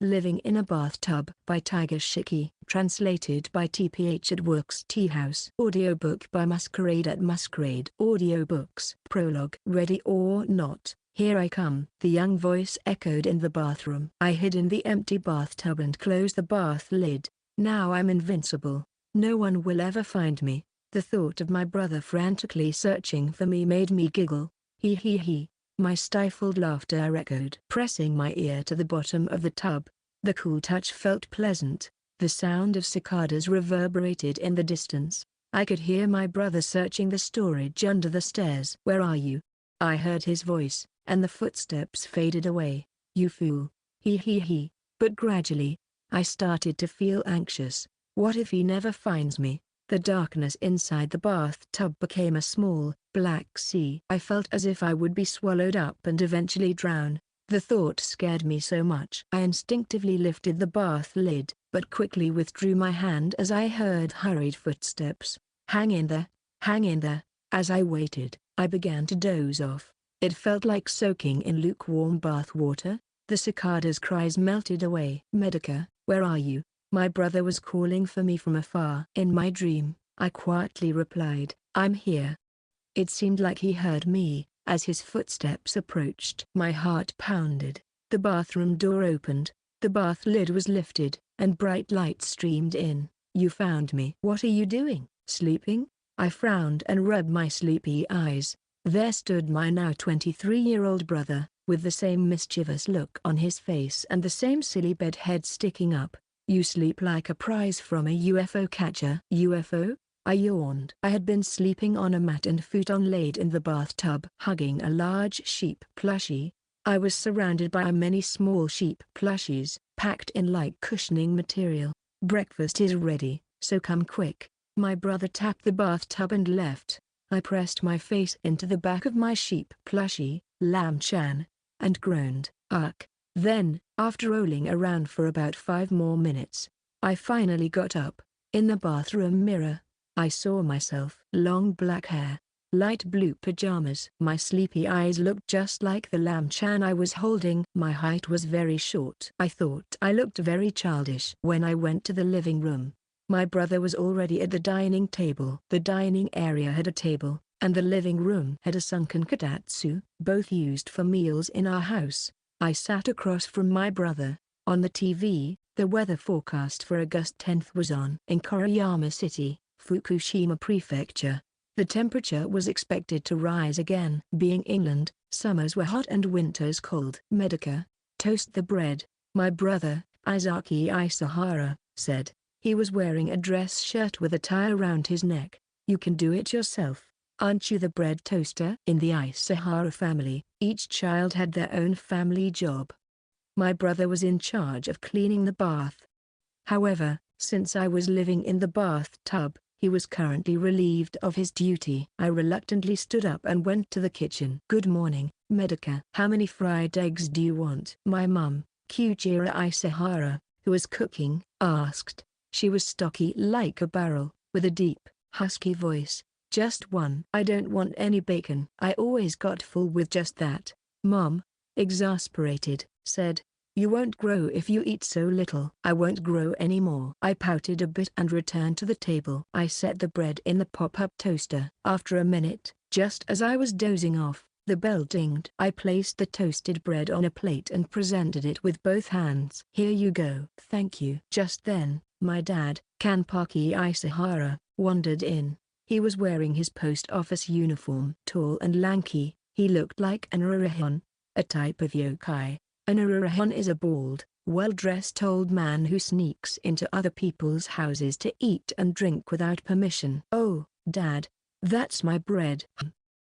Living in a Bathtub by Tiger Shiki. Translated by TPH at Works Tea House. Audiobook by Masquerade at Masquerade Audiobooks. Prologue. Ready or not, here I come. The young voice echoed in the bathroom. I hid in the empty bathtub and closed the bath lid. Now I'm invincible. No one will ever find me. The thought of my brother frantically searching for me made me giggle. He he he. My stifled laughter echoed. Pressing my ear to the bottom of the tub, the cool touch felt pleasant. The sound of cicadas reverberated in the distance. I could hear my brother searching the storage under the stairs. Where are you? I heard his voice, and the footsteps faded away. You fool. He he he. But gradually, I started to feel anxious. What if he never finds me? The darkness inside the bathtub became a small, black sea. I felt as if I would be swallowed up and eventually drown. The thought scared me so much. I instinctively lifted the bath lid, but quickly withdrew my hand as I heard hurried footsteps. Hang in there, hang in there. As I waited, I began to doze off. It felt like soaking in lukewarm bath water. The cicada's cries melted away. Medica, where are you? My brother was calling for me from afar. In my dream, I quietly replied, I'm here. It seemed like he heard me, as his footsteps approached. My heart pounded. The bathroom door opened, the bath lid was lifted, and bright light streamed in. You found me. What are you doing? Sleeping? I frowned and rubbed my sleepy eyes. There stood my now 23-year-old brother, with the same mischievous look on his face and the same silly bed head sticking up. You sleep like a prize from a UFO catcher. UFO? I yawned. I had been sleeping on a mat and futon laid in the bathtub. Hugging a large sheep plushie, I was surrounded by many small sheep plushies, packed in light cushioning material. Breakfast is ready, so come quick. My brother tapped the bathtub and left. I pressed my face into the back of my sheep plushie, Lamb-chan, and groaned. Ugh. Then, after rolling around for about 5 more minutes, I finally got up. In the bathroom mirror, I saw myself. Long black hair, light blue pajamas. My sleepy eyes looked just like the Lamb-chan I was holding. My height was very short. I thought I looked very childish. When I went to the living room, my brother was already at the dining table. The dining area had a table, and the living room had a sunken kotatsu, both used for meals in our house. I sat across from my brother. On the TV, the weather forecast for August 10th was on. In Koriyama City, Fukushima Prefecture, the temperature was expected to rise again. Being England, summers were hot and winters cold. Medica, toast the bread, my brother, Izaki Isahara, said. He was wearing a dress shirt with a tie around his neck. You can do it yourself. Aren't you the bread toaster? In the Isahara family, each child had their own family job. My brother was in charge of cleaning the bath. However, since I was living in the bathtub, he was currently relieved of his duty. I reluctantly stood up and went to the kitchen. Good morning, Medica. How many fried eggs do you want? My mum, Kujira Isahara, who was cooking, asked. She was stocky like a barrel, with a deep, husky voice. Just one. I don't want any bacon. I always got full with just that. Mom, exasperated, said, you won't grow if you eat so little. I won't grow anymore. I pouted a bit and returned to the table. I set the bread in the pop-up toaster. After a minute, just as I was dozing off, the bell dinged. I placed the toasted bread on a plate and presented it with both hands. Here you go. Thank you. Just then, my dad, Kanpaki Isahara, wandered in. He was wearing his post office uniform. Tall and lanky, he looked like an urahon, a type of yokai. An urahon is a bald, well-dressed old man who sneaks into other people's houses to eat and drink without permission. Oh, Dad, that's my bread.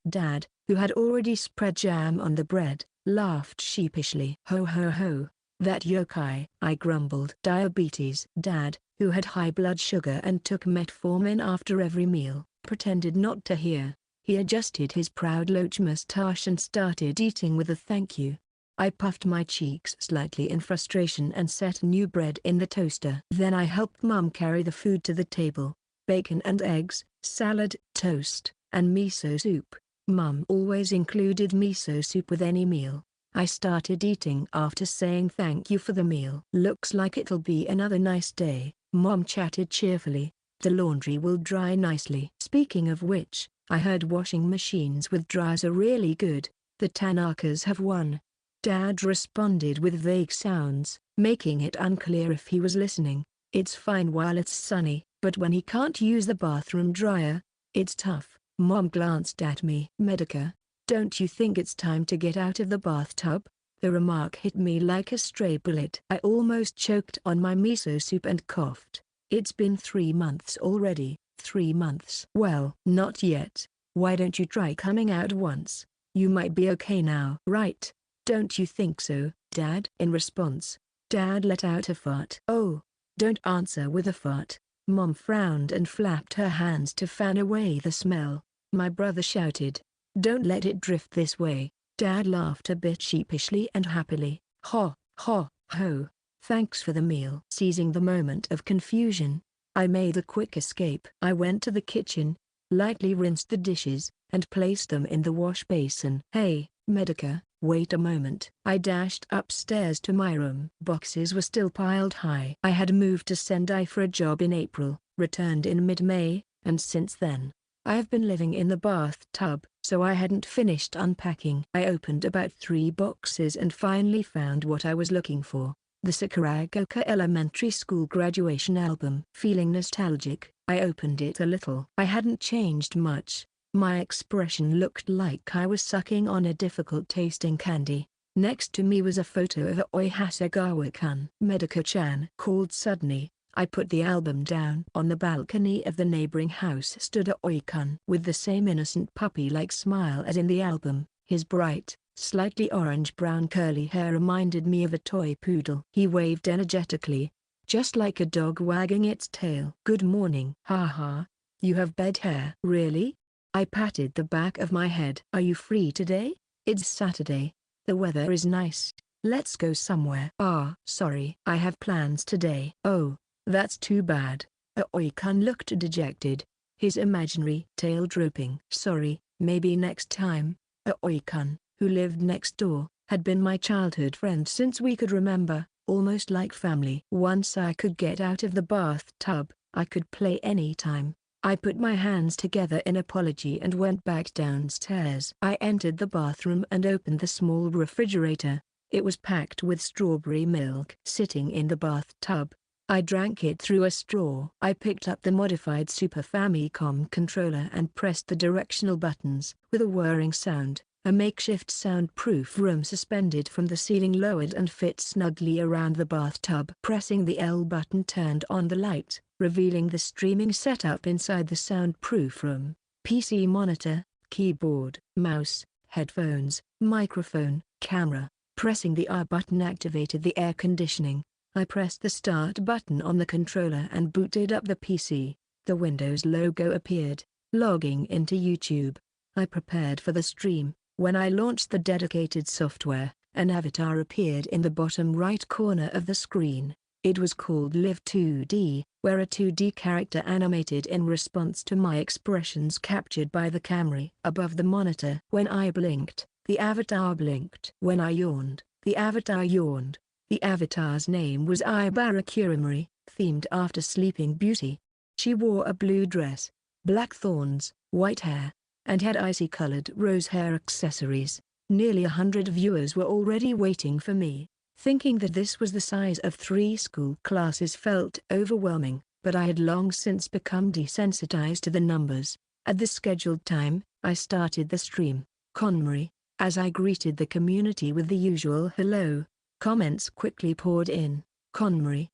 Dad, who had already spread jam on the bread, laughed sheepishly. Ho ho ho, that yokai, I grumbled. Diabetes. Dad, who had high blood sugar and took metformin after every meal, pretended not to hear. He adjusted his proud loach mustache and started eating with a thank you. I puffed my cheeks slightly in frustration and set new bread in the toaster. Then I helped Mum carry the food to the table. Bacon and eggs, salad, toast, and miso soup. Mum always included miso soup with any meal. I started eating after saying thank you for the meal. Looks like it'll be another nice day, Mom chatted cheerfully. The laundry will dry nicely. Speaking of which, I heard washing machines with dryers are really good. The Tanakas have one. Dad responded with vague sounds, making it unclear if he was listening. It's fine while it's sunny, but when he can't use the bathroom dryer, it's tough. Mom glanced at me. Medica, don't you think it's time to get out of the bathtub? The remark hit me like a stray bullet. I almost choked on my miso soup and coughed. It's been 3 months already. 3 months. Well, not yet. Why don't you try coming out once? You might be okay now. Right? Don't you think so, Dad? In response, Dad let out a fart. Oh, don't answer with a fart. Mom frowned and flapped her hands to fan away the smell. My brother shouted, don't let it drift this way. Dad laughed a bit sheepishly and happily. Ho, ho, ho. Thanks for the meal. Seizing the moment of confusion, I made a quick escape. I went to the kitchen, lightly rinsed the dishes, and placed them in the wash basin. Hey, Medica, wait a moment. I dashed upstairs to my room. Boxes were still piled high. I had moved to Sendai for a job in April, returned in mid-May, and since then, I have been living in the bathtub, so I hadn't finished unpacking. I opened about 3 boxes and finally found what I was looking for. The Sakuragaoka Elementary School graduation album. Feeling nostalgic, I opened it a little. I hadn't changed much. My expression looked like I was sucking on a difficult-tasting candy. Next to me was a photo of Aoi Hasegawa-kun. Medica-chan called suddenly. I put the album down. On the balcony of the neighboring house stood Aoi-kun with the same innocent puppy-like smile as in the album. His bright, slightly orange-brown curly hair reminded me of a toy poodle. He waved energetically, just like a dog wagging its tail. Good morning. Haha. You have bed hair. Really? I patted the back of my head. Are you free today? It's Saturday. The weather is nice. Let's go somewhere. Ah, sorry. I have plans today. Oh, that's too bad. Aoi-kun looked dejected, his imaginary tail drooping. Sorry, maybe next time. Aoi-kun, who lived next door, had been my childhood friend since we could remember, almost like family. Once I could get out of the bathtub, I could play anytime. I put my hands together in apology and went back downstairs. I entered the bathroom and opened the small refrigerator. It was packed with strawberry milk. Sitting in the bathtub, I drank it through a straw. I picked up the modified Super Famicom controller and pressed the directional buttons. With a whirring sound, a makeshift soundproof room suspended from the ceiling lowered and fit snugly around the bathtub. Pressing the L button turned on the light, revealing the streaming setup inside the soundproof room. PC monitor, keyboard, mouse, headphones, microphone, camera. Pressing the R button activated the air conditioning. I pressed the start button on the controller and booted up the PC. The Windows logo appeared, logging into YouTube. I prepared for the stream. When I launched the dedicated software, an avatar appeared in the bottom right corner of the screen. It was called Live 2D, where a 2D character animated in response to my expressions captured by the camera above the monitor. When I blinked, the avatar blinked. When I yawned, the avatar yawned. The avatar's name was Ibara Kurimori, themed after Sleeping Beauty. She wore a blue dress, black thorns, white hair, and had icy-colored rose hair accessories. Nearly 100 viewers were already waiting for me. Thinking that this was the size of 3 school classes felt overwhelming, but I had long since become desensitized to the numbers. At the scheduled time, I started the stream. Konmari. As I greeted the community with the usual hello, comments quickly poured in. Konmari.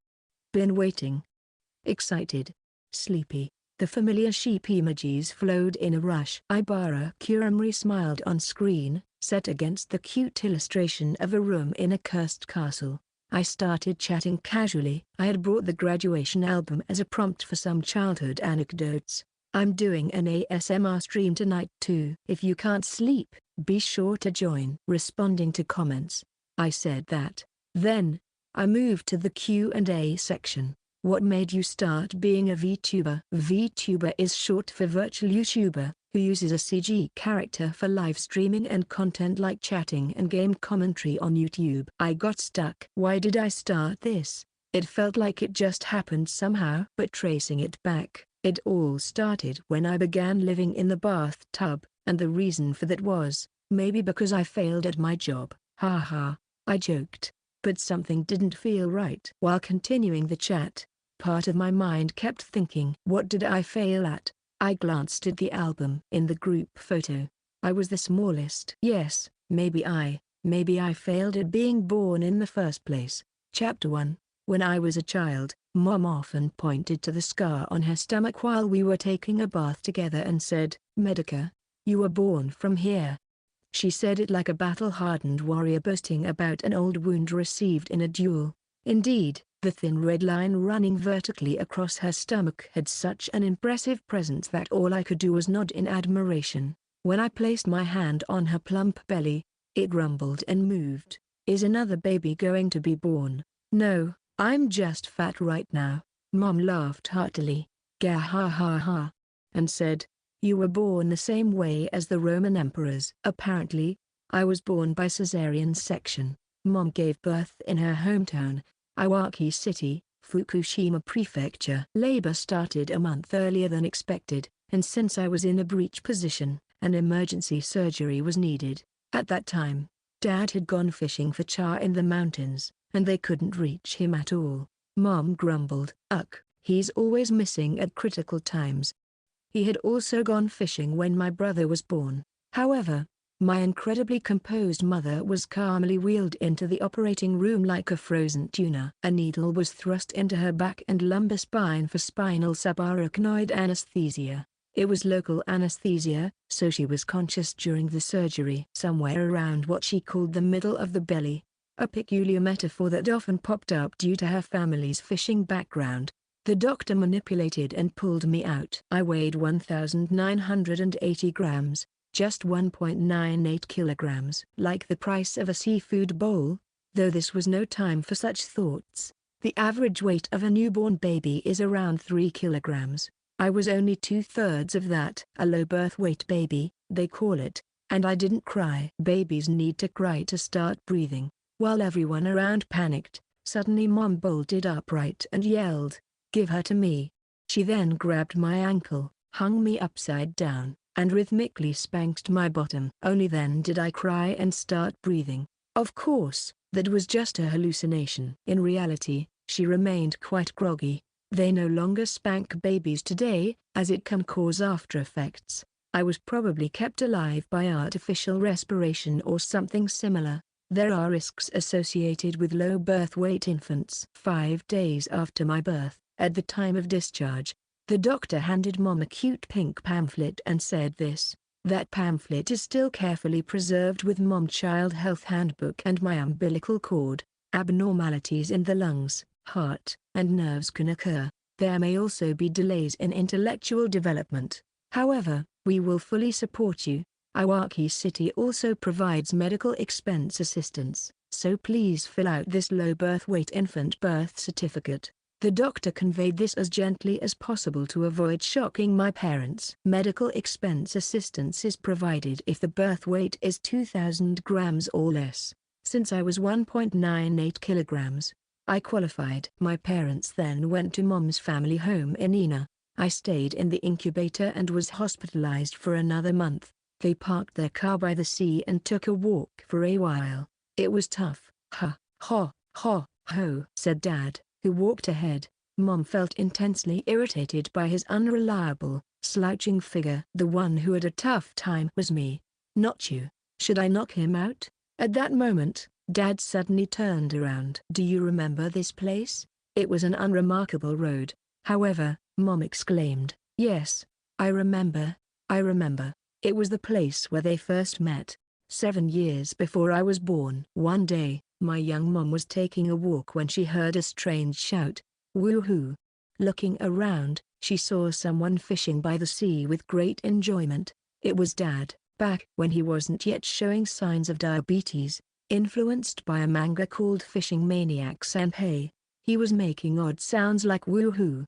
Been waiting. Excited. Sleepy. The familiar sheep emojis flowed in a rush. Ibara Kurimori smiled on screen, set against the cute illustration of a room in a cursed castle. I started chatting casually. I had brought the graduation album as a prompt for some childhood anecdotes. I'm doing an ASMR stream tonight too. If you can't sleep, be sure to join. Responding to comments, I said that. Then, I moved to the Q&A section. What made you start being a VTuber? VTuber is short for virtual YouTuber. who uses a CG character for live streaming and content like chatting and game commentary on YouTube. I got stuck. Why did I start this? It felt like it just happened somehow. But tracing it back, it all started when I began living in the bathtub, and the reason for that was, maybe because I failed at my job. Haha, I joked. But something didn't feel right. While continuing the chat, part of my mind kept thinking, what did I fail at? I glanced at the album in the group photo. I was the smallest. Yes, maybe I failed at being born in the first place. Chapter 1. When I was a child, Mom often pointed to the scar on her stomach while we were taking a bath together and said, Medica, you were born from here. She said it like a battle-hardened warrior boasting about an old wound received in a duel. Indeed, the thin red line running vertically across her stomach had such an impressive presence that all I could do was nod in admiration. When I placed my hand on her plump belly, it rumbled and moved. Is another baby going to be born? No, I'm just fat right now. Mom laughed heartily, gah ha ha ha, and said, you were born the same way as the Roman emperors. Apparently, I was born by cesarean section. Mom gave birth in her hometown, Iwaki City, Fukushima Prefecture. Labor started a month earlier than expected, and since I was in a breech position, an emergency surgery was needed. At that time, Dad had gone fishing for char in the mountains, and they couldn't reach him at all. Mom grumbled, "Ugh, he's always missing at critical times." He had also gone fishing when my brother was born. However, my incredibly composed mother was calmly wheeled into the operating room like a frozen tuna. A needle was thrust into her back and lumbar spine for spinal subarachnoid anesthesia. It was local anesthesia, so she was conscious during the surgery. Somewhere around what she called the middle of the belly, a peculiar metaphor that often popped up due to her family's fishing background, the doctor manipulated and pulled me out. I weighed 1,980 grams, just 1.98 kilograms. Like the price of a seafood bowl, though this was no time for such thoughts. The average weight of a newborn baby is around 3 kilograms. I was only 2/3 of that. A low birth weight baby, they call it, and I didn't cry. Babies need to cry to start breathing. While everyone around panicked, suddenly Mom bolted upright and yelled, "Give her to me." She then grabbed my ankle, hung me upside down, and rhythmically spanked my bottom. Only then did I cry and start breathing. Of course, that was just a hallucination. In reality, she remained quite groggy. They no longer spank babies today, as it can cause after effects. I was probably kept alive by artificial respiration or something similar. There are risks associated with low birth weight infants. 5 days after my birth, at the time of discharge, the doctor handed Mom a cute pink pamphlet and said this. That pamphlet is still carefully preserved with Mom Child Health Handbook and my umbilical cord. Abnormalities in the lungs, heart, and nerves can occur. There may also be delays in intellectual development. However, we will fully support you. Iwaki City also provides medical expense assistance, so please fill out this low birth weight infant birth certificate. The doctor conveyed this as gently as possible to avoid shocking my parents. Medical expense assistance is provided if the birth weight is 2,000 grams or less. Since I was 1.98 kilograms, I qualified. My parents then went to Mom's family home in Ina. I stayed in the incubator and was hospitalized for another month. They parked their car by the sea and took a walk for a while. It was tough. Ha, ha, ha, ho, said Dad, who walked ahead. Mom felt intensely irritated by his unreliable, slouching figure. The one who had a tough time was me, not you. Should I knock him out? At that moment, Dad suddenly turned around. Do you remember this place? It was an unremarkable road. However, Mom exclaimed, yes, I remember. It was the place where they first met, 7 years before I was born. One day, my young mom was taking a walk when she heard a strange shout, "Woohoo!" Looking around, she saw someone fishing by the sea with great enjoyment. It was Dad, back when he wasn't yet showing signs of diabetes, influenced by a manga called Fishing Maniac Senpai. He was making odd sounds like "woohoo"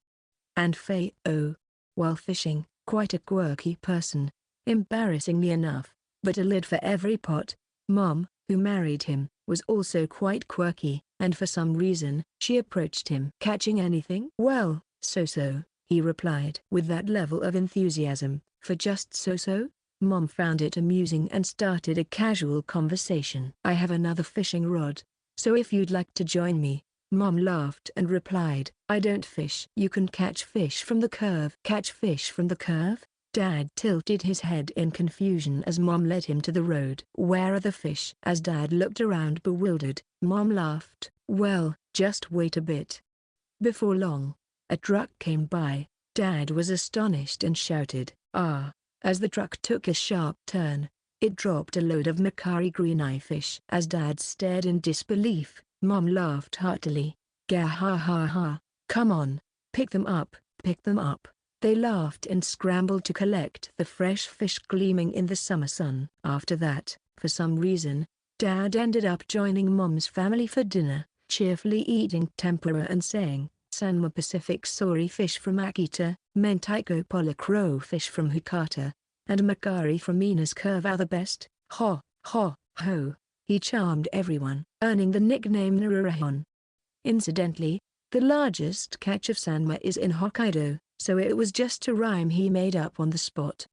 and "fei-oh" while fishing. Quite a quirky person. embarrassingly enough, but a lid for every pot. Mom, who married him, was also quite quirky, and for some reason, she approached him. "Catching anything?" "Well, so-so," he replied with that level of enthusiasm, for just so-so. Mom found it amusing and started a casual conversation. "I have another fishing rod, so if you'd like to join me." Mom laughed and replied, "I don't fish." "You can catch fish from the curve." "Catch fish from the curve?" Dad tilted his head in confusion as Mom led him to the road. "Where are the fish?" As Dad looked around bewildered, Mom laughed. "Well, just wait a bit." Before long, a truck came by. Dad was astonished and shouted, "Ah!" As the truck took a sharp turn, it dropped a load of Macari green-eye fish. As Dad stared in disbelief, Mom laughed heartily. "Gah ha ha ha, come on, pick them up, pick them up." They laughed and scrambled to collect the fresh fish gleaming in the summer sun. After that, for some reason, Dad ended up joining Mom's family for dinner, cheerfully eating tempura and saying, "Sanma Pacific Sori fish from Akita, Mentaiko Polycro fish from Hakata, and Macari from Minas Curve are the best." Ho, ho, ho. He charmed everyone, earning the nickname Narurahon. Incidentally, the largest catch of Sanma is in Hokkaido, so it was just a rhyme he made up on the spot.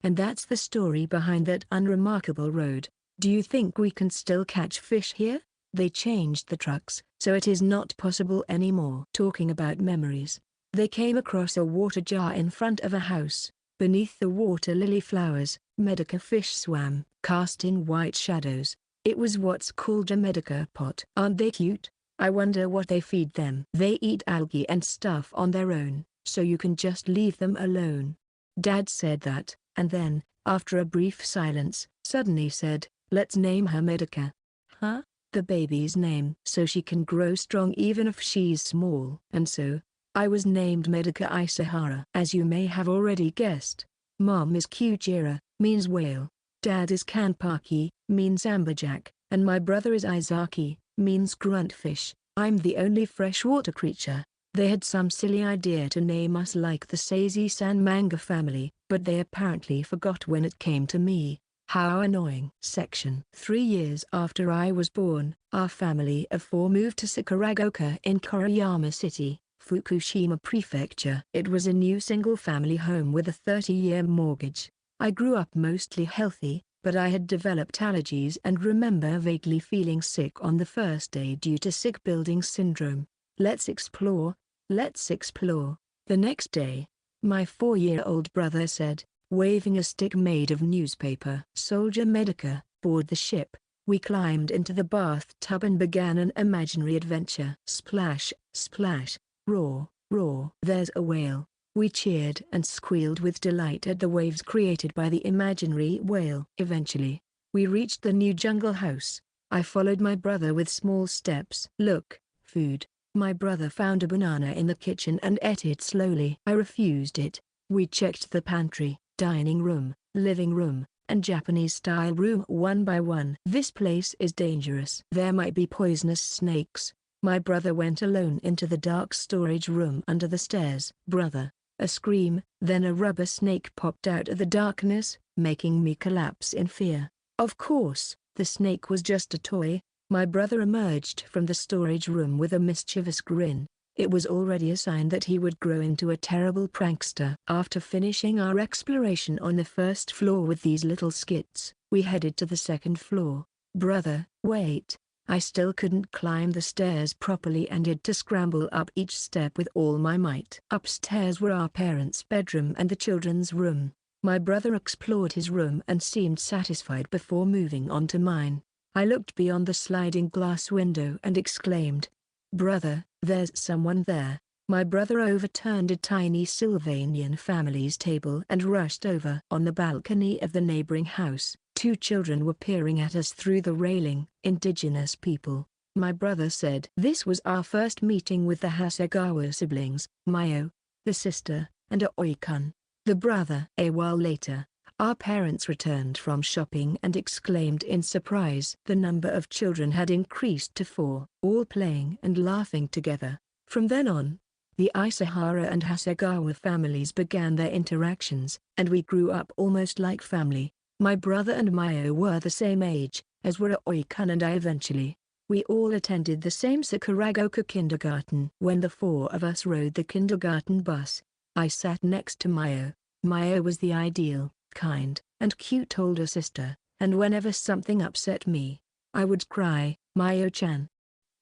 And that's the story behind that unremarkable road. Do you think we can still catch fish here? They changed the trucks, so it is not possible anymore. Talking about memories, they came across a water jar in front of a house. Beneath the water lily flowers, Medica fish swam, cast in white shadows. It was what's called a Medica pot. Aren't they cute? I wonder what they feed them. They eat algae and stuff on their own, so you can just leave them alone. Dad said that, and then, after a brief silence, suddenly said, "Let's name her Medica." "Huh?" "The baby's name. So she can grow strong even if she's small." And so, I was named Medica Isahara. As you may have already guessed, Mom is Kuchira, means whale. Dad is Kanpaki, means amberjack, and my brother is Izaki, means gruntfish. I'm the only freshwater creature. They had some silly idea to name us like the Seizi-san manga family, but they apparently forgot when it came to me. How annoying. Section 3 years after I was born, our family of 4 moved to Sakuragoka in Koriyama City, Fukushima Prefecture. It was a new single-family home with a 30-year mortgage. I grew up mostly healthy, but I had developed allergies and remember vaguely feeling sick on the first day due to sick building syndrome. Let's explore. Let's explore. The next day, my 4-year-old brother said, waving a stick made of newspaper. "Soldier Medica, board the ship." We climbed into the bathtub and began an imaginary adventure. Splash, splash, roar, roar. "There's a whale." We cheered and squealed with delight at the waves created by the imaginary whale. Eventually, we reached the new jungle house. I followed my brother with small steps. "Look, food." My brother found a banana in the kitchen and ate it slowly. I refused it. We checked the pantry, dining room, living room, and Japanese-style room one by one. "This place is dangerous. There might be poisonous snakes." My brother went alone into the dark storage room under the stairs. "Brother." A scream, then a rubber snake popped out of the darkness, making me collapse in fear. Of course, the snake was just a toy. My brother emerged from the storage room with a mischievous grin. It was already a sign that he would grow into a terrible prankster. After finishing our exploration on the first floor with these little skits, we headed to the second floor. "Brother, wait." I still couldn't climb the stairs properly and had to scramble up each step with all my might. Upstairs were our parents' bedroom and the children's room. My brother explored his room and seemed satisfied before moving on to mine. I looked beyond the sliding glass window and exclaimed, "Brother, there's someone there." My brother overturned a tiny Sylvanian family's table and rushed over. On the balcony of the neighboring house, 2 children were peering at us through the railing. "Indigenous people," my brother said. This was our first meeting with the Hasegawa siblings, Mayo, the sister, and Aoi-kun, the brother. A while later, our parents returned from shopping and exclaimed in surprise. The number of children had increased to 4, all playing and laughing together. From then on, The Isahara and Hasegawa families began their interactions, and we grew up almost like family. My brother and Mayo were the same age, as were Aoi-kun and I eventually. We all attended the same Sakuragoka kindergarten. When the four of us rode the kindergarten bus, I sat next to Mayo. Mayo was the ideal, kind, and cute older sister, and whenever something upset me, I would cry, "Mayo-chan."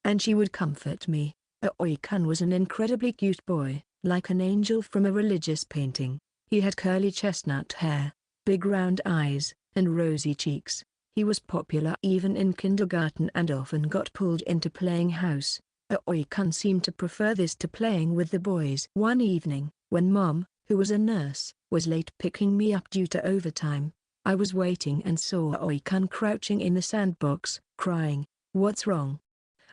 And she would comfort me. Aoi-kun was an incredibly cute boy, like an angel from a religious painting. He had curly chestnut hair, big round eyes, and rosy cheeks. He was popular even in kindergarten and often got pulled into playing house. Aoi-kun seemed to prefer this to playing with the boys. One evening, when Mom, who was a nurse, was late picking me up due to overtime, I was waiting and saw Aoi-kun crouching in the sandbox, crying. "What's wrong?"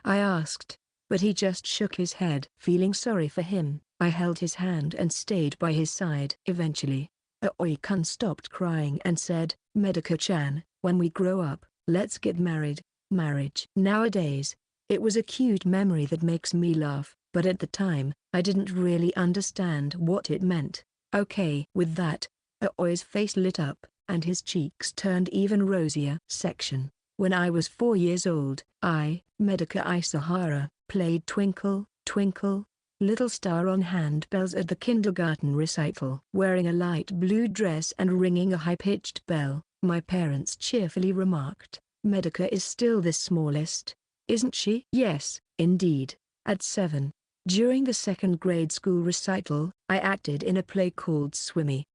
I asked, but he just shook his head. Feeling sorry for him, I held his hand and stayed by his side. Eventually, Aoi-kun stopped crying and said, "Medaka-chan, when we grow up, let's get married." Marriage. Nowadays, it was a cute memory that makes me laugh, but at the time, I didn't really understand what it meant. Okay. With that, Aoi's face lit up, and his cheeks turned even rosier. Section. When I was 4 years old, I, Medaka Isahara, played Twinkle, Twinkle, Little Star on handbells at the kindergarten recital. Wearing a light blue dress and ringing a high-pitched bell, my parents cheerfully remarked, "Medaka is still the smallest, isn't she?" Yes, indeed. At 7, during the second grade school recital, I acted in a play called Swimmy.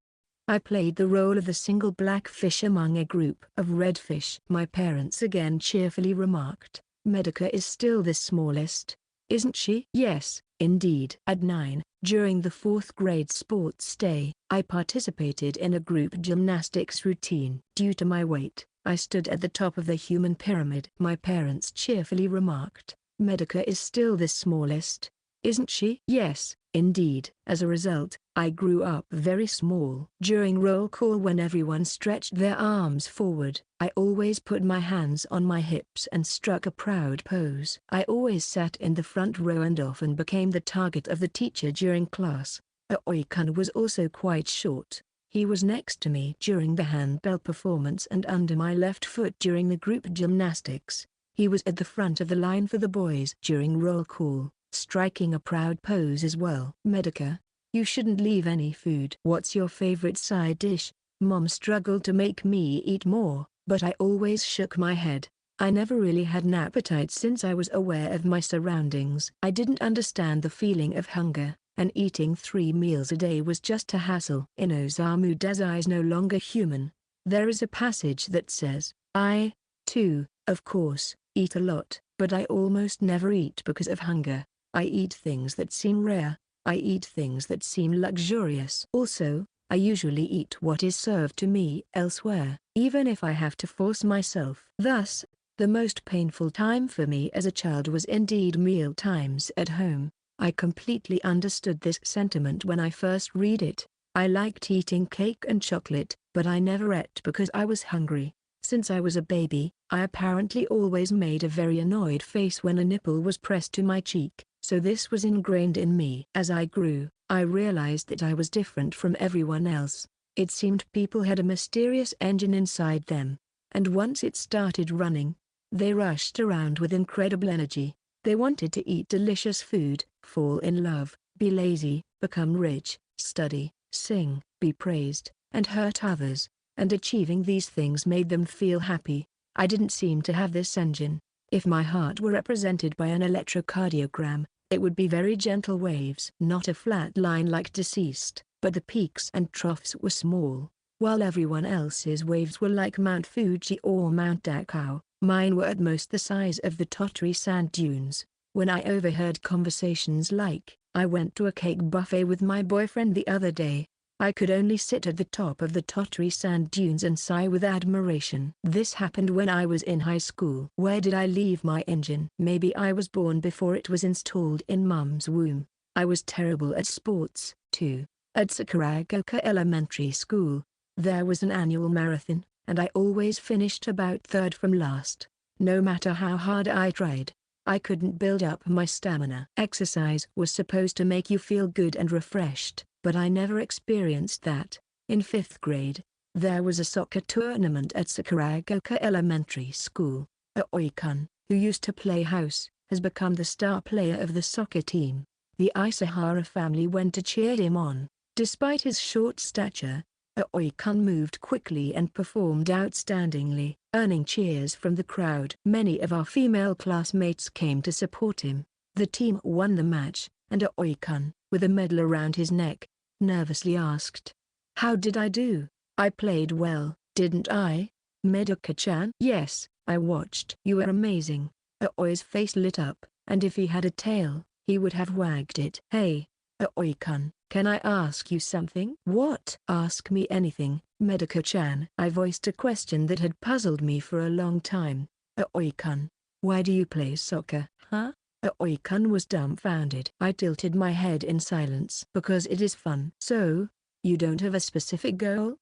I played the role of the single black fish among a group of red fish. My parents again cheerfully remarked, "Medaka is still the smallest, isn't she?" Yes, indeed. At 9, during the 4th grade sports day, I participated in a group gymnastics routine. Due to my weight, I stood at the top of the human pyramid. My parents cheerfully remarked, "Medaka is still the smallest, isn't she?" Yes, indeed. As a result, I grew up very small. During roll call, when everyone stretched their arms forward, I always put my hands on my hips and struck a proud pose. I always sat in the front row and often became the target of the teacher during class. Aoi-kun was also quite short. He was next to me during the handbell performance and under my left foot during the group gymnastics. He was at the front of the line for the boys during roll call, striking a proud pose as well. "Medaka, you shouldn't leave any food." "What's your favorite side dish?" Mom struggled to make me eat more, but I always shook my head. I never really had an appetite since I was aware of my surroundings. I didn't understand the feeling of hunger, and eating 3 meals a day was just a hassle. In Osamu Dazai's No Longer Human, there is a passage that says, "I, too, of course, eat a lot, but I almost never eat because of hunger. I eat things that seem rare. I eat things that seem luxurious. Also, I usually eat what is served to me elsewhere, even if I have to force myself." Thus, the most painful time for me as a child was indeed meal times at home. I completely understood this sentiment when I first read it. I liked eating cake and chocolate, but I never ate because I was hungry. Since I was a baby, I apparently always made a very annoyed face when a nipple was pressed to my cheek, so this was ingrained in me. As I grew, I realized that I was different from everyone else. It seemed people had a mysterious engine inside them, and once it started running, they rushed around with incredible energy. They wanted to eat delicious food, fall in love, be lazy, become rich, study, sing, be praised, and hurt others, and achieving these things made them feel happy. I didn't seem to have this engine. If my heart were represented by an electrocardiogram, it would be very gentle waves. Not a flat line like deceased, but the peaks and troughs were small. While everyone else's waves were like Mount Fuji or Mount Dachau, mine were at most the size of the Tottery sand dunes. When I overheard conversations like, "I went to a cake buffet with my boyfriend the other day," I could only sit at the top of the Tottery sand dunes and sigh with admiration. This happened when I was in high school. Where did I leave my engine? Maybe I was born before it was installed in Mom's womb. I was terrible at sports, too. At Sakuragoka Elementary School, there was an annual marathon, and I always finished about third from last, no matter how hard I tried. I couldn't build up my stamina. Exercise was supposed to make you feel good and refreshed, but I never experienced that. In 5th grade, there was a soccer tournament at Sakuragaoka Elementary School. Aoi-kun, who used to play house, has become the star player of the soccer team. The Isahara family went to cheer him on. Despite his short stature, Aoi-kun moved quickly and performed outstandingly, earning cheers from the crowd. Many of our female classmates came to support him. The team won the match, and Aoi-kun, with a medal around his neck, nervously asked, "How did I do? I played well, didn't I? Medaka-chan?" "Yes, I watched." "You were amazing." Aoi's face lit up, and if he had a tail, he would have wagged it. "Hey, Aoi-kun, can I ask you something?" "What?" "Ask me anything, Medaka-chan." I voiced a question that had puzzled me for a long time. "Aoi-kun, why do you play soccer, huh?" Aoi-kun was dumbfounded. I tilted my head in silence. "Because it is fun." "So, you don't have a specific goal?"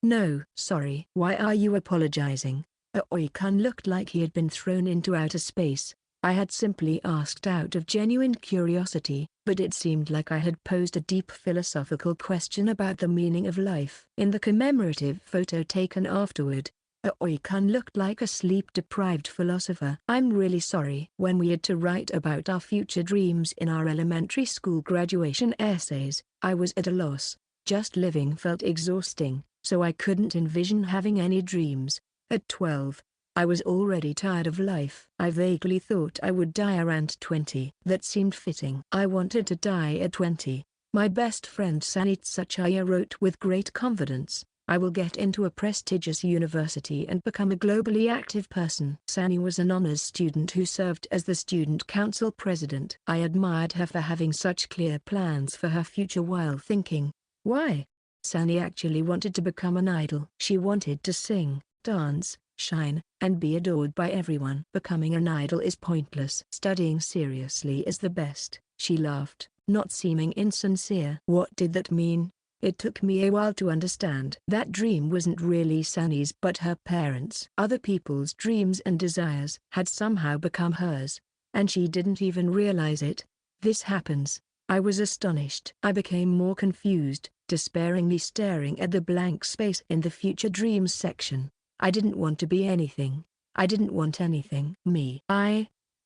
No. "Sorry." "Why are you apologizing?" Aoi-kun looked like he had been thrown into outer space. I had simply asked out of genuine curiosity, but it seemed like I had posed a deep philosophical question about the meaning of life. In the commemorative photo taken afterward, Aoi-kun looked like a sleep-deprived philosopher. "I'm really sorry." When we had to write about our future dreams in our elementary school graduation essays, I was at a loss. Just living felt exhausting, so I couldn't envision having any dreams. At 12, I was already tired of life. I vaguely thought I would die around 20. That seemed fitting. I wanted to die at 20. My best friend Sanitsuchaya wrote with great confidence, "I will get into a prestigious university and become a globally active person." Sani was an honors student who served as the student council president. I admired her for having such clear plans for her future while thinking, why? Sani actually wanted to become an idol. She wanted to sing, dance, shine, and be adored by everyone. "Becoming an idol is pointless. Studying seriously is the best." She laughed, not seeming insincere. What did that mean? It took me a while to understand. That dream wasn't really Sani's but her parents'. Other people's dreams and desires had somehow become hers, and she didn't even realize it. This happens. I was astonished. I became more confused, despairingly staring at the blank space in the future dreams section. I didn't want to be anything. I didn't want anything.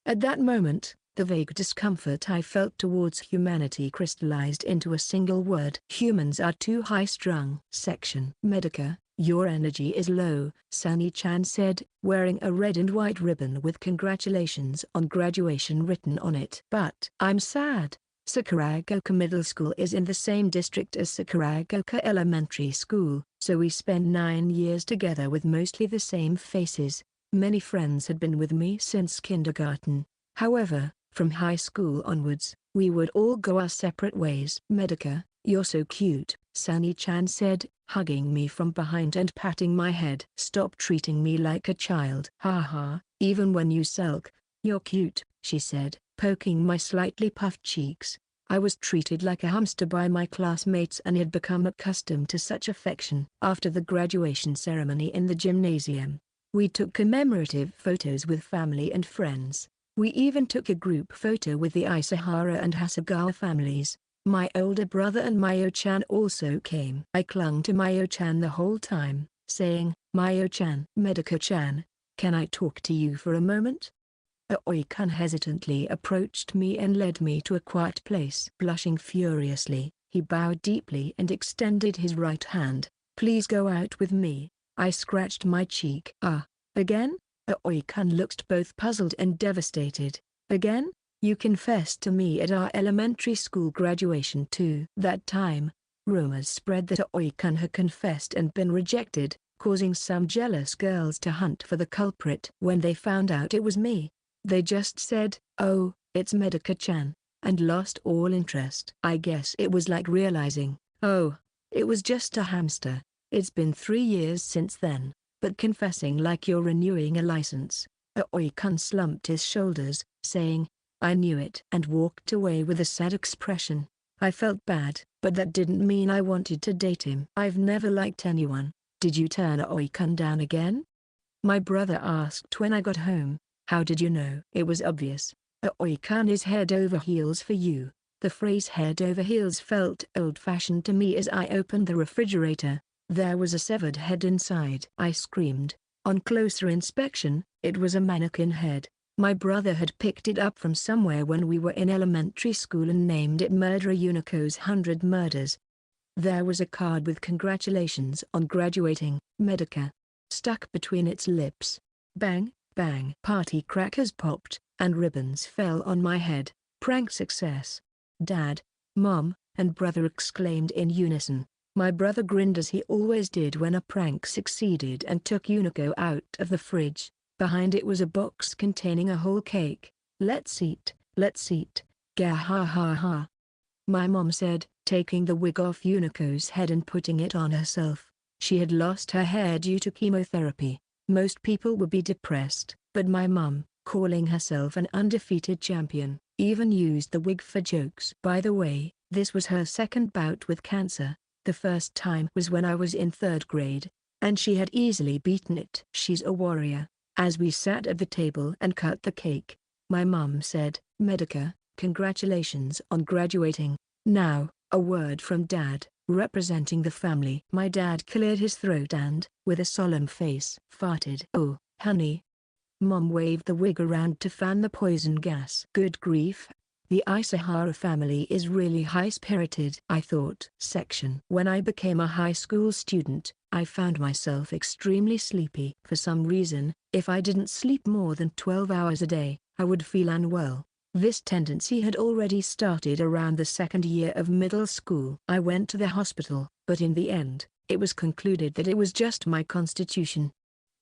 At that moment, the vague discomfort I felt towards humanity crystallized into a single word. Humans are too high-strung. Section. "Medica, your energy is low," Sani-chan said, wearing a red and white ribbon with "Congratulations on graduation" written on it. "But I'm sad. Sakuragaoka Middle School is in the same district as Sakuragaoka Elementary School, so we spent 9 years together with mostly the same faces. Many friends had been with me since kindergarten. However, from high school onwards, we would all go our separate ways." "Medica, you're so cute," Sani-chan said, hugging me from behind and patting my head. "Stop treating me like a child." "Haha, even when you sulk, you're cute," she said, poking my slightly puffed cheeks. I was treated like a hamster by my classmates and had become accustomed to such affection. After the graduation ceremony in the gymnasium, we took commemorative photos with family and friends. We even took a group photo with the Isahara and Hasegawa families. My older brother and Mayo-chan also came. I clung to Mayo-chan the whole time, saying, "Mayo-chan." "Medica-chan, can I talk to you for a moment?" Aoi-kun hesitantly approached me and led me to a quiet place. Blushing furiously, he bowed deeply and extended his right hand. "Please go out with me." I scratched my cheek. Again?" Aoi-kun looked both puzzled and devastated. "Again? You confessed to me at our elementary school graduation too." That time, rumors spread that Aoi-kun had confessed and been rejected, causing some jealous girls to hunt for the culprit. When they found out it was me, they just said, "Oh, it's Medica-chan," and lost all interest. I guess it was like realizing, oh, it was just a hamster. It's been 3 years since then, but confessing like you're renewing a license. Aoi-kun slumped his shoulders, saying, "I knew it," and walked away with a sad expression. I felt bad, but that didn't mean I wanted to date him. "I've never liked anyone." "Did you turn Aoi-kun down again?" my brother asked when I got home. How did you know? It was obvious. A oikan is head over heels for you. The phrase head over heels felt old-fashioned to me as I opened the refrigerator. There was a severed head inside. I screamed. On closer inspection, it was a mannequin head. My brother had picked it up from somewhere when we were in elementary school and named it Murderer Unico's 100 Murders. There was a card with congratulations on graduating, Medica, stuck between its lips. Bang, bang. Party crackers popped, and ribbons fell on my head. Prank success. Dad, Mom, and brother exclaimed in unison. My brother grinned as he always did when a prank succeeded and took Unico out of the fridge. Behind it was a box containing a whole cake. Let's eat, gah ha ha ha. My mom said, taking the wig off Unico's head and putting it on herself. She had lost her hair due to chemotherapy. Most people would be depressed, but my mom, calling herself an undefeated champion, even used the wig for jokes. By the way, this was her second bout with cancer. The first time was when I was in 3rd grade, and she had easily beaten it. She's a warrior. As we sat at the table and cut the cake, my mom said, Medica, congratulations on graduating. Now, a word from Dad, representing the family. My dad cleared his throat and, with a solemn face, farted. Oh, honey. Mom waved the wig around to fan the poison gas. Good grief. The Isahara family is really high-spirited, I thought. Section. When I became a high school student, I found myself extremely sleepy. For some reason, if I didn't sleep more than 12 hours a day, I would feel unwell. This tendency had already started around the 2nd year of middle school. I went to the hospital, but in the end, it was concluded that it was just my constitution.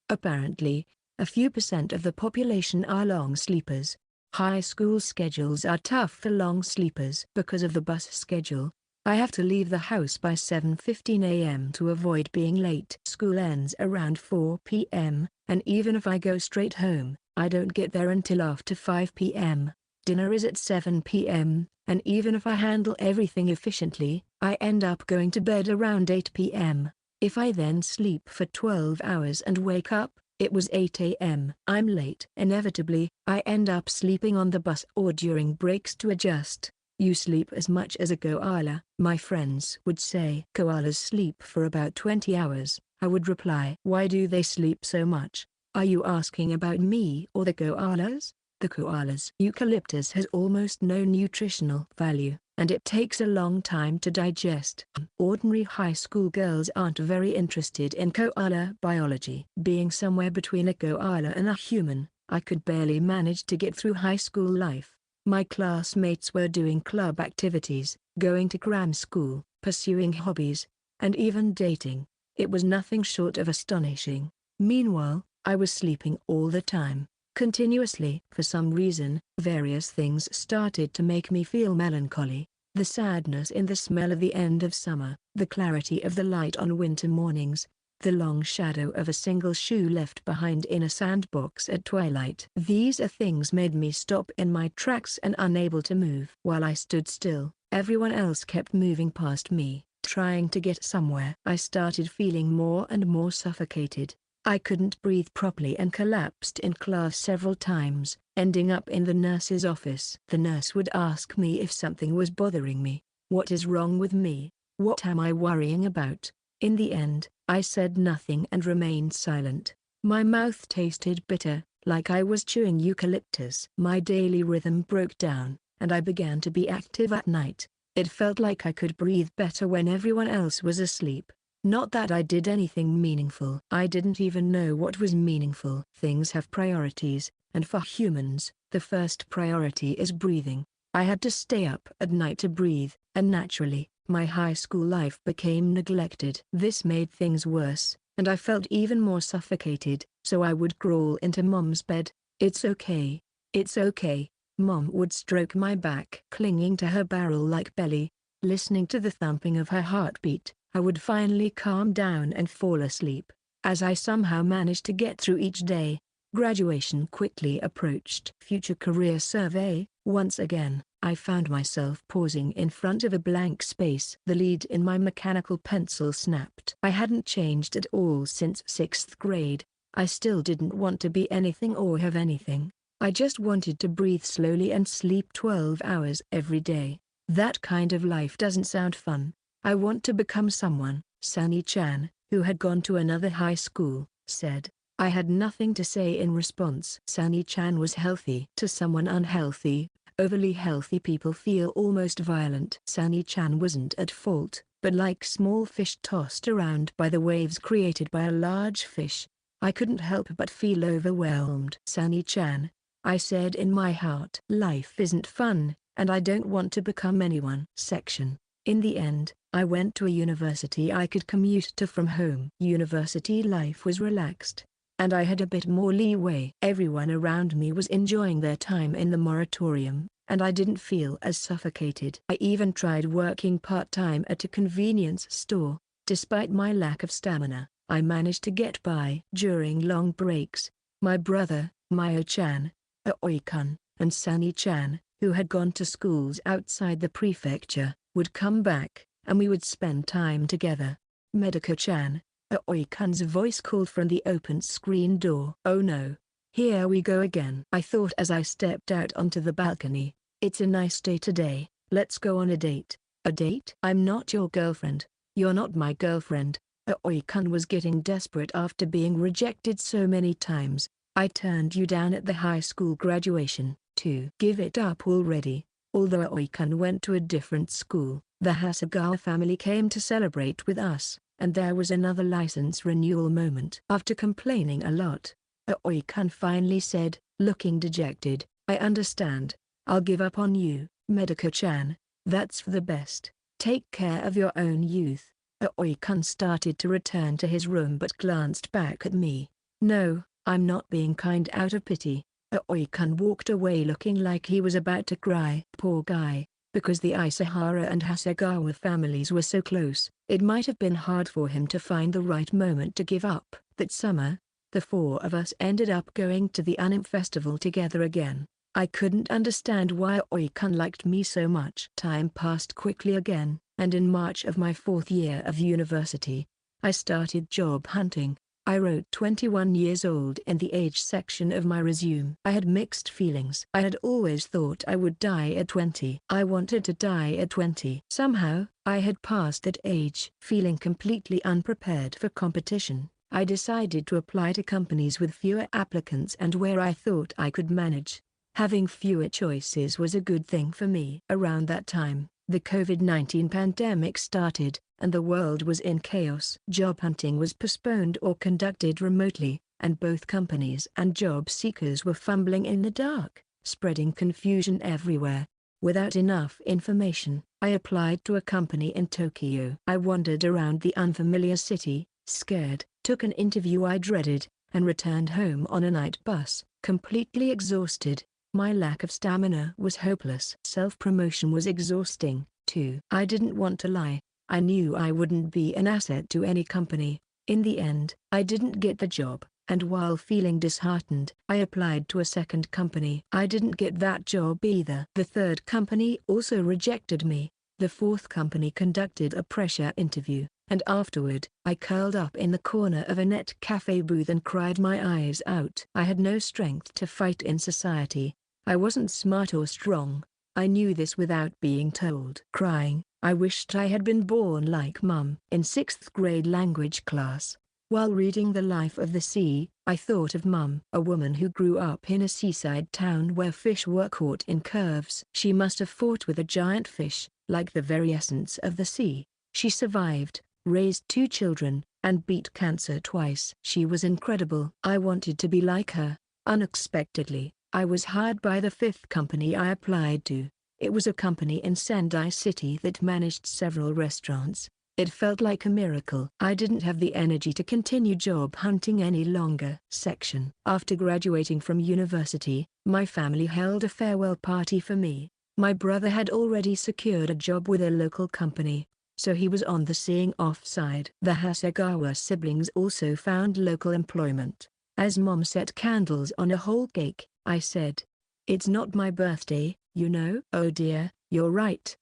Apparently, a few % of the population are long sleepers. High school schedules are tough for long sleepers. Because of the bus schedule, I have to leave the house by 7:15 a.m. to avoid being late. School ends around 4 p.m., and even if I go straight home, I don't get there until after 5 p.m. Dinner is at 7 p.m., and even if I handle everything efficiently, I end up going to bed around 8 p.m. If I then sleep for 12 hours and wake up, it was 8 a.m. I'm late. Inevitably, I end up sleeping on the bus or during breaks to adjust. You sleep as much as a koala, my friends would say. Koalas sleep for about 20 hours, I would reply. Why do they sleep so much? Are you asking about me or the koalas? The koalas. Eucalyptus has almost no nutritional value, and it takes a long time to digest. Ordinary high school girls aren't very interested in koala biology. Being somewhere between a koala and a human, I could barely manage to get through high school life. My classmates were doing club activities, going to cram school, pursuing hobbies, and even dating. It was nothing short of astonishing. Meanwhile, I was sleeping all the time. Continuously. For some reason, various things started to make me feel melancholy. The sadness in the smell of the end of summer, the clarity of the light on winter mornings, the long shadow of a single shoe left behind in a sandbox at twilight. These things made me stop in my tracks and unable to move. While I stood still, everyone else kept moving past me, trying to get somewhere. I started feeling more and more suffocated. I couldn't breathe properly and collapsed in class several times, ending up in the nurse's office. The nurse would ask me if something was bothering me. What is wrong with me? What am I worrying about? In the end, I said nothing and remained silent. My mouth tasted bitter, like I was chewing eucalyptus. My daily rhythm broke down, and I began to be active at night. It felt like I could breathe better when everyone else was asleep. Not that I did anything meaningful. I didn't even know what was meaningful. Things have priorities, and for humans, the first priority is breathing. I had to stay up at night to breathe, and naturally, my high school life became neglected. This made things worse, and I felt even more suffocated, so I would crawl into Mom's bed. It's okay. It's okay. Mom would stroke my back. Clinging to her barrel-like belly, listening to the thumping of her heartbeat, I would finally calm down and fall asleep. As I somehow managed to get through each day, graduation quickly approached. Future career survey. Once again, I found myself pausing in front of a blank space. The lead in my mechanical pencil snapped. I hadn't changed at all since 6th grade. I still didn't want to be anything or have anything. I just wanted to breathe slowly and sleep 12 hours every day. That kind of life doesn't sound fun. I want to become someone, Sunny-chan, who had gone to another high school, said. I had nothing to say in response. Sunny-chan was healthy. To someone unhealthy, overly healthy people feel almost violent. Sunny-chan wasn't at fault, but like small fish tossed around by the waves created by a large fish, I couldn't help but feel overwhelmed. Sunny-chan, I said in my heart. Life isn't fun, and I don't want to become anyone. Section. In the end, I went to a university I could commute to from home. University life was relaxed, and I had a bit more leeway. Everyone around me was enjoying their time in the moratorium, and I didn't feel as suffocated. I even tried working part-time at a convenience store. Despite my lack of stamina, I managed to get by. During long breaks, my brother, Mayo-chan, Aoi-kun, and Sunny-chan, who had gone to schools outside the prefecture, would come back, and we would spend time together. Mediko-chan, Aoi-kun's voice called from the open screen door. Oh no. Here we go again. I thought as I stepped out onto the balcony. It's a nice day today, let's go on a date. A date? I'm not your girlfriend. You're not my girlfriend. Aoi-kun was getting desperate after being rejected so many times. I turned you down at the high school graduation, too. Give it up already. Although Aoi-kun went to a different school, the Hasegawa family came to celebrate with us, and there was another license renewal moment. After complaining a lot, Aoi-kun finally said, looking dejected, I understand. I'll give up on you, Mediko-chan. That's for the best. Take care of your own youth. Aoi-kun started to return to his room but glanced back at me. No, I'm not being kind out of pity. Aoi-kun walked away looking like he was about to cry. Poor guy. Because the Isahara and Hasegawa families were so close, it might have been hard for him to find the right moment to give up. That summer, the four of us ended up going to the anime festival together again. I couldn't understand why Aoi-kun liked me so much. Time passed quickly again, and in March of my 4th year of university, I started job hunting. I wrote 21 years old in the age section of my resume. I had mixed feelings. I had always thought I would die at 20. I wanted to die at 20. Somehow, I had passed that age. Feeling completely unprepared for competition, I decided to apply to companies with fewer applicants and where I thought I could manage. Having fewer choices was a good thing for me. Around that time, the COVID-19 pandemic started, and the world was in chaos. Job hunting was postponed or conducted remotely, and both companies and job seekers were fumbling in the dark, spreading confusion everywhere. Without enough information, I applied to a company in Tokyo. I wandered around the unfamiliar city, scared, took an interview I dreaded, and returned home on a night bus, completely exhausted. My lack of stamina was hopeless. Self-promotion was exhausting, too. I didn't want to lie. I knew I wouldn't be an asset to any company. In the end, I didn't get the job, and while feeling disheartened, I applied to a second company. I didn't get that job either. The third company also rejected me. The fourth company conducted a pressure interview, and afterward, I curled up in the corner of a net cafe booth and cried my eyes out. I had no strength to fight in society. I wasn't smart or strong. I knew this without being told. Crying, I wished I had been born like Mum. In 6th grade language class, while reading The Life of the Sea, I thought of Mum, a woman who grew up in a seaside town where fish were caught in curves. She must have fought with a giant fish, like the very essence of the sea. She survived, raised 2 children, and beat cancer twice. She was incredible. I wanted to be like her. Unexpectedly, I was hired by the 5th company I applied to. It was a company in Sendai City that managed several restaurants. It felt like a miracle. I didn't have the energy to continue job hunting any longer. Section. After graduating from university, my family held a farewell party for me. My brother had already secured a job with a local company, so he was on the seeing off side. The Hasegawa siblings also found local employment. As Mom set candles on a whole cake, I said, "It's not my birthday, you know." "Oh dear, you're right."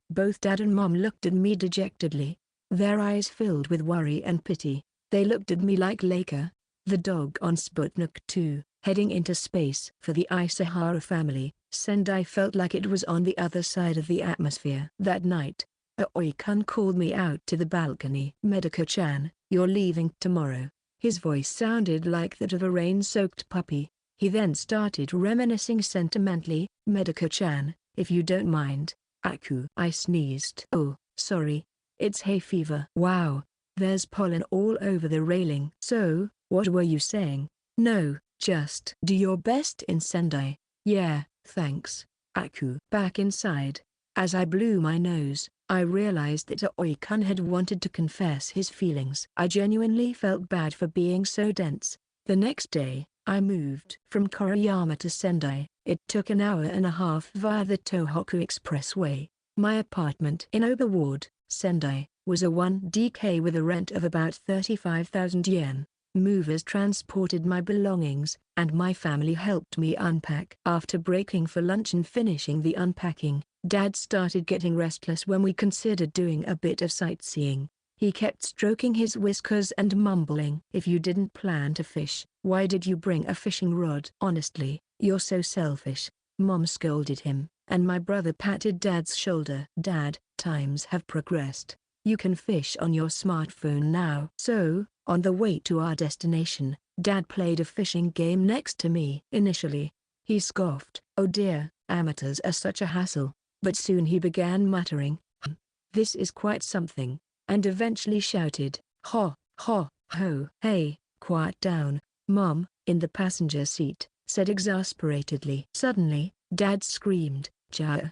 Both Dad and Mom looked at me dejectedly, their eyes filled with worry and pity. They looked at me like Laker, the dog on Sputnik 2, heading into space. For the Isahara family, Sendai felt like it was on the other side of the atmosphere. That night, Aoi-kun called me out to the balcony. "Mediko-chan, you're leaving tomorrow." His voice sounded like that of a rain-soaked puppy. He then started reminiscing sentimentally. "Mediko-chan, if you don't mind, Aku." I sneezed. "Oh, sorry. It's hay fever." "Wow, there's pollen all over the railing." "So, what were you saying?" "No, just do your best in Sendai." "Yeah, thanks, Aku." Back inside, as I blew my nose, I realized that Aoi-kun had wanted to confess his feelings. I genuinely felt bad for being so dense. The next day, I moved from Koriyama to Sendai. It took an hour and a half via the Tohoku Expressway. My apartment in Oba Ward, Sendai, was a 1DK with a rent of about 35,000 yen. Movers transported my belongings, and my family helped me unpack. After breaking for lunch and finishing the unpacking, Dad started getting restless when we considered doing a bit of sightseeing. He kept stroking his whiskers and mumbling, "If you didn't plan to fish, why did you bring a fishing rod?" "Honestly, you're so selfish," Mom scolded him, and my brother patted Dad's shoulder. "Dad, times have progressed. You can fish on your smartphone now." So, on the way to our destination, Dad played a fishing game next to me. Initially, he scoffed, "Oh dear, amateurs are such a hassle," but soon he began muttering, "This is quite something," and eventually shouted, "Ha, ha, ho." "Hey, quiet down, Mom," in the passenger seat, said exasperatedly. Suddenly, Dad screamed, "Jaa!"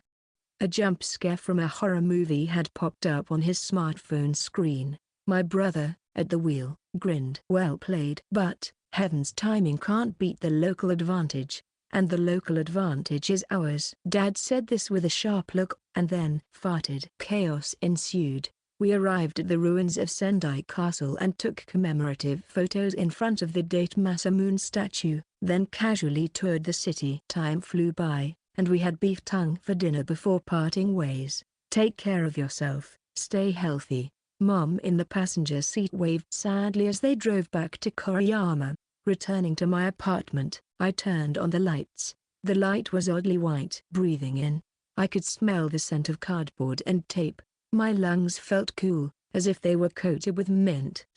A jump scare from a horror movie had popped up on his smartphone screen. My brother, at the wheel, grinned. "Well played." But, heavens, timing can't beat the local advantage, and the local advantage is ours. Dad said this with a sharp look, and then farted. Chaos ensued. We arrived at the ruins of Sendai Castle and took commemorative photos in front of the Date Masamune statue, then casually toured the city. Time flew by, and we had beef tongue for dinner before parting ways. "Take care of yourself, stay healthy." Mom in the passenger seat waved sadly as they drove back to Koriyama. Returning to my apartment, I turned on the lights. The light was oddly white. Breathing in, I could smell the scent of cardboard and tape. My lungs felt cool, as if they were coated with mint.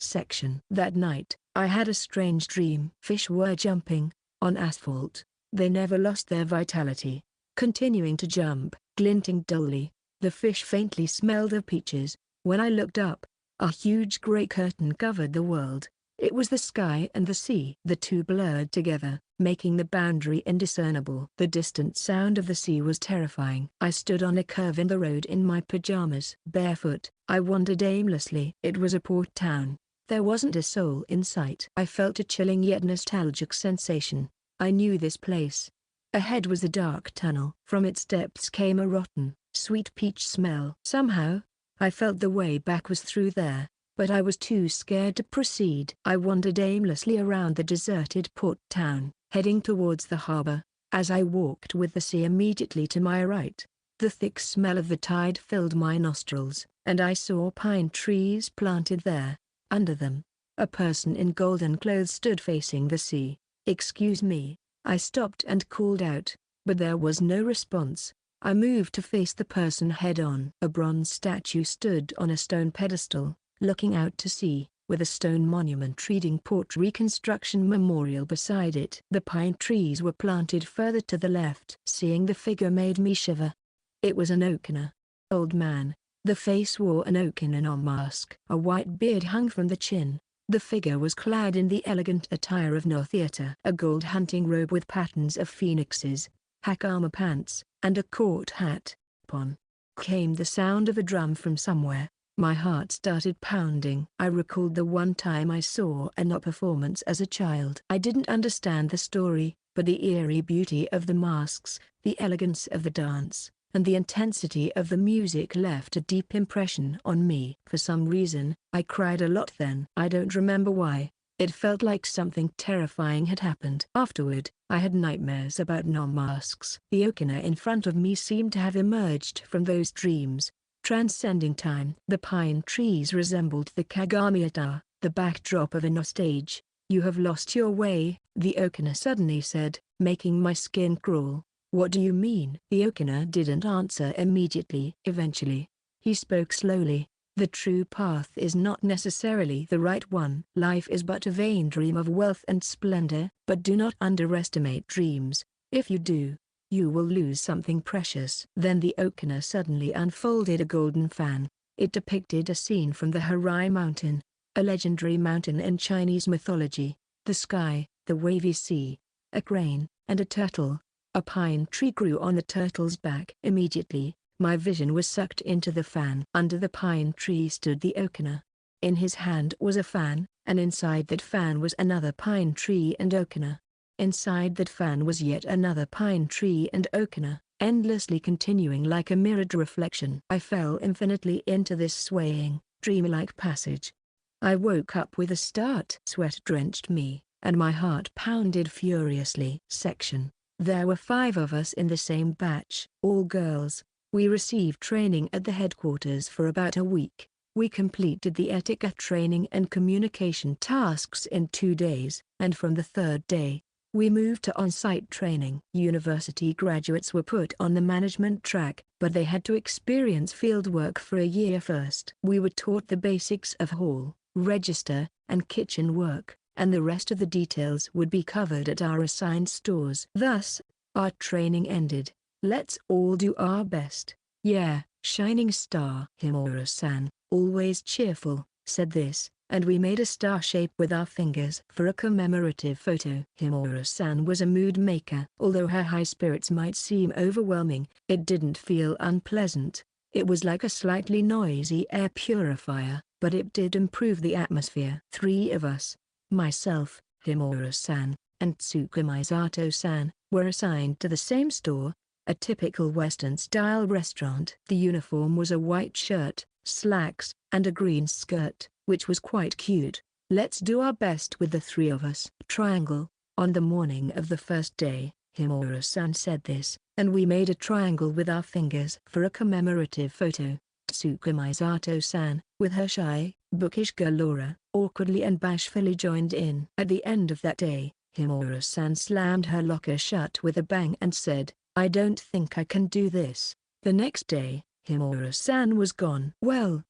That night, I had a strange dream. Fish were jumping on asphalt. They never lost their vitality. Continuing to jump, glinting dully, the fish faintly smelled of peaches. When I looked up, a huge gray curtain covered the world. It was the sky and the sea. The two blurred together, making the boundary indiscernible. The distant sound of the sea was terrifying. I stood on a curve in the road in my pajamas. Barefoot, I wandered aimlessly. It was a port town. There wasn't a soul in sight. I felt a chilling yet nostalgic sensation. I knew this place. Ahead was a dark tunnel. From its depths came a rotten, sweet peach smell. Somehow, I felt the way back was through there, but I was too scared to proceed. I wandered aimlessly around the deserted port town, heading towards the harbor. As I walked with the sea immediately to my right, the thick smell of the tide filled my nostrils, and I saw pine trees planted there. Under them, a person in golden clothes stood facing the sea. "Excuse me," I stopped and called out, but there was no response. I moved to face the person head-on. A bronze statue stood on a stone pedestal, looking out to sea, with a stone monument reading Port Reconstruction Memorial beside it. The pine trees were planted further to the left. Seeing the figure made me shiver. It was an Okina. Old man. The face wore an Okinawan mask. A white beard hung from the chin. The figure was clad in the elegant attire of no theater. A gold hunting robe with patterns of phoenixes, hakama pants, and a court hat. Upon came the sound of a drum from somewhere. My heart started pounding. I recalled the one time I saw a no performance as a child. I didn't understand the story, but the eerie beauty of the masks, the elegance of the dance, and the intensity of the music left a deep impression on me. For some reason, I cried a lot then. I don't remember why. It felt like something terrifying had happened. Afterward, I had nightmares about no masks. The Okina in front of me seemed to have emerged from those dreams, transcending time. The pine trees resembled the Kagami-ata, the backdrop of a no stage. "You have lost your way, the Okina suddenly said, making my skin crawl. What do you mean? The Okina didn't answer immediately. Eventually, he spoke slowly. The true path is not necessarily the right one. Life is but a vain dream of wealth and splendor, but do not underestimate dreams. If you do, you will lose something precious. Then the Okina suddenly unfolded a golden fan. It depicted a scene from the Harai Mountain, a legendary mountain in Chinese mythology. The sky, the wavy sea, a crane, and a turtle. A pine tree grew on the turtle's back. Immediately, my vision was sucked into the fan. Under the pine tree stood the Okina. In his hand was a fan, and inside that fan was another pine tree and Okina. Inside that fan was yet another pine tree and Okina, endlessly continuing like a mirrored reflection. I fell infinitely into this swaying, dreamlike passage. I woke up with a start. Sweat drenched me, and my heart pounded furiously. Section. There were 5 of us in the same batch, all girls. We received training at the headquarters for about a week. We completed the etiquette training and communication tasks in 2 days, and from the 3rd day, we moved to on-site training. University graduates were put on the management track, but they had to experience fieldwork for a year first. We were taught the basics of hall, register, and kitchen work, and the rest of the details would be covered at our assigned stores. Thus, our training ended. Let's all do our best. Yeah, shining star. Himura-san, always cheerful, said this, and we made a star shape with our fingers for a commemorative photo. Himura-san was a mood maker. Although her high spirits might seem overwhelming, it didn't feel unpleasant. It was like a slightly noisy air purifier, but it did improve the atmosphere. 3 of us, myself, Himura-san, and Tsukamisato-san, were assigned to the same store, a typical Western-style restaurant. The uniform was a white shirt, slacks, and a green skirt, which was quite cute. Let's do our best with the 3 of us. Triangle. On the morning of the first day, Himura-san said this, and we made a triangle with our fingers for a commemorative photo. Tsukamisato-san, with her shy, bookish girl aura, awkwardly and bashfully joined in. At the end of that day, Himura-san slammed her locker shut with a bang and said, I don't think I can do this. The next day, Himura-san was gone. Well,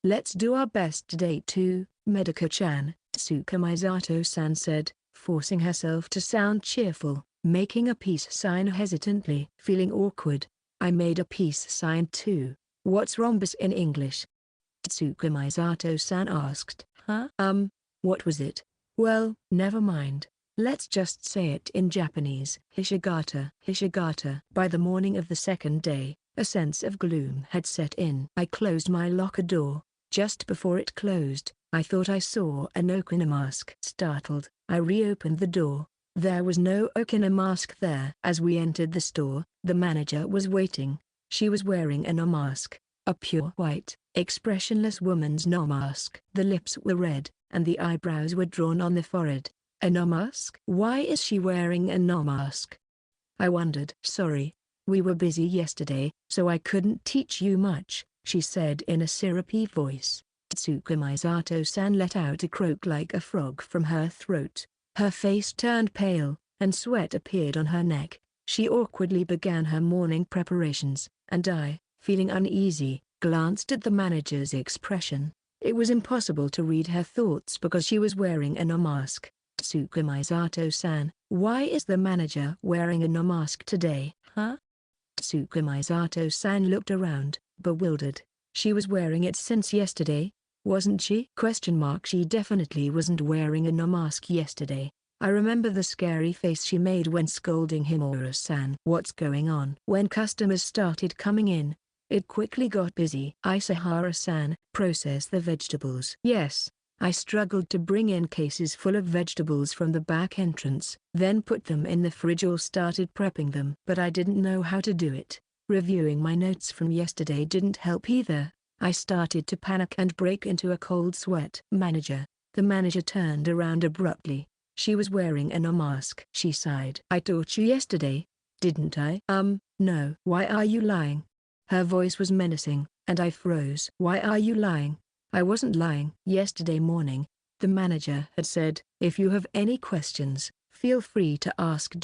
let's do our best today too, Medika-chan, Tsukamisato-san said, forcing herself to sound cheerful, making a peace sign hesitantly. Feeling awkward, I made a peace sign too. What's rhombus in English? Tsukamisato-san asked. What was it? Well, never mind. Let's just say it in Japanese. Hishigata. Hishigata. By the morning of the 2nd day, a sense of gloom had set in. I closed my locker door. Just before it closed, I thought I saw an Okina mask. Startled, I reopened the door. There was no Okina mask there. As we entered the store, the manager was waiting. She was wearing a no mask, a pure white, expressionless woman's no mask. The lips were red, and the eyebrows were drawn on the forehead. A no mask? Why is she wearing a no mask? I wondered. Sorry, we were busy yesterday, so I couldn't teach you much, she said in a syrupy voice. Tsukamisato-san let out a croak like a frog from her throat. Her face turned pale, and sweat appeared on her neck. She awkwardly began her morning preparations, and I, feeling uneasy, glanced at the manager's expression. It was impossible to read her thoughts because she was wearing a no mask. Tsukamisato-san, why is the manager wearing a no mask today? Tsukamisato-san looked around, bewildered. She was wearing it since yesterday, wasn't she? She definitely wasn't wearing a no mask yesterday. I remember the scary face she made when scolding Himura-san. What's going on? When customers started coming in, it quickly got busy. Isahara-san, process the vegetables. Yes. I struggled to bring in cases full of vegetables from the back entrance, then put them in the fridge or started prepping them. But I didn't know how to do it. Reviewing my notes from yesterday didn't help either. I started to panic and break into a cold sweat. Manager. The manager turned around abruptly. She was wearing a no mask. She sighed. I taught you yesterday, didn't I? No. Why are you lying? Her voice was menacing, and I froze. Why are you lying? I wasn't lying. Yesterday morning, the manager had said, If you have any questions, feel free to ask.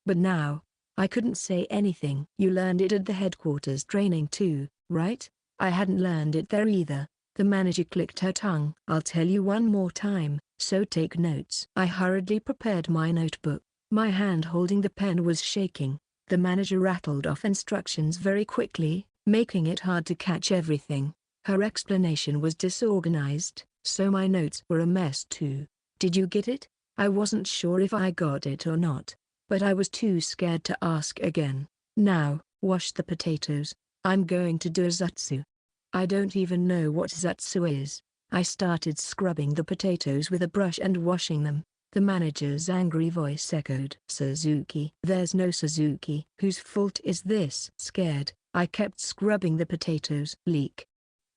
But now, I couldn't say anything. You learned it at the headquarters training too, right? I hadn't learned it there either. The manager clicked her tongue. I'll tell you one more time, so take notes. I hurriedly prepared my notebook. My hand holding the pen was shaking. The manager rattled off instructions very quickly, making it hard to catch everything. Her explanation was disorganized, so my notes were a mess too. Did you get it? I wasn't sure if I got it or not, but I was too scared to ask again. Now, wash the potatoes. I'm going to do a zatsu. I don't even know what zatsu is. I started scrubbing the potatoes with a brush and washing them. The manager's angry voice echoed. Suzuki. There's no Suzuki. Whose fault is this? Scared, I kept scrubbing the potatoes. Leak.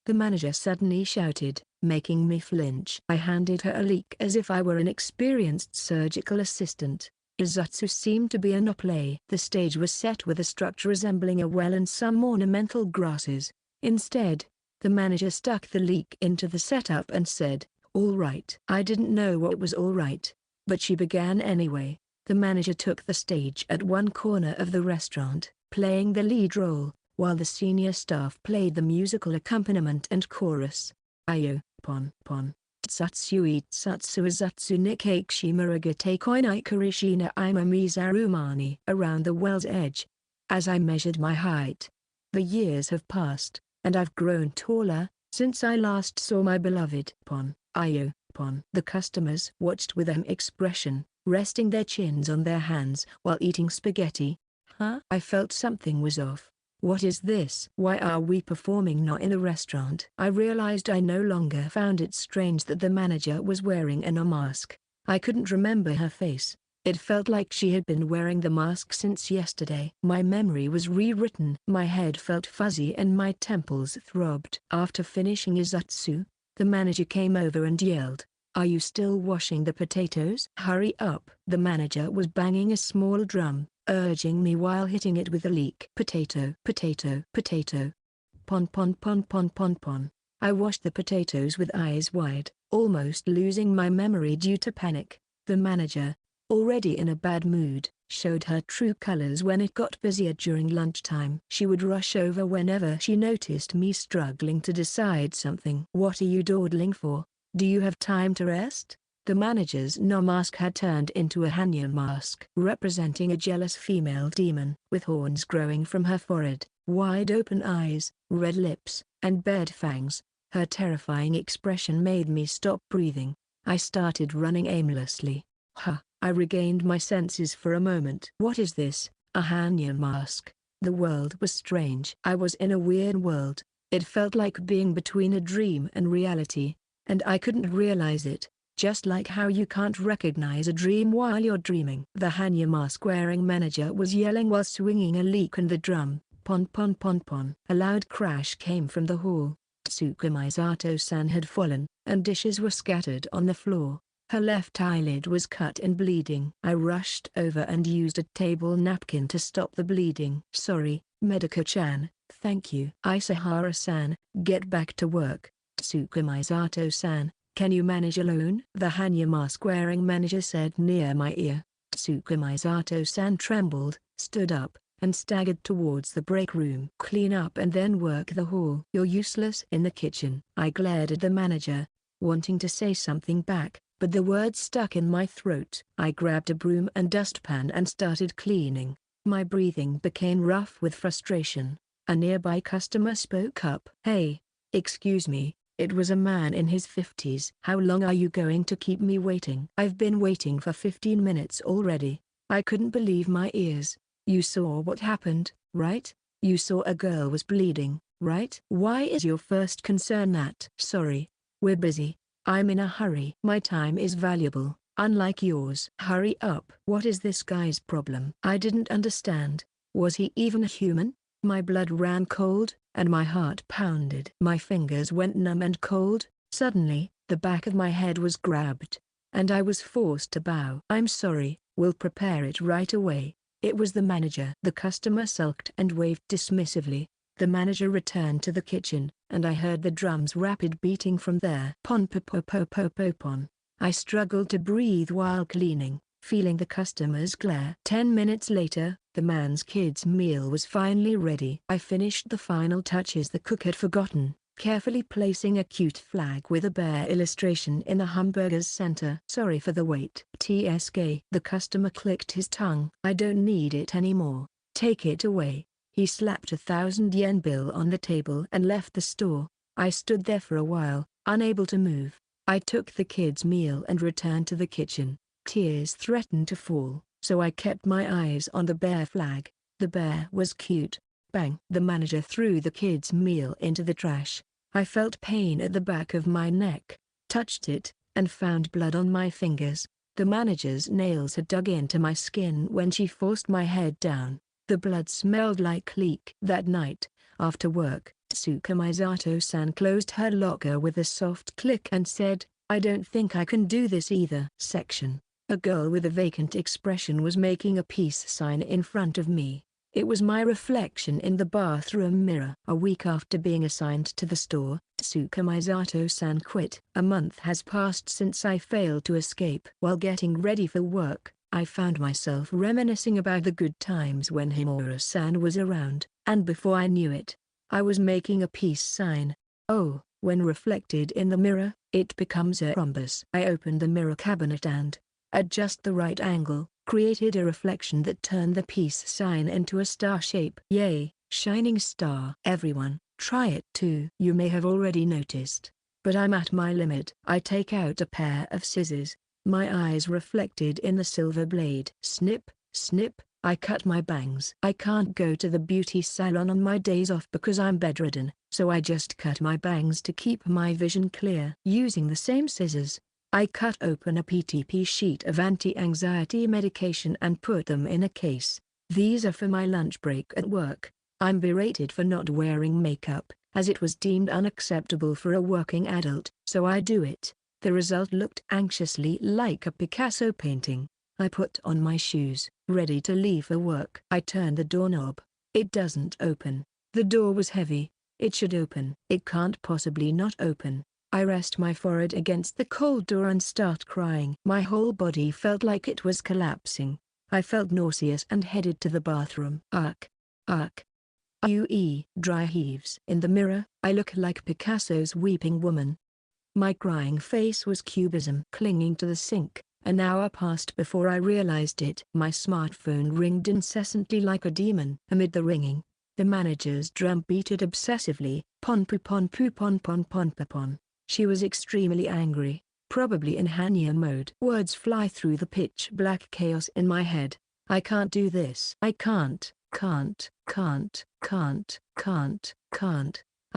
The manager suddenly shouted, making me flinch. I handed her a leak as if I were an experienced surgical assistant. Izatsu seemed to be a no play. The stage was set with a structure resembling a well and some ornamental grasses. Instead, the manager stuck the leak into the setup and said, "All right." I didn't know what was all right, but she began anyway. The manager took the stage at one corner of the restaurant, playing the lead role, while the senior staff played the musical accompaniment and chorus. Ayo, pon, pon. Tsatsui tsatsu izatsu nikkei shimuragate koinai karishina ima mizarumani. Around the well's edge. As I measured my height. The years have passed, and I've grown taller, since I last saw my beloved. Pon, ayo, pon. The customers watched with an expression, resting their chins on their hands while eating spaghetti. Huh? I felt something was off. What is this? Why are we performing not in a restaurant? I realized I no longer found it strange that the manager was wearing a mask. I couldn't remember her face. It felt like she had been wearing the mask since yesterday. My memory was rewritten. My head felt fuzzy and my temples throbbed. After finishing izatsu, the manager came over and yelled, "Are you still washing the potatoes? Hurry up!" The manager was banging a small drum, urging me while hitting it with a leak. Potato, potato, potato. Pon pon pon pon pon pon. I washed the potatoes with eyes wide, almost losing my memory due to panic. The manager, already in a bad mood, showed her true colors when it got busier during lunchtime. She would rush over whenever she noticed me struggling to decide something. "What are you dawdling for? Do you have time to rest?" The manager's no mask had turned into a Hanya mask, representing a jealous female demon, with horns growing from her forehead, wide open eyes, red lips, and bared fangs. Her terrifying expression made me stop breathing. I started running aimlessly. I regained my senses for a moment. What is this? A Hanya mask? The world was strange. I was in a weird world. It felt like being between a dream and reality, and I couldn't realize it. Just like how you can't recognize a dream while you're dreaming. The Hanya mask-wearing manager was yelling while swinging a leek and the drum. Pon pon pon pon. A loud crash came from the hall. Tsukumisato-san had fallen, and dishes were scattered on the floor. Her left eyelid was cut and bleeding. I rushed over and used a table napkin to stop the bleeding. "Sorry, Medico-chan, thank you." "Isahara-san, get back to work." "Tsukumisato-san, can you manage alone?" the Hanya mask-wearing manager said near my ear. Tsukumisato-san trembled, stood up, and staggered towards the break room. "Clean up and then work the hall." "You're useless in the kitchen." I glared at the manager, wanting to say something back, but the words stuck in my throat. I grabbed a broom and dustpan and started cleaning. My breathing became rough with frustration. A nearby customer spoke up. "Hey, excuse me." It was a man in his 50s. "How long are you going to keep me waiting?" "I've been waiting for 15 minutes already." I couldn't believe my ears. "You saw what happened, right? You saw a girl was bleeding, right? Why is your first concern that?" "Sorry, we're busy. I'm in a hurry." "My time is valuable, unlike yours." "Hurry up." What is this guy's problem? I didn't understand. Was he even human? My blood ran cold, and my heart pounded. My fingers went numb and cold. Suddenly, the back of my head was grabbed, and I was forced to bow. "I'm sorry, we'll prepare it right away." It was the manager. The customer sulked and waved dismissively. The manager returned to the kitchen, and I heard the drum's rapid beating from there. Pon po po po po po pon. I struggled to breathe while cleaning, feeling the customer's glare. 10 minutes later, the man's kid's meal was finally ready. I finished the final touches the cook had forgotten, carefully placing a cute flag with a bear illustration in the hamburger's center. "Sorry for the wait." TSK. The customer clicked his tongue. "I don't need it anymore. Take it away." He slapped a 1,000 yen bill on the table and left the store. I stood there for a while, unable to move. I took the kid's meal and returned to the kitchen. Tears threatened to fall, so I kept my eyes on the bear flag. The bear was cute. Bang! The manager threw the kid's meal into the trash. I felt pain at the back of my neck, touched it, and found blood on my fingers. The manager's nails had dug into my skin when she forced my head down. The blood smelled like leek. That night, after work, Tsuka Misato-san closed her locker with a soft click and said, "I don't think I can do this either." Section. A girl with a vacant expression was making a peace sign in front of me. It was my reflection in the bathroom mirror. A week after being assigned to the store, Tsuka Misato-san quit. A month has passed since I failed to escape. While getting ready for work, I found myself reminiscing about the good times when Himura-san was around, and before I knew it, I was making a peace sign. Oh, when reflected in the mirror, it becomes a rhombus. I opened the mirror cabinet and, at just the right angle, created a reflection that turned the peace sign into a star shape. Yay, shining star. Everyone, try it too. You may have already noticed, but I'm at my limit. I take out a pair of scissors, my eyes reflected in the silver blade. Snip, snip, I cut my bangs. I can't go to the beauty salon on my days off because I'm bedridden, so I just cut my bangs to keep my vision clear. Using the same scissors, I cut open a PTP sheet of anti-anxiety medication and put them in a case. These are for my lunch break at work. I'm berated for not wearing makeup, as it was deemed unacceptable for a working adult, so I do it. The result looked anxiously like a Picasso painting. I put on my shoes, ready to leave for work. I turned the doorknob. It doesn't open. The door was heavy. It should open. It can't possibly not open. I rest my forehead against the cold door and start crying. My whole body felt like it was collapsing. I felt nauseous and headed to the bathroom. Ark. UE. Dry heaves. In the mirror, I look like Picasso's weeping woman. My crying face was cubism. Clinging to the sink, an hour passed before I realized it. My smartphone ringed incessantly like a demon. Amid the ringing, the manager's drum beated obsessively, pon pu pon pu pon pon pon pa pon. She was extremely angry, probably in Hanya mode. Words fly through the pitch black chaos in my head. I can't do this. I can't. I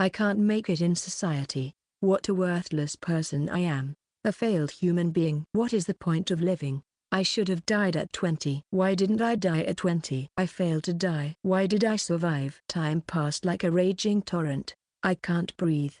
can't make it in society. What a worthless person I am. A failed human being. What is the point of living? I should have died at 20. Why didn't I die at 20? I failed to die. Why did I survive? Time passed like a raging torrent. I can't breathe.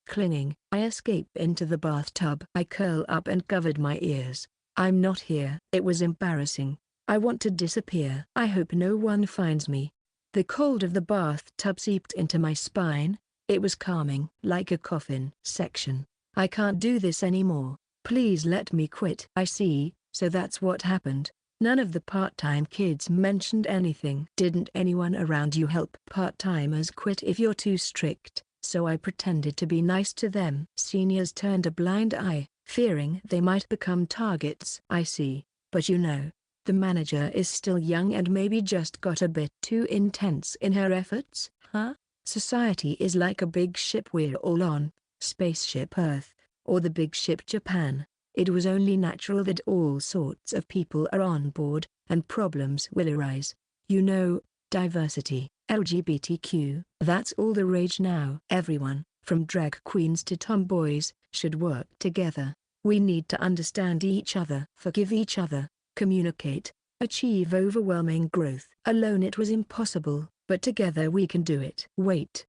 Clinging, I escape into the bathtub. I curl up and covered my ears. I'm not here. It was embarrassing. I want to disappear. I hope no one finds me. The cold of the bathtub seeped into my spine. It was calming. Like a coffin. Section. I can't do this anymore. Please let me quit. I see, so that's what happened. None of the part-time kids mentioned anything. Didn't anyone around you help? Part-timers quit if you're too strict, so I pretended to be nice to them. Seniors turned a blind eye, fearing they might become targets. I see, but you know, the manager is still young and maybe just got a bit too intense in her efforts, huh? Society is like a big ship we're all on, Spaceship Earth, or the big ship Japan. It was only natural that all sorts of people are on board, and problems will arise. You know, diversity, LGBTQ, that's all the rage now. Everyone, from drag queens to tomboys, should work together. We need to understand each other, forgive each other, communicate, achieve overwhelming growth. Alone it was impossible, but together we can do it. Wait,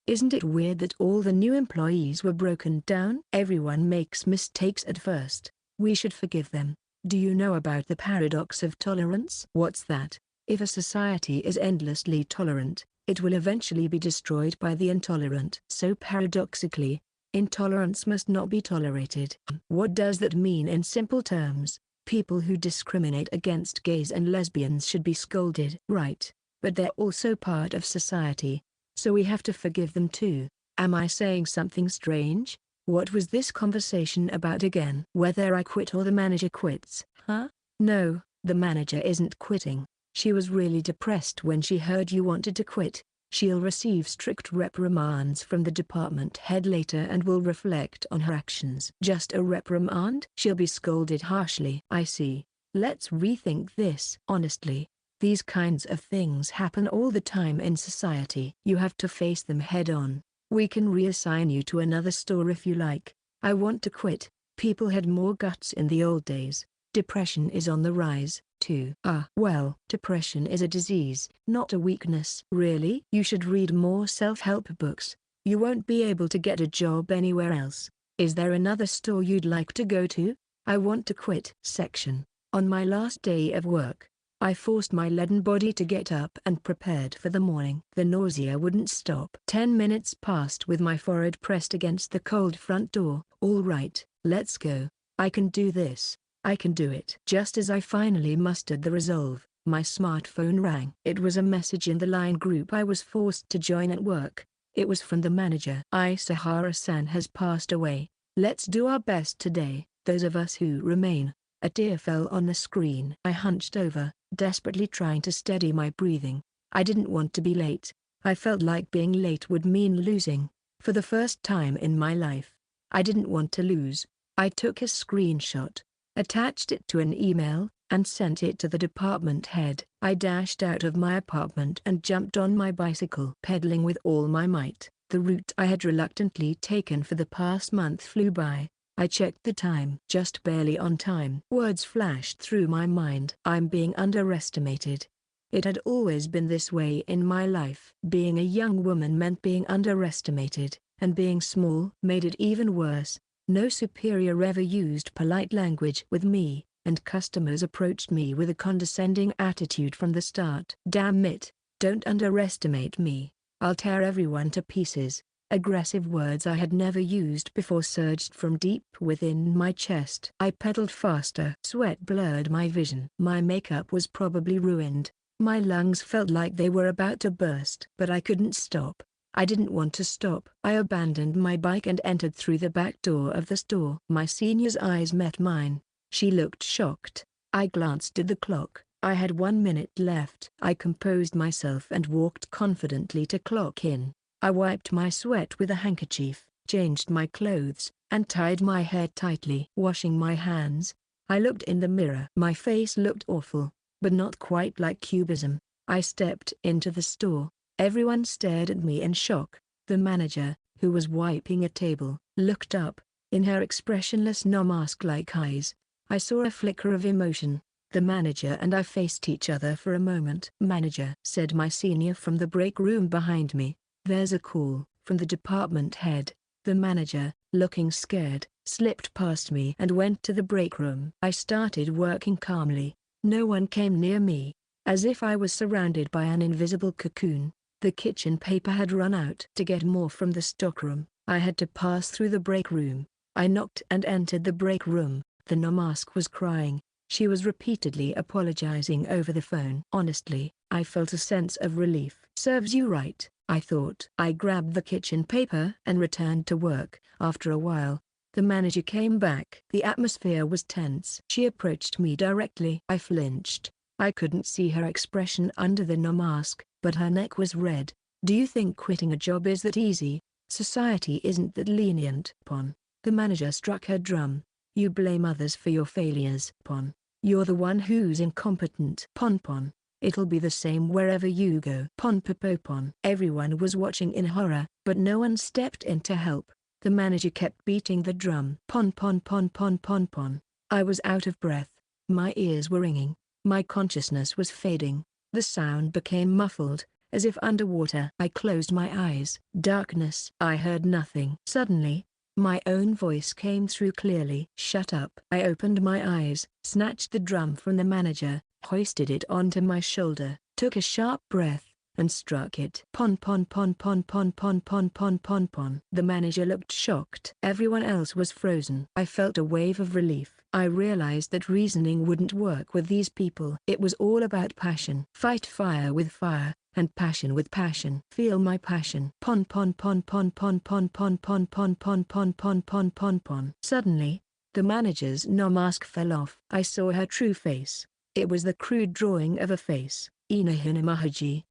isn't it weird that all the new employees were broken down? Everyone makes mistakes at first. We should forgive them. Do you know about the paradox of tolerance? What's that? If a society is endlessly tolerant, it will eventually be destroyed by the intolerant. So paradoxically, Intolerance must not be tolerated. What does that mean in simple terms? People who discriminate against gays and lesbians should be scolded. Right, but they're also part of society, so we have to forgive them too. Am I saying something strange? What was this conversation about again? Whether I quit or the manager quits, huh? No, the manager isn't quitting. She was really depressed when she heard you wanted to quit. She'll receive strict reprimands from the department head later and will reflect on her actions. Just a reprimand? She'll be scolded harshly. I see. Let's rethink this. Honestly, these kinds of things happen all the time in society. You have to face them head on. We can reassign you to another store if you like. I want to quit. People had more guts in the old days. Depression is on the rise, too. Well, depression is a disease, not a weakness. Really? You should read more self-help books. You won't be able to get a job anywhere else. Is there another store you'd like to go to? I want to quit. Section. On my last day of work, I forced my leaden body to get up and prepared for the morning. The nausea wouldn't stop. 10 minutes passed with my forehead pressed against the cold front door. All right, let's go. I can do this. I can do it. Just as I finally mustered the resolve, my smartphone rang. It was a message in the line group I was forced to join at work. It was from the manager. Sahara-san has passed away. Let's do our best today, those of us who remain. A tear fell on the screen. I hunched over, desperately trying to steady my breathing. I didn't want to be late. I felt like being late would mean losing. For the first time in my life, I didn't want to lose. I took a screenshot, attached it to an email, and sent it to the department head. I dashed out of my apartment and jumped on my bicycle, pedaling with all my might. The route I had reluctantly taken for the past month flew by. I checked the time. Just barely on time. Words flashed through my mind. I'm being underestimated. It had always been this way in my life. Being a young woman meant being underestimated, and being small made it even worse. No superior ever used polite language with me, and customers approached me with a condescending attitude from the start. Damn it, don't underestimate me. I'll tear everyone to pieces. Aggressive words I had never used before surged from deep within my chest. I pedaled faster. Sweat blurred my vision. My makeup was probably ruined. My lungs felt like they were about to burst. But I couldn't stop. I didn't want to stop. I abandoned my bike and entered through the back door of the store. My senior's eyes met mine. She looked shocked. I glanced at the clock. I had 1 minute left. I composed myself and walked confidently to clock in. I wiped my sweat with a handkerchief, changed my clothes, and tied my hair tightly. Washing my hands, I looked in the mirror. My face looked awful, but not quite like cubism. I stepped into the store. Everyone stared at me in shock. The manager, who was wiping a table, looked up. In her expressionless no-mask-like eyes, I saw a flicker of emotion. The manager and I faced each other for a moment. "Manager," said my senior from the break room behind me. "There's a call from the department head." The manager, looking scared, slipped past me and went to the break room. I started working calmly. No one came near me, as if I was surrounded by an invisible cocoon. The kitchen paper had run out. To get more from the stockroom, I had to pass through the break room. I knocked and entered the break room. The no-mask was crying. She was repeatedly apologizing over the phone. Honestly, I felt a sense of relief. Serves you right, I thought. I grabbed the kitchen paper and returned to work. After a while, the manager came back. The atmosphere was tense. She approached me directly. I flinched. I couldn't see her expression under the no-mask, but her neck was red. "Do you think quitting a job is that easy? Society isn't that lenient." Pon. The manager struck her drum. "You blame others for your failures. Pon. You're the one who's incompetent. Pon pon. It'll be the same wherever you go." Pon pon. Everyone was watching in horror, but no one stepped in to help. The manager kept beating the drum. Pon pon pon pon pon pon. I was out of breath. My ears were ringing. My consciousness was fading. The sound became muffled, as if underwater. I closed my eyes. Darkness. I heard nothing. Suddenly, my own voice came through clearly. "Shut up." I opened my eyes, snatched the drum from the manager, hoisted it onto my shoulder, took a sharp breath, and struck it. Pon pon pon pon pon pon pon pon pon pon. The manager looked shocked. Everyone else was frozen. I felt a wave of relief. I realized that reasoning wouldn't work with these people. It was all about passion. Fight fire with fire, and passion with passion. Feel my passion. Pon pon pon pon pon pon pon pon pon pon pon pon pon pon pon. Suddenly, the manager's mask fell off. I saw her true face. It was the crude drawing of a face, Inahina.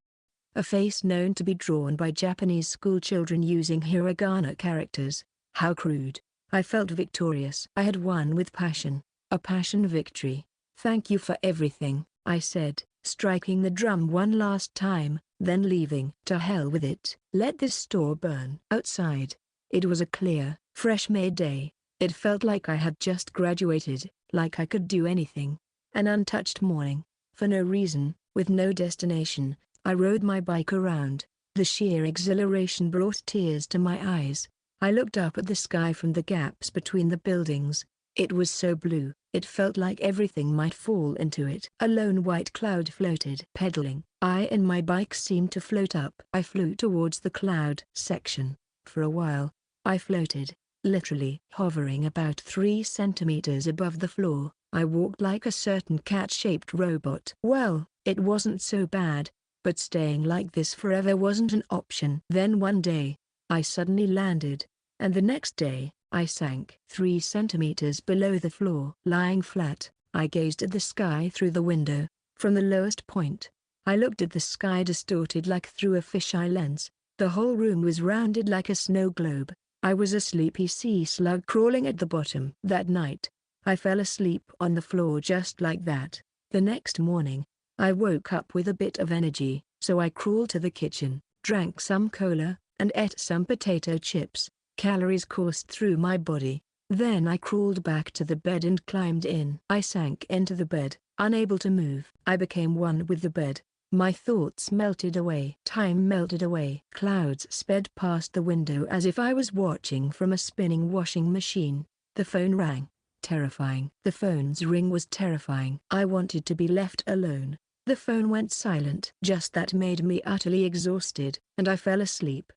A face known to be drawn by Japanese schoolchildren using hiragana characters. How crude. I felt victorious. I had won with passion, a passion victory. Thank you for everything, I said, striking the drum one last time, then leaving. To hell with it. Let this store burn. Outside, it was a clear, fresh-made day. It felt like I had just graduated, like I could do anything. An untouched morning. For no reason, with no destination, I rode my bike around. The sheer exhilaration brought tears to my eyes. I looked up at the sky from the gaps between the buildings. It was so blue, it felt like everything might fall into it. A lone white cloud floated. Pedaling, I and my bike seemed to float up. I flew towards the cloud section. For a while, I floated, literally hovering about 3 centimeters above the floor. I walked like a certain cat-shaped robot. Well, it wasn't so bad, but staying like this forever wasn't an option. Then one day, I suddenly landed, and the next day, I sank 3 centimeters below the floor. Lying flat, I gazed at the sky through the window. From the lowest point, I looked at the sky distorted like through a fisheye lens. The whole room was rounded like a snow globe. I was a sleepy sea slug crawling at the bottom. That night, I fell asleep on the floor just like that. The next morning, I woke up with a bit of energy, so I crawled to the kitchen, drank some cola, and ate some potato chips. Calories coursed through my body. Then I crawled back to the bed and climbed in. I sank into the bed, unable to move. I became one with the bed. My thoughts melted away. Time melted away. Clouds sped past the window as if I was watching from a spinning washing machine. The phone rang. Terrifying. The phone's ring was terrifying. I wanted to be left alone. The phone went silent. Just that made me utterly exhausted, and I fell asleep.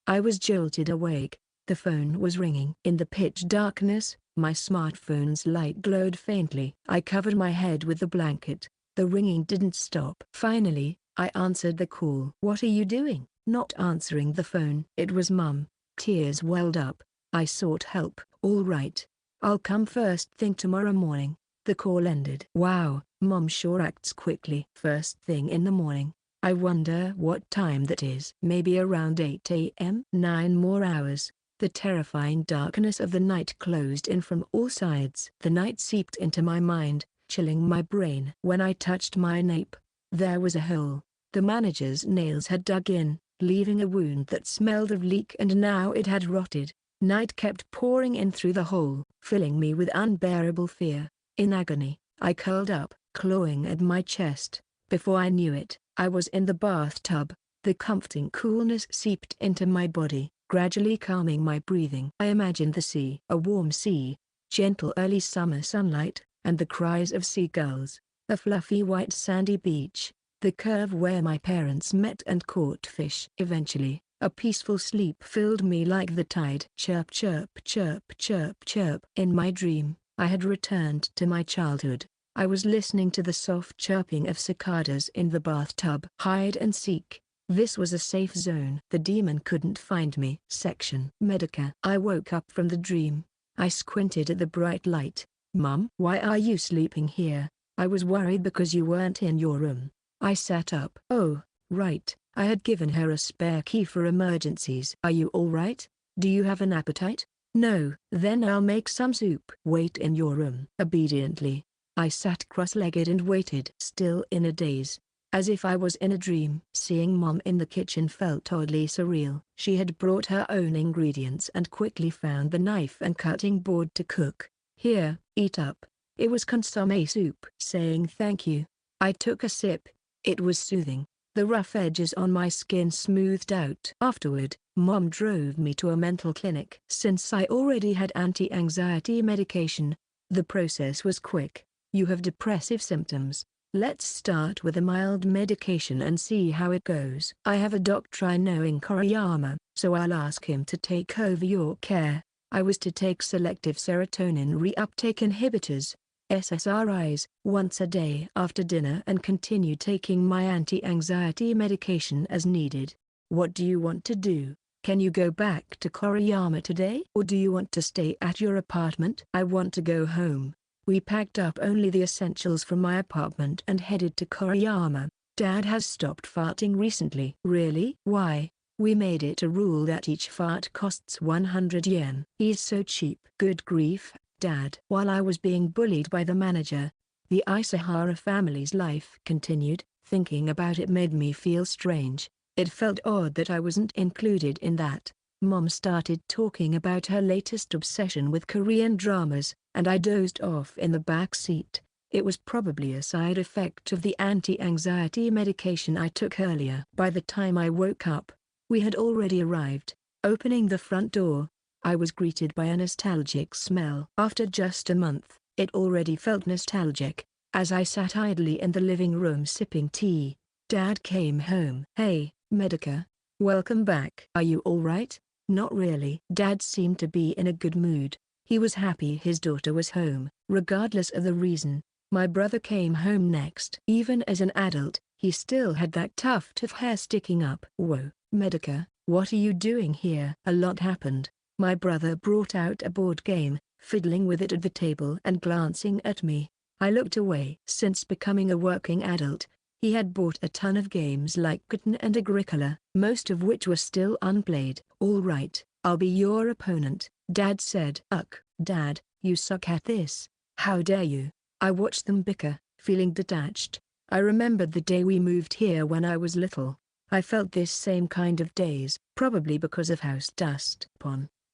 I was jolted awake. The phone was ringing. In the pitch darkness, my smartphone's light glowed faintly. I covered my head with the blanket. The ringing didn't stop. Finally, I answered the call. "What are you doing?" Not answering the phone. It was Mum. Tears welled up. I sought help. "All right. I'll come first thing tomorrow morning." The call ended. Wow, Mom sure acts quickly. First thing in the morning. I wonder what time that is. Maybe around 8 a.m. 9 more hours. The terrifying darkness of the night closed in from all sides. The night seeped into my mind, chilling my brain. When I touched my nape, there was a hole. The manager's nails had dug in, leaving a wound that smelled of leak, and now it had rotted. Night kept pouring in through the hole, filling me with unbearable fear. In agony, I curled up, clawing at my chest. Before I knew it, I was in the bathtub. The comforting coolness seeped into my body, gradually calming my breathing. I imagined the sea, a warm sea, gentle early summer sunlight, and the cries of seagulls, a fluffy white sandy beach, the curve where my parents met and caught fish. Eventually, a peaceful sleep filled me like the tide. Chirp chirp chirp chirp chirp. In my dream, I had returned to my childhood. I was listening to the soft chirping of cicadas in the bathtub. Hide and seek. This was a safe zone. The demon couldn't find me. Section Medica. I woke up from the dream. I squinted at the bright light. "Mum, why are you sleeping here?" "I was worried because you weren't in your room." I sat up. "Oh, right. I had given her a spare key for emergencies." "Are you all right? Do you have an appetite?" "No." "Then I'll make some soup." "Wait in your room." Obediently, I sat cross-legged and waited. Still in a daze, as if I was in a dream. Seeing Mom in the kitchen felt oddly surreal. She had brought her own ingredients and quickly found the knife and cutting board to cook. "Here, eat up." It was consommé soup. Saying thank you, I took a sip. It was soothing. The rough edges on my skin smoothed out. Afterward, Mom drove me to a mental clinic. Since I already had anti-anxiety medication, the process was quick. "You have depressive symptoms. Let's start with a mild medication and see how it goes. I have a doctor I know in Koriyama, so I'll ask him to take over your care. I was to take selective serotonin reuptake inhibitors, SSRIs, once a day after dinner and continue taking my anti-anxiety medication as needed. What do you want to do? Can you go back to Koriyama today? Or do you want to stay at your apartment? I want to go home. We packed up only the essentials from my apartment and headed to Koriyama. Dad has stopped farting recently. Really? Why? We made it a rule that each fart costs 100 yen. He's so cheap. Good grief, Dad. While I was being bullied by the manager, the Isahara family's life continued. Thinking about it made me feel strange. It felt odd that I wasn't included in that. Mom started talking about her latest obsession with Korean dramas, and I dozed off in the back seat. It was probably a side effect of the anti-anxiety medication I took earlier. By the time I woke up, we had already arrived. Opening the front door, I was greeted by a nostalgic smell. After just a month, it already felt nostalgic. As I sat idly in the living room sipping tea, Dad came home. Hey, Medica. Welcome back. Are you alright? Not really. Dad seemed to be in a good mood. He was happy his daughter was home. Regardless of the reason, my brother came home next. Even as an adult, he still had that tuft of hair sticking up. Whoa, Medica, what are you doing here? A lot happened. My brother brought out a board game, fiddling with it at the table and glancing at me. I looked away. Since becoming a working adult, he had bought a ton of games like Catan and Agricola, most of which were still unplayed. All right, I'll be your opponent, Dad said. Ugh, Dad, you suck at this. How dare you? I watched them bicker, feeling detached. I remembered the day we moved here when I was little. I felt this same kind of daze, probably because of house dust.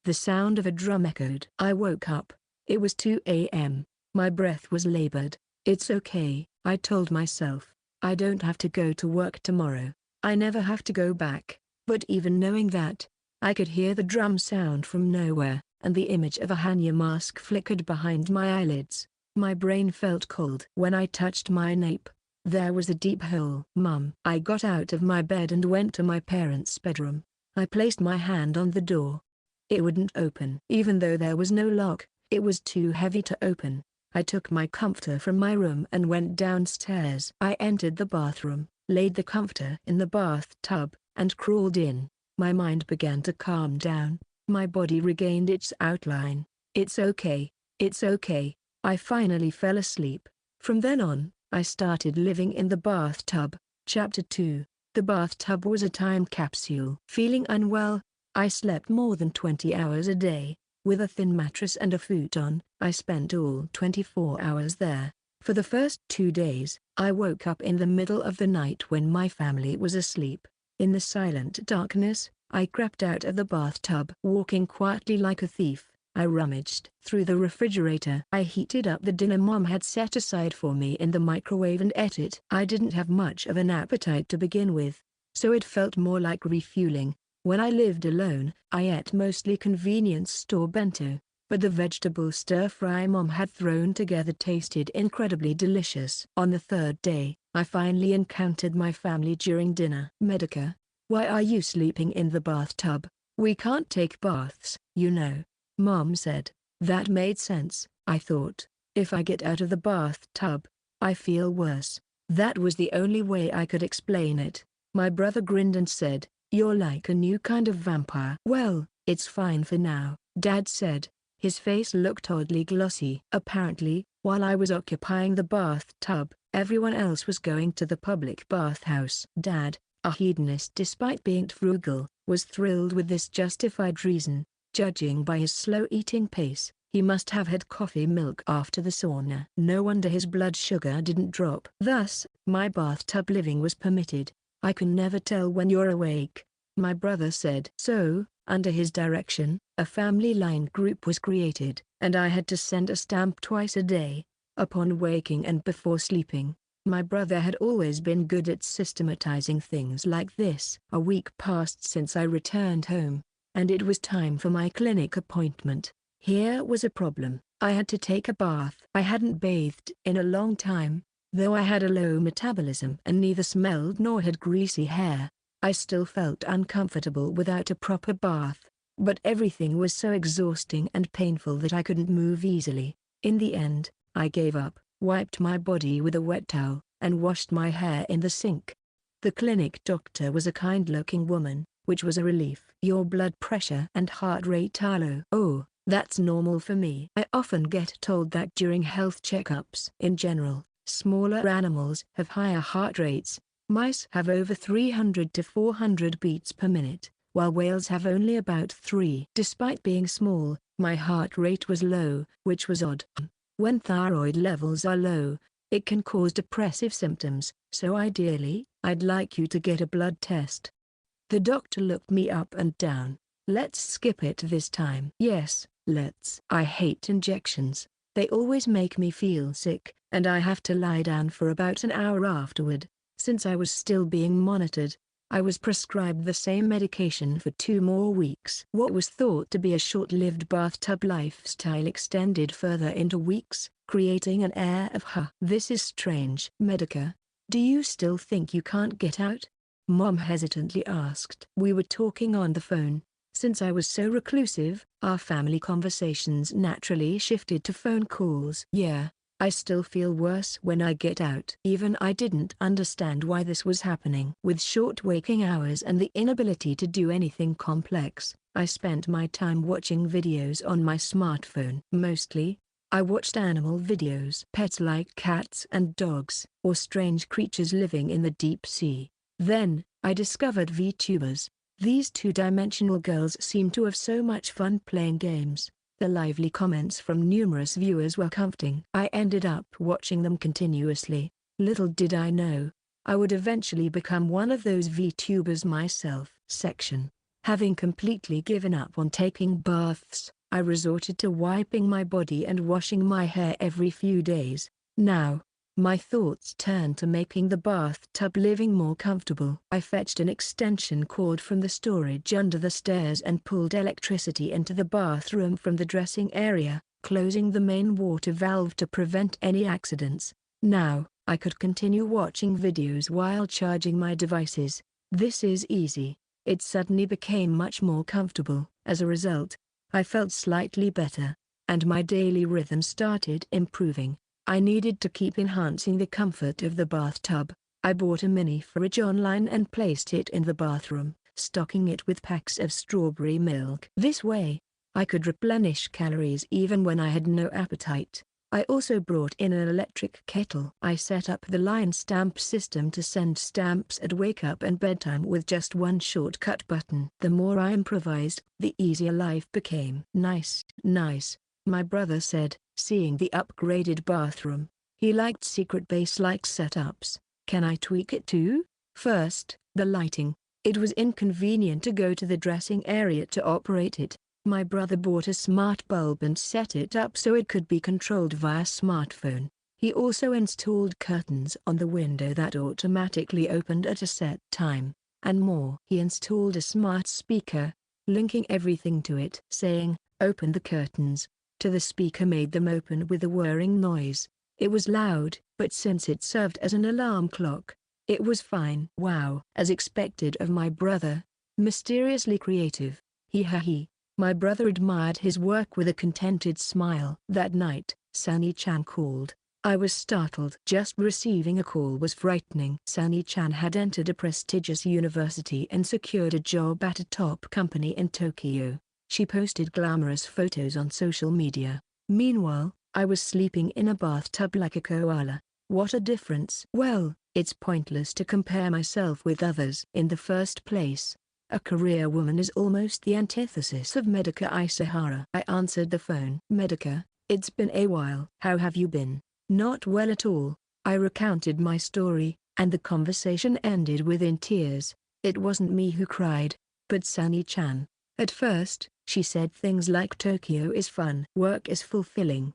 The sound of a drum echoed. I woke up. It was 2 a.m. My breath was labored. It's okay, I told myself. I don't have to go to work tomorrow. I never have to go back. But even knowing that, I could hear the drum sound from nowhere, and the image of a Hanya mask flickered behind my eyelids. My brain felt cold. When I touched my nape, there was a deep hole. Mum. I got out of my bed and went to my parents' bedroom. I placed my hand on the door. It wouldn't open. Even though there was no lock, it was too heavy to open. I took my comforter from my room and went downstairs. I entered the bathroom, laid the comforter in the bathtub, and crawled in. My mind began to calm down. My body regained its outline. It's okay. It's okay. I finally fell asleep. From then on, I started living in the bathtub. Chapter 2. The bathtub was a time capsule. Feeling unwell, I slept more than 20 hours a day. With a thin mattress and a futon, I spent all 24 hours there. For the first 2 days, I woke up in the middle of the night when my family was asleep. In the silent darkness, I crept out of the bathtub. Walking quietly like a thief, I rummaged through the refrigerator. I heated up the dinner Mom had set aside for me in the microwave and ate it. I didn't have much of an appetite to begin with, so it felt more like refueling. When I lived alone, I ate mostly convenience store bento, but the vegetable stir-fry Mom had thrown together tasted incredibly delicious. On the third day, I finally encountered my family during dinner. Medica, why are you sleeping in the bathtub? We can't take baths, you know, Mom said. That made sense, I thought. If I get out of the bathtub, I feel worse. That was the only way I could explain it. My brother grinned and said, you're like a new kind of vampire. Well, it's fine for now, Dad said. His face looked oddly glossy. Apparently, while I was occupying the bathtub, everyone else was going to the public bathhouse. Dad, a hedonist despite being frugal, was thrilled with this justified reason. Judging by his slow eating pace, he must have had coffee milk after the sauna. No wonder his blood sugar didn't drop. Thus, my bathtub living was permitted. I can never tell when you're awake, my brother said. So, under his direction, a family line group was created, and I had to send a stamp twice a day, upon waking and before sleeping. My brother had always been good at systematizing things like this. A week passed since I returned home, and it was time for my clinic appointment. Here was a problem. I had to take a bath. I hadn't bathed in a long time, Though I had a low metabolism and neither smelled nor had greasy hair, I still felt uncomfortable without a proper bath. But everything was so exhausting and painful that I couldn't move easily. In the end, I gave up, wiped my body with a wet towel, and washed my hair in the sink. The clinic doctor was a kind-looking woman, which was a relief. Your blood pressure and heart rate are low. Oh, that's normal for me. I often get told that during health checkups. In general, smaller animals have higher heart rates. Mice have over 300 to 400 beats per minute, while whales have only about 3. Despite being small, my heart rate was low, which was odd. When thyroid levels are low, it can cause depressive symptoms, so ideally, I'd like you to get a blood test. The doctor looked me up and down. Let's skip it this time. Yes, let's. I hate injections. They always make me feel sick, and I have to lie down for about an hour afterward. Since I was still being monitored, I was prescribed the same medication for 2 more weeks. What was thought to be a short-lived bathtub lifestyle extended further into weeks, creating an air of This is strange. Medica, do you still think you can't get out? Mom hesitantly asked. We were talking on the phone. Since I was so reclusive, our family conversations naturally shifted to phone calls. Yeah, I still feel worse when I get out. Even I didn't understand why this was happening. With short waking hours and the inability to do anything complex, I spent my time watching videos on my smartphone. Mostly, I watched animal videos. Pets like cats and dogs, or strange creatures living in the deep sea. Then, I discovered VTubers. These two-dimensional girls seem to have so much fun playing games. The lively comments from numerous viewers were comforting. I ended up watching them continuously. Little did I know, I would eventually become one of those VTubers myself. Having completely given up on taking baths, I resorted to wiping my body and washing my hair every few days. Now, my thoughts turned to making the bathtub living more comfortable. I fetched an extension cord from the storage under the stairs and pulled electricity into the bathroom from the dressing area, closing the main water valve to prevent any accidents. Now, I could continue watching videos while charging my devices. This is easy. It suddenly became much more comfortable. As a result, I felt slightly better, and my daily rhythm started improving. I needed to keep enhancing the comfort of the bathtub. I bought a mini fridge online and placed it in the bathroom, stocking it with packs of strawberry milk. This way, I could replenish calories even when I had no appetite. I also brought in an electric kettle. I set up the line stamp system to send stamps at wake up and bedtime with just one shortcut button. The more I improvised, the easier life became. Nice, my brother said, seeing the upgraded bathroom. He liked secret base-like setups. Can I tweak it too? First, the lighting. It was inconvenient to go to the dressing area to operate it. My brother bought a smart bulb and set it up so it could be controlled via smartphone. He also installed curtains on the window that automatically opened at a set time, and more. He installed a smart speaker, linking everything to it. Saying, "Open the curtains," to the speaker made them open with a whirring noise. It was loud, but since it served as an alarm clock, it was fine. Wow. As expected of my brother, mysteriously creative. My brother admired his work with a contented smile. That night, Sunny-chan called. I was startled. Just receiving a call was frightening. Sunny-chan had entered a prestigious university and secured a job at a top company in Tokyo. She posted glamorous photos on social media. Meanwhile, I was sleeping in a bathtub like a koala. What a difference. Well, it's pointless to compare myself with others. In the first place, a career woman is almost the antithesis of Medica Isahara. I answered the phone. Medica, it's been a while. How have you been? Not well at all. I recounted my story, and the conversation ended within tears. It wasn't me who cried, but Sunny-chan. At first, she said things like Tokyo is fun. Work is fulfilling.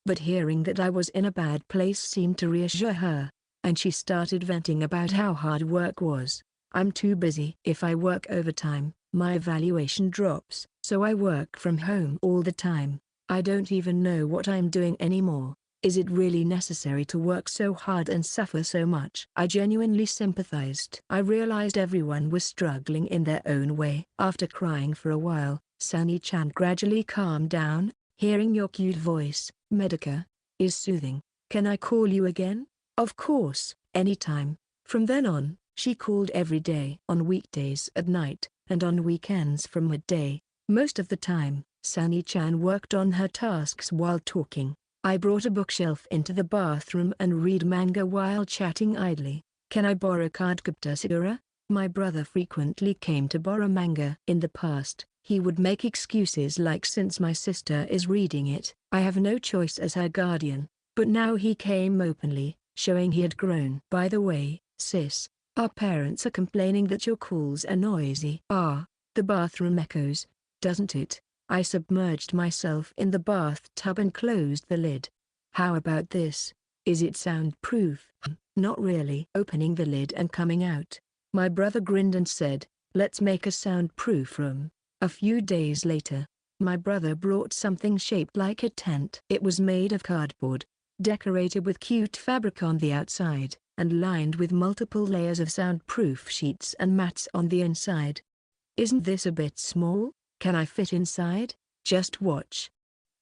But hearing that I was in a bad place seemed to reassure her, and she started venting about how hard work was. I'm too busy. If I work overtime, my evaluation drops. So I work from home all the time. I don't even know what I'm doing anymore. Is it really necessary to work so hard and suffer so much? I genuinely sympathized. I realized everyone was struggling in their own way. After crying for a while, Sunny-chan gradually calmed down. Hearing your cute voice, Medica, is soothing. Can I call you again? Of course, anytime. From then on, she called every day. On weekdays at night, and on weekends from midday. Most of the time, Sunny-chan worked on her tasks while talking. I brought a bookshelf into the bathroom and read manga while chatting idly. Can I borrow Cardcaptor Segura? My brother frequently came to borrow manga. In the past, he would make excuses like since my sister is reading it, I have no choice as her guardian. But now he came openly, showing he had grown. By the way, sis, our parents are complaining that your calls are noisy. The bathroom echoes, doesn't it? I submerged myself in the bathtub and closed the lid. How about this? Is it soundproof? Not really. Opening the lid and coming out. My brother grinned and said, let's make a soundproof room. A few days later, my brother brought something shaped like a tent. It was made of cardboard, decorated with cute fabric on the outside, and lined with multiple layers of soundproof sheets and mats on the inside. Isn't this a bit small? Can I fit inside? Just watch.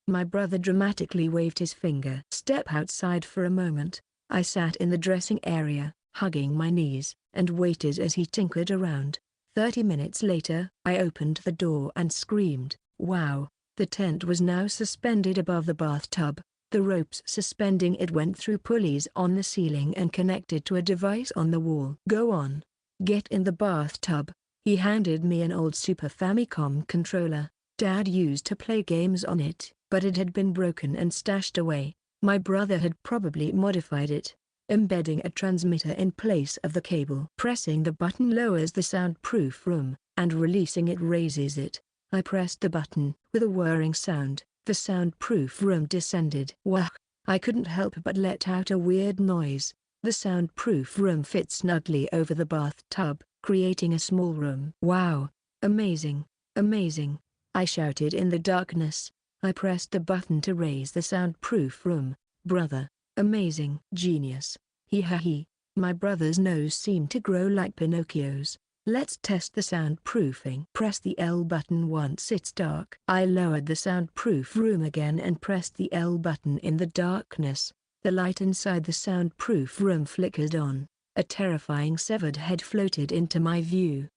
My brother dramatically waved his finger. Step outside for a moment. I sat in the dressing area, hugging my knees, and waited as he tinkered around. 30 minutes later, I opened the door and screamed, wow! The tent was now suspended above the bathtub. The ropes suspending it went through pulleys on the ceiling and connected to a device on the wall. Go on. Get in the bathtub. He handed me an old Super Famicom controller. Dad used to play games on it, but it had been broken and stashed away. My brother had probably modified it, embedding a transmitter in place of the cable. Pressing the button lowers the soundproof room, and releasing it raises it. I pressed the button. With a whirring sound, the soundproof room descended. Wah! I couldn't help but let out a weird noise. The soundproof room fit snugly over the bathtub, creating a small room. Wow! Amazing! Amazing! I shouted in the darkness. I pressed the button to raise the soundproof room. Brother! Amazing! Genius! He. My brother's nose seemed to grow like Pinocchio's. Let's test the soundproofing. Press the L button once it's dark. I lowered the soundproof room again and pressed the L button in the darkness. The light inside the soundproof room flickered on. A terrifying severed head floated into my view.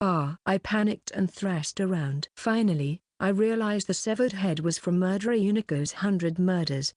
I panicked and thrashed around. Finally, I realized the severed head was from murderer Unico's 100 murders.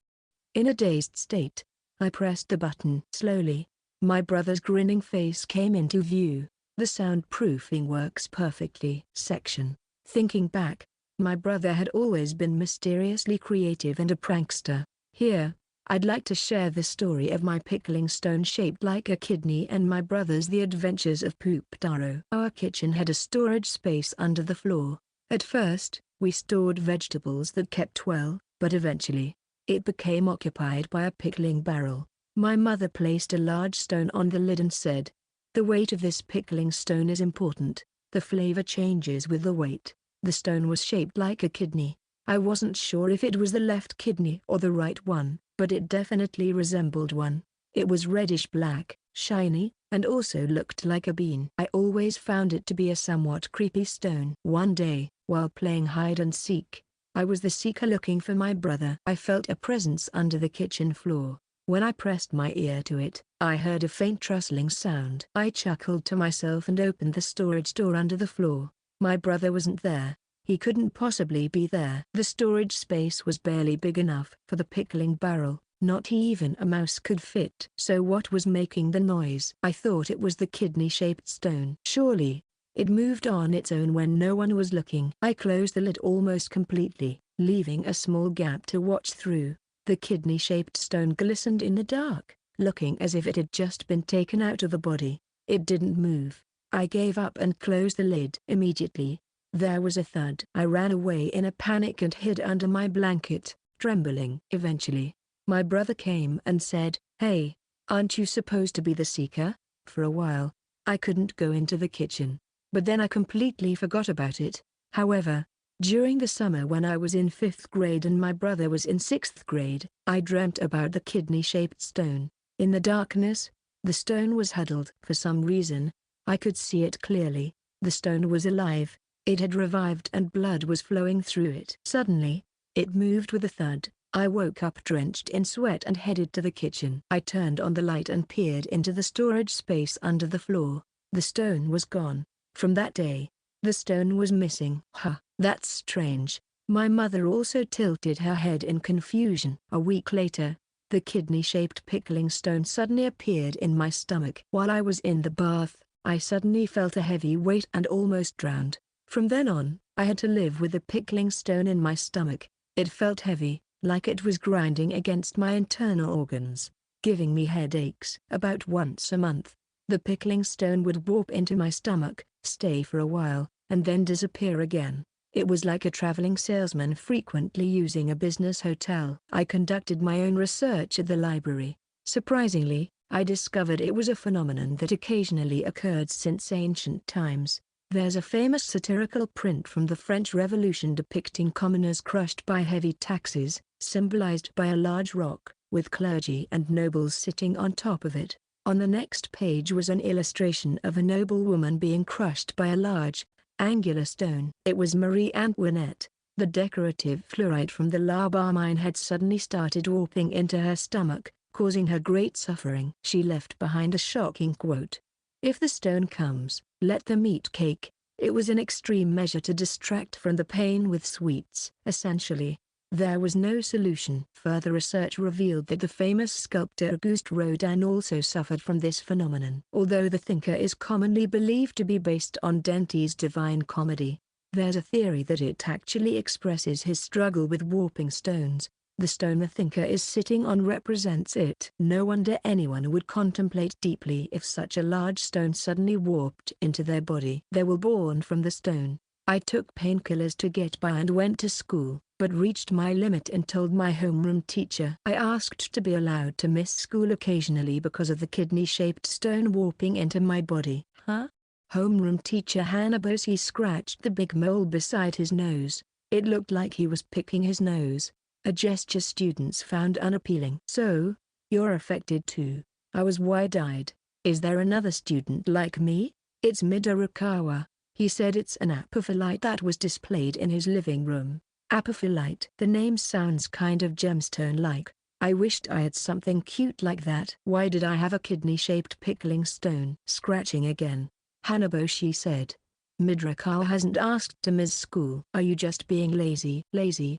In a dazed state, I pressed the button. Slowly, my brother's grinning face came into view. The soundproofing works perfectly. Section. Thinking back, my brother had always been mysteriously creative and a prankster. Here, I'd like to share the story of my pickling stone shaped like a kidney and my brother's The Adventures of Poop Taro. Our kitchen had a storage space under the floor. At first, we stored vegetables that kept well, but eventually, it became occupied by a pickling barrel. My mother placed a large stone on the lid and said, the weight of this pickling stone is important. The flavor changes with the weight. The stone was shaped like a kidney. I wasn't sure if it was the left kidney or the right one, but it definitely resembled one. It was reddish-black, shiny, and also looked like a bean. I always found it to be a somewhat creepy stone. One day, while playing hide-and-seek, I was the seeker looking for my brother. I felt a presence under the kitchen floor. When I pressed my ear to it, I heard a faint rustling sound. I chuckled to myself and opened the storage door under the floor. My brother wasn't there. He couldn't possibly be there. The storage space was barely big enough for the pickling barrel. Not even a mouse could fit. So what was making the noise? I thought it was the kidney-shaped stone. Surely, it moved on its own when no one was looking. I closed the lid almost completely, leaving a small gap to watch through. The kidney-shaped stone glistened in the dark, looking as if it had just been taken out of the body. It didn't move. I gave up and closed the lid. Immediately, there was a thud. I ran away in a panic and hid under my blanket, trembling. Eventually, my brother came and said, "Hey, aren't you supposed to be the seeker?" For a while, I couldn't go into the kitchen. But then I completely forgot about it. However, During the summer when I was in 5th grade and my brother was in 6th grade, I dreamt about the kidney-shaped stone. In the darkness, the stone was huddled. For some reason, I could see it clearly. The stone was alive. It had revived and blood was flowing through it. Suddenly, it moved with a thud. I woke up drenched in sweat and headed to the kitchen. I turned on the light and peered into the storage space under the floor. The stone was gone. From that day, the stone was missing. Huh, that's strange. My mother also tilted her head in confusion. A week later, the kidney-shaped pickling stone suddenly appeared in my stomach. While I was in the bath, I suddenly felt a heavy weight and almost drowned. From then on, I had to live with the pickling stone in my stomach. It felt heavy, like it was grinding against my internal organs, giving me headaches. About once a month, the pickling stone would warp into my stomach, stay for a while, and then disappear again. It was like a traveling salesman frequently using a business hotel. I conducted my own research at the library. Surprisingly, I discovered it was a phenomenon that occasionally occurred since ancient times. There's a famous satirical print from the French Revolution depicting commoners crushed by heavy taxes, symbolized by a large rock, with clergy and nobles sitting on top of it. On the next page was an illustration of a noble woman being crushed by a large, angular stone. It was Marie Antoinette. The decorative fluorite from the lava mine had suddenly started warping into her stomach, causing her great suffering. She left behind a shocking quote: "If the stone comes, let them eat cake." It was an extreme measure to distract from the pain with sweets. Essentially, there was no solution. Further research revealed that the famous sculptor Auguste Rodin also suffered from this phenomenon. Although the thinker is commonly believed to be based on Dante's Divine Comedy, there's a theory that it actually expresses his struggle with warping stones. The stone the thinker is sitting on represents it. No wonder anyone would contemplate deeply if such a large stone suddenly warped into their body. They were born from the stone. I took painkillers to get by and went to school, but reached my limit and told my homeroom teacher. I asked to be allowed to miss school occasionally because of the kidney-shaped stone warping into my body. Huh? Homeroom teacher Hanaboshi scratched the big mole beside his nose. It looked like he was picking his nose, a gesture students found unappealing. "So, you're affected too?" I was wide-eyed. "Is there another student like me?" "It's Midorikawa." He said it's an apophyllite that was displayed in his living room. Apophyllite. The name sounds kind of gemstone-like. I wished I had something cute like that. "Why did I have a kidney-shaped pickling stone?" Scratching again. Hanaboshi said, "Midorikawa hasn't asked to miss school." "Are you just being lazy?" "Lazy?"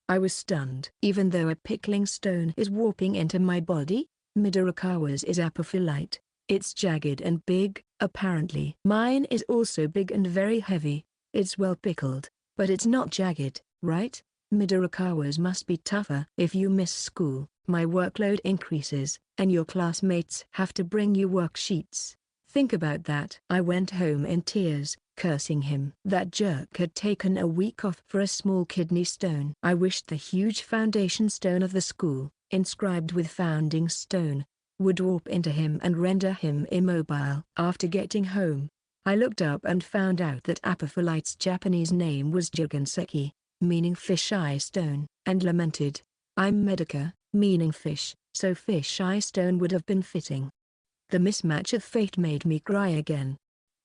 I was stunned. "Even though a pickling stone is warping into my body, Midorikawa's is apophyllite. It's jagged and big, apparently. Mine is also big and very heavy. It's well pickled, but it's not jagged, right? Midorikawa's must be tougher." "If you miss school, my workload increases, and your classmates have to bring you worksheets. Think about that." I went home in tears, cursing him. That jerk had taken a week off for a small kidney stone. I wished the huge foundation stone of the school, inscribed with founding stone, would warp into him and render him immobile. After getting home, I looked up and found out that apophyllite's Japanese name was Jiganseki, meaning fish-eye stone, and lamented, "I'm Medica, meaning fish, so fish-eye stone would have been fitting." The mismatch of fate made me cry again.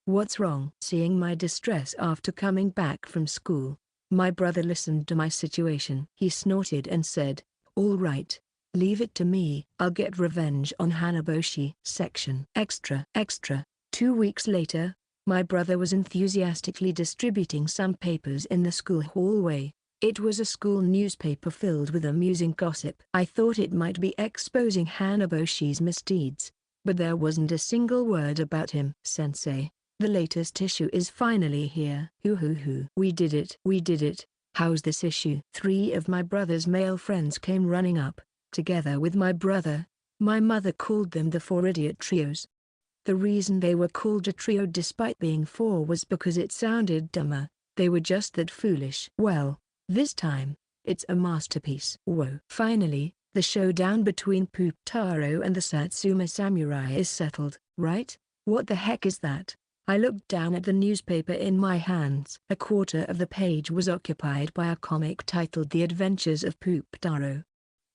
"What's wrong?" Seeing my distress after coming back from school, my brother listened to my situation. He snorted and said, "All right. Leave it to me. I'll get revenge on Hanaboshi." Section Extra. 2 weeks later, my brother was enthusiastically distributing some papers in the school hallway. It was a school newspaper filled with amusing gossip. I thought it might be exposing Hanaboshi's misdeeds, but there wasn't a single word about him. "Sensei, the latest issue is finally here." "Hoo-hoo-hoo. We did it. We did it. How's this issue?" 3 of my brother's male friends came running up. Together with my brother, my mother called them the 4 idiot trios. The reason they were called a trio despite being 4 was because it sounded dumber. They were just that foolish. "Well, this time, it's a masterpiece." Whoa. Finally, the showdown between Poop Taro and the Satsuma Samurai is settled, right? What the heck is that? I looked down at the newspaper in my hands. A quarter of the page was occupied by a comic titled The Adventures of Poop Taro.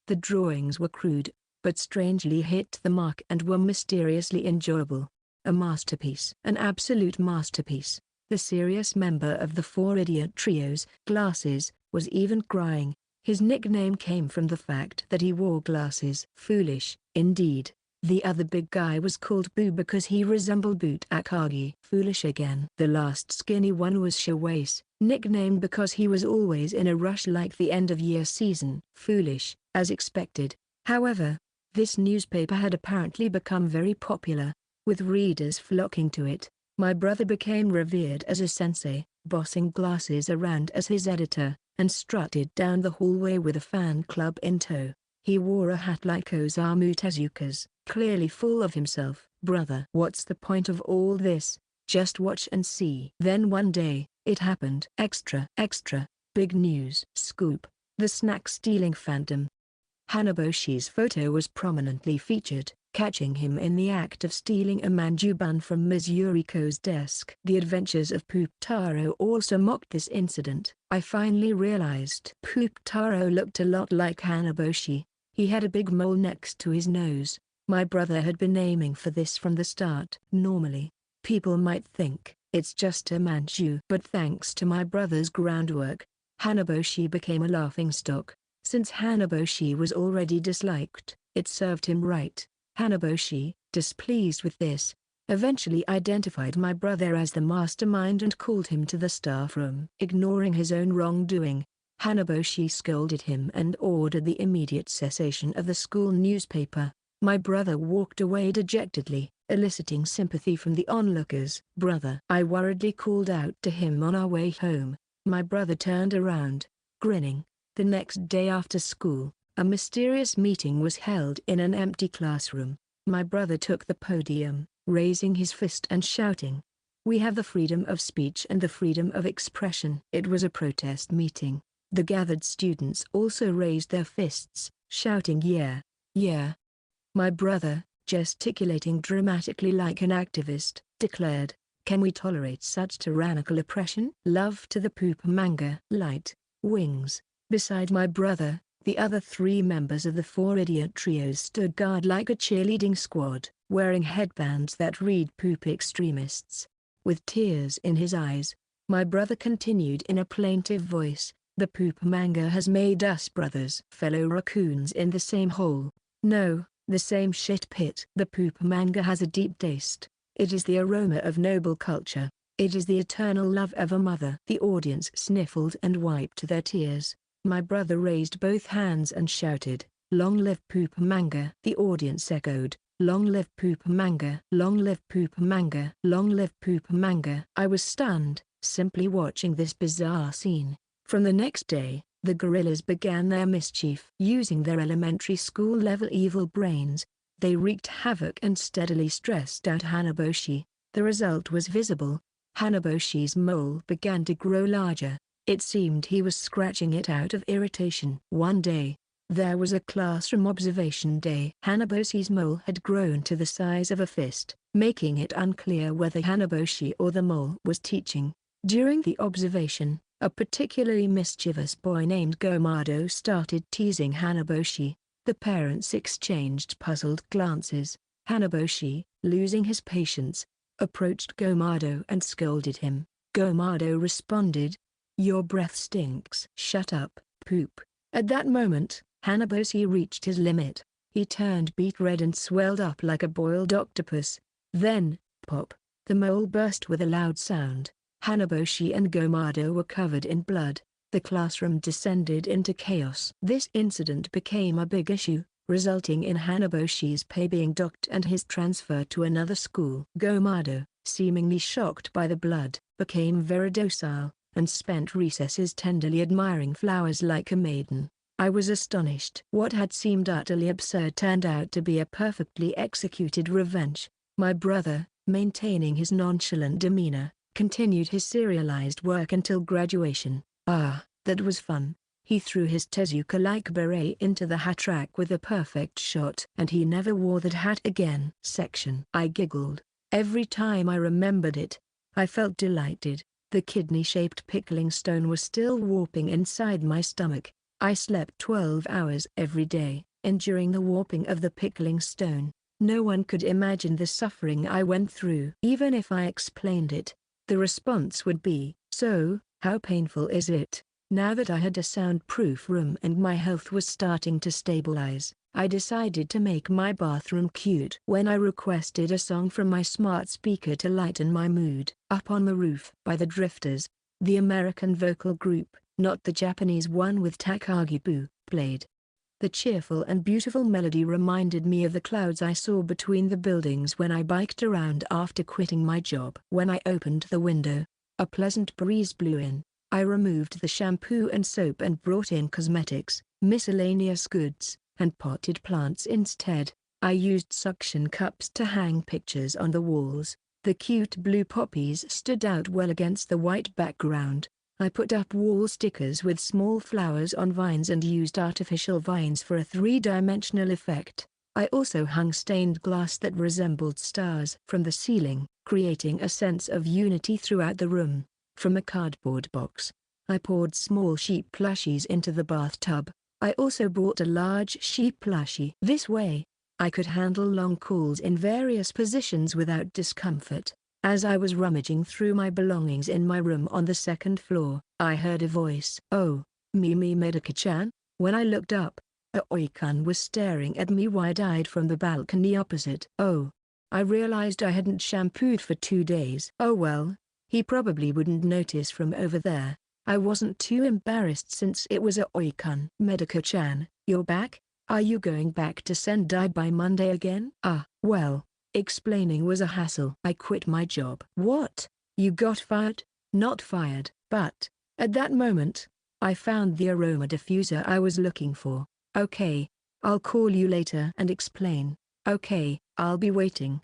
The drawings were crude, but strangely hit the mark and were mysteriously enjoyable. A masterpiece. An absolute masterpiece. The serious member of the Four Idiot Trio's glasses was even crying. His nickname came from the fact that he wore glasses. Foolish, indeed. The other big guy was called Boo because he resembled Boot Akagi. Foolish again. The last skinny one was Shawase, nicknamed because he was always in a rush like the end-of-year season. Foolish, as expected. However, this newspaper had apparently become very popular, with readers flocking to it. My brother became revered as a sensei, bossing glasses around as his editor, and strutted down the hallway with a fan club in tow. He wore a hat like Osamu Tezuka's, clearly full of himself. Brother, what's the point of all this? Just watch and see. Then one day, it happened. Extra, big news. Scoop. The snack-stealing phantom. Hanaboshi's photo was prominently featured, catching him in the act of stealing a manju bun from Ms. Yuriko's desk. The Adventures of Poop Taro also mocked this incident. I finally realized Poop Taro looked a lot like Hanaboshi. He had a big mole next to his nose. My brother had been aiming for this from the start. Normally, people might think it's just a manju. But thanks to my brother's groundwork, Hanaboshi became a laughingstock. Since Hanaboshi was already disliked, it served him right. Hanaboshi, displeased with this, eventually identified my brother as the mastermind and called him to the staff room. Ignoring his own wrongdoing, Hanaboshi scolded him and ordered the immediate cessation of the school newspaper. My brother walked away dejectedly, eliciting sympathy from the onlookers. Brother, I worriedly called out to him on our way home. My brother turned around, grinning. The next day after school, a mysterious meeting was held in an empty classroom. My brother took the podium, raising his fist and shouting, "We have the freedom of speech and the freedom of expression." It was a protest meeting. The gathered students also raised their fists, shouting "Yeah, yeah." My brother, gesticulating dramatically like an activist, declared, "Can we tolerate such tyrannical oppression?" Love to the Poop manga. Light, wings. Beside my brother, the other three members of the Four Idiot Trios stood guard like a cheerleading squad, wearing headbands that read "Poop Extremists." With tears in his eyes, my brother continued in a plaintive voice, "The Poop manga has made us brothers. Fellow raccoons in the same hole. No, the same shit pit. The Poop manga has a deep taste. It is the aroma of noble culture. It is the eternal love of a mother." The audience sniffled and wiped their tears. My brother raised both hands and shouted, "Long live Poop manga!" The audience echoed, "Long live Poop manga! Long live Poop manga! Long live Poop manga!" I was stunned, simply watching this bizarre scene. From the next day, the gorillas began their mischief. Using their elementary school-level evil brains, they wreaked havoc and steadily stressed out Hanaboshi. The result was visible. Hanaboshi's mole began to grow larger. It seemed he was scratching it out of irritation. One day, there was a classroom observation day. Hanaboshi's mole had grown to the size of a fist, making it unclear whether Hanaboshi or the mole was teaching. During the observation, a particularly mischievous boy named Gomado started teasing Hanaboshi. The parents exchanged puzzled glances. Hanaboshi, losing his patience, approached Gomado and scolded him. Gomado responded, "Your breath stinks." "Shut up, Poop." At that moment, Hanaboshi reached his limit. He turned beet red and swelled up like a boiled octopus. Then, pop, the mole burst with a loud sound. Hanaboshi and Gomado were covered in blood. The classroom descended into chaos. This incident became a big issue, resulting in Hanaboshi's pay being docked and his transfer to another school. Gomado, seemingly shocked by the blood, became very docile, and spent recesses tenderly admiring flowers like a maiden. I was astonished. What had seemed utterly absurd turned out to be a perfectly executed revenge. My brother, maintaining his nonchalant demeanor, continued his serialized work until graduation. "Ah, that was fun." He threw his Tezuka-like beret into the hat rack with a perfect shot. "And he never wore that hat again." Section. I giggled. Every time I remembered it, I felt delighted. The kidney-shaped pickling stone was still warping inside my stomach. I slept 12 hours every day, enduring the warping of the pickling stone. No one could imagine the suffering I went through. Even if I explained it, the response would be, "So, how painful is it?" Now that I had a soundproof room and my health was starting to stabilize, I decided to make my bathroom cute. When I requested a song from my smart speaker to lighten my mood, "Up on the Roof" by the Drifters, the American vocal group, not the Japanese one with Takagi, played. The cheerful and beautiful melody reminded me of the clouds I saw between the buildings when I biked around after quitting my job. When I opened the window, a pleasant breeze blew in. I removed the shampoo and soap and brought in cosmetics, miscellaneous goods, and potted plants instead. I used suction cups to hang pictures on the walls. The cute blue poppies stood out well against the white background. I put up wall stickers with small flowers on vines and used artificial vines for a three-dimensional effect. I also hung stained glass that resembled stars from the ceiling, creating a sense of unity throughout the room. From a cardboard box, I poured small sheep plushies into the bathtub. I also bought a large sheep plushie. This way, I could handle long calls in various positions without discomfort. As I was rummaging through my belongings in my room on the second floor, I heard a voice. "Oh, Mimi Medica-chan?" When I looked up, Aoi-kun was staring at me wide-eyed from the balcony opposite. "Oh." I realized I hadn't shampooed for 2 days. Oh well, he probably wouldn't notice from over there. I wasn't too embarrassed since it was Aoi-kun. "Medica-chan, you're back? Are you going back to Sendai by Monday again?" Well, explaining was a hassle. I quit my job. "What? You got fired?" "Not fired, but, at that moment, I found the aroma diffuser I was looking for." "Okay, I'll call you later and explain." "Okay, I'll be waiting."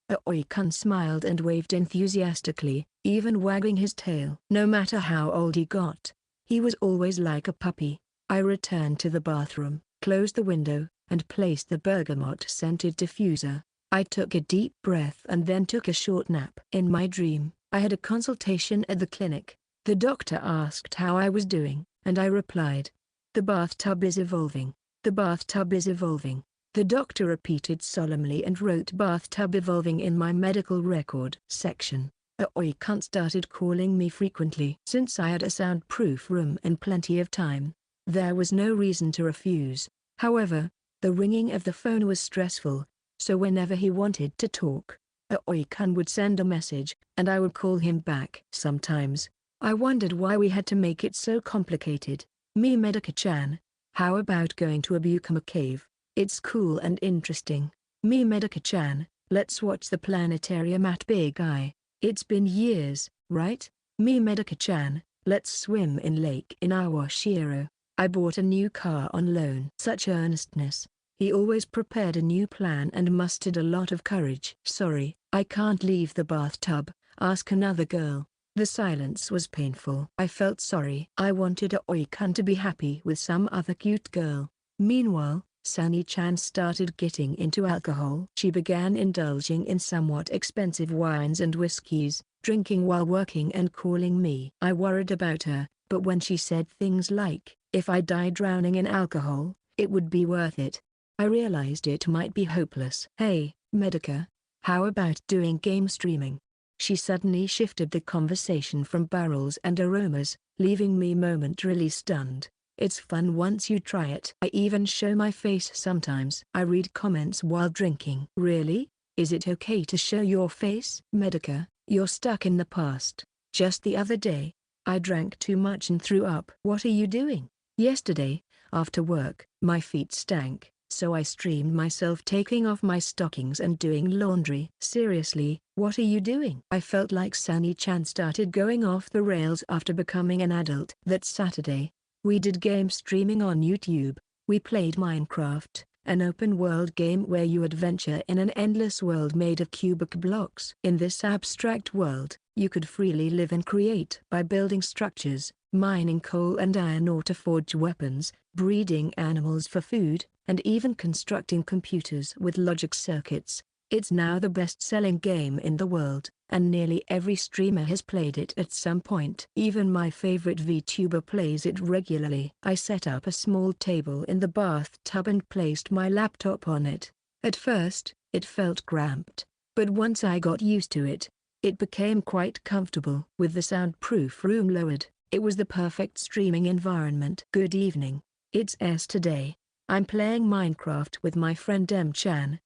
Aoi-kun smiled and waved enthusiastically, even wagging his tail. No matter how old he got, he was always like a puppy. I returned to the bathroom, closed the window, and placed the bergamot-scented diffuser. I took a deep breath and then took a short nap. In my dream, I had a consultation at the clinic. The doctor asked how I was doing, and I replied, "The bathtub is evolving. The bathtub is evolving." The doctor repeated solemnly and wrote "bathtub evolving" in my medical record section. Aoi-kun started calling me frequently. Since I had a soundproof room and plenty of time, there was no reason to refuse. However, the ringing of the phone was stressful, so whenever he wanted to talk, Aoi-kun would send a message, and I would call him back. Sometimes, I wondered why we had to make it so complicated. "Me Medica-chan, how about going to a Bukama cave? It's cool and interesting." "Me Medica-chan, let's watch the planetarium at Big Eye. It's been years, right?" "Me Medica-chan, let's swim in Lake Inawashiro. I bought a new car on loan." Such earnestness. He always prepared a new plan and mustered a lot of courage. "Sorry, I can't leave the bathtub. Ask another girl." The silence was painful. I felt sorry. I wanted Aoi-kun to be happy with some other cute girl. Meanwhile, Sunny-chan started getting into alcohol. She began indulging in somewhat expensive wines and whiskeys, drinking while working and calling me. I worried about her, but when she said things like, "If I die drowning in alcohol, it would be worth it," I realized it might be hopeless. "Hey, Medica, how about doing game streaming?" She suddenly shifted the conversation from barrels and aromas, leaving me momentarily stunned. "It's fun once you try it. I even show my face sometimes." I read comments while drinking. "Really? Is it okay to show your face?" "Medica, you're stuck in the past. Just the other day, I drank too much and threw up." "What are you doing?" "Yesterday, after work, my feet stank, so I streamed myself taking off my stockings and doing laundry." "Seriously, what are you doing?" I felt like Sunny-chan started going off the rails after becoming an adult. That Saturday, we did game streaming on YouTube. We played Minecraft, an open-world game where you adventure in an endless world made of cubic blocks. In this abstract world, you could freely live and create by building structures, mining coal and iron ore to forge weapons, breeding animals for food, and even constructing computers with logic circuits. It's now the best-selling game in the world, and nearly every streamer has played it at some point. Even my favorite VTuber plays it regularly. I set up a small table in the bathtub and placed my laptop on it. At first, it felt cramped, but once I got used to it, it became quite comfortable. With the soundproof room lowered, it was the perfect streaming environment. Good evening, it's S today. I'm playing Minecraft with my friend M-chan.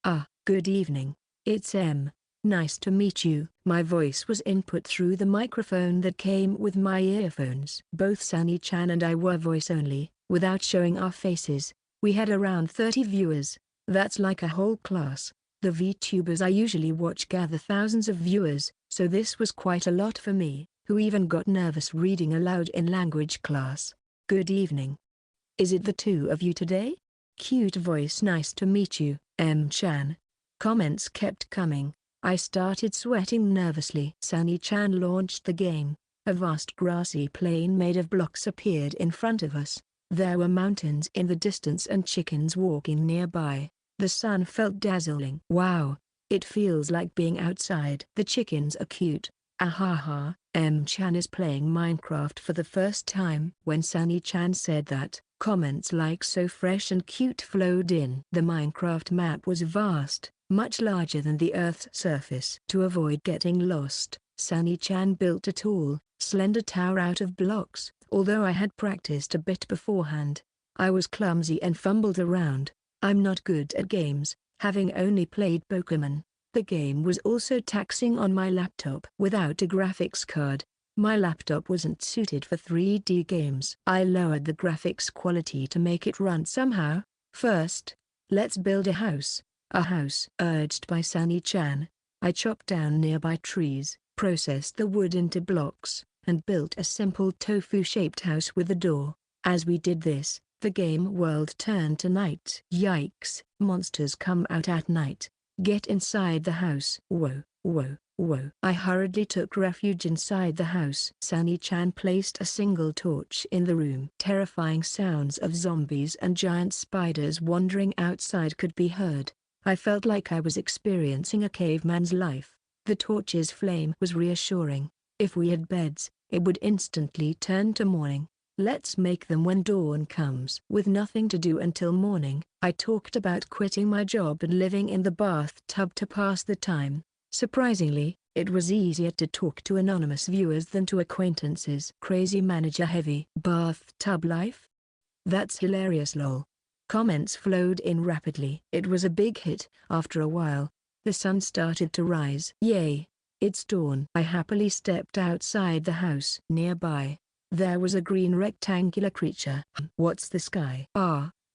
Good evening, it's M. Nice to meet you. My voice was input through the microphone that came with my earphones. Both Sunny-chan and I were voice only, without showing our faces. We had around 30 viewers. That's like a whole class. The VTubers I usually watch gather thousands of viewers, so this was quite a lot for me, who even got nervous reading aloud in language class. Good evening. Is it the two of you today? Cute voice. Nice to meet you, M-chan. Comments kept coming. I started sweating nervously. Sunny-chan launched the game. A vast grassy plain made of blocks appeared in front of us. There were mountains in the distance and chickens walking nearby. The sun felt dazzling. Wow, it feels like being outside. The chickens are cute. Ahaha, M-chan is playing Minecraft for the first time. When Sunny-chan said that, comments like "so fresh and cute" flowed in. The Minecraft map was vast, much larger than the Earth's surface. To avoid getting lost, Sunny-chan built a tall, slender tower out of blocks. Although I had practiced a bit beforehand, I was clumsy and fumbled around. I'm not good at games, having only played Pokemon. The game was also taxing on my laptop. Without a graphics card, my laptop wasn't suited for 3D games. I lowered the graphics quality to make it run somehow. First, let's build a house. A house. Urged by Sunny-chan, I chopped down nearby trees, processed the wood into blocks, and built a simple tofu-shaped house with a door. As we did this, the game world turned to night. Yikes, monsters come out at night. Get inside the house. Whoa, whoa, whoa. I hurriedly took refuge inside the house. Sunny-chan placed a single torch in the room. Terrifying sounds of zombies and giant spiders wandering outside could be heard. I felt like I was experiencing a caveman's life. The torch's flame was reassuring. If we had beds, it would instantly turn to morning. Let's make them when dawn comes. With nothing to do until morning, I talked about quitting my job and living in the bathtub to pass the time. Surprisingly, it was easier to talk to anonymous viewers than to acquaintances. Crazy manager heavy. Bathtub life? That's hilarious lol. Comments flowed in rapidly. It was a big hit. After a while, the sun started to rise. Yay, it's dawn. I happily stepped outside the house. Nearby, there was a green rectangular creature. What's the sky?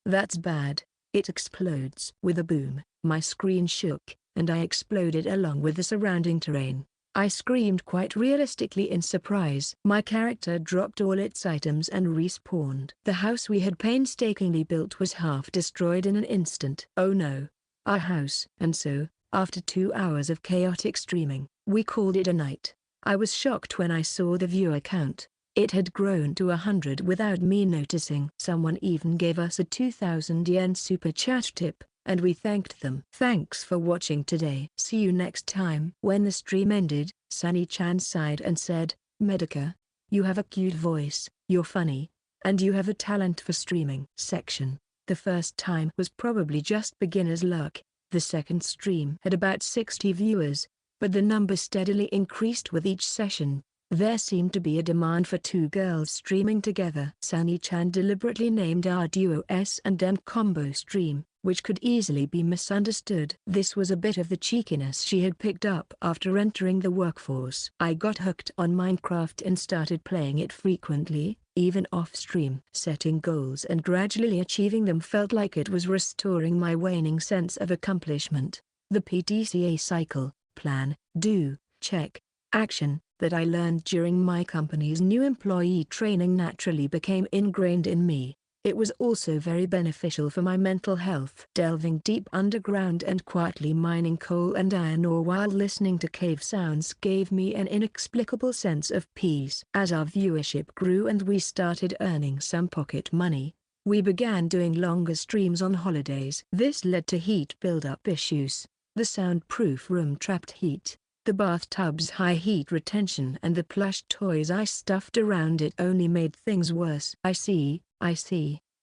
That's bad. It explodes. With a boom, my screen shook, and I exploded along with the surrounding terrain. I screamed quite realistically in surprise. My character dropped all its items and respawned. The house we had painstakingly built was half destroyed in an instant. Oh no. Our house. And so, after 2 hours of chaotic streaming, we called it a night. I was shocked when I saw the viewer count. It had grown to 100 without me noticing. Someone even gave us a 2,000 yen super chat tip, and we thanked them. Thanks for watching today. See you next time. When the stream ended, Sunny-chan sighed and said, Medica, you have a cute voice, you're funny, and you have a talent for streaming. Section. The first time was probably just beginner's luck. The second stream had about 60 viewers, but the number steadily increased with each session. There seemed to be a demand for two girls streaming together. Sunny-chan deliberately named our duo S&M combo stream, which could easily be misunderstood. This was a bit of the cheekiness she had picked up after entering the workforce. I got hooked on Minecraft and started playing it frequently, even off-stream. Setting goals and gradually achieving them felt like it was restoring my waning sense of accomplishment. The PDCA cycle, plan, do, check, action, that I learned during my company's new employee training naturally became ingrained in me. It was also very beneficial for my mental health. Delving deep underground and quietly mining coal and iron ore while listening to cave sounds gave me an inexplicable sense of peace. As our viewership grew and we started earning some pocket money, we began doing longer streams on holidays. This led to heat build-up issues. The soundproof room trapped heat. The bathtub's high heat retention and the plush toys I stuffed around it only made things worse. I see.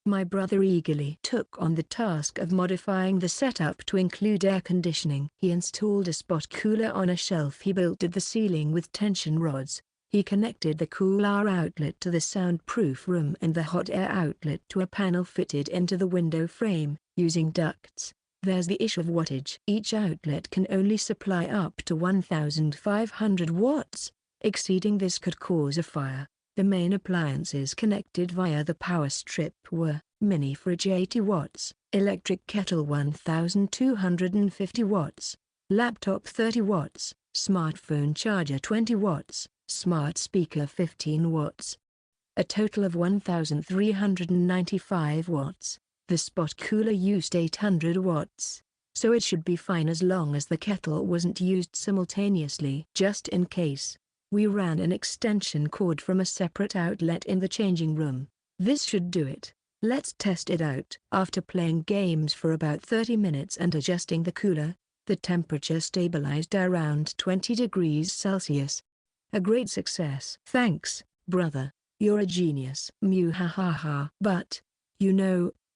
My brother eagerly took on the task of modifying the setup to include air conditioning. He installed a spot cooler on a shelf he built at the ceiling with tension rods. He connected the cooler outlet to the soundproof room and the hot air outlet to a panel fitted into the window frame, using ducts. There's the issue of wattage. Each outlet can only supply up to 1,500 watts. Exceeding this could cause a fire. The main appliances connected via the power strip were mini fridge 80 watts, electric kettle 1,250 watts, laptop 30 watts, smartphone charger 20 watts, smart speaker 15 watts. A total of 1,395 watts. The spot cooler used 800 watts, so it should be fine as long as the kettle wasn't used simultaneously. Just in case, we ran an extension cord from a separate outlet in the changing room. This should do it. Let's test it out. After playing games for about 30 minutes and adjusting the cooler, the temperature stabilized around 20 degrees Celsius. A great success. Thanks, brother. You're a genius. Mew ha ha ha. But,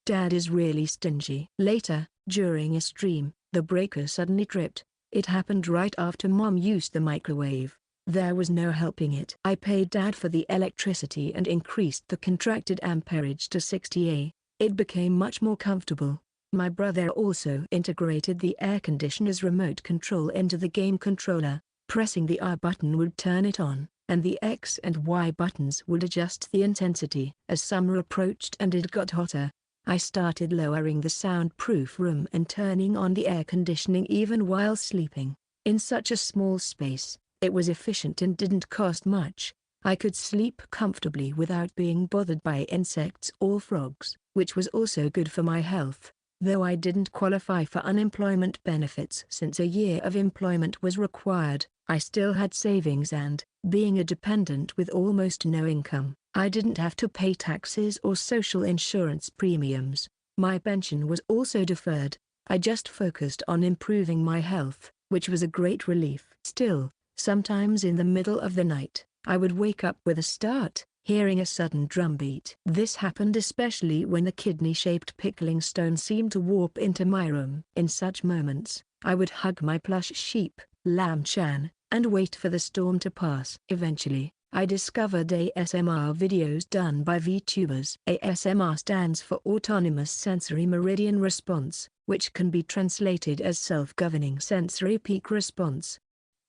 Dad is really stingy. Later, during a stream, the breaker suddenly tripped. It happened right after Mom used the microwave. There was no helping it. I paid Dad for the electricity and increased the contracted amperage to 60 A. It became much more comfortable. My brother also integrated the air conditioner's remote control into the game controller. Pressing the R button would turn it on, and the X and Y buttons would adjust the intensity. As summer approached and it got hotter, I started lowering the soundproof room and turning on the air conditioning even while sleeping. In such a small space, it was efficient and didn't cost much. I could sleep comfortably without being bothered by insects or frogs, which was also good for my health. Though I didn't qualify for unemployment benefits since a year of employment was required, I still had savings and, being a dependent with almost no income, I didn't have to pay taxes or social insurance premiums. My pension was also deferred. I just focused on improving my health, which was a great relief. Still, sometimes in the middle of the night, I would wake up with a start, hearing a sudden drumbeat. This happened especially when the kidney-shaped pickling stone seemed to warp into my room. In such moments, I would hug my plush sheep, Lamb Chan, and wait for the storm to pass. Eventually, I discovered ASMR videos done by VTubers. ASMR stands for Autonomous Sensory Meridian Response, which can be translated as Self-Governing Sensory Peak Response.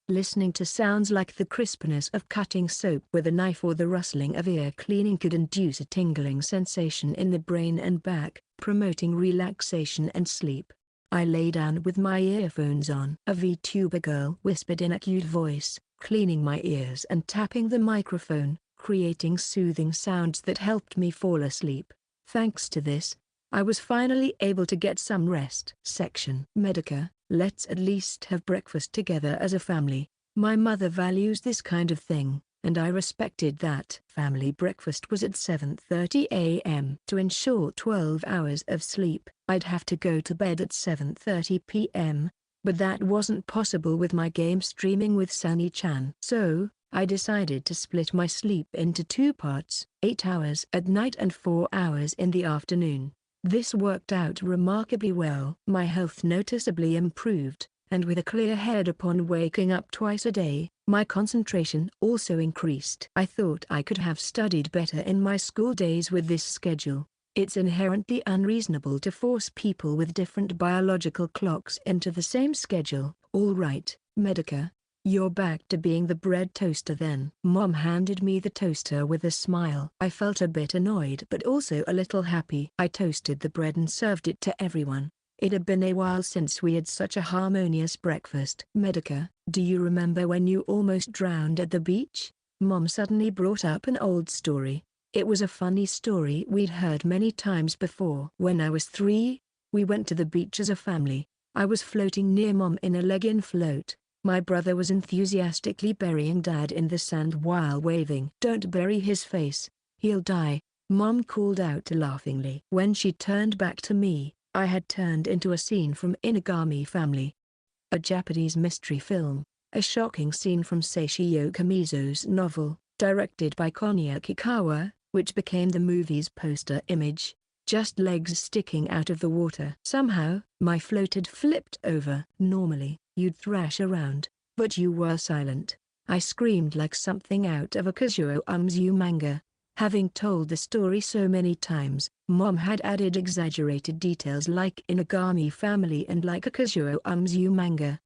Listening to sounds like the crispness of cutting soap with a knife or the rustling of ear cleaning could induce a tingling sensation in the brain and back, promoting relaxation and sleep. I lay down with my earphones on. A VTuber girl whispered in a cute voice, cleaning my ears and tapping the microphone, creating soothing sounds that helped me fall asleep. Thanks to this, I was finally able to get some rest. Section Medica. Let's at least have breakfast together as a family. My mother values this kind of thing, and I respected that. Family breakfast was at 7:30 a.m. To ensure 12 hours of sleep, I'd have to go to bed at 7:30 p.m., but that wasn't possible with my game streaming with Sunny-chan. So, I decided to split my sleep into 2 parts, 8 hours at night and 4 hours in the afternoon. This worked out remarkably well. My health noticeably improved, and with a clear head upon waking up twice a day, my concentration also increased. I thought I could have studied better in my school days with this schedule. It's inherently unreasonable to force people with different biological clocks into the same schedule. All right, Medica. You're back to being the bread toaster then. Mom handed me the toaster with a smile. I felt a bit annoyed but also a little happy. I toasted the bread and served it to everyone. It had been a while since we had such a harmonious breakfast. Medica, do you remember when you almost drowned at the beach? Mom suddenly brought up an old story. It was a funny story we'd heard many times before. When I was 3, we went to the beach as a family. I was floating near Mom in a leg-in float. My brother was enthusiastically burying Dad in the sand while waving. "Don't bury his face, he'll die," Mom called out laughingly. When she turned back to me, I had turned into a scene from Inagami Family. a Japanese mystery film, a shocking scene from Seishi Okamizo's novel, directed by Konya Kikawa, which became the movie's poster image. Just legs sticking out of the water. Somehow, my float had flipped over. Normally, you'd thrash around, but you were silent. I screamed like something out of a Kazuo Umzu manga. Having told the story so many times, Mom had added exaggerated details like Inagami family and like a Kazuo Umzu manga.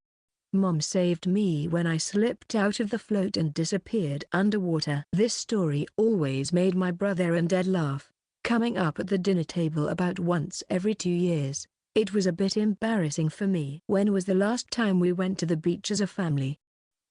Mom saved me when I slipped out of the float and disappeared underwater. This story always made my brother and Dad laugh, coming up at the dinner table about once every 2 years. It was a bit embarrassing for me. When was the last time we went to the beach as a family?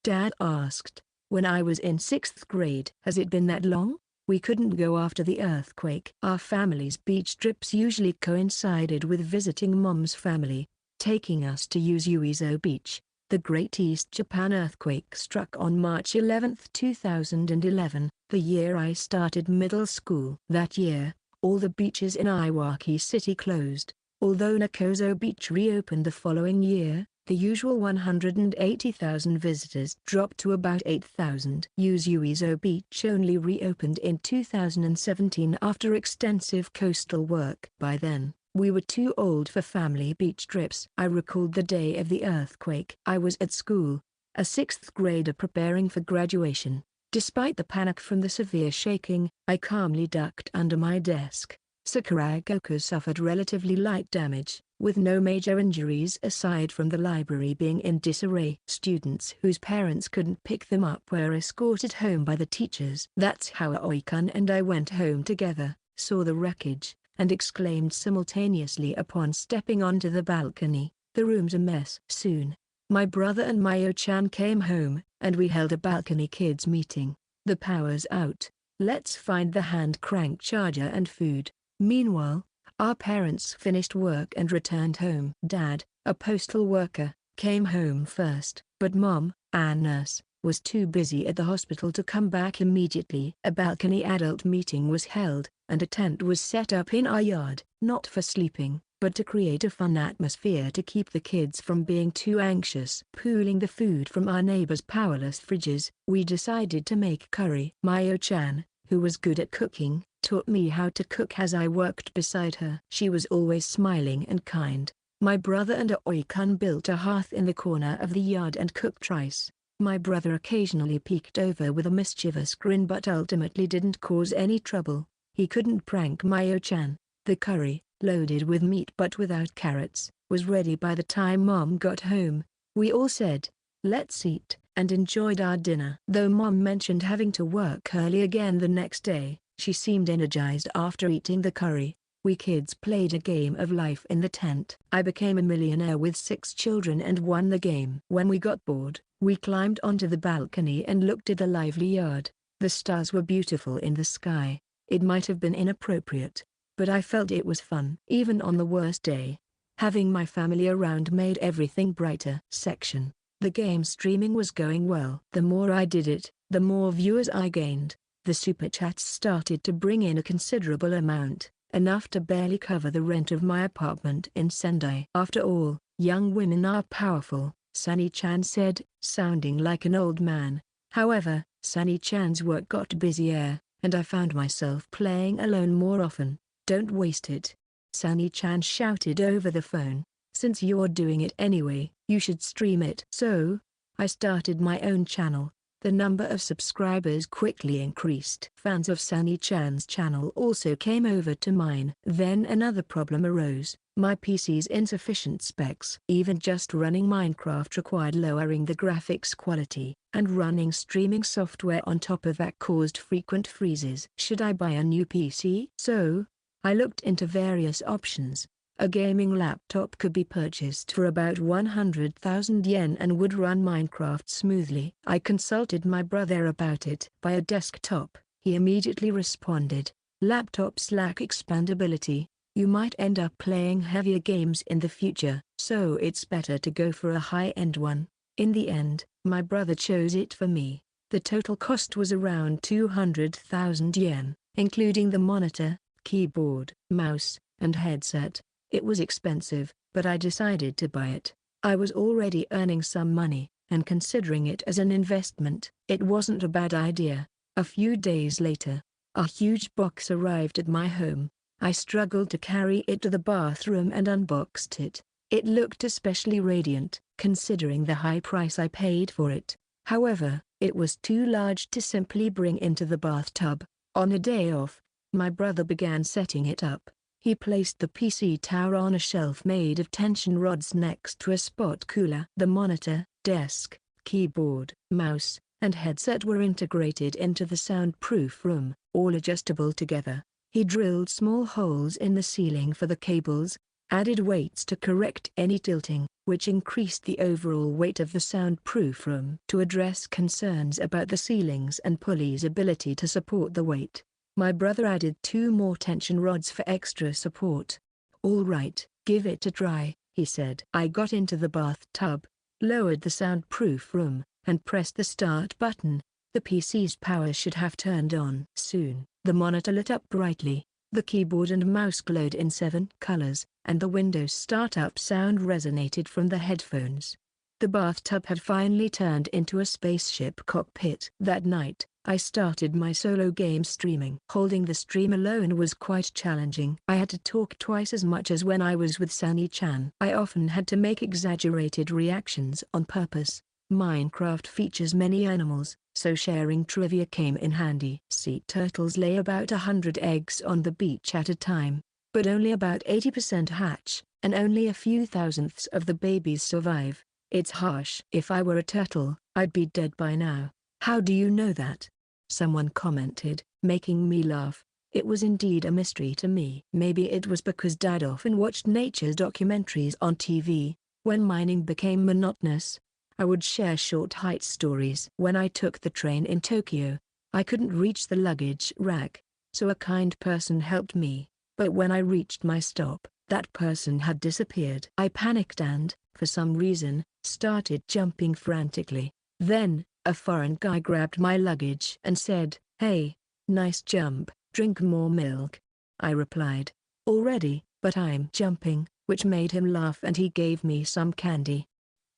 Dad asked. When I was in 6th grade. Has it been that long? We couldn't go after the earthquake. Our family's beach trips usually coincided with visiting Mom's family, taking us to Uzuizo Beach. The Great East Japan earthquake struck on March 11, 2011, the year I started middle school. That year, all the beaches in Iwaki City closed. Although Nakozo Beach reopened the following year, the usual 180,000 visitors dropped to about 8,000. Uzuizo Beach only reopened in 2017 after extensive coastal work. By then, we were too old for family beach trips. I recalled the day of the earthquake. I was at school, a 6th grader preparing for graduation. Despite the panic from the severe shaking, I calmly ducked under my desk. Sakuragoku suffered relatively light damage, with no major injuries aside from the library being in disarray. Students whose parents couldn't pick them up were escorted home by the teachers. That's how Aoi-kun and I went home together, saw the wreckage, and exclaimed simultaneously upon stepping onto the balcony, "The room's a mess." Soon, my brother and Mayo-chan came home, and we held a balcony kids meeting. The power's out. Let's find the hand crank charger and food. Meanwhile, our parents finished work and returned home. Dad, a postal worker, came home first, but Mom, a nurse, was too busy at the hospital to come back immediately. A balcony adult meeting was held, and a tent was set up in our yard, not for sleeping, but to create a fun atmosphere to keep the kids from being too anxious. Pooling the food from our neighbors' powerless fridges, we decided to make curry. Mayo-chan, who was good at cooking, taught me how to cook as I worked beside her. She was always smiling and kind. My brother and Aoi-kun built a hearth in the corner of the yard and cooked rice. My brother occasionally peeked over with a mischievous grin but ultimately didn't cause any trouble. He couldn't prank Mayo-chan. The curry, loaded with meat but without carrots, was ready by the time Mom got home. We all said, "Let's eat," and enjoyed our dinner. Though Mom mentioned having to work early again the next day, she seemed energized after eating the curry. We kids played a game of life in the tent. I became a millionaire with 6 children and won the game. When we got bored, we climbed onto the balcony and looked at the lively yard. The stars were beautiful in the sky. It might have been inappropriate, but I felt it was fun. Even on the worst day, having my family around made everything brighter. The game streaming was going well. The more I did it, the more viewers I gained. The super chats started to bring in a considerable amount, enough to barely cover the rent of my apartment in Sendai. After all, young women are powerful, Sunny-chan said, sounding like an old man. However, Sunny-chan's work got busier, and I found myself playing alone more often. "Don't waste it," Sunny-chan shouted over the phone. "Since you're doing it anyway, you should stream it." So, I started my own channel. The number of subscribers quickly increased. Fans of Sunny-chan's channel also came over to mine. Then another problem arose: my PC's insufficient specs. Even just running Minecraft required lowering the graphics quality, and running streaming software on top of that caused frequent freezes. Should I buy a new PC? So, I looked into various options. A gaming laptop could be purchased for about 100,000 yen and would run Minecraft smoothly. I consulted my brother about it. "Buy a desktop," he immediately responded. "Laptops lack expandability. You might end up playing heavier games in the future, so it's better to go for a high-end one." In the end, my brother chose it for me. The total cost was around 200,000 yen, including the monitor, keyboard, mouse, and headset. It was expensive, but I decided to buy it. I was already earning some money, and considering it as an investment, it wasn't a bad idea. A few days later, a huge box arrived at my home. I struggled to carry it to the bathroom and unboxed it. It looked especially radiant, considering the high price I paid for it. However, it was too large to simply bring into the bathtub. On a day off, my brother began setting it up. He placed the PC tower on a shelf made of tension rods next to a spot cooler. The monitor, desk, keyboard, mouse, and headset were integrated into the soundproof room, all adjustable together. He drilled small holes in the ceiling for the cables, added weights to correct any tilting, which increased the overall weight of the soundproof room. To address concerns about the ceilings and pulleys' ability to support the weight, my brother added 2 more tension rods for extra support. "All right, give it a try," he said. I got into the bathtub, lowered the soundproof room, and pressed the start button. The PC's power should have turned on. Soon, the monitor lit up brightly, the keyboard and mouse glowed in 7 colors, and the Windows startup sound resonated from the headphones. The bathtub had finally turned into a spaceship cockpit. That night, I started my solo game streaming. Holding the stream alone was quite challenging. I had to talk twice as much as when I was with Sunny-chan. I often had to make exaggerated reactions on purpose. Minecraft features many animals, so sharing trivia came in handy. Sea turtles lay about 100 eggs on the beach at a time, but only about 80% hatch, and only a few thousandths of the babies survive. It's harsh. If I were a turtle, I'd be dead by now. How do you know that? Someone commented, making me laugh. It was indeed a mystery to me. Maybe it was because Dad often watched nature documentaries on TV. When mining became monotonous, I would share short height stories. When I took the train in Tokyo, I couldn't reach the luggage rack, so a kind person helped me. But when I reached my stop, that person had disappeared. I panicked and, for some reason, started jumping frantically. Then, a foreign guy grabbed my luggage and said, "Hey, nice jump, drink more milk." I replied, "Already, but I'm jumping," which made him laugh and he gave me some candy.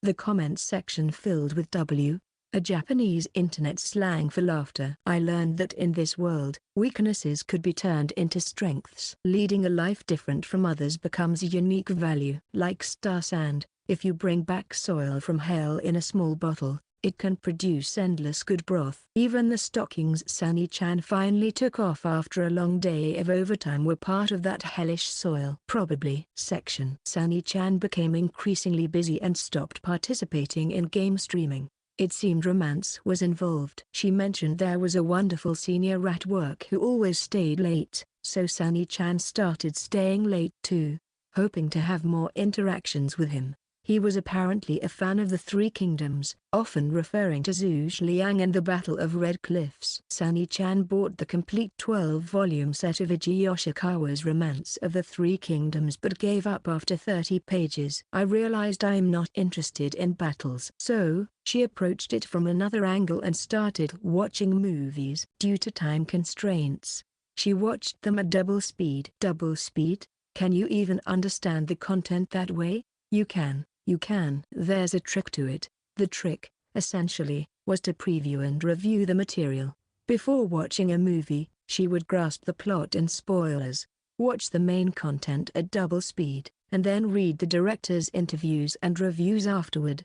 The comments section filled with a Japanese internet slang for laughter. I learned that in this world, weaknesses could be turned into strengths. Leading a life different from others becomes a unique value. Like star sand, if you bring back soil from hell in a small bottle, it can produce endless good broth. Even the stockings Sunny-chan finally took off after a long day of overtime were part of that hellish soil. Probably. Section. Sunny-chan became increasingly busy and stopped participating in game streaming. It seemed romance was involved. She mentioned there was a wonderful senior at work who always stayed late, so Sunny-chan started staying late too, hoping to have more interactions with him. He was apparently a fan of the Three Kingdoms, often referring to Zhuge and the Battle of Red Cliffs. Sunny-chan bought the complete 12-volume set of Eiji Yoshikawa's Romance of the Three Kingdoms but gave up after 30 pages. I realized I'm not interested in battles. So, she approached it from another angle and started watching movies. Due to time constraints, she watched them at double speed. Double speed? Can you even understand the content that way? You can. You can. There's a trick to it. The trick, essentially, was to preview and review the material. Before watching a movie, she would grasp the plot and spoilers, watch the main content at double speed, and then read the director's interviews and reviews afterward.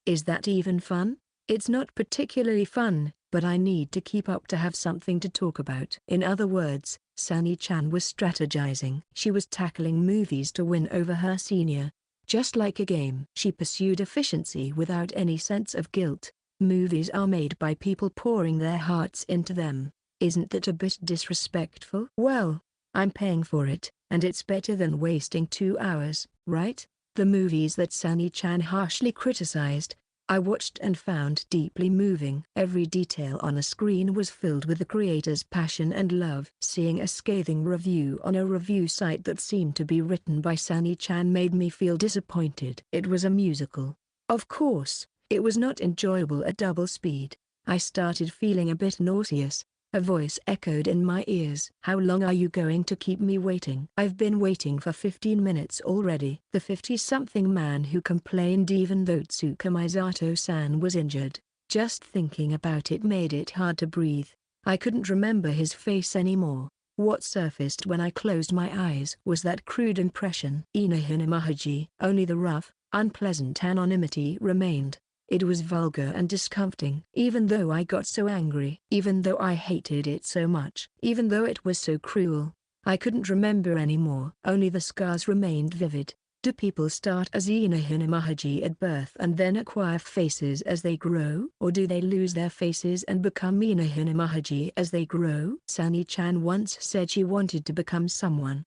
Is that even fun? It's not particularly fun, but I need to keep up to have something to talk about. In other words, Sunny-chan was strategizing. She was tackling movies to win over her senior. Just like a game. She pursued efficiency without any sense of guilt. Movies are made by people pouring their hearts into them. Isn't that a bit disrespectful? Well, I'm paying for it, and it's better than wasting 2 hours, right? The movies that Sunny-chan harshly criticized, I watched and found deeply moving. Every detail on a screen was filled with the creator's passion and love. Seeing a scathing review on a review site that seemed to be written by Sunny-chan made me feel disappointed. It was a musical. Of course, it was not enjoyable at double speed. I started feeling a bit nauseous. A voice echoed in my ears. "How long are you going to keep me waiting?" "I've been waiting for 15 minutes already." The 50-something man who complained even though Tsuka Misato-san was injured. Just thinking about it made it hard to breathe. I couldn't remember his face anymore. What surfaced when I closed my eyes was that crude impression. Ina Hinamahaji. Only the rough, unpleasant anonymity remained. It was vulgar and discomforting. Even though I got so angry, even though I hated it so much, even though it was so cruel, I couldn't remember anymore. Only the scars remained vivid. Do people start as Ina Hinamahaji at birth and then acquire faces as they grow? Or do they lose their faces and become Ina Hinamahaji as they grow? Sani-chan once said she wanted to become someone.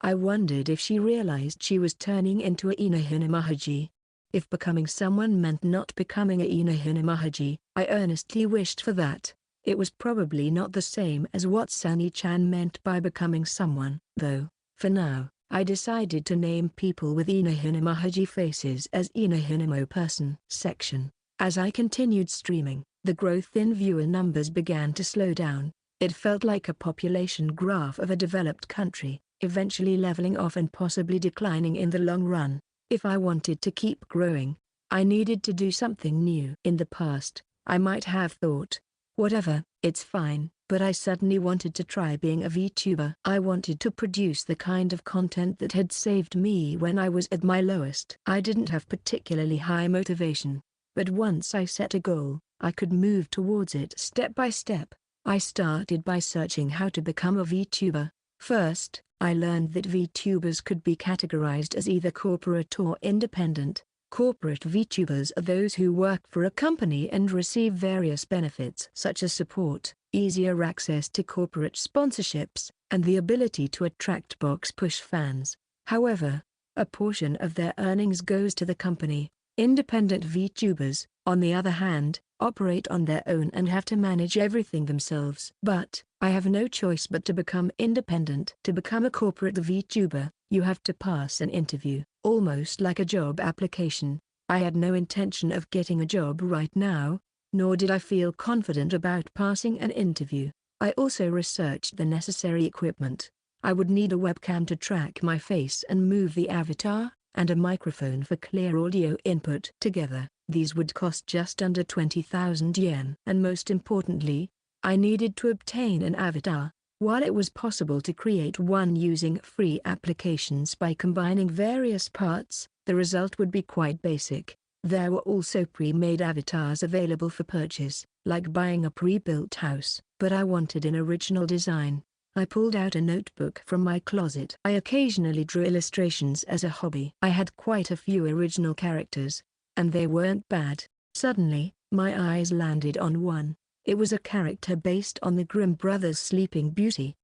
I wondered if she realized she was turning into a Ina Hinamahaji. If becoming someone meant not becoming a Ina Hinamahaji, I earnestly wished for that. It was probably not the same as what Sani-chan meant by becoming someone. Though, for now, I decided to name people with Ina Hinamahaji faces as Ina Hinamo person. Section. As I continued streaming, the growth in viewer numbers began to slow down. It felt like a population graph of a developed country, eventually leveling off and possibly declining in the long run. If I wanted to keep growing, I needed to do something new. In the past, I might have thought, whatever, it's fine, but I suddenly wanted to try being a VTuber. I wanted to produce the kind of content that had saved me when I was at my lowest. I didn't have particularly high motivation, but once I set a goal, I could move towards it step by step. I started by searching how to become a VTuber. First, I learned that VTubers could be categorized as either corporate or independent. Corporate VTubers are those who work for a company and receive various benefits such as support, easier access to corporate sponsorships, and the ability to attract box push fans. However, a portion of their earnings goes to the company. Independent VTubers, on the other hand, operate on their own and have to manage everything themselves. But, I have no choice but to become independent. To become a corporate VTuber, you have to pass an interview, almost like a job application. I had no intention of getting a job right now, nor did I feel confident about passing an interview. I also researched the necessary equipment. I would need a webcam to track my face and move the avatar, and a microphone for clear audio input. Together, these would cost just under 20,000 yen. And most importantly, I needed to obtain an avatar. While it was possible to create one using free applications by combining various parts, the result would be quite basic. There were also pre-made avatars available for purchase, like buying a pre-built house. But I wanted an original design. I pulled out a notebook from my closet. I occasionally drew illustrations as a hobby. I had quite a few original characters, and they weren't bad. Suddenly, my eyes landed on one. It was a character based on the Grimm brothers' Sleeping Beauty.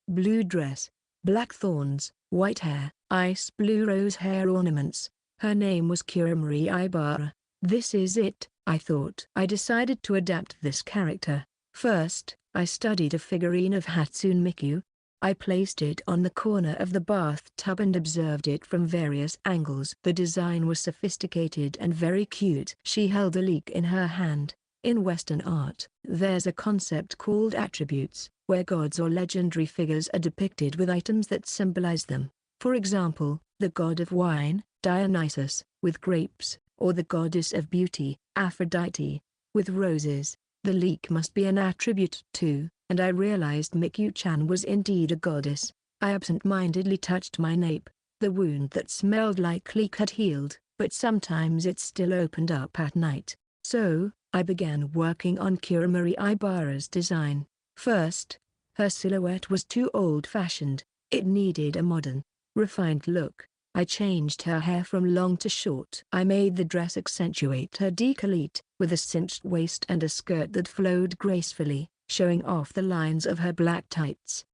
Blue dress, black thorns, white hair, ice blue rose hair ornaments. Her name was Kuramori Ibara. This is it, I thought. I decided to adapt this character. First, I studied a figurine of Hatsune Miku. I placed it on the corner of the bathtub and observed it from various angles. The design was sophisticated and very cute. She held a leek in her hand. In Western art, there's a concept called attributes, where gods or legendary figures are depicted with items that symbolize them. For example, the god of wine, Dionysus, with grapes, or the goddess of beauty, Aphrodite, with roses. The leek must be an attribute too, and I realized Miku-chan was indeed a goddess. I absent-mindedly touched my nape. The wound that smelled like leek had healed, but sometimes it still opened up at night. So, I began working on Kuramori Ibara's design. First, her silhouette was too old-fashioned. It needed a modern, refined look. I changed her hair from long to short. I made the dress accentuate her décolleté, with a cinched waist and a skirt that flowed gracefully, showing off the lines of her black tights.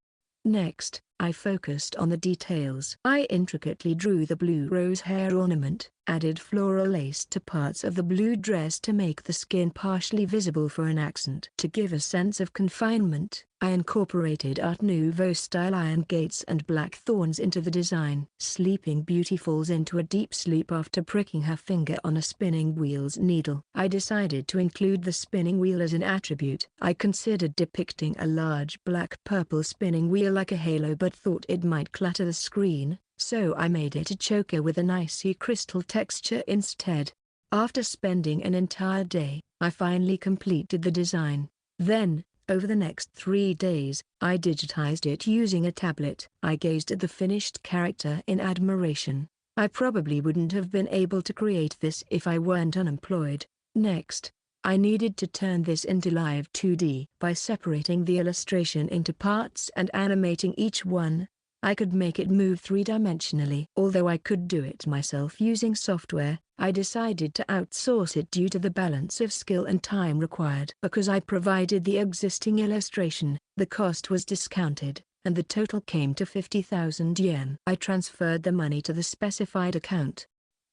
Next, I focused on the details. I intricately drew the blue rose hair ornament, added floral lace to parts of the blue dress to make the skin partially visible for an accent. To give a sense of confinement, I incorporated Art Nouveau style iron gates and black thorns into the design. Sleeping Beauty falls into a deep sleep after pricking her finger on a spinning wheel's needle. I decided to include the spinning wheel as an attribute. I considered depicting a large black-purple spinning wheel like a halo but thought it might clutter the screen, so I made it a choker with an icy crystal texture instead. After spending an entire day, I finally completed the design. Then, over the next 3 days, I digitized it using a tablet. I gazed at the finished character in admiration. I probably wouldn't have been able to create this if I weren't unemployed. Next, I needed to turn this into live 2D. By separating the illustration into parts and animating each one, I could make it move 3-dimensionally. Although I could do it myself using software, I decided to outsource it due to the balance of skill and time required. Because I provided the existing illustration, the cost was discounted, and the total came to 50,000 yen. I transferred the money to the specified account.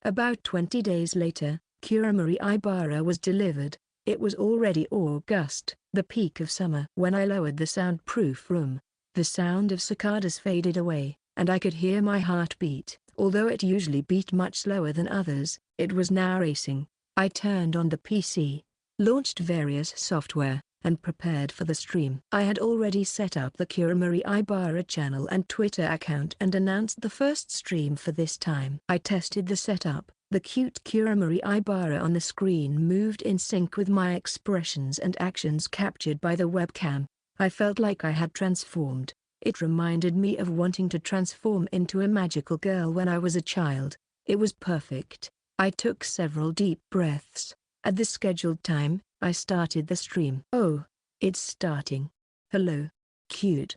About 20 days later, Kuramori Ibara was delivered. It was already August, the peak of summer. When I lowered the soundproof room, the sound of cicadas faded away, and I could hear my heart beat. Although it usually beat much slower than others, it was now racing. I turned on the PC, launched various software, and prepared for the stream. I had already set up the Kuramori Ibara channel and Twitter account and announced the first stream for this time. I tested the setup. The cute Kuramori Ibara on the screen moved in sync with my expressions and actions captured by the webcam. I felt like I had transformed. It reminded me of wanting to transform into a magical girl when I was a child. It was perfect. I took several deep breaths. At the scheduled time, I started the stream. Oh, it's starting. Hello. Cute.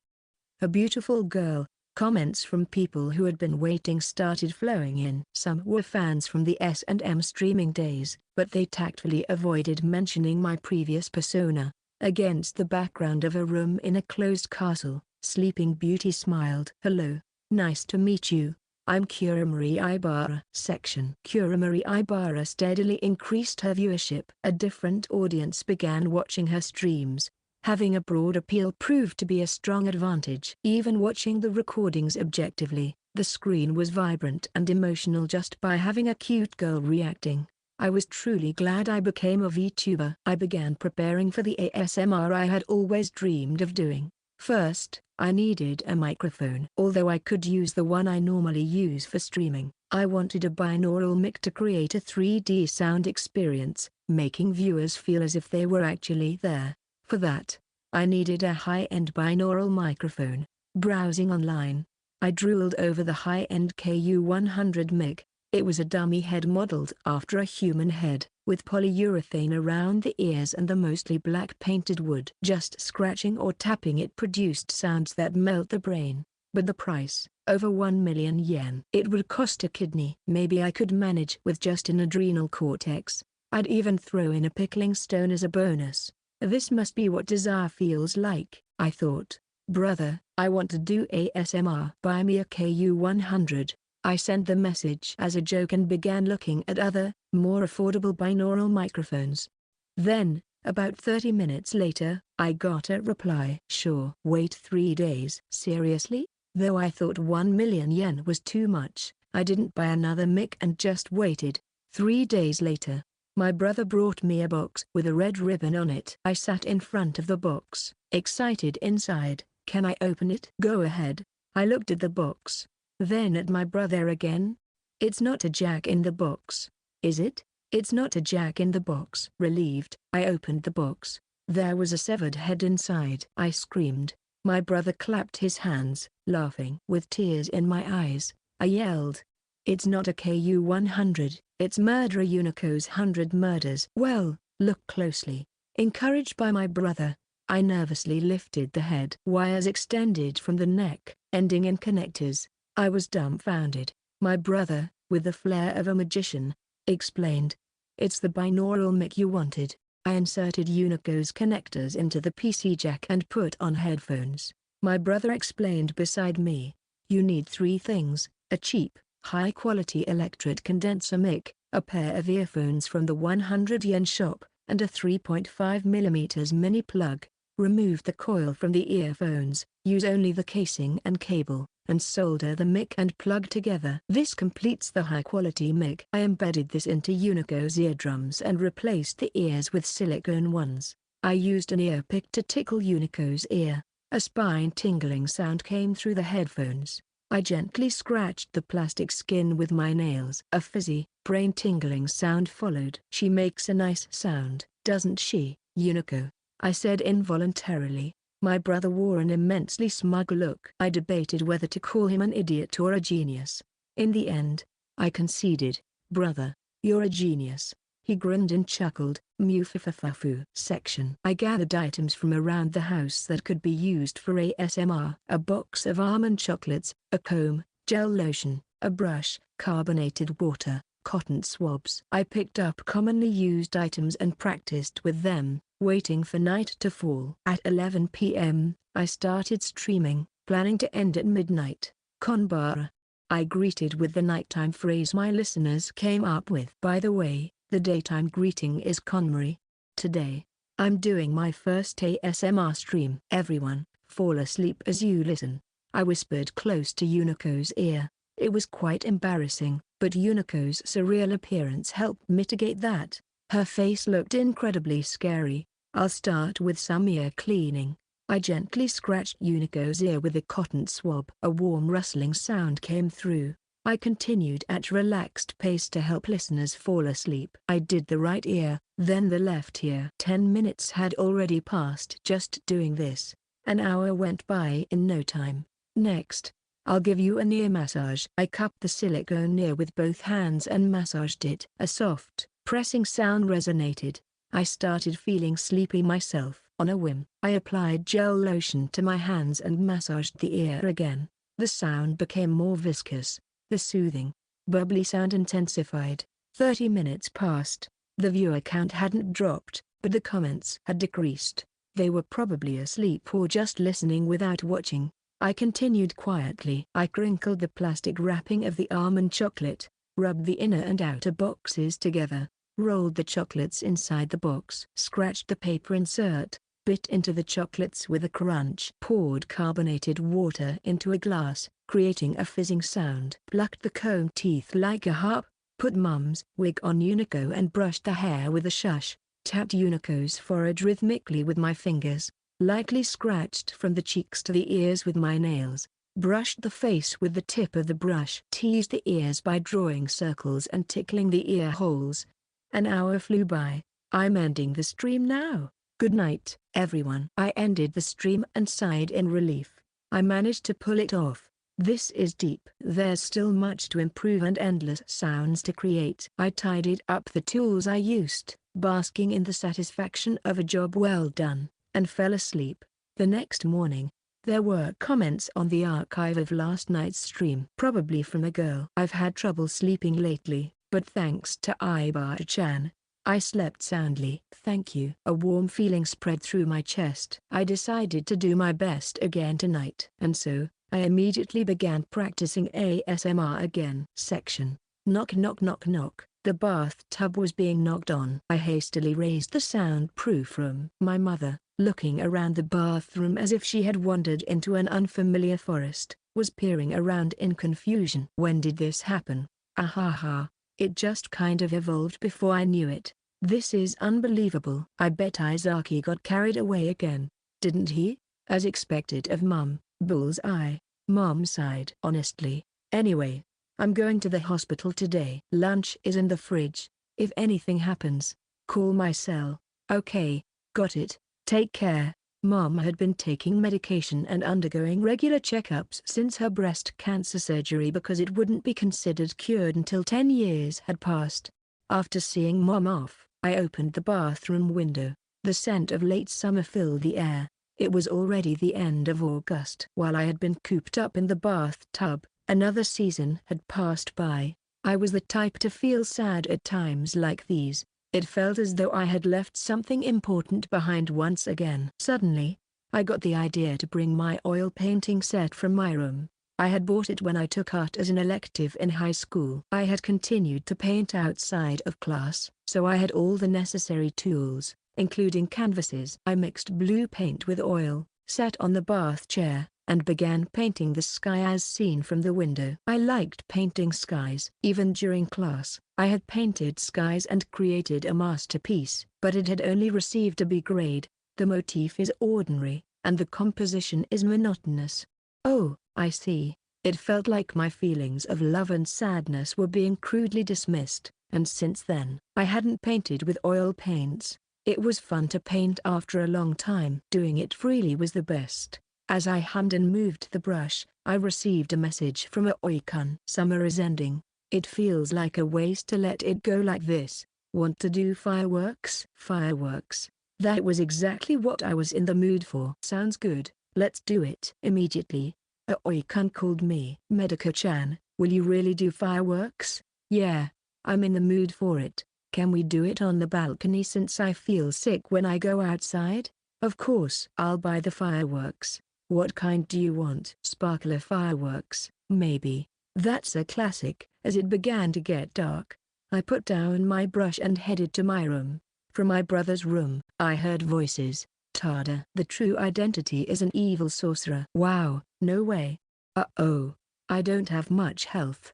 A beautiful girl. Comments from people who had been waiting started flowing in. Some were fans from the S&M streaming days, but they tactfully avoided mentioning my previous persona. Against the background of a room in a closed castle, Sleeping Beauty smiled. Hello, nice to meet you. I'm Kuramori Ibara. Section. Kuramori Ibara steadily increased her viewership. A different audience began watching her streams. Having a broad appeal proved to be a strong advantage. Even watching the recordings objectively, the screen was vibrant and emotional just by having a cute girl reacting. I was truly glad I became a VTuber. I began preparing for the ASMR I had always dreamed of doing. First, I needed a microphone. Although I could use the one I normally use for streaming, I wanted a binaural mic to create a 3D sound experience, making viewers feel as if they were actually there. For that, I needed a high-end binaural microphone. Browsing online, I drooled over the high-end KU100 mic. It was a dummy head modeled after a human head, with polyurethane around the ears and the mostly black painted wood. Just scratching or tapping it produced sounds that melt the brain. But the price, over 1 million yen. It would cost a kidney. Maybe I could manage with just an adrenal cortex. I'd even throw in a pickling stone as a bonus. This must be what desire feels like, I thought. Brother, I want to do ASMR. Buy me a KU100. I sent the message as a joke and began looking at other, more affordable binaural microphones. Then, about 30 minutes later, I got a reply. Sure. Wait 3 days. Seriously? Though I thought 1 million yen was too much, I didn't buy another mic and just waited. 3 days later, my brother brought me a box with a red ribbon on it. I sat in front of the box, excited inside. Can I open it? Go ahead. I looked at the box, then at my brother again. It's not a jack in the box, is it? It's not a jack in the box. Relieved, I opened the box. There was a severed head inside. I screamed. My brother clapped his hands, laughing. With tears in my eyes, I yelled, "It's not a KU100, it's Murderer Unico's 100 Murders." Well, look closely. Encouraged by my brother, I nervously lifted the head. Wires extended from the neck, ending in connectors. I was dumbfounded. My brother, with the flair of a magician, explained, "It's the binaural mic you wanted." I inserted Unico's connectors into the PC jack and put on headphones. My brother explained beside me. You need 3 things: a cheap, high-quality electret condenser mic, a pair of earphones from the 100 yen shop, and a 3.5mm mini plug. Remove the coil from the earphones, use only the casing and cable, and solder the mic and plug together. This completes the high-quality mic. I embedded this into Unico's eardrums and replaced the ears with silicone ones. I used an ear pick to tickle Unico's ear. A spine-tingling sound came through the headphones. I gently scratched the plastic skin with my nails. A fizzy, brain-tingling sound followed. She makes a nice sound, doesn't she, Unico? I said involuntarily. My brother wore an immensely smug look. I debated whether to call him an idiot or a genius. In the end, I conceded. Brother, you're a genius. He grinned and chuckled. Mufafafafu. Section. I gathered items from around the house that could be used for ASMR. A box of almond chocolates, a comb, gel lotion, a brush, carbonated water, cotton swabs. I picked up commonly used items and practiced with them, waiting for night to fall. At 11 p.m., I started streaming, planning to end at midnight. Konbara. I greeted with the nighttime phrase my listeners came up with. By the way, the daytime greeting is KonMari. Today, I'm doing my first ASMR stream. Everyone, fall asleep as you listen. I whispered close to Unico's ear. It was quite embarrassing, but Unico's surreal appearance helped mitigate that. Her face looked incredibly scary. I'll start with some ear cleaning. I gently scratched Unico's ear with a cotton swab. A warm rustling sound came through. I continued at relaxed pace to help listeners fall asleep. I did the right ear, then the left ear. 10 minutes had already passed just doing this. An hour went by in no time. Next, I'll give you an ear massage. I cupped the silicone ear with both hands and massaged it. A soft, pressing sound resonated. I started feeling sleepy myself. On a whim, I applied gel lotion to my hands and massaged the ear again. The sound became more viscous. The soothing, bubbly sound intensified. 30 minutes passed. The viewer count hadn't dropped, but the comments had decreased. They were probably asleep or just listening without watching. I continued quietly. I crinkled the plastic wrapping of the almond chocolate, rubbed the inner and outer boxes together, rolled the chocolates inside the box, scratched the paper insert, bit into the chocolates with a crunch, poured carbonated water into a glass, creating a fizzing sound, plucked the comb teeth like a harp, put Mum's wig on Unico and brushed the hair with a shush, tapped Unico's forehead rhythmically with my fingers, lightly scratched from the cheeks to the ears with my nails, brushed the face with the tip of the brush, teased the ears by drawing circles and tickling the ear holes. An hour flew by. I'm ending the stream now. Good night, everyone. I ended the stream and sighed in relief. I managed to pull it off. This is deep. There's still much to improve and endless sounds to create. I tidied up the tools I used, basking in the satisfaction of a job well done, and fell asleep. The next morning, there were comments on the archive of last night's stream. Probably from a girl. I've had trouble sleeping lately, but thanks to Ibara-chan, I slept soundly. Thank you. A warm feeling spread through my chest. I decided to do my best again tonight. And so, I immediately began practicing ASMR again. Section. Knock knock knock knock. The bathtub was being knocked on. I hastily raised the soundproof room. My mother, looking around the bathroom as if she had wandered into an unfamiliar forest, was peering around in confusion. When did this happen? Ahaha. It just kind of evolved before I knew it. This is unbelievable. I bet Izaki got carried away again, didn't he? As expected of Mum. Bullseye. Mom sighed. Honestly. Anyway, I'm going to the hospital today. Lunch is in the fridge. If anything happens, call my cell. Okay, got it. Take care. Mom had been taking medication and undergoing regular checkups since her breast cancer surgery because it wouldn't be considered cured until 10 years had passed. After seeing Mom off, I opened the bathroom window. The scent of late summer filled the air. It was already the end of August. While I had been cooped up in the bathtub, another season had passed by. I was the type to feel sad at times like these. It felt as though I had left something important behind once again. Suddenly, I got the idea to bring my oil painting set from my room. I had bought it when I took art as an elective in high school. I had continued to paint outside of class, so I had all the necessary tools, including canvases. I mixed blue paint with oil, sat on the bath chair, and began painting the sky as seen from the window. I liked painting skies. Even during class, I had painted skies and created a masterpiece, but it had only received a B grade. The motif is ordinary, and the composition is monotonous. Oh, I see. It felt like my feelings of love and sadness were being crudely dismissed, and since then, I hadn't painted with oil paints. It was fun to paint after a long time. Doing it freely was the best. As I hummed and moved the brush, I received a message from Aoi-kun. Summer is ending. It feels like a waste to let it go like this. Want to do fireworks? Fireworks. That was exactly what I was in the mood for. Sounds good, let's do it. Immediately, Aoi-kun called me. Medaka-chan, will you really do fireworks? Yeah, I'm in the mood for it. Can we do it on the balcony since I feel sick when I go outside? Of course. I'll buy the fireworks. What kind do you want? Sparkler fireworks, maybe. That's a classic. As it began to get dark, I put down my brush and headed to my room. From my brother's room, I heard voices. Tada. The true identity is an evil sorcerer. Wow, no way. Uh-oh. I don't have much health.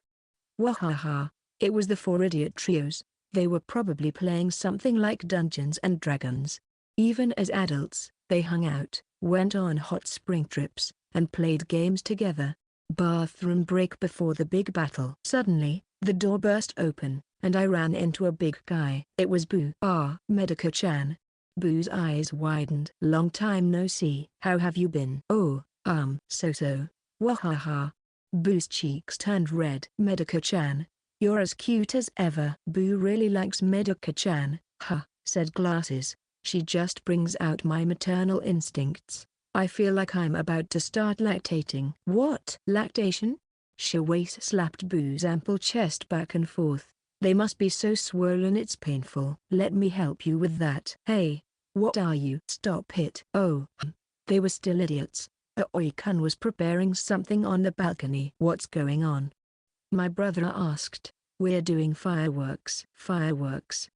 Wahaha. It was the four idiot trios. They were probably playing something like Dungeons and Dragons. Even as adults, they hung out, went on hot spring trips, and played games together. Bathroom break before the big battle. Suddenly, the door burst open, and I ran into a big guy. It was Boo. Ah, Medaka-chan. Boo's eyes widened. Long time no see. How have you been? Oh, so-so. Wahaha. Boo's cheeks turned red. Medaka-chan, you're as cute as ever. Boo really likes Medaka-chan, said Glasses. She just brings out my maternal instincts. I feel like I'm about to start lactating. What? Lactation? Shawase slapped Boo's ample chest back and forth. They must be so swollen it's painful. Let me help you with that. Hey, what are you? Stop it. Oh, they were still idiots. Aoi-kun was preparing something on the balcony. What's going on? My brother asked. We're doing fireworks. Fireworks.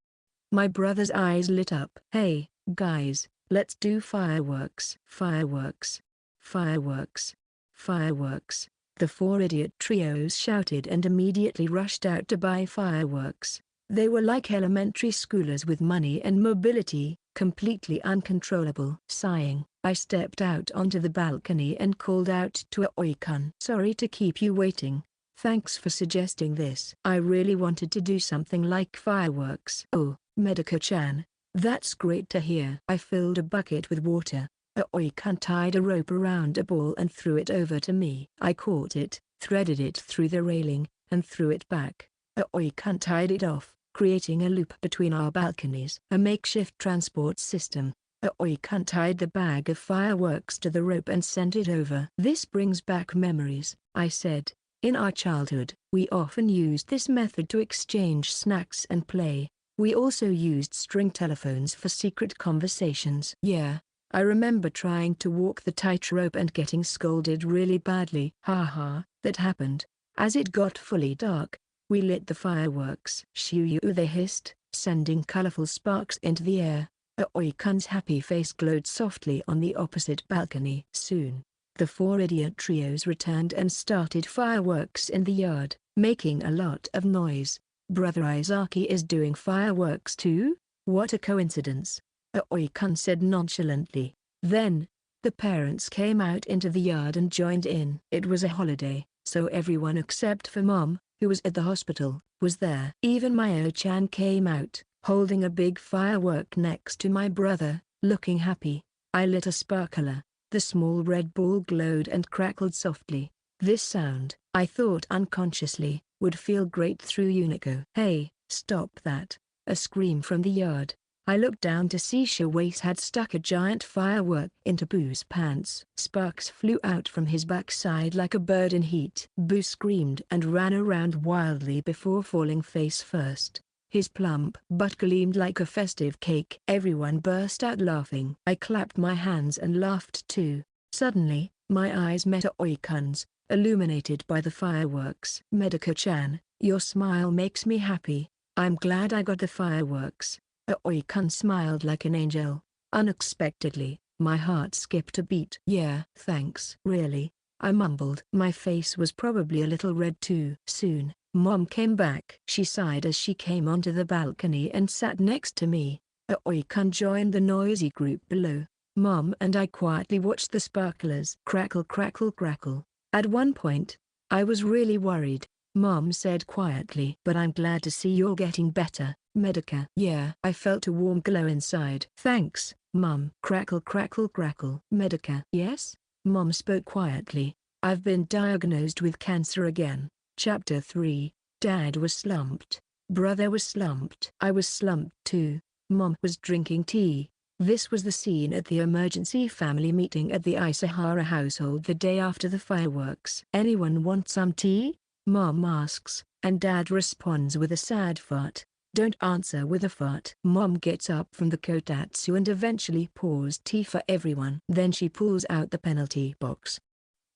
My brother's eyes lit up. Hey, guys, let's do fireworks. Fireworks. Fireworks. Fireworks. The four idiot trios shouted and immediately rushed out to buy fireworks. They were like elementary schoolers with money and mobility, completely uncontrollable. Sighing, I stepped out onto the balcony and called out to Aoi-kun. Sorry to keep you waiting. Thanks for suggesting this. I really wanted to do something like fireworks. Oh, Medaka-chan, that's great to hear. I filled a bucket with water. Aoi-kun tied a rope around a ball and threw it over to me. I caught it, threaded it through the railing, and threw it back. Aoi-kun tied it off, creating a loop between our balconies. A makeshift transport system. Aoi-kun tied the bag of fireworks to the rope and sent it over. This brings back memories, I said. In our childhood, we often used this method to exchange snacks and play. We also used string telephones for secret conversations. Yeah, I remember trying to walk the tightrope and getting scolded really badly. Haha, that happened. As it got fully dark, we lit the fireworks. Shoo-yoo, they hissed, sending colorful sparks into the air. Aoi-kun's happy face glowed softly on the opposite balcony. Soon, the four idiot trios returned and started fireworks in the yard, making a lot of noise. Brother Izaki is doing fireworks too? What a coincidence. Aoi-kun said nonchalantly. Then, the parents came out into the yard and joined in. It was a holiday, so everyone except for Mom, who was at the hospital, was there. Even Mayo-chan came out, holding a big firework next to my brother, looking happy. I lit a sparkler. The small red ball glowed and crackled softly. This sound, I thought unconsciously, would feel great through Unico. Hey, stop that. A scream from the yard. I looked down to see Shawase had stuck a giant firework into Boo's pants. Sparks flew out from his backside like a bird in heat. Boo screamed and ran around wildly before falling face first. His plump butt gleamed like a festive cake. Everyone burst out laughing. I clapped my hands and laughed too. Suddenly, my eyes met Oikun's, illuminated by the fireworks. Medica-chan, your smile makes me happy. I'm glad I got the fireworks. Oikun smiled like an angel. Unexpectedly, my heart skipped a beat. Yeah, thanks. Really? I mumbled. My face was probably a little red too. Soon, Mom came back. She sighed as she came onto the balcony and sat next to me. Oikun joined the noisy group below. Mom and I quietly watched the sparklers crackle crackle crackle. At one point, I was really worried. Mom said quietly, "But I'm glad to see you're getting better, Medica." Yeah. I felt a warm glow inside. Thanks, Mom. Crackle crackle crackle. Medica. Yes? Mom spoke quietly. I've been diagnosed with cancer again. Chapter 3. Dad was slumped. Brother was slumped. I was slumped too. Mom was drinking tea. This was the scene at the emergency family meeting at the Isahara household the day after the fireworks. Anyone want some tea? Mom asks, and Dad responds with a sad fart. Don't answer with a fart. Mom gets up from the kotatsu and eventually pours tea for everyone. Then she pulls out the penalty box.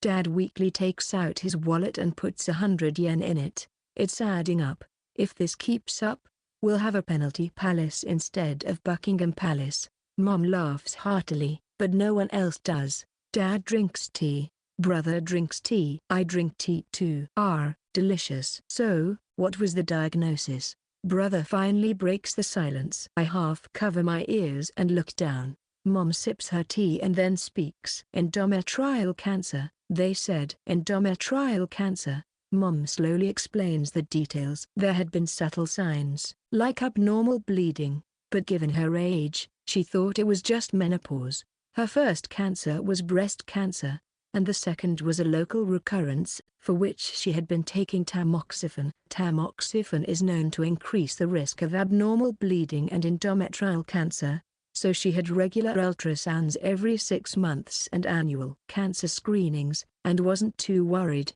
Dad weakly takes out his wallet and puts 100 yen in it. It's adding up. If this keeps up, we'll have a penalty palace instead of Buckingham Palace. Mom laughs heartily, but no one else does. Dad drinks tea. Brother drinks tea. I drink tea too. Delicious. So, what was the diagnosis? Brother finally breaks the silence. I half cover my ears and look down. Mom sips her tea and then speaks. Endometrial cancer, they said. Endometrial cancer. Mom slowly explains the details. There had been subtle signs, like abnormal bleeding, but given her age, she thought it was just menopause. Her first cancer was breast cancer, and the second was a local recurrence, for which she had been taking tamoxifen. Tamoxifen is known to increase the risk of abnormal bleeding and endometrial cancer, so she had regular ultrasounds every 6 months and annual cancer screenings, and wasn't too worried.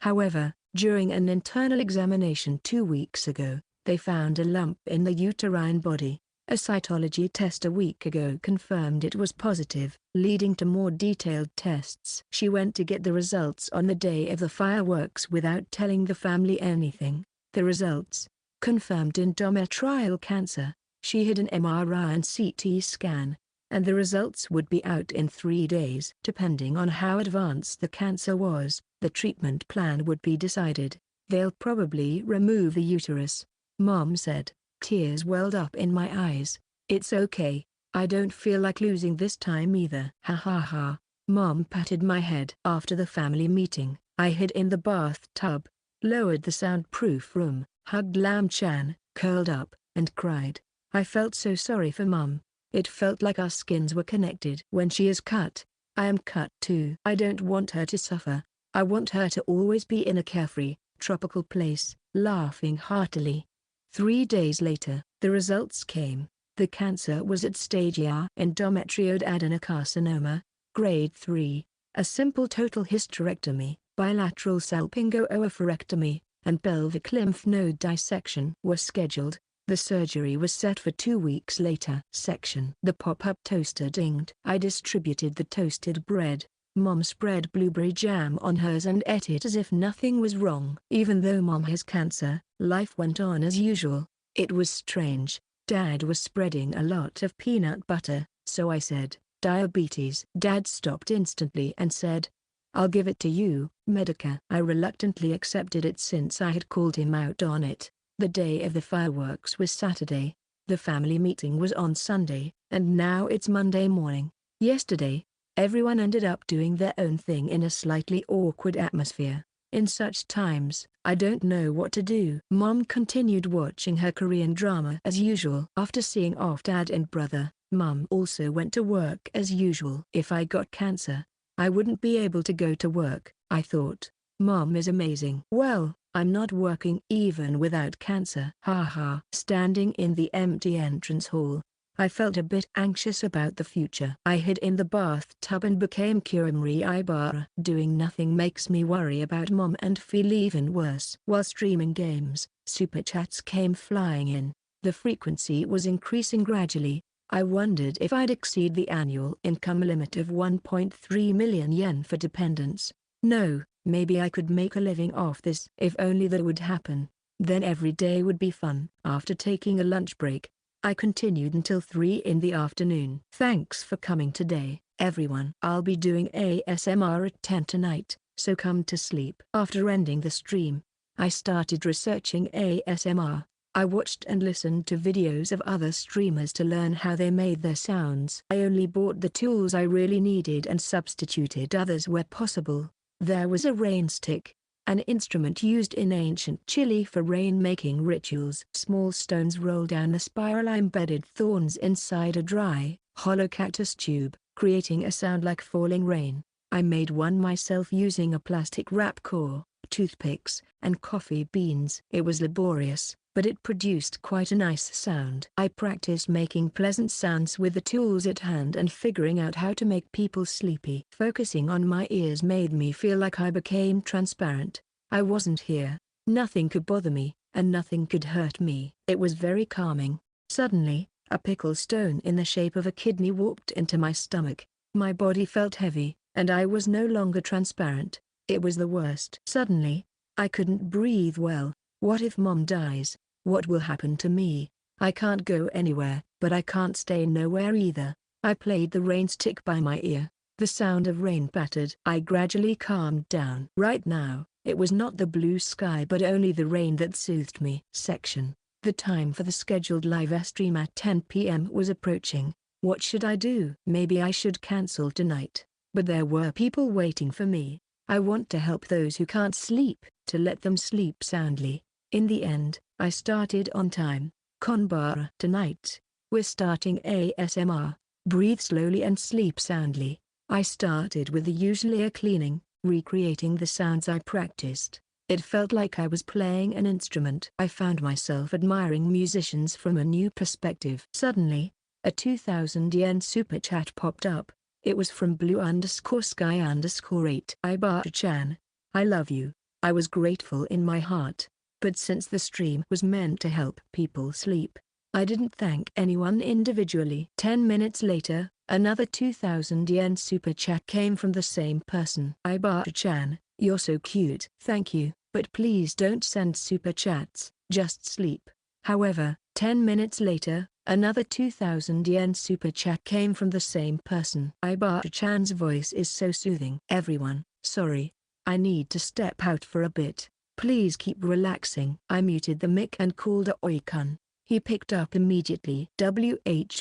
However, during an internal examination 2 weeks ago, they found a lump in the uterine body. A cytology test a week ago confirmed it was positive, leading to more detailed tests. She went to get the results on the day of the fireworks without telling the family anything. The results confirmed endometrial cancer. She had an MRI and CT scan, and the results would be out in 3 days. Depending on how advanced the cancer was, the treatment plan would be decided. They'll probably remove the uterus, Mom said. Tears welled up in my eyes. It's okay. I don't feel like losing this time either. Ha ha ha. Mom patted my head. After the family meeting, I hid in the bathtub, lowered the soundproof room, hugged Lam-chan, curled up, and cried. I felt so sorry for Mom. It felt like our skins were connected. When she is cut, I am cut too. I don't want her to suffer. I want her to always be in a carefree, tropical place, laughing heartily. 3 days later, the results came. The cancer was at stage A, endometrioid adenocarcinoma, grade 3. A simple total hysterectomy, bilateral salpingo-oophorectomy, and pelvic lymph node dissection were scheduled. The surgery was set for 2 weeks later. Section. The pop-up toaster dinged. I distributed the toasted bread. Mom spread blueberry jam on hers and ate it as if nothing was wrong. Even though Mom has cancer, life went on as usual. It was strange. Dad was spreading a lot of peanut butter, so I said, "Diabetes." Dad stopped instantly and said, "I'll give it to you, Medica." I reluctantly accepted it since I had called him out on it. The day of the fireworks was Saturday. The family meeting was on Sunday, and now it's Monday morning. Yesterday, everyone ended up doing their own thing in a slightly awkward atmosphere. In such times, I don't know what to do. Mom continued watching her Korean drama as usual. After seeing off Dad and brother, Mom also went to work as usual. If I got cancer, I wouldn't be able to go to work, I thought. Mom is amazing. Well, I'm not working even without cancer. Haha. Standing in the empty entrance hall, I felt a bit anxious about the future. I hid in the bathtub and became Kurimri Ibara. Doing nothing makes me worry about Mom and feel even worse. While streaming games, Super chats came flying in. The frequency was increasing gradually. I wondered if I'd exceed the annual income limit of 1.3 million yen for dependents. No, maybe I could make a living off this. If only that would happen. Then every day would be fun. After taking a lunch break, I continued until 3 in the afternoon. Thanks for coming today, everyone. I'll be doing ASMR at 10 tonight, so come to sleep. After ending the stream, I started researching ASMR. I watched and listened to videos of other streamers to learn how they made their sounds. I only bought the tools I really needed and substituted others where possible. There was a rain stick, an instrument used in ancient Chile for rain-making rituals. Small stones roll down the spiral-embedded thorns inside a dry, hollow cactus tube, creating a sound like falling rain. I made one myself using a plastic wrap core, toothpicks, and coffee beans. It was laborious, but it produced quite a nice sound. I practiced making pleasant sounds with the tools at hand and figuring out how to make people sleepy. Focusing on my ears made me feel like I became transparent. I wasn't here, nothing could bother me, and nothing could hurt me. It was very calming. Suddenly, a pickle stone in the shape of a kidney walked into my stomach. My body felt heavy, and I was no longer transparent. It was the worst. Suddenly, I couldn't breathe well. What if Mom dies? What will happen to me? I can't go anywhere, but I can't stay nowhere either. I played the rain stick by my ear. The sound of rain pattered. I gradually calmed down. Right now, it was not the blue sky but only the rain that soothed me. Section. The time for the scheduled live stream at 10 p.m. was approaching. What should I do? Maybe I should cancel tonight. But there were people waiting for me. I want to help those who can't sleep, to let them sleep soundly. In the end, I started on time. Konbara. Tonight, we're starting ASMR. Breathe slowly and sleep soundly. I started with the usual ear cleaning, recreating the sounds I practiced. It felt like I was playing an instrument. I found myself admiring musicians from a new perspective. Suddenly, a 2,000 yen super chat popped up. It was from blue_sky_8. Ibara-chan, I love you. I was grateful in my heart. But since the stream was meant to help people sleep, I didn't thank anyone individually. 10 minutes later, another 2,000 yen super chat came from the same person. Ibara-chan, you're so cute. Thank you, but please don't send super chats, just sleep. However, 10 minutes later, another 2,000 yen super chat came from the same person. Ibara-chan's voice is so soothing. Everyone, sorry. I need to step out for a bit. Please keep relaxing. I muted the mic and called Aoi-kun. He picked up immediately.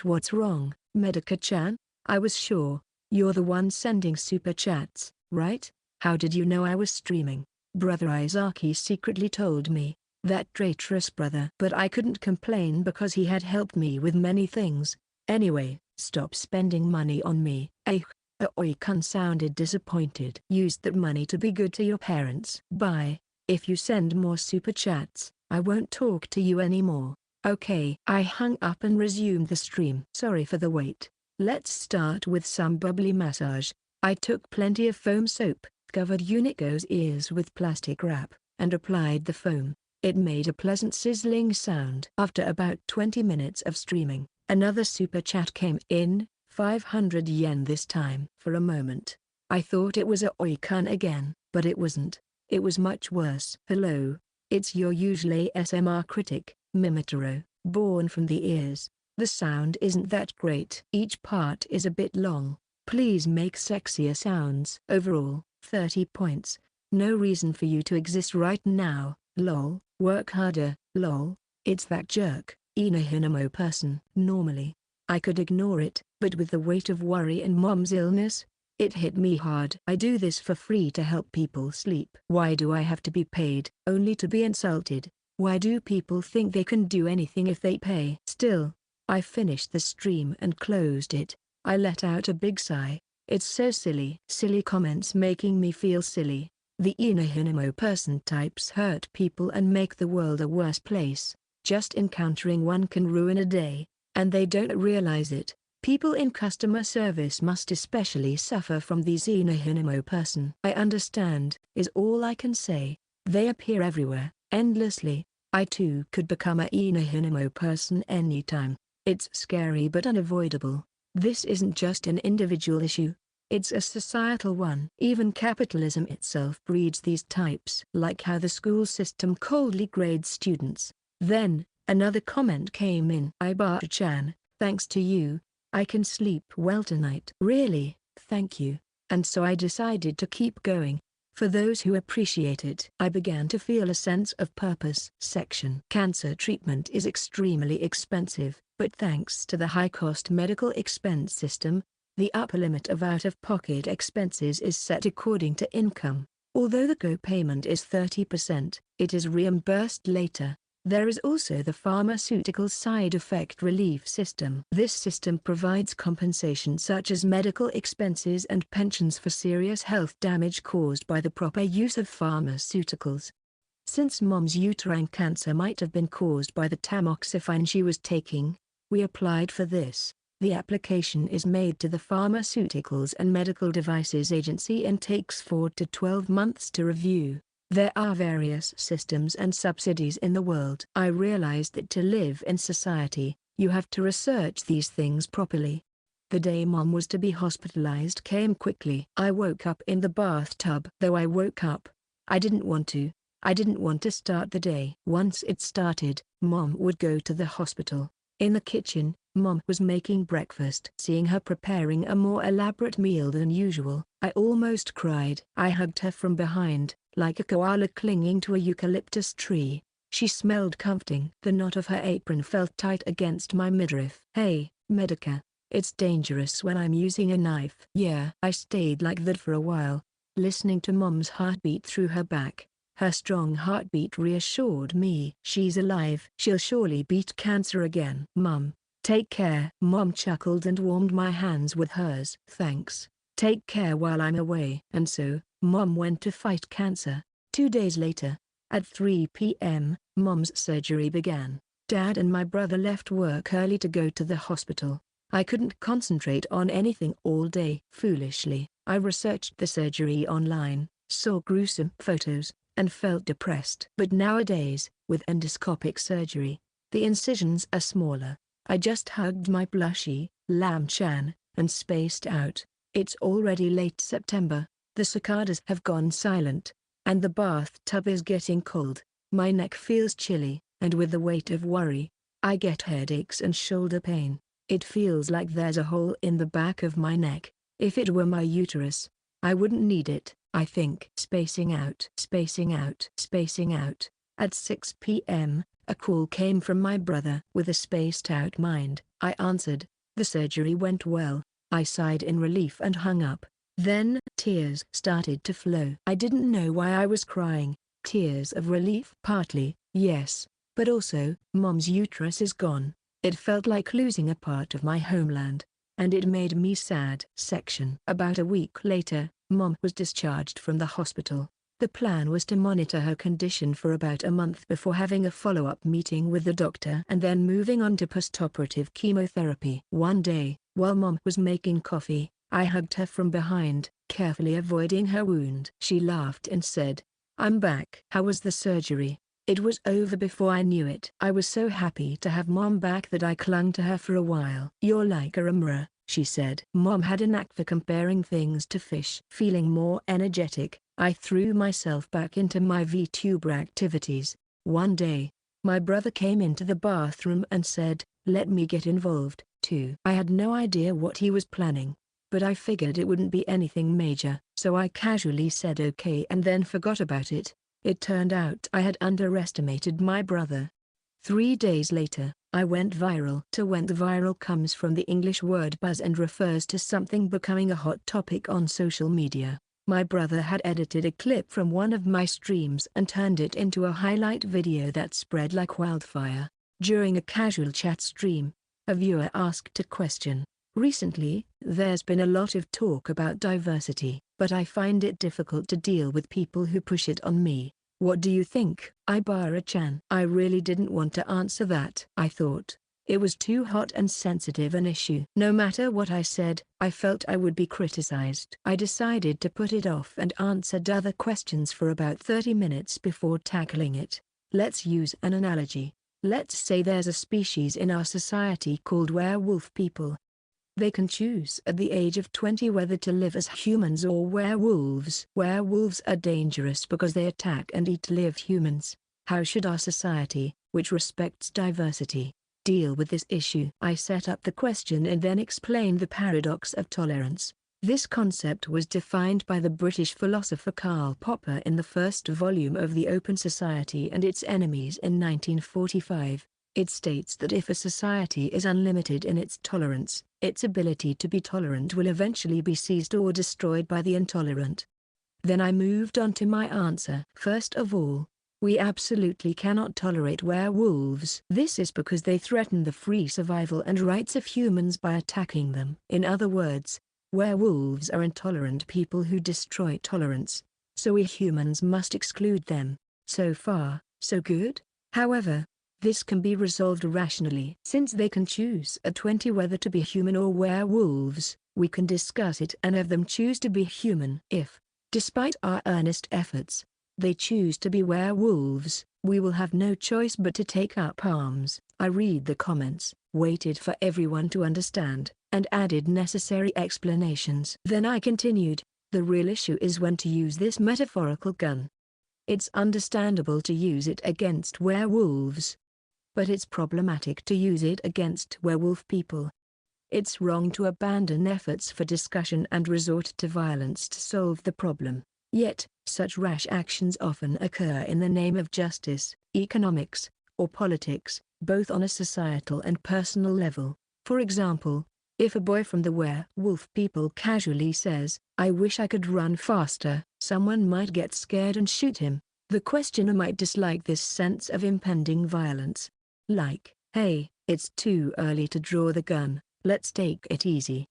What's wrong, Medica-chan? I was sure. You're the one sending super chats, right? How did you know I was streaming? Brother Izaki secretly told me. That traitorous brother. But I couldn't complain because he had helped me with many things. Anyway, stop spending money on me. Aoi-kun sounded disappointed. Used that money to be good to your parents. Bye. If you send more super chats, I won't talk to you anymore. Okay. I hung up and resumed the stream. Sorry for the wait. Let's start with some bubbly massage. I took plenty of foam soap, covered Unico's ears with plastic wrap, and applied the foam. It made a pleasant sizzling sound. After about 20 minutes of streaming, another super chat came in, 500 yen this time. For a moment, I thought it was Aoi-kun again, but it wasn't. It was much worse. Hello, it's your usual ASMR critic, Mimitaro, born from the ears. The sound isn't that great. Each part is a bit long. Please make sexier sounds. Overall, 30 points. No reason for you to exist right now, lol. Work harder, lol. It's that jerk, Inohinamo person. Normally, I could ignore it, but with the weight of worry and Mom's illness, it hit me hard. I do this for free to help people sleep. Why do I have to be paid? Only to be insulted. Why do people think they can do anything if they pay? Still, I finished the stream and closed it. I let out a big sigh. It's so silly. Silly comments making me feel silly. The Inohinamo person types hurt people and make the world a worse place. Just encountering one can ruin a day, and they don't realize it. People in customer service must especially suffer from these Inohinamo person. I understand, is all I can say. They appear everywhere, endlessly. I too could become a Inahinamo person anytime. It's scary but unavoidable. This isn't just an individual issue. It's a societal one. Even capitalism itself breeds these types. Like how the school system coldly grades students. Then, another comment came in. Ibara-chan, thanks to you, I can sleep well tonight. Really, thank you. And so I decided to keep going. For those who appreciate it, I began to feel a sense of purpose. Section. Cancer treatment is extremely expensive, but thanks to the high-cost medical expense system, the upper limit of out-of-pocket expenses is set according to income. Although the co-payment is 30%, it is reimbursed later. There is also the pharmaceutical side effect relief system. This system provides compensation such as medical expenses and pensions for serious health damage caused by the proper use of pharmaceuticals. Since Mom's uterine cancer might have been caused by the tamoxifen she was taking, we applied for this. The application is made to the Pharmaceuticals and Medical Devices Agency and takes 4 to 12 months to review. There are various systems and subsidies in the world. I realized that to live in society, you have to research these things properly. The day Mom was to be hospitalized came quickly. I woke up in the bathtub. Though I woke up, I didn't want to. I didn't want to start the day. Once it started, Mom would go to the hospital. In the kitchen, Mom was making breakfast. Seeing her preparing a more elaborate meal than usual, I almost cried. I hugged her from behind, like a koala clinging to a eucalyptus tree. She smelled comforting. The knot of her apron felt tight against my midriff. Hey, Medica, it's dangerous when I'm using a knife. Yeah. I stayed like that for a while, listening to Mom's heartbeat through her back. Her strong heartbeat reassured me. She's alive. She'll surely beat cancer again. Mom, take care. Mom chuckled and warmed my hands with hers. Thanks. Take care while I'm away. And so, Mom went to fight cancer. 2 days later, at 3 p.m., Mom's surgery began. Dad and my brother left work early to go to the hospital. I couldn't concentrate on anything all day. Foolishly, I researched the surgery online, saw gruesome photos, and felt depressed. But nowadays, with endoscopic surgery, the incisions are smaller. I just hugged my blushy, Lam-chan, and spaced out. It's already late September, the cicadas have gone silent, and the bathtub is getting cold. My neck feels chilly, and with the weight of worry, I get headaches and shoulder pain. It feels like there's a hole in the back of my neck. If it were my uterus, I wouldn't need it, I think. Spacing out. Spacing out. Spacing out. At 6 p.m., a call came from my brother. With a spaced-out mind, I answered. The surgery went well. I sighed in relief and hung up. Then, tears started to flow. I didn't know why I was crying. Tears of relief? Partly, yes. But also, Mom's uterus is gone. It felt like losing a part of my homeland. And it made me sad. Section. About a week later, Mom was discharged from the hospital. The plan was to monitor her condition for about a month before having a follow-up meeting with the doctor and then moving on to postoperative chemotherapy. One day, while Mom was making coffee, I hugged her from behind, carefully avoiding her wound. She laughed and said, "I'm back." How was the surgery? It was over before I knew it. I was so happy to have Mom back that I clung to her for a while. "You're like a remora," she said. Mom had a knack for comparing things to fish. Feeling more energetic, I threw myself back into my VTuber activities. One day, my brother came into the bathroom and said, "Let me get involved, too." I had no idea what he was planning, but I figured it wouldn't be anything major, so I casually said okay and then forgot about it. It turned out I had underestimated my brother. 3 days later, I went viral. To went viral comes from the English word buzz and refers to something becoming a hot topic on social media. My brother had edited a clip from one of my streams and turned it into a highlight video that spread like wildfire. During a casual chat stream, a viewer asked a question. Recently, there's been a lot of talk about diversity, but I find it difficult to deal with people who push it on me. What do you think? Ibara-chan. I really didn't want to answer that. I thought it was too hot and sensitive an issue. No matter what I said, I felt I would be criticized. I decided to put it off and answered other questions for about 30 minutes before tackling it. Let's use an analogy. Let's say there's a species in our society called werewolf people. They can choose at the age of 20 whether to live as humans or werewolves. Werewolves are dangerous because they attack and eat live humans. How should our society, which respects diversity, deal with this issue? I set up the question and then explained the paradox of tolerance. This concept was defined by the British philosopher Karl Popper in the first volume of The Open Society and Its Enemies in 1945. It states that if a society is unlimited in its tolerance, its ability to be tolerant will eventually be seized or destroyed by the intolerant. Then I moved on to my answer. First of all, we absolutely cannot tolerate werewolves. This is because they threaten the free survival and rights of humans by attacking them. In other words, werewolves are intolerant people who destroy tolerance, so we humans must exclude them. So far, so good? However, this can be resolved rationally. Since they can choose at 20 whether to be human or werewolves, we can discuss it and have them choose to be human. If, despite our earnest efforts, they choose to be werewolves, we will have no choice but to take up arms. I read the comments, waited for everyone to understand, and added necessary explanations. Then I continued, the real issue is when to use this metaphorical gun. It's understandable to use it against werewolves, but it's problematic to use it against werewolf people. It's wrong to abandon efforts for discussion and resort to violence to solve the problem. Yet, such rash actions often occur in the name of justice, economics, or politics, both on a societal and personal level. For example, if a boy from the werewolf people casually says, "I wish I could run faster," someone might get scared and shoot him. The questioner might dislike this sense of impending violence. Like, "Hey, it's too early to draw the gun, let's take it easy."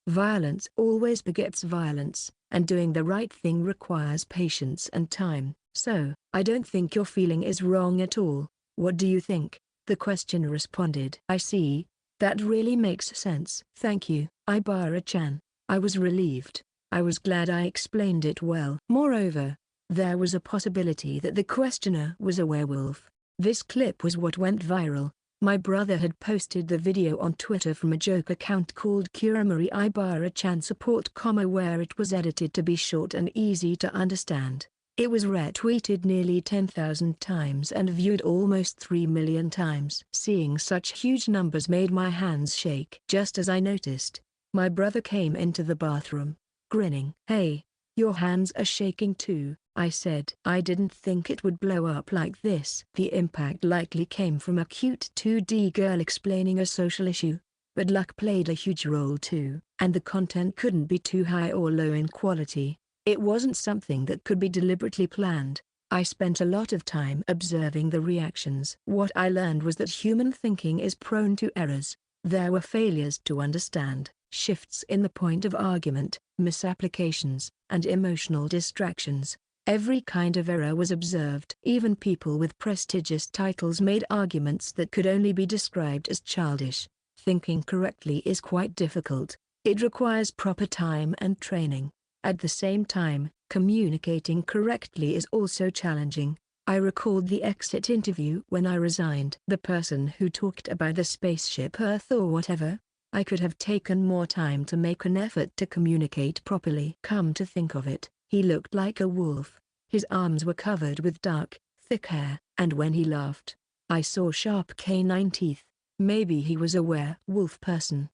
Violence always begets violence, and doing the right thing requires patience and time. So, I don't think your feeling is wrong at all. What do you think? The questioner responded. I see. That really makes sense. Thank you, Ibara-chan. I was relieved. I was glad I explained it well. Moreover, there was a possibility that the questioner was a werewolf. This clip was what went viral. My brother had posted the video on Twitter from a joke account called Kuramori Ibara-chan Support, where it was edited to be short and easy to understand. It was retweeted nearly 10,000 times and viewed almost 3 million times. Seeing such huge numbers made my hands shake. Just as I noticed, my brother came into the bathroom, grinning. "Hey, your hands are shaking too," I said. I didn't think it would blow up like this. The impact likely came from a cute 2D girl explaining a social issue, but luck played a huge role too. And the content couldn't be too high or low in quality. It wasn't something that could be deliberately planned. I spent a lot of time observing the reactions. What I learned was that human thinking is prone to errors. There were failures to understand, shifts in the point of argument, misapplications, and emotional distractions. Every kind of error was observed. Even people with prestigious titles made arguments that could only be described as childish. Thinking correctly is quite difficult. It requires proper time and training. At the same time, communicating correctly is also challenging. I recalled the exit interview when I resigned. The person who talked about the spaceship Earth or whatever, I could have taken more time to make an effort to communicate properly. Come to think of it, he looked like a wolf. His arms were covered with dark, thick hair, and when he laughed, I saw sharp canine teeth. Maybe he was a werewolf person.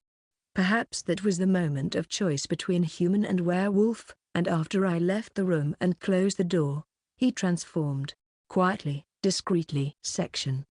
Perhaps that was the moment of choice between human and werewolf, and after I left the room and closed the door, he transformed. Quietly, discreetly.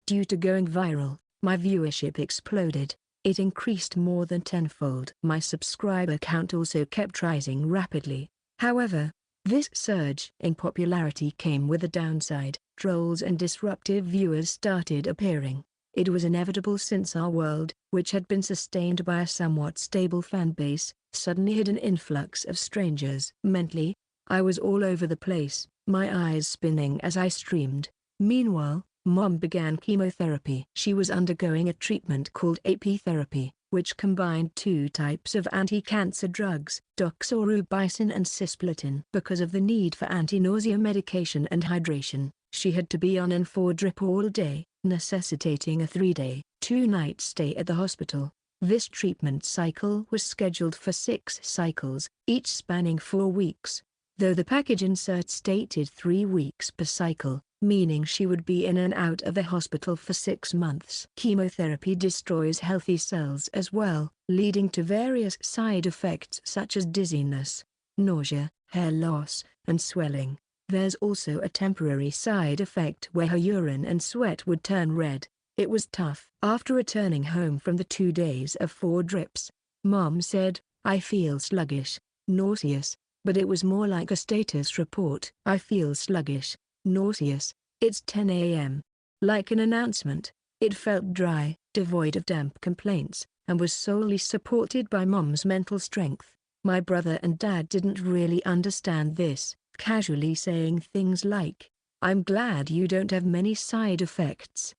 Due to going viral, my viewership exploded. It increased more than tenfold. My subscriber count also kept rising rapidly. However, this surge in popularity came with a downside. Trolls and disruptive viewers started appearing. It was inevitable since our world, which had been sustained by a somewhat stable fan base, suddenly had an influx of strangers. Mentally, I was all over the place, my eyes spinning as I streamed. Meanwhile, Mom began chemotherapy. She was undergoing a treatment called AP therapy, which combined two types of anti-cancer drugs, doxorubicin and cisplatin. Because of the need for anti-nausea medication and hydration, She had to be on an 4-drip all day, necessitating a 3-day, 2-night stay at the hospital. This treatment cycle was scheduled for 6 cycles, each spanning 4 weeks. Though the package insert stated 3 weeks per cycle, meaning she would be in and out of the hospital for 6 months. Chemotherapy destroys healthy cells as well, leading to various side effects such as dizziness, nausea, hair loss, and swelling. There's also a temporary side effect where her urine and sweat would turn red. It was tough. After returning home from the 2 days of 4 drips, Mom said, "I feel sluggish, nauseous," but it was more like a status report. "I feel sluggish, nauseous, it's 10 a.m. Like an announcement. It felt dry, devoid of damp complaints, and was solely supported by Mom's mental strength. My brother and dad didn't really understand this, casually saying things like, "I'm glad you don't have many side effects."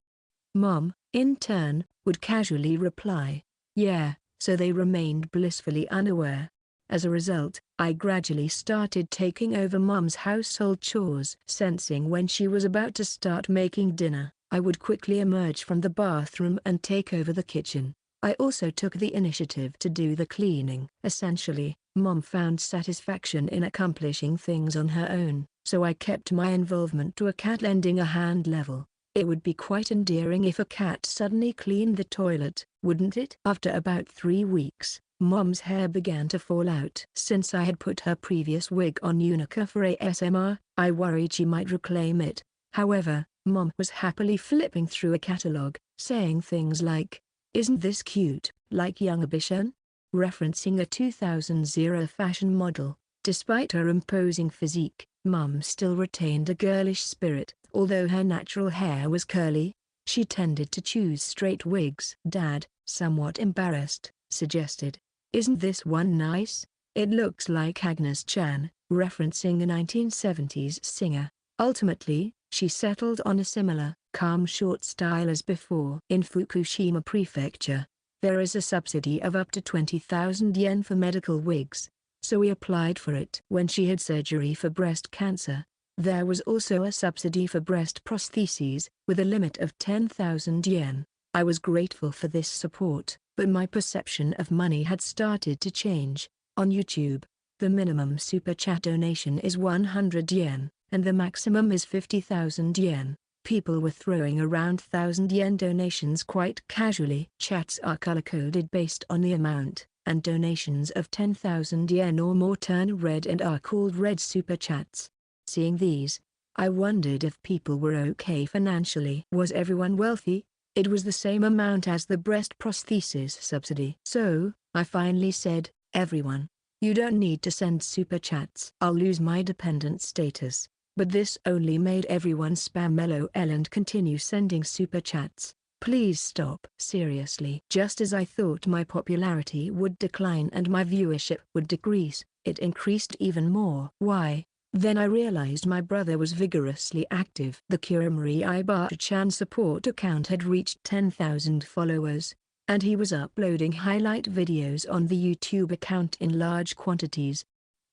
Mom, in turn, would casually reply, "Yeah," so they remained blissfully unaware. As a result, I gradually started taking over Mom's household chores. Sensing when she was about to start making dinner, I would quickly emerge from the bathroom and take over the kitchen. I also took the initiative to do the cleaning. Essentially, Mom found satisfaction in accomplishing things on her own, so I kept my involvement to a cat lending a hand level. It would be quite endearing if a cat suddenly cleaned the toilet, wouldn't it? After about 3 weeks, Mom's hair began to fall out. Since I had put her previous wig on Unica for ASMR, I worried she might reclaim it. However, Mom was happily flipping through a catalog, saying things like, "Isn't this cute, like young Ambition?" referencing a 2000 fashion model. Despite her imposing physique, Mom still retained a girlish spirit. Although her natural hair was curly, she tended to choose straight wigs. Dad, somewhat embarrassed, suggested, "Isn't this one nice? It looks like Agnes Chan," referencing a 1970s singer. Ultimately, she settled on a similar, calm short style as before. In Fukushima Prefecture, there is a subsidy of up to 20,000 yen for medical wigs, so we applied for it. When she had surgery for breast cancer, there was also a subsidy for breast prostheses, with a limit of 10,000 yen. I was grateful for this support, but my perception of money had started to change. On YouTube, the minimum super chat donation is 100 yen, and the maximum is 50,000 yen. People were throwing around 1,000 yen donations quite casually. Chats are color-coded based on the amount, and donations of 10,000 yen or more turn red and are called red super chats. Seeing these, I wondered if people were okay financially. Was everyone wealthy? It was the same amount as the breast prosthesis subsidy. So, I finally said, "Everyone, you don't need to send super chats. I'll lose my dependent status." But this only made everyone spam LOL and continue sending super chats. "Please stop." Seriously. Just as I thought my popularity would decline and my viewership would decrease, it increased even more. Why? Then I realized my brother was vigorously active. The Kuramori Ibara-chan support account had reached 10,000 followers, and he was uploading highlight videos on the YouTube account in large quantities.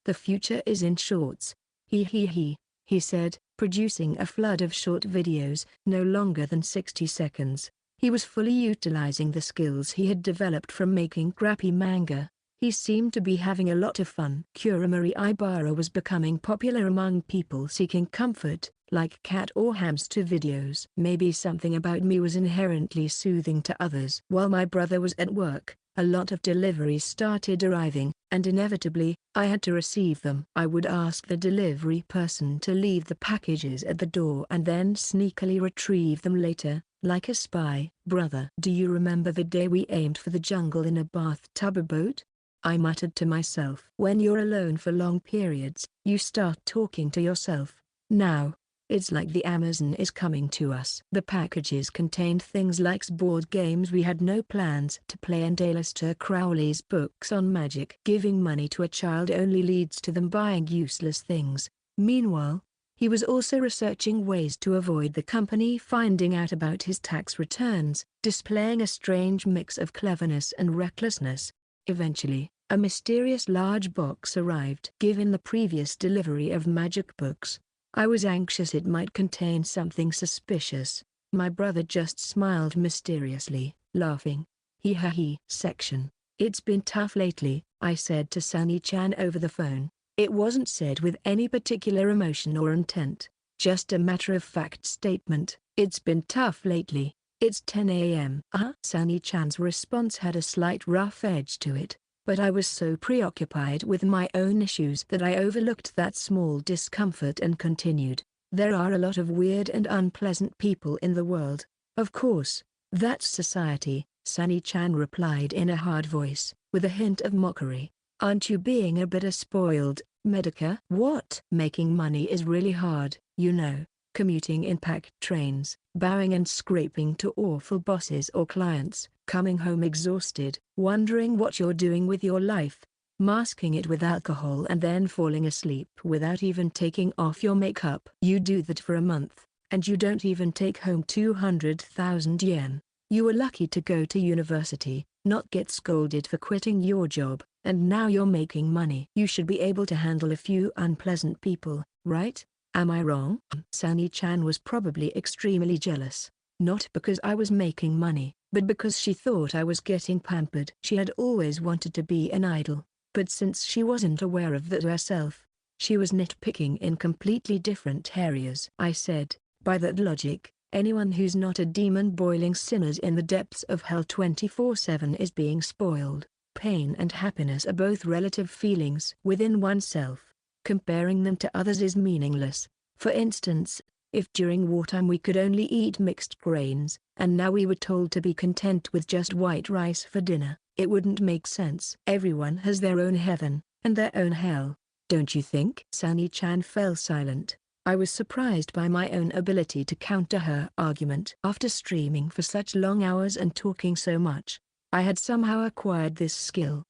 "The future is in shorts. He said, producing a flood of short videos, no longer than 60 seconds. He was fully utilizing the skills he had developed from making crappy manga. He seemed to be having a lot of fun. Kuramori Ibara was becoming popular among people seeking comfort, like cat or hamster videos. Maybe something about me was inherently soothing to others. While my brother was at work, a lot of deliveries started arriving, and inevitably, I had to receive them. I would ask the delivery person to leave the packages at the door and then sneakily retrieve them later, like a spy. "Brother, do you remember the day we aimed for the jungle in a bathtub boat?" I muttered to myself. When you're alone for long periods, you start talking to yourself. Now, it's like the Amazon is coming to us. The packages contained things like board games we had no plans to play and Aleister Crowley's books on magic. Giving money to a child only leads to them buying useless things. Meanwhile, he was also researching ways to avoid the company finding out about his tax returns, displaying a strange mix of cleverness and recklessness. Eventually, a mysterious large box arrived. Given the previous delivery of magic books, I was anxious it might contain something suspicious. My brother just smiled mysteriously, laughing. He. Section. It's been tough lately, I said to Sunny-chan over the phone. It wasn't said with any particular emotion or intent, just a matter-of-fact statement. It's been tough lately. It's 10 a.m. Sunny-chan's response had a slight rough edge to it, but I was so preoccupied with my own issues that I overlooked that small discomfort and continued. There are a lot of weird and unpleasant people in the world. Of course, that's society, Sunny-chan replied in a hard voice, with a hint of mockery. Aren't you being a bit spoiled, Medica? What? Making money is really hard, you know. Commuting in packed trains, bowing and scraping to awful bosses or clients, coming home exhausted, wondering what you're doing with your life, masking it with alcohol and then falling asleep without even taking off your makeup. You do that for a month, and you don't even take home 200,000 yen. You were lucky to go to university, not get scolded for quitting your job, and now you're making money. You should be able to handle a few unpleasant people, right? Am I wrong? Sunny-chan was probably extremely jealous, not because I was making money, but because she thought I was getting pampered. She had always wanted to be an idol, but since she wasn't aware of that herself, she was nitpicking in completely different areas. I said, by that logic, anyone who's not a demon boiling sinners in the depths of hell 24/7 is being spoiled. Pain and happiness are both relative feelings within oneself. Comparing them to others is meaningless. For instance, if during wartime we could only eat mixed grains, and now we were told to be content with just white rice for dinner, it wouldn't make sense. Everyone has their own heaven, and their own hell, don't you think? Sunny-chan fell silent. I was surprised by my own ability to counter her argument. After streaming for such long hours and talking so much, I had somehow acquired this skill.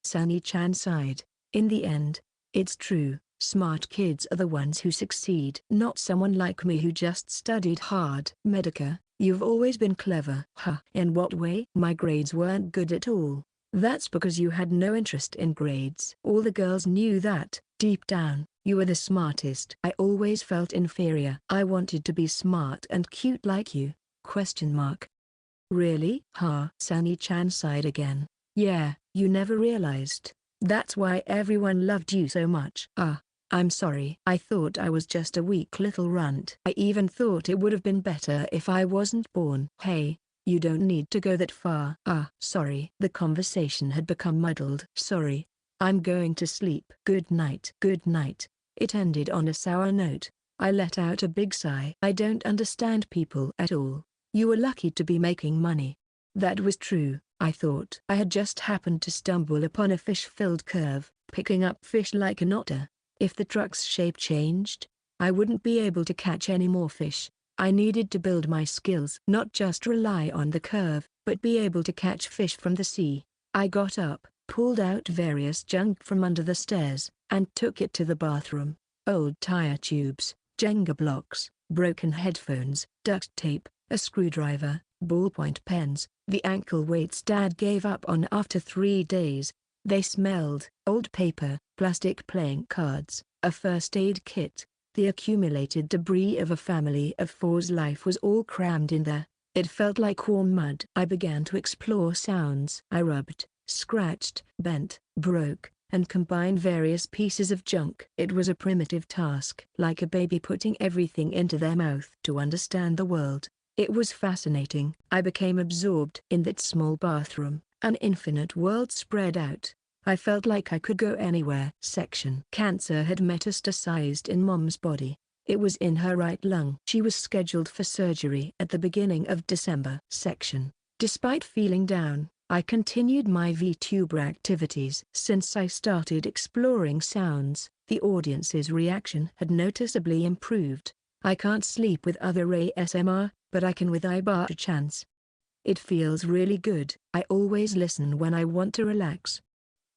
Sunny-chan sighed. In the end, it's true, smart kids are the ones who succeed. Not someone like me who just studied hard. Medica, you've always been clever. In what way? My grades weren't good at all. That's because you had no interest in grades. All the girls knew that, deep down, you were the smartest. I always felt inferior. I wanted to be smart and cute like you. Really? Sunny-chan sighed again. Yeah, you never realized. That's why everyone loved you so much. I'm sorry. I thought I was just a weak little runt. I even thought it would have been better if I wasn't born. Hey, you don't need to go that far. Sorry. The conversation had become muddled. Sorry. I'm going to sleep. Good night. Good night. It ended on a sour note. I let out a big sigh. I don't understand people at all. You were lucky to be making money. That was true, I thought. I had just happened to stumble upon a fish-filled curve, picking up fish like an otter. If the truck's shape changed, I wouldn't be able to catch any more fish. I needed to build my skills. Not just rely on the curve, but be able to catch fish from the sea. I got up, pulled out various junk from under the stairs, and took it to the bathroom. Old tire tubes, Jenga blocks, broken headphones, duct tape, a screwdriver, ballpoint pens, the ankle weights Dad gave up on after 3 days. They smelled. Old paper, plastic playing cards, a first aid kit. The accumulated debris of a family of 4's life was all crammed in there. It felt like warm mud. I began to explore sounds. I rubbed, scratched, bent, broke, and combined various pieces of junk. It was a primitive task. Like a baby putting everything into their mouth to understand the world. It was fascinating. I became absorbed in that small bathroom, an infinite world spread out. I felt like I could go anywhere. Cancer had metastasized in Mom's body. It was in her right lung. She was scheduled for surgery at the beginning of December. Despite feeling down, I continued my VTuber activities. Since I started exploring sounds, the audience's reaction had noticeably improved. I can't sleep with other ASMR, but I can with Ibara-chan's. It feels really good. I always listen when I want to relax.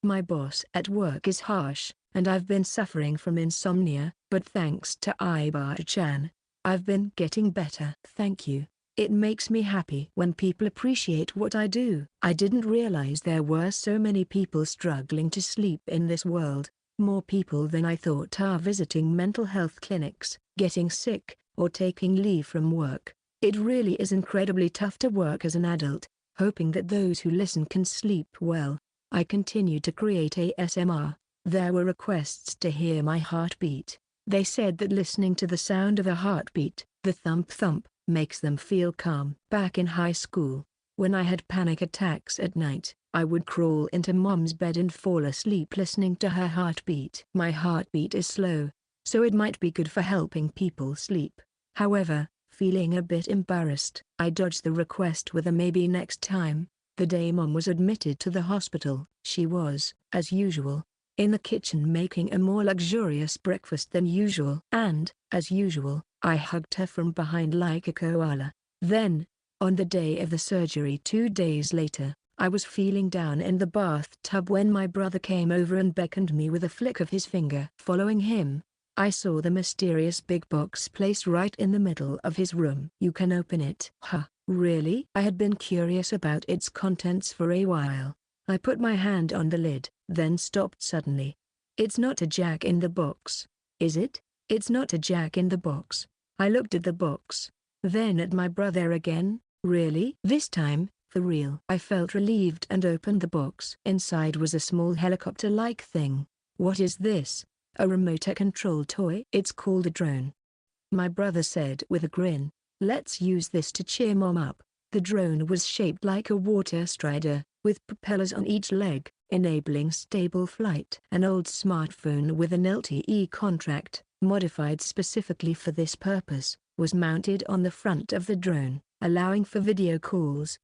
My boss at work is harsh, and I've been suffering from insomnia, but thanks to Ibara-chan, I've been getting better. Thank you. It makes me happy when people appreciate what I do. I didn't realize there were so many people struggling to sleep in this world. More people than I thought are visiting mental health clinics. getting sick, or taking leave from work. It really is incredibly tough to work as an adult, hoping that those who listen can sleep well. I continued to create ASMR. There were requests to hear my heartbeat. They said that listening to the sound of a heartbeat, the thump-thump, makes them feel calm. Back in high school, when I had panic attacks at night, I would crawl into Mom's bed and fall asleep listening to her heartbeat. My heartbeat is slow, so it might be good for helping people sleep. However, feeling a bit embarrassed, I dodged the request with a maybe next time. The day Mom was admitted to the hospital, she was, as usual, in the kitchen making a more luxurious breakfast than usual. And, as usual, I hugged her from behind like a koala. Then, on the day of the surgery 2 days later, I was feeling down in the bathtub when my brother came over and beckoned me with a flick of his finger. Following him, I saw the mysterious big box placed right in the middle of his room. "You can open it." "Huh, really?" I had been curious about its contents for a while. I put my hand on the lid, then stopped suddenly. "It's not a jack in the box, is it?" "It's not a jack in the box." I looked at the box, then at my brother again. "Really?" This time, for real. I felt relieved and opened the box. Inside was a small helicopter-like thing. "What is this?" "A remote-control toy." "It's called a drone," my brother said with a grin. "Let's use this to cheer Mom up." The drone was shaped like a water strider, with propellers on each leg, enabling stable flight. An old smartphone with an LTE contract, modified specifically for this purpose, was mounted on the front of the drone, allowing for video calls.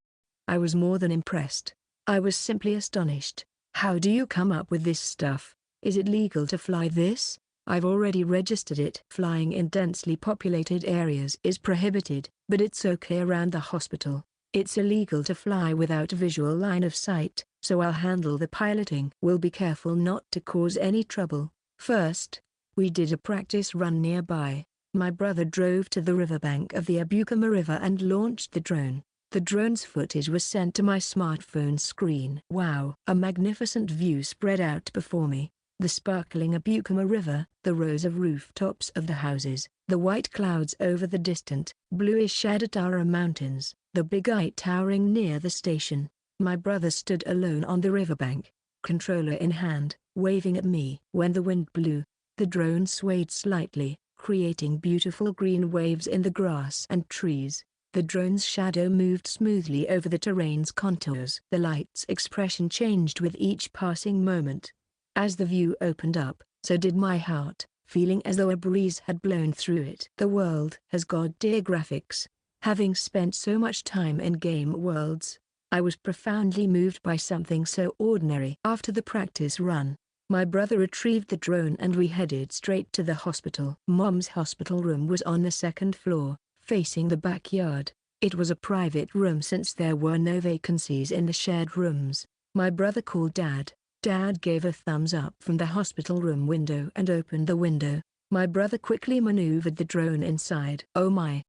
I was more than impressed. I was simply astonished. "How do you come up with this stuff? Is it legal to fly this?" "I've already registered it." "Flying in densely populated areas is prohibited, but it's okay around the hospital. It's illegal to fly without visual line of sight, so I'll handle the piloting." "We'll be careful not to cause any trouble." First, we did a practice run nearby. My brother drove to the riverbank of the Abukama River and launched the drone. The drone's footage was sent to my smartphone screen. Wow! A magnificent view spread out before me. The sparkling Abukama River, the rows of rooftops of the houses, the white clouds over the distant, bluish Shadatara Mountains, the big eye towering near the station. My brother stood alone on the riverbank, controller in hand, waving at me. When the wind blew, the drone swayed slightly, creating beautiful green waves in the grass and trees. The drone's shadow moved smoothly over the terrain's contours. The light's expression changed with each passing moment. As the view opened up, so did my heart, feeling as though a breeze had blown through it. The world has god-tier graphics. Having spent so much time in game worlds, I was profoundly moved by something so ordinary. After the practice run, my brother retrieved the drone and we headed straight to the hospital. Mom's hospital room was on the second floor, facing the backyard. It was a private room since there were no vacancies in the shared rooms. My brother called Dad. Dad gave a thumbs up from the hospital room window and opened the window. My brother quickly maneuvered the drone inside. "Oh my!"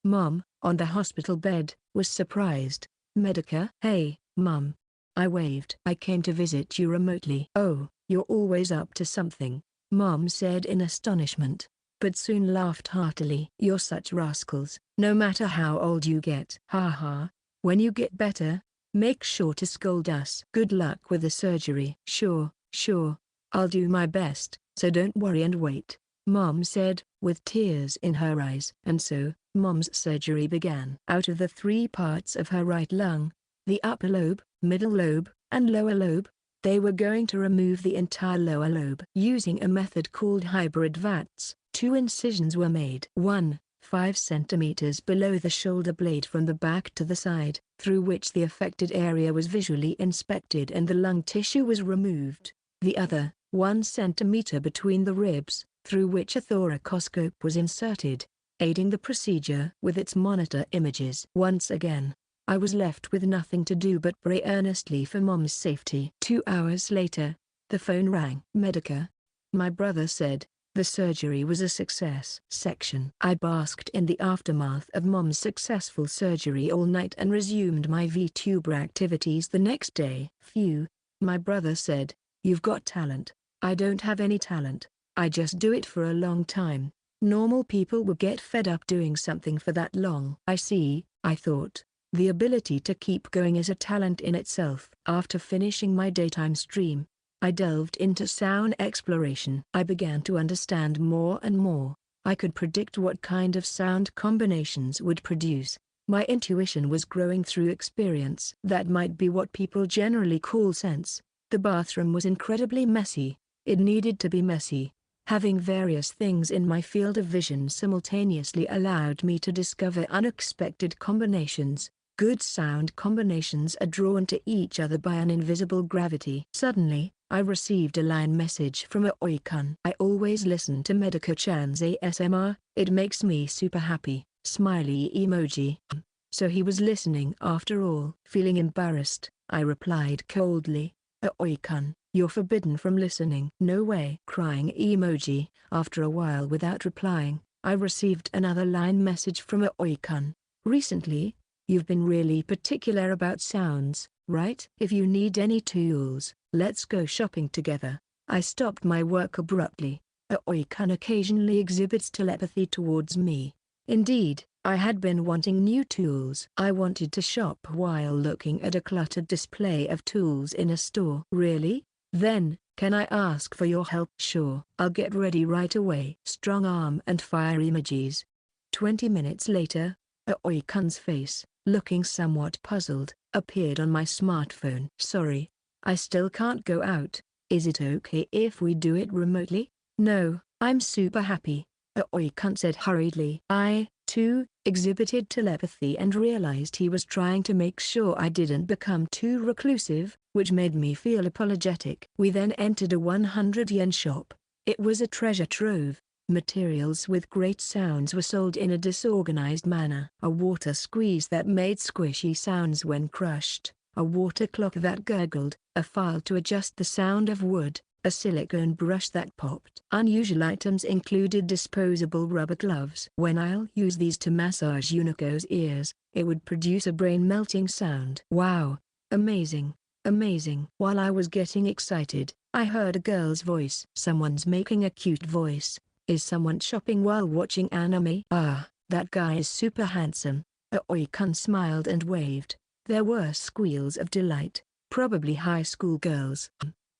Mom, on the hospital bed, was surprised. "Medica?" "Hey, Mom." I waved. "I came to visit you remotely." "Oh, you're always up to something," Mom said in astonishment, but soon laughed heartily. "You're such rascals. No matter how old you get. Ha ha. When you get better, make sure to scold us." "Good luck with the surgery." Sure, I'll do my best, so don't worry and wait," Mom said, with tears in her eyes. And so, Mom's surgery began. Out of the 3 parts of her right lung, the upper lobe, middle lobe, and lower lobe, they were going to remove the entire lower lobe. Using a method called hybrid VATS, 2 incisions were made. One, 5 centimeters below the shoulder blade from the back to the side, through which the affected area was visually inspected and the lung tissue was removed. The other, 1 centimeter between the ribs, through which a thoracoscope was inserted, aiding the procedure with its monitor images. Once again, I was left with nothing to do but pray earnestly for Mom's safety. 2 hours later, the phone rang. "Medica," my brother said. "The surgery was a success." I basked in the aftermath of Mom's successful surgery all night and resumed my VTuber activities the next day. "Phew," my brother said. "You've got talent." "I don't have any talent. I just do it for a long time." Normal people would get fed up doing something for that long. I see, I thought. The ability to keep going is a talent in itself. After finishing my daytime stream, I delved into sound exploration. I began to understand more and more. I could predict what kind of sound combinations would produce. My intuition was growing through experience. That might be what people generally call sense. The bathroom was incredibly messy. It needed to be messy. Having various things in my field of vision simultaneously allowed me to discover unexpected combinations. Good sound combinations are drawn to each other by an invisible gravity. Suddenly, I received a line message from Aoi-kun. I always listen to Medaka-chan's ASMR, it makes me super happy. Smiley emoji. So he was listening after all. Feeling embarrassed, I replied coldly, Aoi-kun, you're forbidden from listening. No way. Crying emoji. After a while without replying, I received another line message from Aoi-kun. Recently, you've been really particular about sounds, right? If you need any tools, let's go shopping together. I stopped my work abruptly. Aoi-kun occasionally exhibits telepathy towards me. Indeed, I had been wanting new tools. I wanted to shop while looking at a cluttered display of tools in a store. Really? Then, can I ask for your help? Sure. I'll get ready right away. Strong arm and fire emojis. 20 minutes later, Aoi-kun's face, looking somewhat puzzled, appeared on my smartphone. Sorry, I still can't go out. Is it okay if we do it remotely? No, I'm super happy. Aoi-kun said hurriedly. I, too, exhibited telepathy and realized he was trying to make sure I didn't become too reclusive, which made me feel apologetic. We then entered a 100-yen shop. It was a treasure trove. Materials with great sounds were sold in a disorganized manner. A water squeeze that made squishy sounds when crushed, a water clock that gurgled, a file to adjust the sound of wood, a silicone brush that popped. Unusual items included disposable rubber gloves. When I'll use these to massage Unico's ears, it would produce a brain-melting sound. Wow! Amazing! Amazing! While I was getting excited, I heard a girl's voice. Someone's making a cute voice. Is someone shopping while watching anime? Ah, that guy is super handsome. Aoi-kun smiled and waved. There were squeals of delight. Probably high school girls.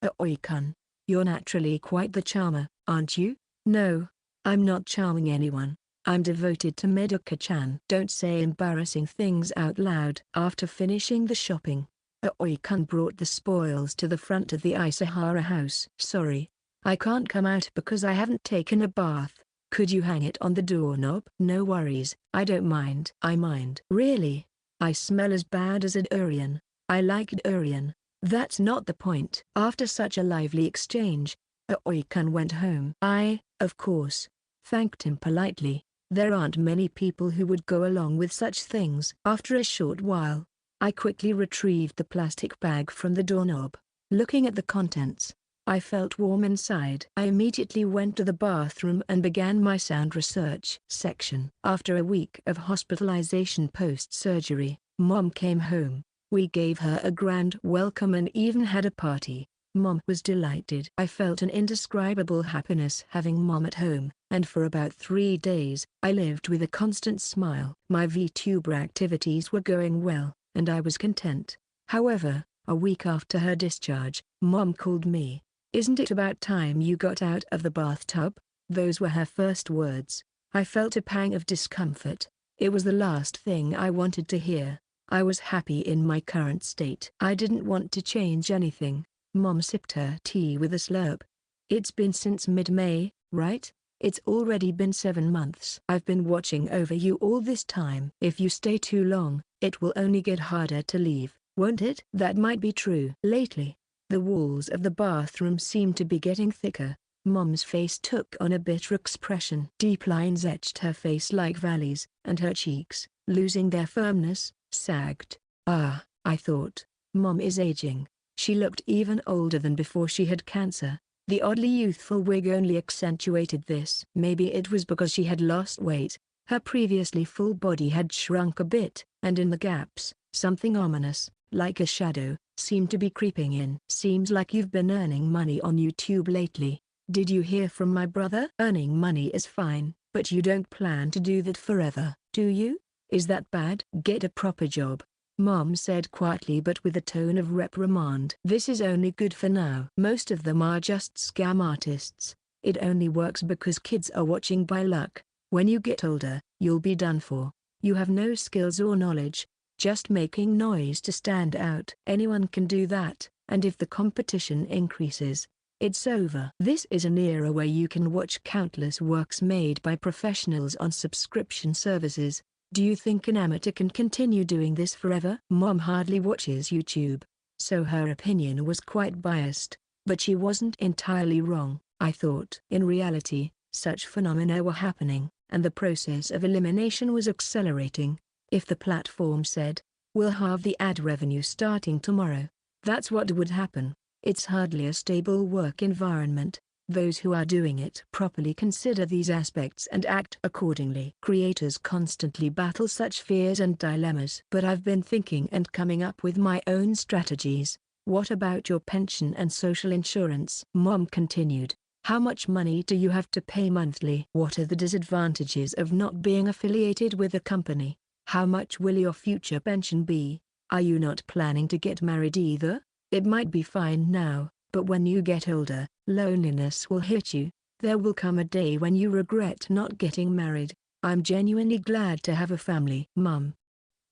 Aoi-kun, you're naturally quite the charmer, aren't you? No, I'm not charming anyone. I'm devoted to Medaka-chan. Don't say embarrassing things out loud. After finishing the shopping, Aoi-kun brought the spoils to the front of the Isahara house. Sorry, I can't come out because I haven't taken a bath. Could you hang it on the doorknob? No worries, I don't mind. I mind. Really? I smell as bad as a durian. I like durian. That's not the point. After such a lively exchange, Aoi-kun went home. I, of course, thanked him politely. There aren't many people who would go along with such things. After a short while, I quickly retrieved the plastic bag from the doorknob. Looking at the contents, I felt warm inside. I immediately went to the bathroom and began my sound research section. After a week of hospitalization post-surgery, Mom came home. We gave her a grand welcome and even had a party. Mom was delighted. I felt an indescribable happiness having Mom at home, and for about 3 days, I lived with a constant smile. My VTuber activities were going well, and I was content. However, a week after her discharge, Mom called me. Isn't it about time you got out of the bathtub? Those were her first words. I felt a pang of discomfort. It was the last thing I wanted to hear. I was happy in my current state. I didn't want to change anything. Mom sipped her tea with a slurp. It's been since mid-May, right? It's already been 7 months. I've been watching over you all this time. If you stay too long, it will only get harder to leave, won't it? That might be true. Lately, the walls of the bathroom seemed to be getting thicker. Mom's face took on a bitter expression. Deep lines etched her face like valleys, and her cheeks, losing their firmness, sagged. Ah, I thought, Mom is aging. She looked even older than before she had cancer. The oddly youthful wig only accentuated this. Maybe it was because she had lost weight. Her previously full body had shrunk a bit, and in the gaps, something ominous, like a shadow, seemed to be creeping in. Seems like you've been earning money on YouTube lately. Did you hear from my brother? Earning money is fine, But you don't plan to do that forever, do you? Is that bad? Get a proper job, Mom said quietly but with a tone of reprimand. This is only good for now. Most of them are just scam artists. It only works because kids are watching by luck. When you get older, you'll be done for. You have no skills or knowledge, just making noise to stand out. Anyone can do that, and if the competition increases, it's over. This is an era where you can watch countless works made by professionals on subscription services. Do you think an amateur can continue doing this forever? Mom hardly watches YouTube, so her opinion was quite biased, but she wasn't entirely wrong, I thought. In reality, such phenomena were happening, and the process of elimination was accelerating. If the platform said, "We'll halve the ad revenue starting tomorrow," that's what would happen. It's hardly a stable work environment. Those who are doing it properly consider these aspects and act accordingly. Creators constantly battle such fears and dilemmas. But I've been thinking and coming up with my own strategies. What about your pension and social insurance? Mom continued. How much money do you have to pay monthly? What are the disadvantages of not being affiliated with a company? How much will your future pension be? Are you not planning to get married either? It might be fine now, but when you get older, loneliness will hit you. There will come a day when you regret not getting married. I'm genuinely glad to have a family. Mum,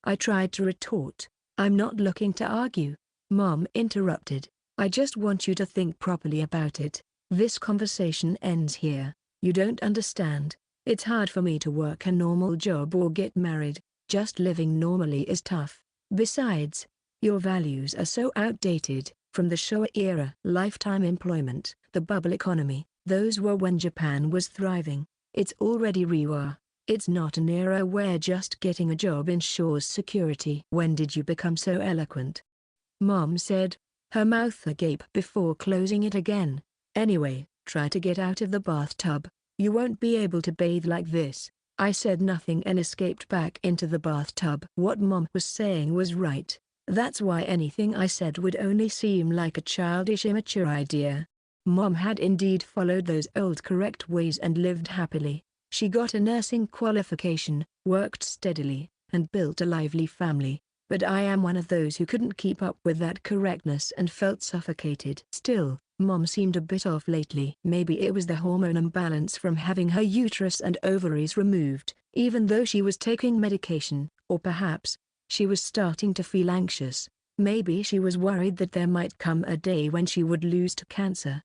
I tried to retort. I'm not looking to argue. Mom interrupted. I just want you to think properly about it. This conversation ends here. You don't understand. It's hard for me to work a normal job or get married. Just living normally is tough. Besides, your values are so outdated, from the Showa era. Lifetime employment, the bubble economy, those were when Japan was thriving. It's already Reiwa. It's not an era where just getting a job ensures security. When did you become so eloquent? Mom said, her mouth agape before closing it again. Anyway, try to get out of the bathtub. You won't be able to bathe like this. I said nothing and escaped back into the bathtub. What Mom was saying was right. That's why anything I said would only seem like a childish, immature idea. Mom had indeed followed those old correct ways and lived happily. She got a nursing qualification, worked steadily, and built a lively family. But I am one of those who couldn't keep up with that correctness and felt suffocated. Still, Mom seemed a bit off lately. Maybe it was the hormone imbalance from having her uterus and ovaries removed, even though she was taking medication, or perhaps, she was starting to feel anxious. Maybe she was worried that there might come a day when she would lose to cancer.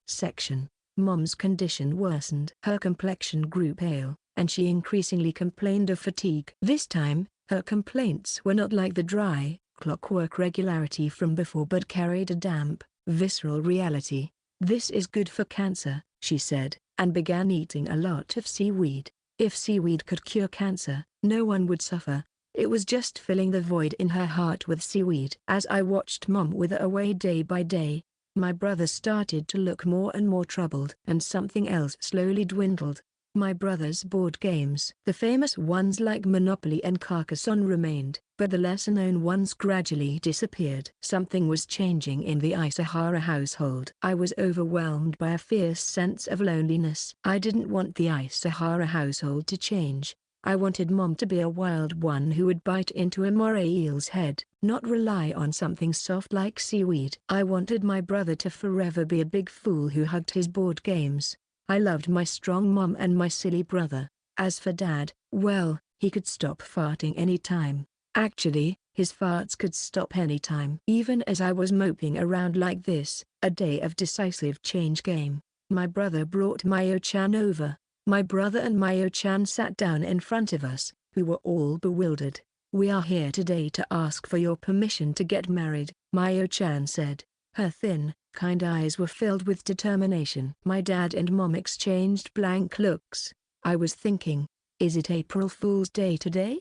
Mom's condition worsened. Her complexion grew pale, and she increasingly complained of fatigue. This time, her complaints were not like the dry, clockwork regularity from before but carried a damp, visceral reality. This is good for cancer, she said, and began eating a lot of seaweed. If seaweed could cure cancer, no one would suffer. It was just filling the void in her heart with seaweed. As I watched Mom wither away day by day, my brother started to look more and more troubled. And something else slowly dwindled. My brother's board games. The famous ones like Monopoly and Carcassonne remained, but the lesser-known ones gradually disappeared. Something was changing in the Isahara household. I was overwhelmed by a fierce sense of loneliness. I didn't want the Isahara household to change. I wanted Mom to be a wild one who would bite into a moray eel's head, not rely on something soft like seaweed. I wanted my brother to forever be a big fool who hugged his board games. I loved my strong mom and my silly brother. As for Dad, well, he could stop farting anytime. Actually, his farts could stop anytime. Even as I was moping around like this, a day of decisive change came. My brother brought Mayo-chan over. My brother and Mayo-chan sat down in front of us, who were all bewildered. We are here today to ask for your permission to get married, Mayo-chan said. Her thin, kind eyes were filled with determination. My dad and Mom exchanged blank looks. I was thinking, is it April Fool's Day today?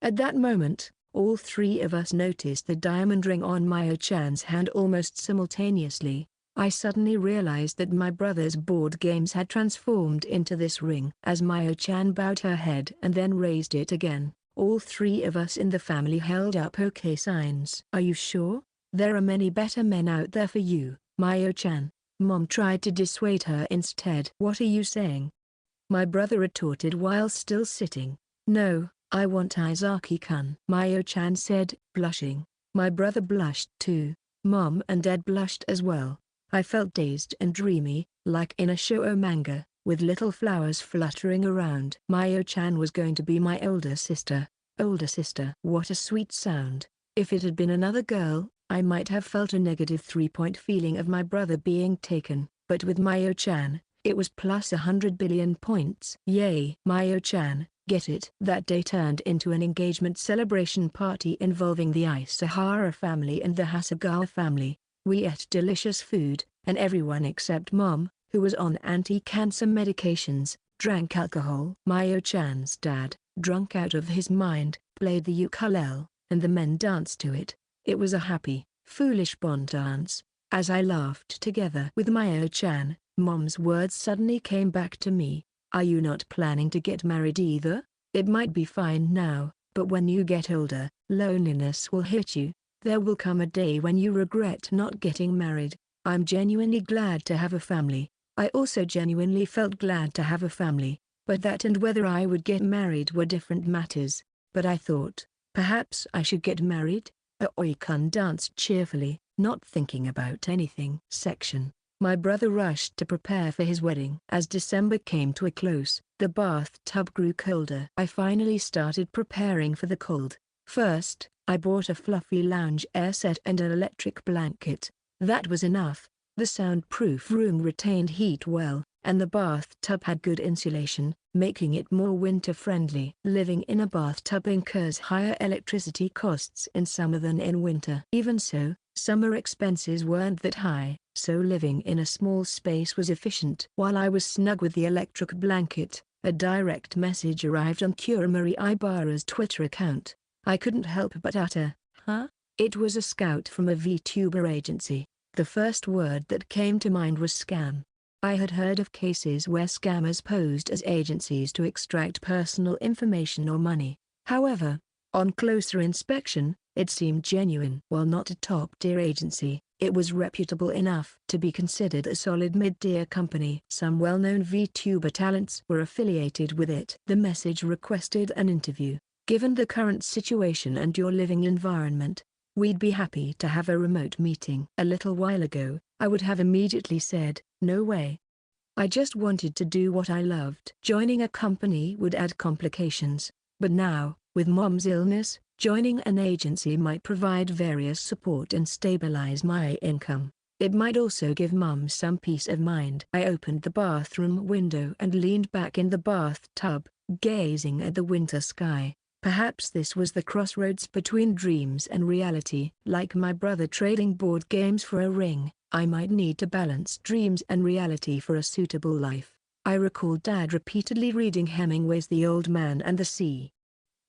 At that moment, all three of us noticed the diamond ring on Mayo-chan's hand almost simultaneously. I suddenly realized that my brother's board games had transformed into this ring. As Mayo-chan bowed her head and then raised it again, all three of us in the family held up OK signs. Are you sure? There are many better men out there for you, Mayo-chan. Mom tried to dissuade her instead. What are you saying? My brother retorted while still sitting. No, I want Izaki-kun. Mayo-chan said, blushing. My brother blushed too. Mom and Dad blushed as well. I felt dazed and dreamy, like in a shoujo manga, with little flowers fluttering around. Mayo-chan was going to be my older sister. Older sister. What a sweet sound. If it had been another girl, I might have felt a negative 3-point feeling of my brother being taken, but with Mayo-chan, it was plus 100 billion points. Yay! Mayo-chan, get it? That day turned into an engagement celebration party involving the Isahara family and the Hasegawa family. We ate delicious food, and everyone except Mom, who was on anti-cancer medications, drank alcohol. Mayo-chan's dad, drunk out of his mind, played the ukulele, and the men danced to it. It was a happy, foolish Bond dance. As I laughed together with Mayo-chan, Mom's words suddenly came back to me. Are you not planning to get married either? It might be fine now, but when you get older, loneliness will hit you. There will come a day when you regret not getting married. I'm genuinely glad to have a family. I also genuinely felt glad to have a family, but that and whether I would get married were different matters. But I thought, perhaps I should get married? Aoi-kun danced cheerfully, not thinking about anything. Section. My brother rushed to prepare for his wedding. As December came to a close, the bathtub grew colder. I finally started preparing for the cold. First, I bought a fluffy lounge air set and an electric blanket. That was enough. The soundproof room retained heat well, and the bathtub had good insulation, making it more winter-friendly. Living in a bathtub incurs higher electricity costs in summer than in winter. Even so, summer expenses weren't that high, so living in a small space was efficient. While I was snug with the electric blanket, a direct message arrived on Kuramori Ibara's Twitter account. I couldn't help but utter, huh? It was a scout from a VTuber agency. The first word that came to mind was scam. I had heard of cases where scammers posed as agencies to extract personal information or money. However, on closer inspection, it seemed genuine. While not a top-tier agency, it was reputable enough to be considered a solid mid-tier company. Some well-known VTuber talents were affiliated with it. The message requested an interview. Given the current situation and your living environment, we'd be happy to have a remote meeting. A little while ago, I would have immediately said, no way. I just wanted to do what I loved. Joining a company would add complications, but now, with Mom's illness, joining an agency might provide various support and stabilize my income. It might also give Mom some peace of mind. I opened the bathroom window and leaned back in the bathtub, gazing at the winter sky. Perhaps this was the crossroads between dreams and reality. Like my brother trading board games for a ring, I might need to balance dreams and reality for a suitable life. I recalled Dad repeatedly reading Hemingway's The Old Man and the Sea.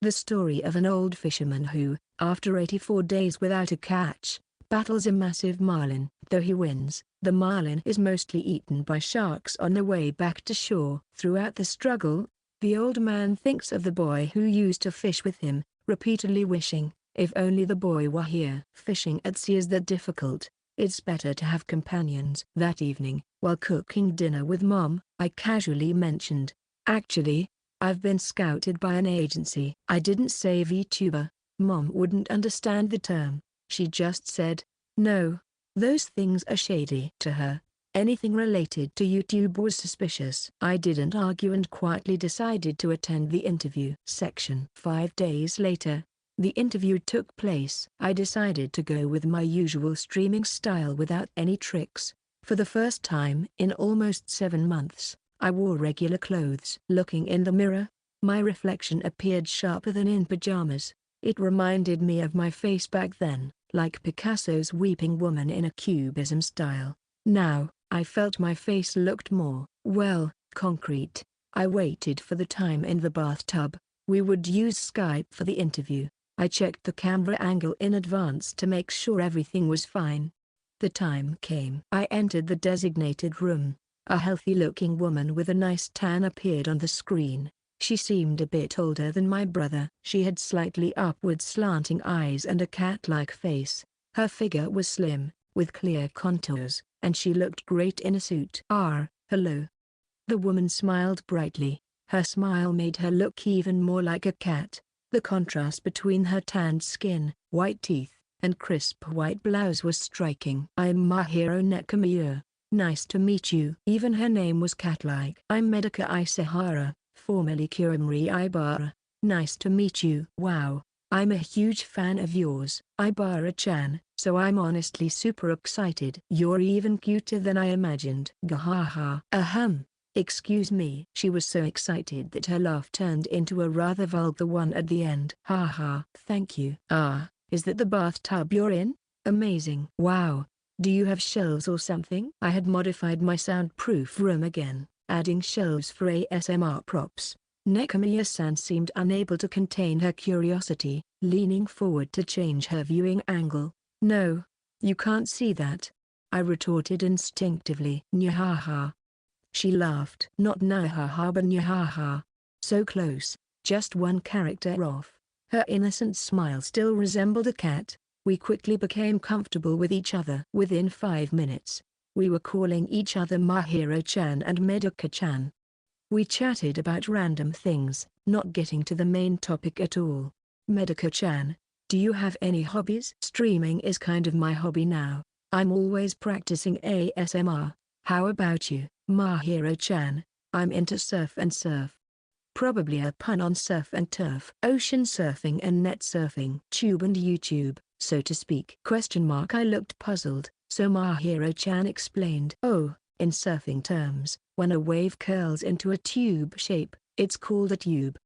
The story of an old fisherman who, after 84 days without a catch, battles a massive marlin. Though he wins, the marlin is mostly eaten by sharks on the way back to shore. Throughout the struggle, the old man thinks of the boy who used to fish with him, repeatedly wishing, if only the boy were here. Fishing at sea is that difficult. It's better to have companions. That evening, while cooking dinner with Mom, I casually mentioned, actually, I've been scouted by an agency. I didn't say VTuber. Mom wouldn't understand the term. She just said, no, those things are shady. To her, anything related to YouTube was suspicious. I didn't argue and quietly decided to attend the interview. Section. 5 days later, the interview took place. I decided to go with my usual streaming style without any tricks. For the first time in almost 7 months, I wore regular clothes. Looking in the mirror, my reflection appeared sharper than in pajamas. It reminded me of my face back then, like Picasso's Weeping Woman in a Cubism style. Now, I felt my face looked more, well, concrete. I waited for the time in the bathtub. We would use Skype for the interview. I checked the camera angle in advance to make sure everything was fine. The time came. I entered the designated room. A healthy-looking woman with a nice tan appeared on the screen. She seemed a bit older than my brother. She had slightly upward slanting eyes and a cat-like face. Her figure was slim, with clear contours, and she looked great in a suit. Hello. The woman smiled brightly. Her smile made her look even more like a cat. The contrast between her tanned skin, white teeth, and crisp white blouse was striking. I'm Mahiro Nekomiya. Nice to meet you. Even her name was cat-like. I'm Medika Isahara, formerly Kurimori Ibara. Nice to meet you. Wow. I'm a huge fan of yours, Ibara-chan, so I'm honestly super excited. You're even cuter than I imagined. Gahaha. Ahem. Excuse me. She was so excited that her laugh turned into a rather vulgar one at the end. Haha. Thank you. Ah, is that the bathtub you're in? Amazing. Wow. Do you have shelves or something? I had modified my soundproof room again, adding shelves for ASMR props. Nekomiya-san seemed unable to contain her curiosity, leaning forward to change her viewing angle. No, you can't see that, I retorted instinctively. Nyahaha. She laughed. Not nahaha but nyahaha. So close, just one character off. Her innocent smile still resembled a cat. We quickly became comfortable with each other. Within 5 minutes, we were calling each other Mahiro-chan and Medika-chan. We chatted about random things, not getting to the main topic at all. Medika-chan, do you have any hobbies? Streaming is kind of my hobby now. I'm always practicing ASMR. How about you? Mahiro-chan, I'm into surf and surf. Probably a pun on surf and turf. Ocean surfing and net surfing. Tube and YouTube, so to speak. I looked puzzled, so Mahiro-chan explained. Oh, in surfing terms, when a wave curls into a tube shape, it's called a tube.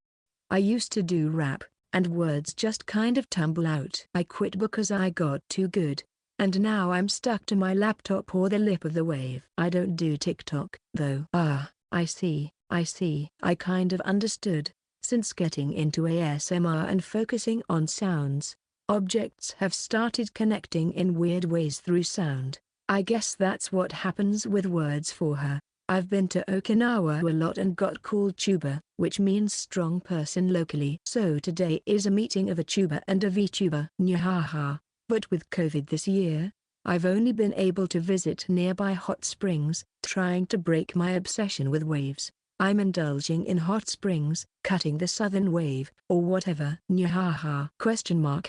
I used to do rap, and words just kind of tumble out. I quit because I got too good. And now I'm stuck to my laptop or the lip of the wave. I don't do TikTok, though. Ah, I see. I kind of understood. Since getting into ASMR and focusing on sounds, objects have started connecting in weird ways through sound. I guess that's what happens with words for her. I've been to Okinawa a lot and got called tuber, which means strong person locally. So today is a meeting of a tuber and a VTuber. Nyahaha. But with COVID this year, I've only been able to visit nearby hot springs, trying to break my obsession with waves. I'm indulging in hot springs, cutting the southern wave, or whatever. Nyahaha.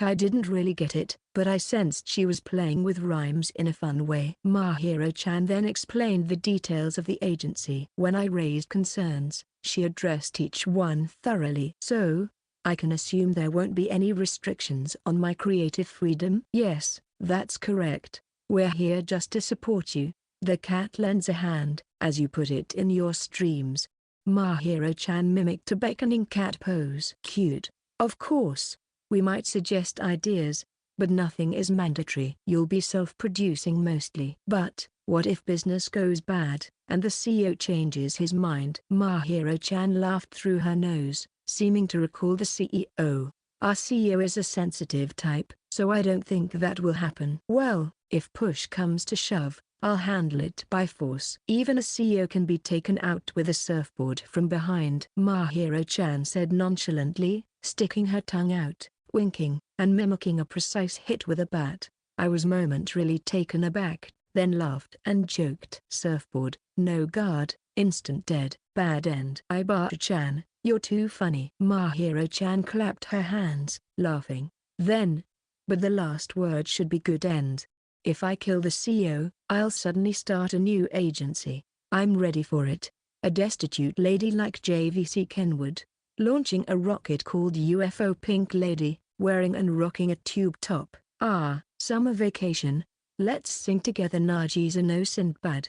I didn't really get it, but I sensed she was playing with rhymes in a fun way. Mahiro-chan then explained the details of the agency. When I raised concerns, she addressed each one thoroughly. So, I can assume there won't be any restrictions on my creative freedom? Yes, that's correct. We're here just to support you. The cat lends a hand, as you put it in your streams. Mahiro-chan mimicked a beckoning cat pose. Cute. Of course, we might suggest ideas, but nothing is mandatory. You'll be self-producing mostly. But, what if business goes bad, and the CEO changes his mind? Mahiro-chan laughed through her nose, seeming to recall the CEO. Our CEO is a sensitive type, so I don't think that will happen. Well, if push comes to shove, I'll handle it by force. Even a CEO can be taken out with a surfboard from behind. Mahiro-chan said nonchalantly, sticking her tongue out, winking, and mimicking a precise hit with a bat. I was momentarily taken aback, then laughed and joked. Surfboard, no guard, instant dead. Bad end. Ibara-chan, you're too funny. Mahiro-chan clapped her hands, laughing. Then, but the last word should be good end. If I kill the CEO, I'll suddenly start a new agency. I'm ready for it. A destitute lady like JVC Kenwood, launching a rocket called UFO Pink Lady, wearing and rocking a tube top. Ah, summer vacation. Let's sing together Nagi's no Sindbad.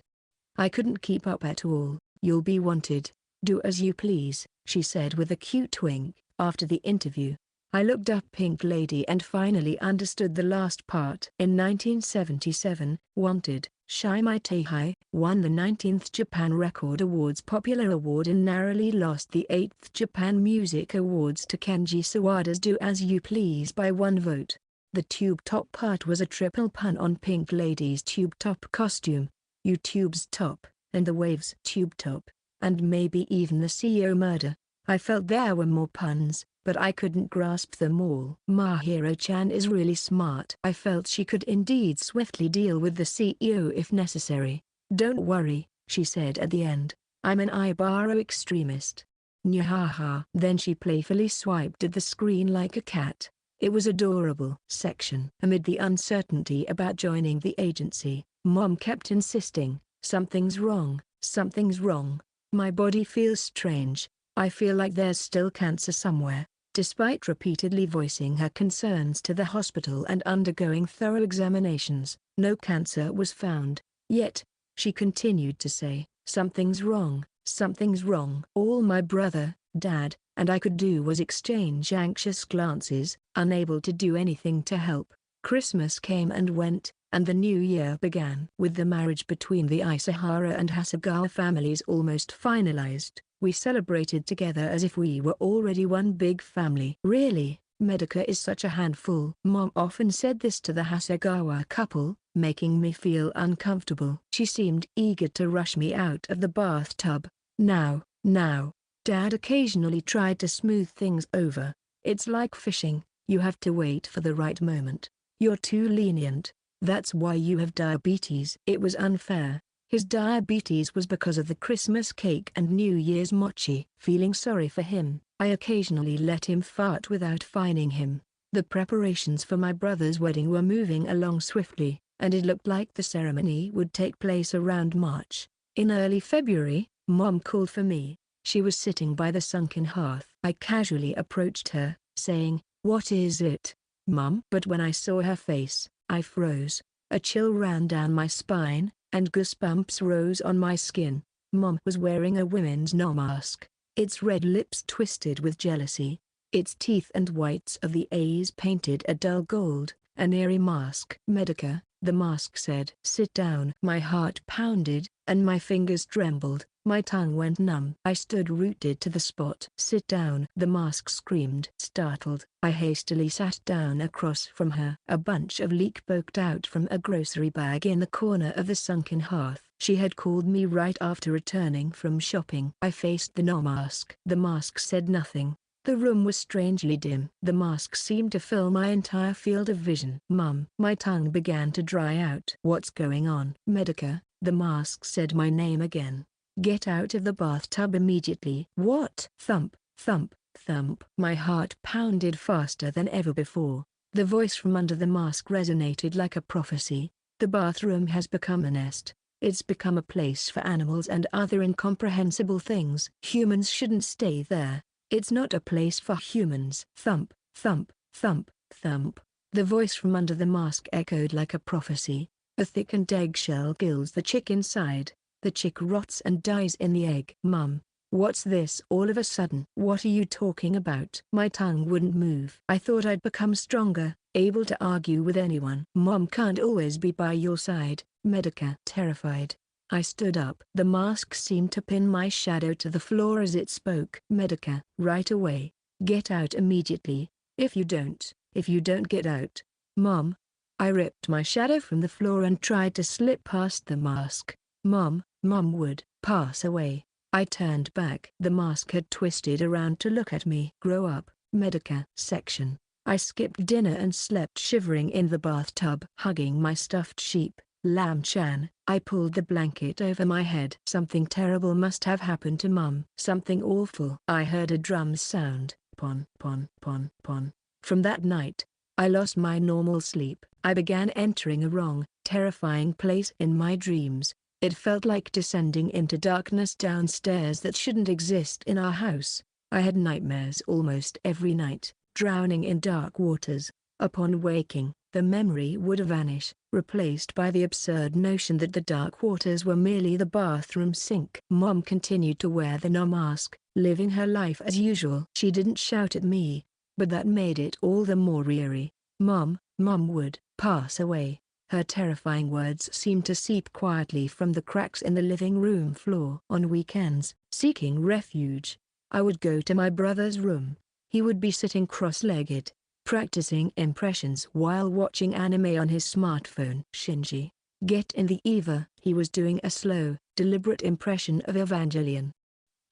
I couldn't keep up at all. You'll be wanted. Do as you please, she said with a cute wink. After the interview, I looked up Pink Lady and finally understood the last part. In 1977, Wanted, Shimai Teihai, won the 19th Japan Record Awards Popular Award and narrowly lost the 8th Japan Music Awards to Kenji Sawada's Do As You Please by 1 vote. The tube top part was a triple pun on Pink Lady's tube top costume, YouTube's top, and the Waves' tube top, and maybe even the CEO murder. I felt there were more puns, but I couldn't grasp them all. Mahiro-chan is really smart. I felt she could indeed swiftly deal with the CEO if necessary. Don't worry, she said at the end. I'm an Ibaro extremist. Nyahaha. Then she playfully swiped at the screen like a cat. It was adorable. Section. Amid the uncertainty about joining the agency, Mom kept insisting, something's wrong, something's wrong. My body feels strange. I feel like there's still cancer somewhere. Despite repeatedly voicing her concerns to the hospital and undergoing thorough examinations, no cancer was found. Yet, she continued to say, something's wrong, something's wrong. All my brother, Dad, and I could do was exchange anxious glances, unable to do anything to help. Christmas came and went, and the new year began. With the marriage between the Isahara and Hasegawa families almost finalized, we celebrated together as if we were already one big family. Really, Medica is such a handful. Mom often said this to the Hasegawa couple, making me feel uncomfortable. She seemed eager to rush me out of the bathtub. Now. Dad occasionally tried to smooth things over. It's like fishing, you have to wait for the right moment. You're too lenient. That's why you have diabetes. It was unfair. His diabetes was because of the Christmas cake and New Year's mochi. Feeling sorry for him, I occasionally let him fart without fining him. The preparations for my brother's wedding were moving along swiftly, and it looked like the ceremony would take place around March. In early February, Mom called for me. She was sitting by the sunken hearth. I casually approached her, saying, "What is it, Mom?" But when I saw her face, I froze. A chill ran down my spine, and goosebumps rose on my skin. Mom was wearing a women's no mask. Its red lips twisted with jealousy. Its teeth and whites of the eyes painted a dull gold, an eerie mask. "Medica," the mask said. "Sit down." My heart pounded, and my fingers trembled. My tongue went numb. I stood rooted to the spot. "Sit down," the mask screamed. Startled, I hastily sat down across from her. A bunch of leek poked out from a grocery bag in the corner of the sunken hearth. She had called me right after returning from shopping. I faced the no mask. The mask said nothing. The room was strangely dim. The mask seemed to fill my entire field of vision. "Mum." My tongue began to dry out. "What's going on?" "Medica," the mask said my name again. "Get out of the bathtub immediately." "What?" Thump, thump, thump. My heart pounded faster than ever before. The voice from under the mask resonated like a prophecy. "The bathroom has become a nest. It's become a place for animals and other incomprehensible things. Humans shouldn't stay there. It's not a place for humans." Thump, thump, thump, thump. The voice from under the mask echoed like a prophecy. "A thickened eggshell kills the chick inside. The chick rots and dies in the egg." "Mum, what's this all of a sudden?" "What are you talking about?" My tongue wouldn't move. I thought I'd become stronger, able to argue with anyone. "Mom can't always be by your side, Medica." Terrified, I stood up. The mask seemed to pin my shadow to the floor as it spoke. "Medica, right away. Get out immediately. If you don't get out." "Mom." I ripped my shadow from the floor and tried to slip past the mask. Mom would pass away." I turned back. The mask had twisted around to look at me. "Grow up, Medica." Section. I skipped dinner and slept shivering in the bathtub. Hugging my stuffed sheep, Lamb-chan, I pulled the blanket over my head. Something terrible must have happened to Mum. Something awful. I heard a drum sound. Pon, pon, pon, pon. From that night, I lost my normal sleep. I began entering a wrong, terrifying place in my dreams. It felt like descending into darkness downstairs that shouldn't exist in our house. I had nightmares almost every night, drowning in dark waters. Upon waking, the memory would vanish, replaced by the absurd notion that the dark waters were merely the bathroom sink. Mom continued to wear the no mask, living her life as usual. She didn't shout at me, but that made it all the more eerie. Mom would pass away. Her terrifying words seemed to seep quietly from the cracks in the living room floor. On weekends, seeking refuge, I would go to my brother's room. He would be sitting cross-legged, practicing impressions while watching anime on his smartphone. "Shinji, get in the Eva." He was doing a slow, deliberate impression of Evangelion.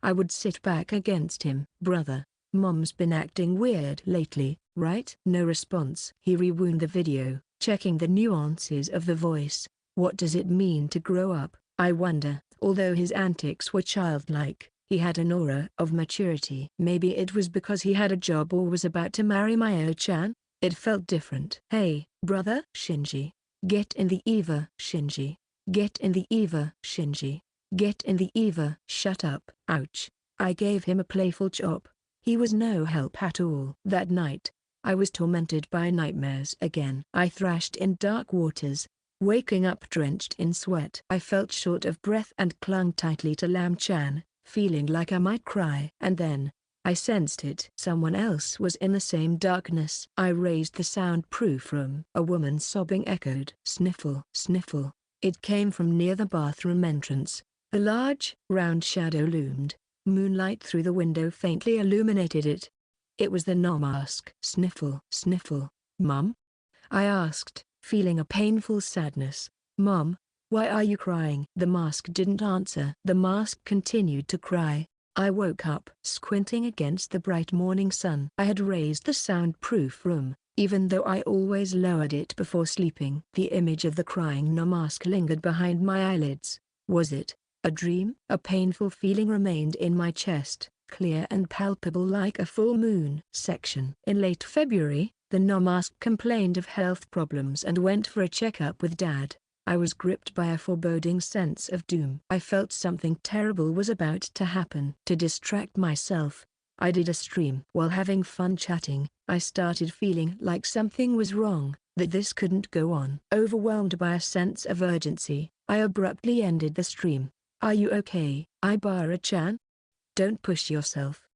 I would sit back against him. "Brother, Mom's been acting weird lately, right?" No response. He rewound the video, checking the nuances of the voice. "What does it mean to grow up, I wonder?" Although his antics were childlike, he had an aura of maturity. Maybe it was because he had a job or was about to marry Mayo-chan. It felt different. "Hey, brother." "Shinji. Get in the Eva." "Shinji. Get in the Eva." "Shinji. Get in the Eva." "Shut up." Ouch. I gave him a playful chop. He was no help at all. That night, I was tormented by nightmares again. I thrashed in dark waters, waking up drenched in sweat. I felt short of breath and clung tightly to Lam-chan, feeling like I might cry. And then, I sensed it. Someone else was in the same darkness. I raised the soundproof room. A woman's sobbing echoed. Sniffle, sniffle. It came from near the bathroom entrance. A large, round shadow loomed. Moonlight through the window faintly illuminated it. It was the mask. Sniffle, sniffle. "Mum?" I asked, feeling a painful sadness. "Mum, why are you crying?" The mask didn't answer. The mask continued to cry. I woke up, squinting against the bright morning sun. I had raised the soundproof room, even though I always lowered it before sleeping. The image of the crying mask lingered behind my eyelids. Was it a dream? A painful feeling remained in my chest, clear and palpable like a full moon. In late February, the mask complained of health problems and went for a checkup with Dad. I was gripped by a foreboding sense of doom. I felt something terrible was about to happen. To distract myself, I did a stream. While having fun chatting, I started feeling like something was wrong, that this couldn't go on. Overwhelmed by a sense of urgency, I abruptly ended the stream. "Are you okay, Ibara-chan? Don't push yourself.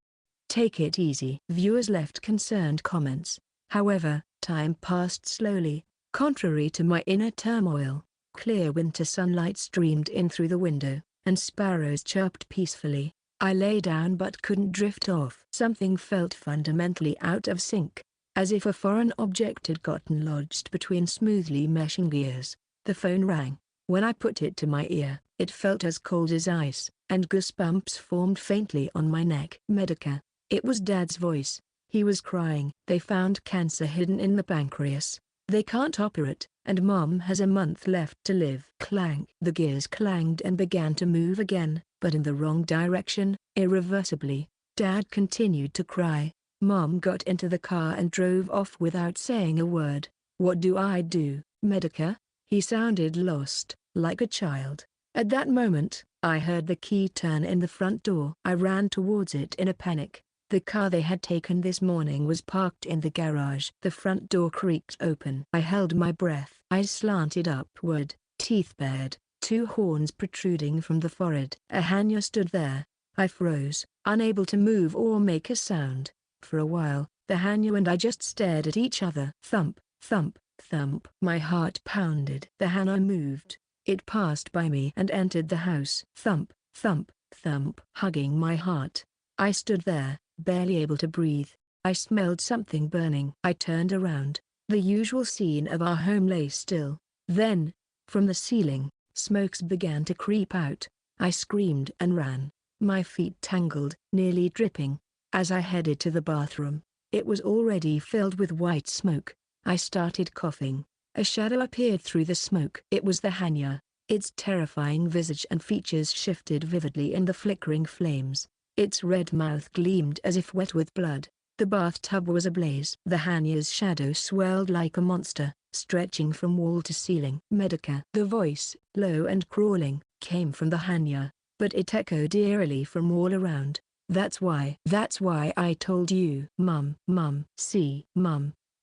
Take it easy." Viewers left concerned comments. However, time passed slowly, contrary to my inner turmoil. Clear winter sunlight streamed in through the window, and sparrows chirped peacefully. I lay down but couldn't drift off. Something felt fundamentally out of sync, as if a foreign object had gotten lodged between smoothly meshing gears. The phone rang. When I put it to my ear, it felt as cold as ice, and goosebumps formed faintly on my neck. "Medica." It was Dad's voice. He was crying. "They found cancer hidden in the pancreas. They can't operate, and Mom has a month left to live." Clank. The gears clanged and began to move again, but in the wrong direction, irreversibly. Dad continued to cry. Mom got into the car and drove off without saying a word. "What do I do, Medica?" He sounded lost, like a child. At that moment, I heard the key turn in the front door. I ran towards it in a panic. The car they had taken this morning was parked in the garage. The front door creaked open. I held my breath. Eyes slanted upward, teeth bared, two horns protruding from the forehead. A Hanya stood there. I froze, unable to move or make a sound. For a while, the Hanya and I just stared at each other. Thump, thump, thump. My heart pounded. The Hanya moved. It passed by me and entered the house. Thump, thump, thump. Hugging my heart, I stood there, barely able to breathe. I smelled something burning. I turned around. The usual scene of our home lay still. Then, from the ceiling, smokes began to creep out. I screamed and ran, my feet tangled, nearly dripping. As I headed to the bathroom, it was already filled with white smoke. I started coughing. A shadow appeared through the smoke. It was the Hanya. Its terrifying visage and features shifted vividly in the flickering flames. Its red mouth gleamed as if wet with blood. The bathtub was ablaze. The Hanya's shadow swelled like a monster, stretching from wall to ceiling. "Medica." The voice, low and crawling, came from the Hanya, but it echoed eerily from all around. That's why I told you." Mum, Mum,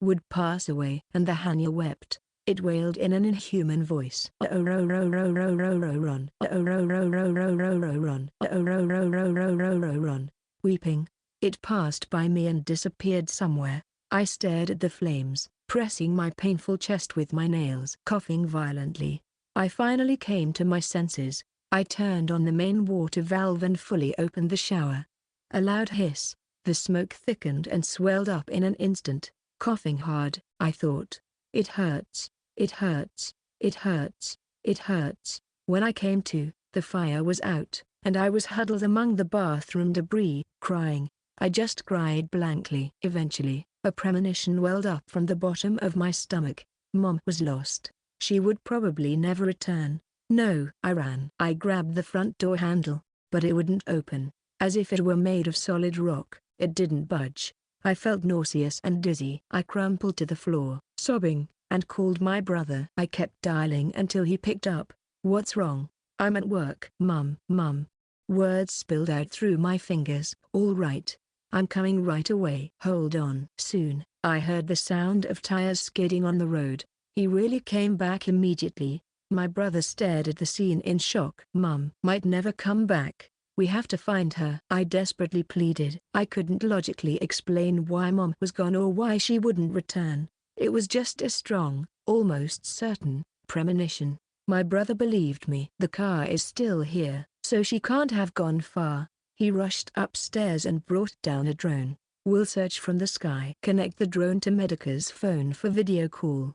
would pass away." And the Hanya wept. It wailed in an inhuman voice. Weeping, it passed by me and disappeared somewhere. I stared at the flames, pressing my painful chest with my nails. Coughing violently, I finally came to my senses. I turned on the main water valve and fully opened the shower. A loud hiss. The smoke thickened and swelled up in an instant. Coughing hard, I thought. It hurts. It hurts. It hurts. It hurts. When I came to, the fire was out, and I was huddled among the bathroom debris, crying. I just cried blankly. Eventually, a premonition welled up from the bottom of my stomach. Mom was lost. She would probably never return. No, I ran. I grabbed the front door handle, but it wouldn't open. As if it were made of solid rock, it didn't budge. I felt nauseous and dizzy. I crumpled to the floor, sobbing, and called my brother. I kept dialing until he picked up. "What's wrong? I'm at work." "Mum, Mum." Words spilled out through my fingers. "All right. I'm coming right away." "Hold on." Soon, I heard the sound of tires skidding on the road. He really came back immediately. My brother stared at the scene in shock. "Mum might never come back. We have to find her." I desperately pleaded. I couldn't logically explain why Mom was gone or why she wouldn't return. It was just a strong, almost certain, premonition. My brother believed me. "The car is still here, so she can't have gone far." He rushed upstairs and brought down a drone. "We'll search from the sky." "Connect the drone to Medica's phone for video call."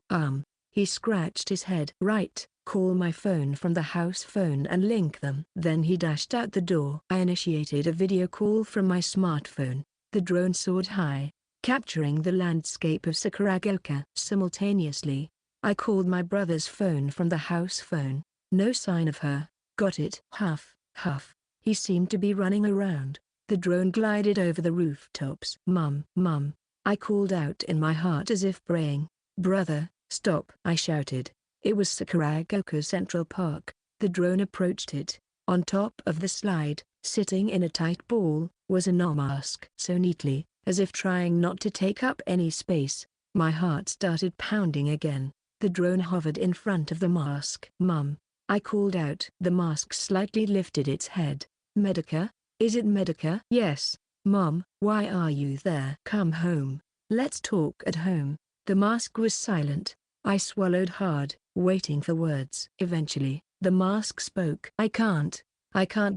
He scratched his head. "Right. Call my phone from the house phone and link them." Then he dashed out the door. I initiated a video call from my smartphone. The drone soared high, capturing the landscape of Sakuragaoka. Simultaneously, I called my brother's phone from the house phone. No sign of her. "Got it." Huff, huff. He seemed to be running around. The drone glided over the rooftops. "Mum, Mum." I called out in my heart as if praying. "Brother, stop!" I shouted. It was Sakuragaoka Central Park. The drone approached it. On top of the slide, sitting in a tight ball, was a mask. So neatly, as if trying not to take up any space. My heart started pounding again. The drone hovered in front of the mask. "Mum." I called out. The mask slightly lifted its head. "Medica? Is it Medica?" "Yes, Mom." "Why are you there?" "Come home. Let's talk at home." The mask was silent. I swallowed hard, waiting for words. Eventually, the mask spoke. I can't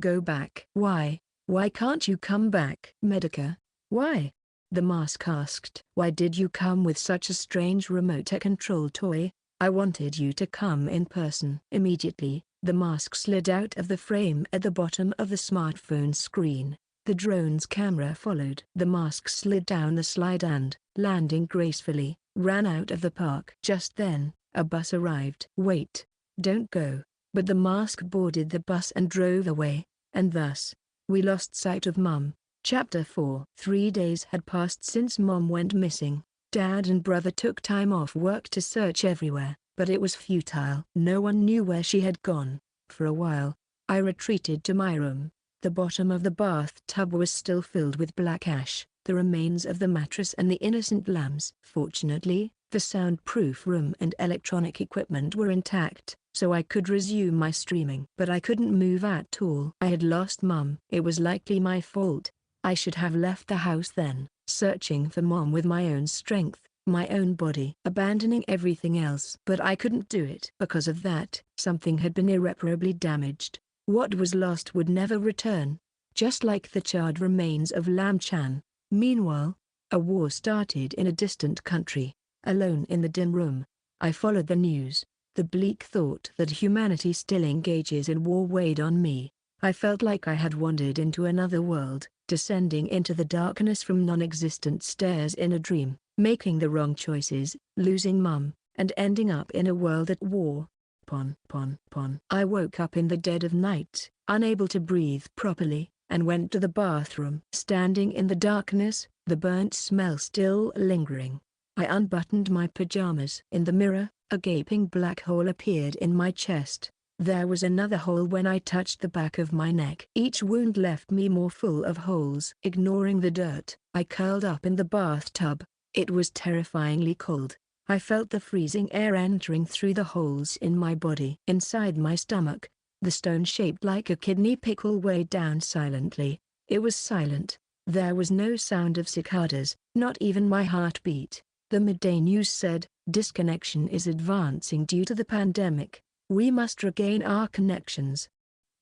go back." "Why? Why can't you come back?" "Medica. Why?" the mask asked. "Why did you come with such a strange remote control toy? I wanted you to come in person." Immediately, the mask slid out of the frame at the bottom of the smartphone screen. The drone's camera followed. The mask slid down the slide and, landing gracefully, ran out of the park. Just then, a bus arrived. "Wait. Don't go." But the mask boarded the bus and drove away, and thus, we lost sight of Mum. Chapter 4. 3 days had passed since Mom went missing. Dad and brother took time off work to search everywhere, but it was futile. No one knew where she had gone. For a while, I retreated to my room. The bottom of the bathtub was still filled with black ash, the remains of the mattress and the innocent lambs. Fortunately, the soundproof room and electronic equipment were intact, so I could resume my streaming. But I couldn't move at all. I had lost Mum. It was likely my fault. I should have left the house then, searching for Mom with my own strength, my own body, abandoning everything else. But I couldn't do it. Because of that, something had been irreparably damaged. What was lost would never return, just like the charred remains of Lam Chan. Meanwhile, a war started in a distant country. Alone in the dim room, I followed the news. The bleak thought that humanity still engages in war weighed on me. I felt like I had wandered into another world, descending into the darkness from non-existent stairs in a dream, making the wrong choices, losing Mum, and ending up in a world at war. I woke up in the dead of night, unable to breathe properly, and went to the bathroom. Standing in the darkness, the burnt smell still lingering, I unbuttoned my pajamas. In the mirror, a gaping black hole appeared in my chest. There was another hole when I touched the back of my neck. Each wound left me more full of holes. Ignoring the dirt, I curled up in the bathtub. It was terrifyingly cold. I felt the freezing air entering through the holes in my body. Inside my stomach, the stone shaped like a kidney pickle weighed down silently. It was silent. There was no sound of cicadas, not even my heartbeat. The midday news said, "Disconnection is advancing due to the pandemic. We must regain our connections."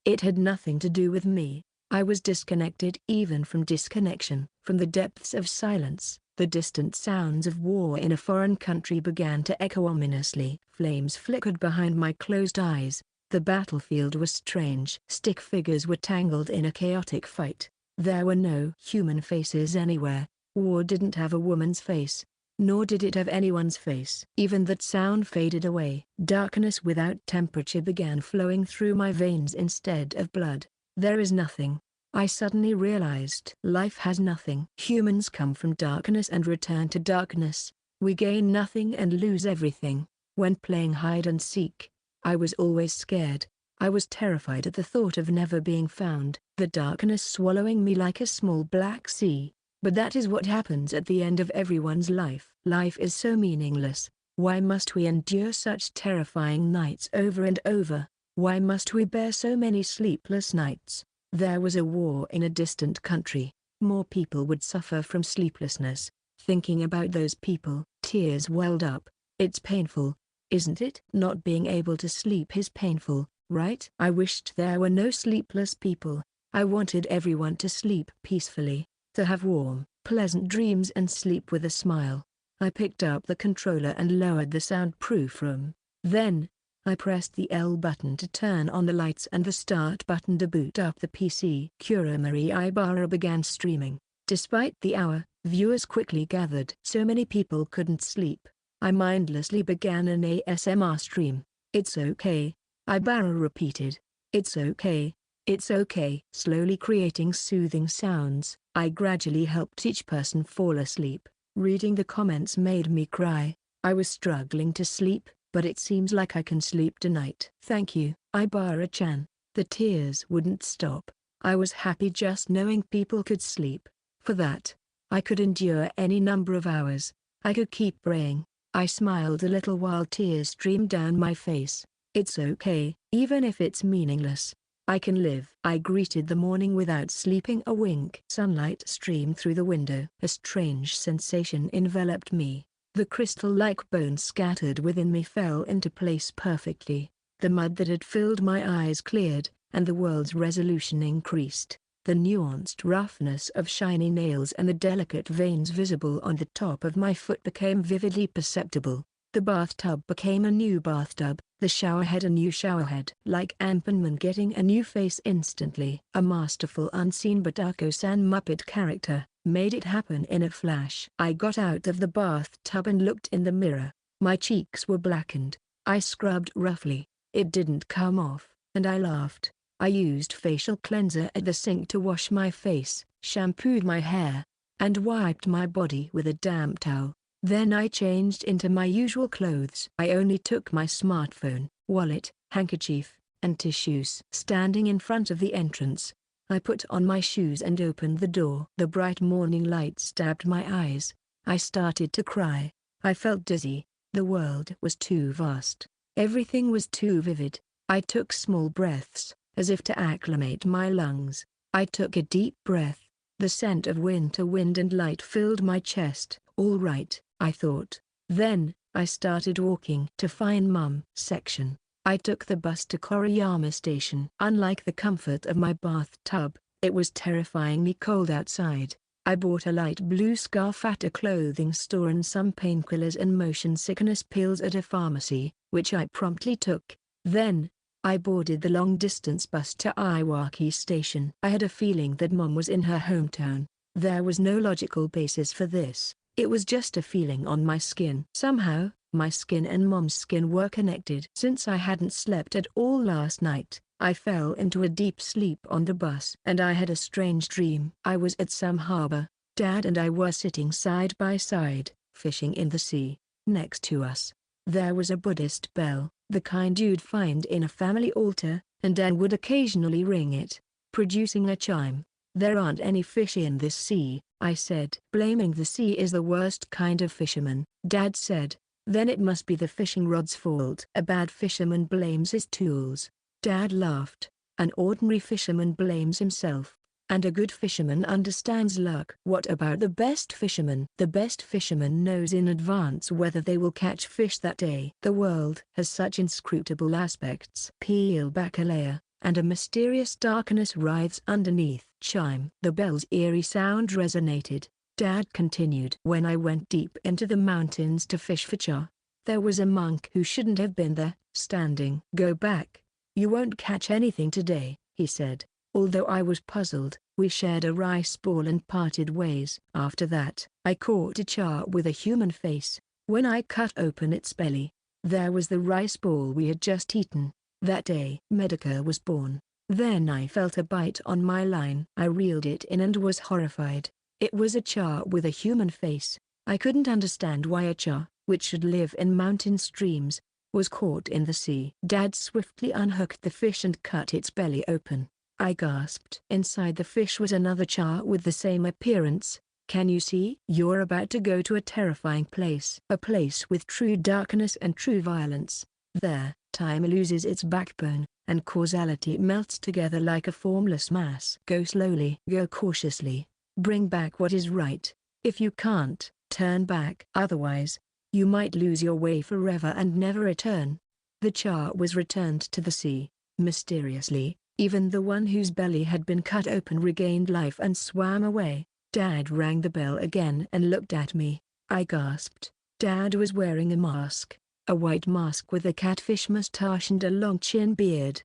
It had nothing to do with me. I was disconnected even from disconnection. From the depths of silence, the distant sounds of war in a foreign country began to echo ominously. Flames flickered behind my closed eyes. The battlefield was strange. Stick figures were tangled in a chaotic fight. There were no human faces anywhere. War didn't have a woman's face. nor did it have anyone's face. Even that sound faded away. Darkness without temperature began flowing through my veins instead of blood. There is nothing. I suddenly realized life has nothing. Humans come from darkness and return to darkness. We gain nothing and lose everything. When playing hide and seek, I was always scared. I was terrified at the thought of never being found, the darkness swallowing me like a small black sea. But that is what happens at the end of everyone's life. Life is so meaningless. Why must we endure such terrifying nights over and over? Why must we bear so many sleepless nights? There was a war in a distant country. More people would suffer from sleeplessness. Thinking about those people, tears welled up. It's painful, isn't it? Not being able to sleep is painful, right? I wished there were no sleepless people. I wanted everyone to sleep peacefully, to have warm, pleasant dreams and sleep with a smile. I picked up the controller and lowered the soundproof room. Then, I pressed the L button to turn on the lights and the start button to boot up the PC. Kura Marie Ibarra began streaming. Despite the hour, viewers quickly gathered. So many people couldn't sleep. I mindlessly began an ASMR stream. It's okay, Ibarra repeated. It's okay. It's okay. Slowly creating soothing sounds, I gradually helped each person fall asleep. Reading the comments made me cry. I was struggling to sleep, but it seems like I can sleep tonight. Thank you, Ibarra-chan. The tears wouldn't stop. I was happy just knowing people could sleep. For that, I could endure any number of hours. I could keep praying. I smiled a little while tears streamed down my face. It's okay, even if it's meaningless. I can live. I greeted the morning without sleeping a wink. Sunlight streamed through the window. A strange sensation enveloped me. The crystal-like bones scattered within me fell into place perfectly. The mud that had filled my eyes cleared, and the world's resolution increased. The nuanced roughness of shiny nails and the delicate veins visible on the top of my foot became vividly perceptible. The bathtub became a new bathtub, the showerhead a new showerhead. Like Ant-Man getting a new face instantly. A masterful unseen Butako-san Muppet character made it happen in a flash. I got out of the bathtub and looked in the mirror. My cheeks were blackened. I scrubbed roughly. It didn't come off, and I laughed. I used facial cleanser at the sink to wash my face, shampooed my hair, and wiped my body with a damp towel. Then I changed into my usual clothes. I only took my smartphone, wallet, handkerchief, and tissues. Standing in front of the entrance, I put on my shoes and opened the door. The bright morning light stabbed my eyes. I started to cry. I felt dizzy. The world was too vast. Everything was too vivid. I took small breaths, as if to acclimate my lungs. I took a deep breath. The scent of winter wind and light filled my chest. All right, I thought. Then, I started walking to find Mum section. I took the bus to Koriyama Station. Unlike the comfort of my bathtub, it was terrifyingly cold outside. I bought a light blue scarf at a clothing store and some painkillers and motion sickness pills at a pharmacy, which I promptly took. Then, I boarded the long-distance bus to Iwaki Station. I had a feeling that Mom was in her hometown. There was no logical basis for this. It was just a feeling on my skin. Somehow, my skin and Mom's skin were connected. Since I hadn't slept at all last night, I fell into a deep sleep on the bus. And I had a strange dream. I was at some harbor. Dad and I were sitting side by side, fishing in the sea. Next to us, there was a Buddhist bell, the kind you'd find in a family altar, and Dad would occasionally ring it, producing a chime. There aren't any fish in this sea, I said. Blaming the sea is the worst kind of fisherman, Dad said. Then it must be the fishing rod's fault. A bad fisherman blames his tools. Dad laughed. An ordinary fisherman blames himself. And a good fisherman understands luck. What about the best fisherman? The best fisherman knows in advance whether they will catch fish that day. The world has such inscrutable aspects. Peel back a layer, and a mysterious darkness writhes underneath. Chime. The bell's eerie sound resonated. Dad continued. When I went deep into the mountains to fish for char, there was a monk who shouldn't have been there, standing. Go back. You won't catch anything today, he said. Although I was puzzled, we shared a rice ball and parted ways. After that, I caught a char with a human face. When I cut open its belly, there was the rice ball we had just eaten. That day, Medica was born. Then I felt a bite on my line. I reeled it in and was horrified. It was a char with a human face. I couldn't understand why a char, which should live in mountain streams, was caught in the sea. Dad swiftly unhooked the fish and cut its belly open. I gasped. Inside the fish was another char with the same appearance. Can you see? You're about to go to a terrifying place. A place with true darkness and true violence. There, time loses its backbone, and causality melts together like a formless mass. Go slowly. Go cautiously. Bring back what is right. If you can't, turn back. Otherwise, you might lose your way forever and never return. The char was returned to the sea. Mysteriously, even the one whose belly had been cut open regained life and swam away. Dad rang the bell again and looked at me. I gasped. Dad was wearing a mask. A white mask with a catfish mustache and a long chin beard.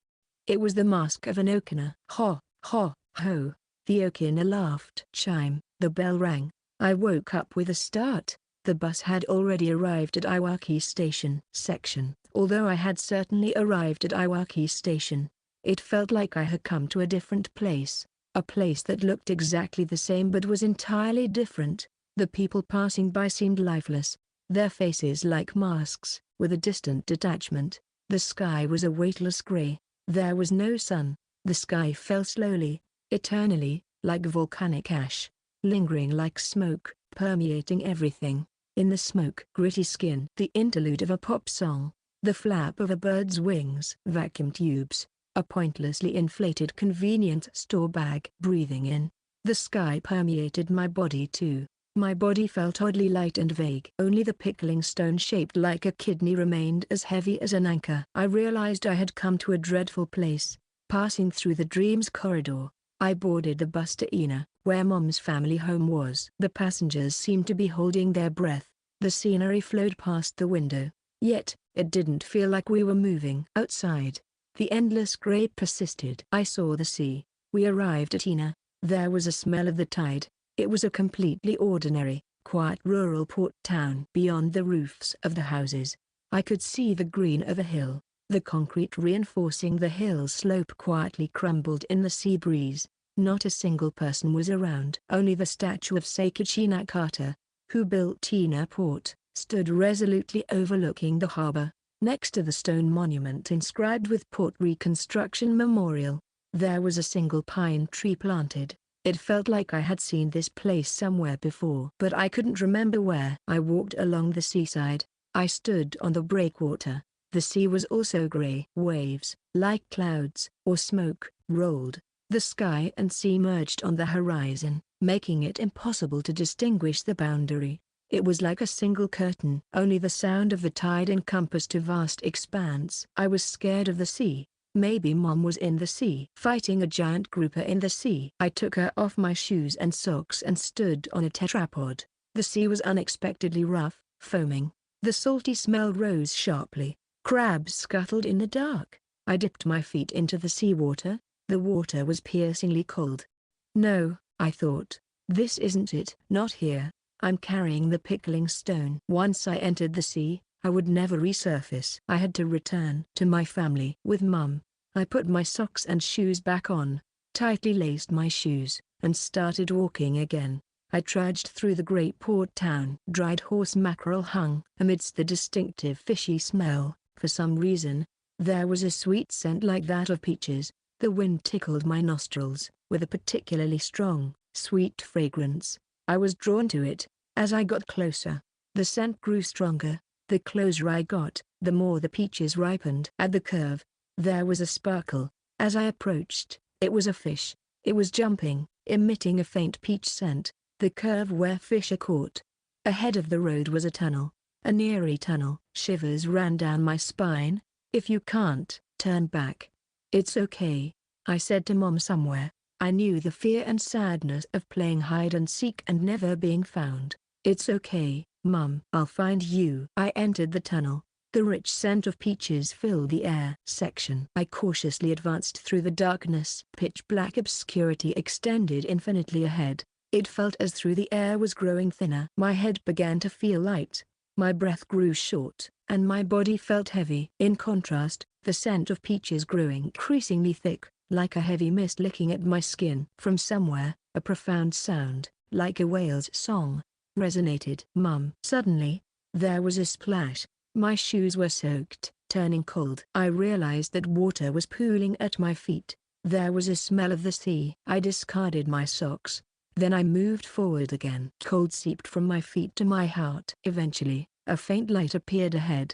It was the mask of an Okina. Ho, ho, ho. The Okina laughed. Chime. The bell rang. I woke up with a start. The bus had already arrived at Iwaki Station. Section. Although I had certainly arrived at Iwaki Station, it felt like I had come to a different place. A place that looked exactly the same but was entirely different. The people passing by seemed lifeless, their faces like masks, with a distant detachment. The sky was a weightless gray. There was no sun. The sky fell slowly, eternally, like volcanic ash, lingering like smoke, permeating everything. In the smoke, gritty skin, the interlude of a pop song, the flap of a bird's wings, vacuum tubes, a pointlessly inflated convenient store bag. Breathing in the sky permeated my body too. My body felt oddly light and vague. Only the pickling stone shaped like a kidney remained as heavy as an anchor. I realized I had come to a dreadful place. Passing through the dreams corridor, I boarded the bus to Ina, where Mom's family home was. The passengers seemed to be holding their breath. The scenery flowed past the window, yet it didn't feel like we were moving. Outside, the endless gray persisted. I saw the sea. We arrived at Ina. There was a smell of the tide. It was a completely ordinary, quiet rural port town. Beyond the roofs of the houses, I could see the green of a hill. The concrete reinforcing the hill slope quietly crumbled in the sea breeze. Not a single person was around. Only the statue of Seikichi Nakata, who built Ina Port, stood resolutely overlooking the harbor, next to the stone monument inscribed with Port Reconstruction Memorial. There was a single pine tree planted. It felt like I had seen this place somewhere before, but I couldn't remember where. I walked along the seaside. I stood on the breakwater. The sea was also gray. Waves, like clouds or smoke, rolled. The sky and sea merged on the horizon, making it impossible to distinguish the boundary. It was like a single curtain. Only the sound of the tide encompassed a vast expanse. I was scared of the sea. Maybe Mom was in the sea, fighting a giant grouper in the sea. I took her off my shoes and socks and stood on a tetrapod. The sea was unexpectedly rough, foaming. The salty smell rose sharply. Crabs scuttled in the dark. I dipped my feet into the seawater. The water was piercingly cold. No, I thought. This isn't it. Not here. I'm carrying the pickling stone. Once I entered the sea, I would never resurface. I had to return to my family. With Mum, I put my socks and shoes back on, tightly laced my shoes, and started walking again. I trudged through the great port town. Dried horse mackerel hung amidst the distinctive fishy smell. For some reason, there was a sweet scent like that of peaches. The wind tickled my nostrils, with a particularly strong, sweet fragrance. I was drawn to it. As I got closer, the scent grew stronger. The closer I got, the more the peaches ripened. At the curve, there was a sparkle. As I approached, it was a fish. It was jumping, emitting a faint peach scent. The curve where fish are caught. Ahead of the road was a tunnel, an eerie tunnel. Shivers ran down my spine. If you can't, turn back. It's okay, I said to Mom somewhere. I knew the fear and sadness of playing hide and seek and never being found. It's okay, Mum. I'll find you. I entered the tunnel. The rich scent of peaches filled the air. Section. I cautiously advanced through the darkness. Pitch black obscurity extended infinitely ahead. It felt as though the air was growing thinner. My head began to feel light. My breath grew short, and my body felt heavy. In contrast, the scent of peaches grew increasingly thick, like a heavy mist licking at my skin. From somewhere, a profound sound, like a whale's song, resonated. Mum. Suddenly, there was a splash. My shoes were soaked, turning cold. I realized that water was pooling at my feet. There was a smell of the sea. I discarded my socks. Then I moved forward again. Cold seeped from my feet to my heart. Eventually, a faint light appeared ahead.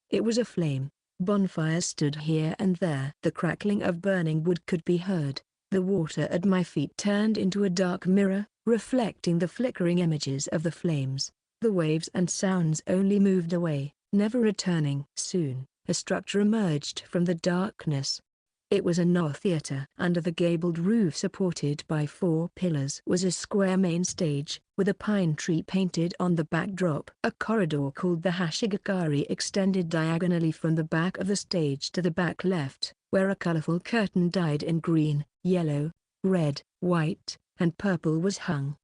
It was a flame. Bonfires stood here and there. The crackling of burning wood could be heard. The water at my feet turned into a dark mirror, reflecting the flickering images of the flames. The waves and sounds only moved away, never returning. Soon, a structure emerged from the darkness. It was a Noh theater. Under the gabled roof supported by 4 pillars was a square main stage, with a pine tree painted on the backdrop. A corridor called the Hashigakari extended diagonally from the back of the stage to the back left, where a colorful curtain dyed in green, yellow, red, white, and purple was hung.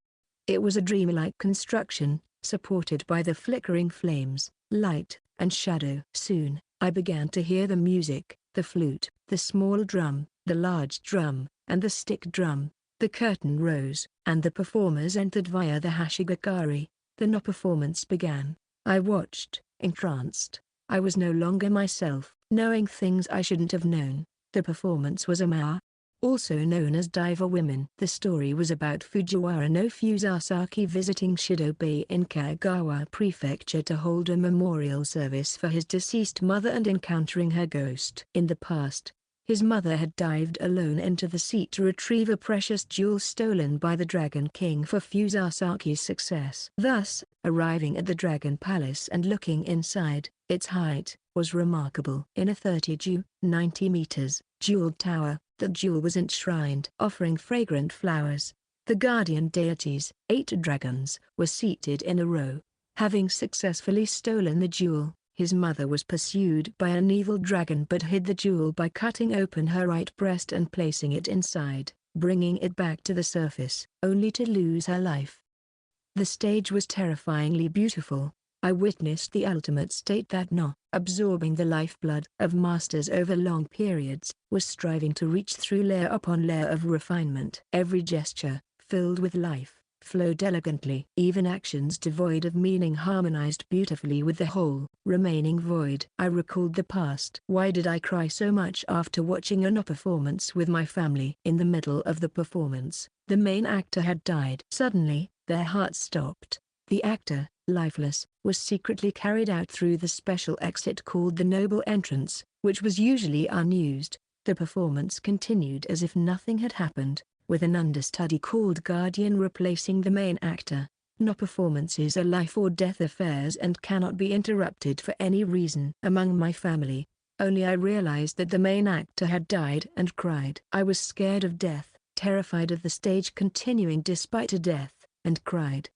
It was a dreamlike construction, supported by the flickering flames, light, and shadow. Soon, I began to hear the music, the flute, the small drum, the large drum, and the stick drum. The curtain rose, and the performers entered via the Hashigakari. The Noh performance began. I watched, entranced. I was no longer myself, knowing things I shouldn't have known. The performance was a Maya, also known as Diva Women. The story was about Fujiwara no Fusasaki visiting Shido Bay in Kagawa Prefecture to hold a memorial service for his deceased mother and encountering her ghost. In the past, his mother had dived alone into the sea to retrieve a precious jewel stolen by the Dragon King for Fusasaki's success. Thus, arriving at the Dragon Palace and looking inside, its height was remarkable. In a 90 meters, jeweled tower, the jewel was enshrined. Offering fragrant flowers, the guardian deities, 8 dragons, were seated in a row. Having successfully stolen the jewel, his mother was pursued by an evil dragon but hid the jewel by cutting open her right breast and placing it inside, bringing it back to the surface, only to lose her life. The stage was terrifyingly beautiful. I witnessed the ultimate state that Noh, absorbing the lifeblood of masters over long periods, was striving to reach through layer upon layer of refinement. Every gesture, filled with life, flowed elegantly. Even actions devoid of meaning harmonized beautifully with the whole, remaining void. I recalled the past. Why did I cry so much after watching a Noh performance with my family? In the middle of the performance, the main actor had died. Suddenly, their hearts stopped. The actor, lifeless, was secretly carried out through the special exit called the Noble Entrance, which was usually unused. The performance continued as if nothing had happened, with an understudy called Guardian replacing the main actor. Noh performances are life or death affairs and cannot be interrupted for any reason. Among my family, only I realized that the main actor had died and cried. I was scared of death, terrified of the stage continuing despite a death, and cried.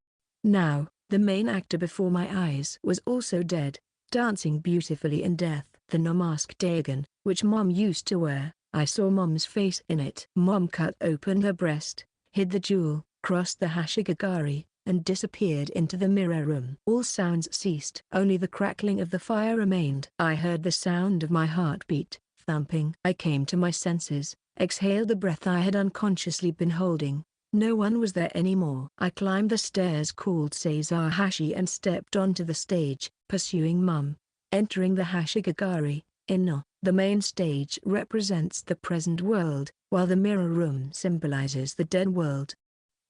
Now, the main actor before my eyes was also dead, dancing beautifully in death. The Noh mask Dagon, which Mom used to wear, I saw Mom's face in it. Mom cut open her breast, hid the jewel, crossed the Hashigakari, and disappeared into the mirror room. All sounds ceased. Only the crackling of the fire remained. I heard the sound of my heartbeat, thumping. I came to my senses, exhaled the breath I had unconsciously been holding. No one was there anymore. I climbed the stairs called Seizahashi and stepped onto the stage, pursuing Mum. Entering the Hashigakari, in Noh, the main stage represents the present world, while the mirror room symbolizes the dead world.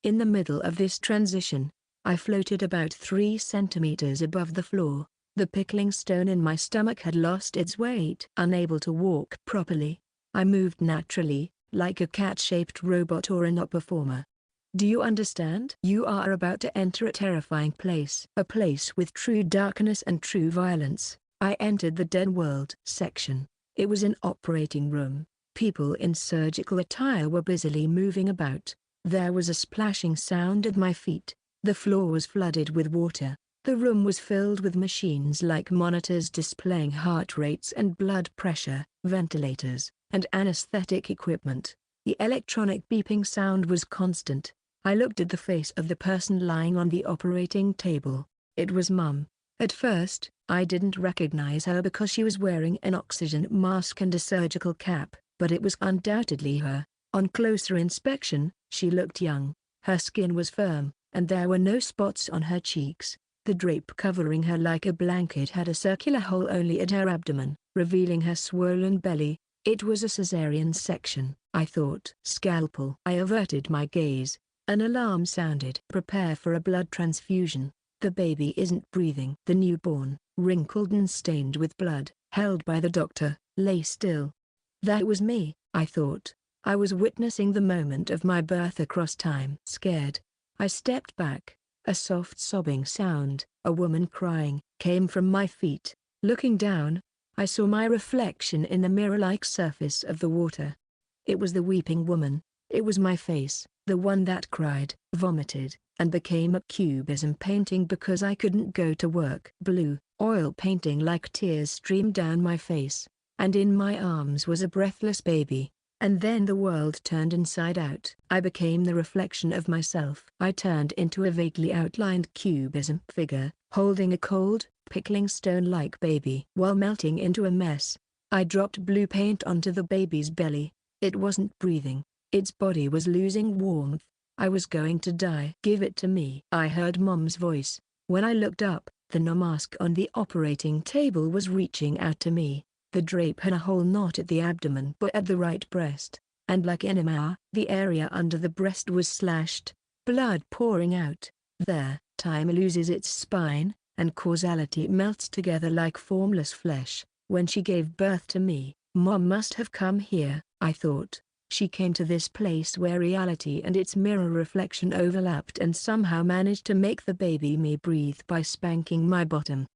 In the middle of this transition, I floated about 3 centimeters above the floor. The pickling stone in my stomach had lost its weight. Unable to walk properly, I moved naturally, like a cat-shaped robot or a Noh performer. Do you understand? You are about to enter a terrifying place. A place with true darkness and true violence. I entered the dead world section. It was an operating room. People in surgical attire were busily moving about. There was a splashing sound at my feet. The floor was flooded with water. The room was filled with machines like monitors displaying heart rates and blood pressure, ventilators, and anesthetic equipment. The electronic beeping sound was constant. I looked at the face of the person lying on the operating table. It was Mum. At first, I didn't recognize her because she was wearing an oxygen mask and a surgical cap, but it was undoubtedly her. On closer inspection, she looked young. Her skin was firm, and there were no spots on her cheeks. The drape covering her like a blanket had a circular hole only at her abdomen, revealing her swollen belly. It was a cesarean section, I thought. Scalpel. I averted my gaze. An alarm sounded. Prepare for a blood transfusion. The baby isn't breathing. The newborn, wrinkled and stained with blood, held by the doctor, lay still. That was me, I thought. I was witnessing the moment of my birth across time. Scared, I stepped back. A soft sobbing sound, a woman crying, came from my feet. Looking down, I saw my reflection in the mirror-like surface of the water. It was the weeping woman. It was my face, the one that cried, vomited, and became a cubism painting because I couldn't go to work. Blue, oil painting like tears streamed down my face, and in my arms was a breathless baby. And then the world turned inside out. I became the reflection of myself. I turned into a vaguely outlined cubism figure, holding a cold, pickling stone-like baby. While melting into a mess, I dropped blue paint onto the baby's belly. It wasn't breathing. Its body was losing warmth. I was going to die. Give it to me. I heard Mom's voice. When I looked up, the mask on the operating table was reaching out to me. The drape had a hole not at the abdomen but at the right breast, and like in immerse, the area under the breast was slashed, blood pouring out. There, time loses its spine, and causality melts together like formless flesh. When she gave birth to me, Mom must have come here, I thought. She came to this place where reality and its mirror reflection overlapped and somehow managed to make the baby me breathe by spanking my bottom.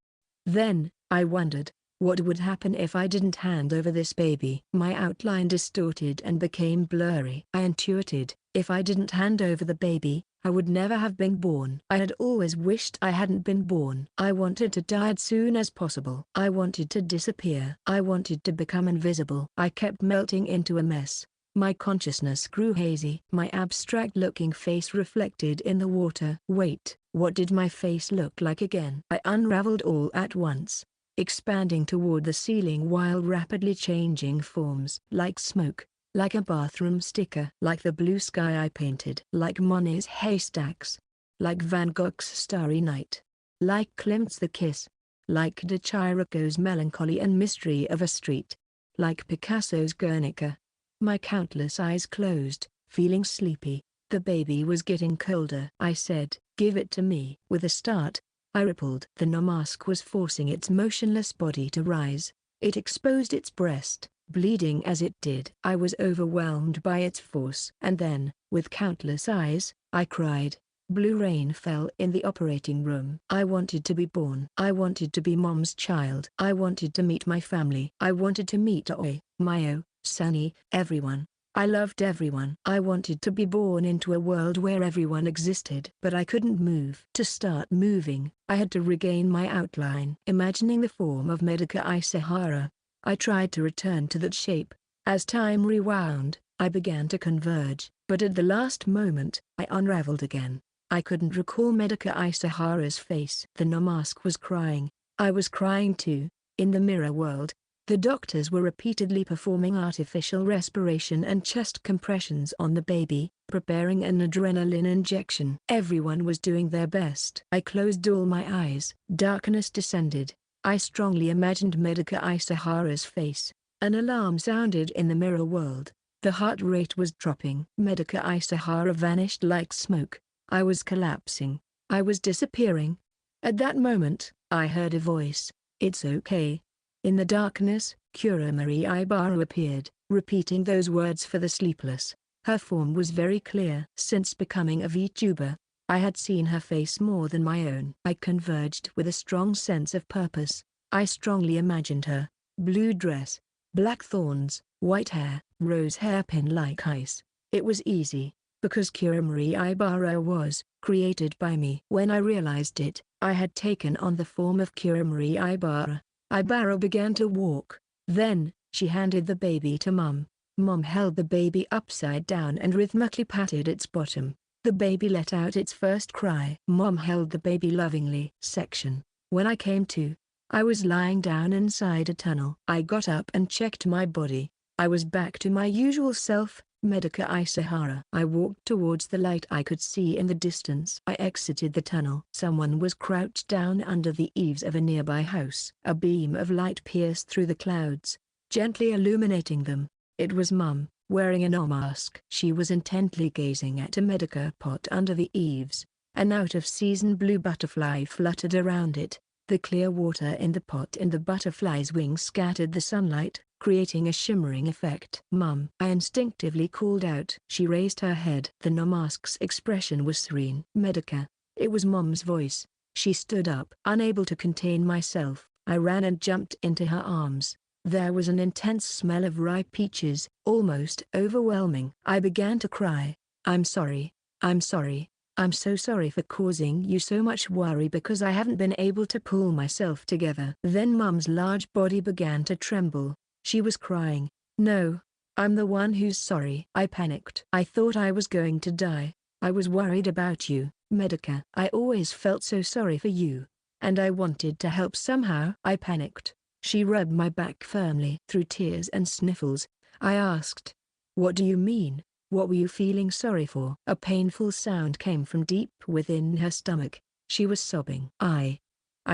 Then, I wondered, what would happen if I didn't hand over this baby? My outline distorted and became blurry. I intuited, if I didn't hand over the baby, I would never have been born. I had always wished I hadn't been born. I wanted to die as soon as possible. I wanted to disappear. I wanted to become invisible. I kept melting into a mess. My consciousness grew hazy. My abstract-looking face reflected in the water. Wait, what did my face look like again? I unraveled all at once, expanding toward the ceiling while rapidly changing forms. Like smoke, like a bathroom sticker, like the blue sky I painted, like Monet's haystacks, like Van Gogh's Starry Night, like Klimt's The Kiss, like de Chirico's Melancholy and Mystery of a Street, like Picasso's Guernica. My countless eyes closed, feeling sleepy. The baby was getting colder. I said, "Give it to me." With a start, I rippled. The mask was forcing its motionless body to rise. It exposed its breast, bleeding as it did. I was overwhelmed by its force. And then, with countless eyes, I cried. Blue rain fell in the operating room. I wanted to be born. I wanted to be Mom's child. I wanted to meet my family. I wanted to meet Oi, Mayo, Sunny, everyone. I loved everyone. I wanted to be born into a world where everyone existed. But I couldn't move. To start moving, I had to regain my outline. Imagining the form of Medica Isahara, I tried to return to that shape. As time rewound, I began to converge, but at the last moment, I unraveled again. I couldn't recall Medica Isahara's face. The mask was crying. I was crying too. In the mirror world, the doctors were repeatedly performing artificial respiration and chest compressions on the baby, preparing an adrenaline injection. Everyone was doing their best. I closed all my eyes. Darkness descended. I strongly imagined Medica Isahara's face. An alarm sounded in the mirror world. The heart rate was dropping. Medica Isahara vanished like smoke. I was collapsing. I was disappearing. At that moment, I heard a voice. "It's okay." In the darkness, Cura Marie Ibarra appeared, repeating those words for the sleepless. Her form was very clear. Since becoming a VTuber, I had seen her face more than my own. I converged with a strong sense of purpose. I strongly imagined her. Blue dress, black thorns, white hair, rose hairpin like ice. It was easy, because Cura Marie Ibarra was created by me. When I realized it, I had taken on the form of Kuramarie Ibara. Ibara began to walk. Then, she handed the baby to Mum. Mum held the baby upside down and rhythmically patted its bottom. The baby let out its first cry. Mum held the baby lovingly. Section. When I came to, I was lying down inside a tunnel. I got up and checked my body. I was back to my usual self, Medica Isahara. I walked towards the light I could see in the distance. I exited the tunnel. Someone was crouched down under the eaves of a nearby house. A beam of light pierced through the clouds, gently illuminating them. It was Mum, wearing a mask. She was intently gazing at a medica pot under the eaves. An out-of-season blue butterfly fluttered around it. The clear water in the pot and the butterfly's wings scattered the sunlight, creating a shimmering effect. Mum! I instinctively called out. She raised her head. The mask's expression was serene. Medica. It was Mum's voice. She stood up. Unable to contain myself, I ran and jumped into her arms. There was an intense smell of ripe peaches, almost overwhelming. I began to cry. I'm sorry. I'm sorry. I'm so sorry for causing you so much worry because I haven't been able to pull myself together. Then Mum's large body began to tremble. She was crying. No, I'm the one who's sorry. I panicked. I thought I was going to die. I was worried about you, Medica. I always felt so sorry for you. And I wanted to help somehow. I panicked. She rubbed my back firmly. Through tears and sniffles, I asked, what do you mean? What were you feeling sorry for? A painful sound came from deep within her stomach. She was sobbing. I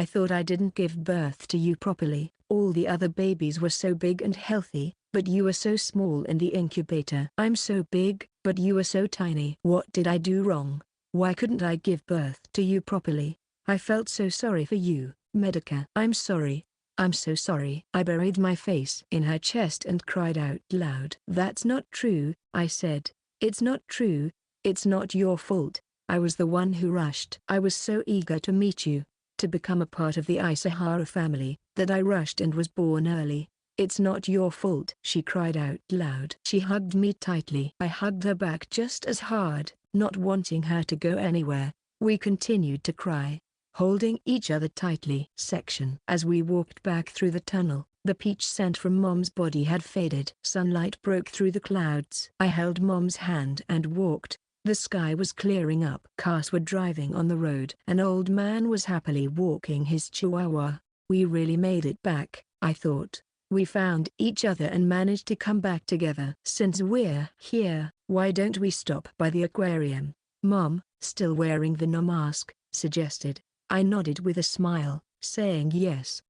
thought I didn't give birth to you properly. All the other babies were so big and healthy, but you were so small in the incubator. I'm so big, but you were so tiny. What did I do wrong? Why couldn't I give birth to you properly? I felt so sorry for you, Medica. I'm sorry. I'm so sorry. I buried my face in her chest and cried out loud. That's not true, I said. It's not true. It's not your fault. I was the one who rushed. I was so eager to meet you, to become a part of the Isahara family, that I rushed and was born early. It's not your fault. She cried out loud. She hugged me tightly. I hugged her back just as hard, not wanting her to go anywhere. We continued to cry, holding each other tightly. Section. As we walked back through the tunnel, the peach scent from Mom's body had faded. Sunlight broke through the clouds. I held Mom's hand and walked. The sky was clearing up. Cars were driving on the road. An old man was happily walking his chihuahua. We really made it back, I thought. We found each other and managed to come back together. Since we're here, why don't we stop by the aquarium? Mom, still wearing the mask, suggested. I nodded with a smile, saying yes.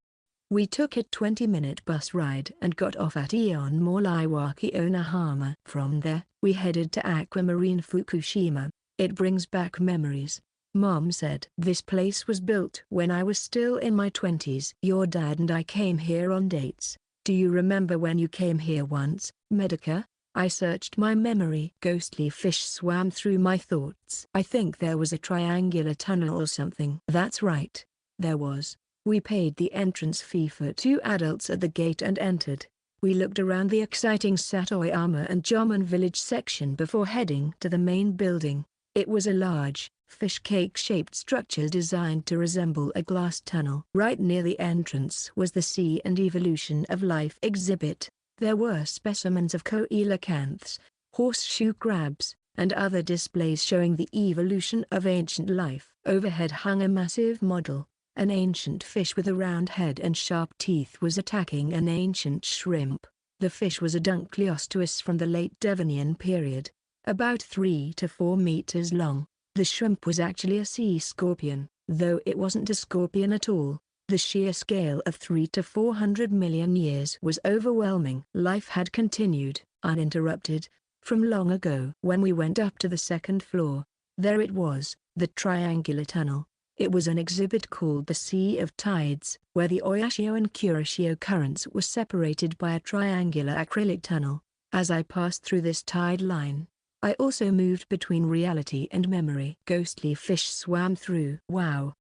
We took a 20-minute bus ride and got off at Ion Mall Iwaki Onahama. From there, we headed to Aquamarine Fukushima. It brings back memories. Mom said. This place was built when I was still in my 20s. Your dad and I came here on dates. Do you remember when you came here once, Medica? I searched my memory. Ghostly fish swam through my thoughts. I think there was a triangular tunnel or something. That's right. There was. We paid the entrance fee for 2 adults at the gate and entered. We looked around the exciting Satoyama and Jomon village section before heading to the main building. It was a large, fish cake-shaped structure designed to resemble a glass tunnel. Right near the entrance was the Sea and Evolution of Life exhibit. There were specimens of coelacanths, horseshoe crabs, and other displays showing the evolution of ancient life. Overhead hung a massive model. An ancient fish with a round head and sharp teeth was attacking an ancient shrimp. The fish was a Dunkleosteus from the late Devonian period, about 3 to 4 meters long. The shrimp was actually a sea scorpion, though it wasn't a scorpion at all. The sheer scale of 300 to 400 million years was overwhelming. Life had continued, uninterrupted, from long ago. When we went up to the second floor, there it was, the triangular tunnel. It was an exhibit called the Sea of Tides, where the Oyashio and Kurashio currents were separated by a triangular acrylic tunnel. As I passed through this tide line, I also moved between reality and memory. Ghostly fish swam through. Wow!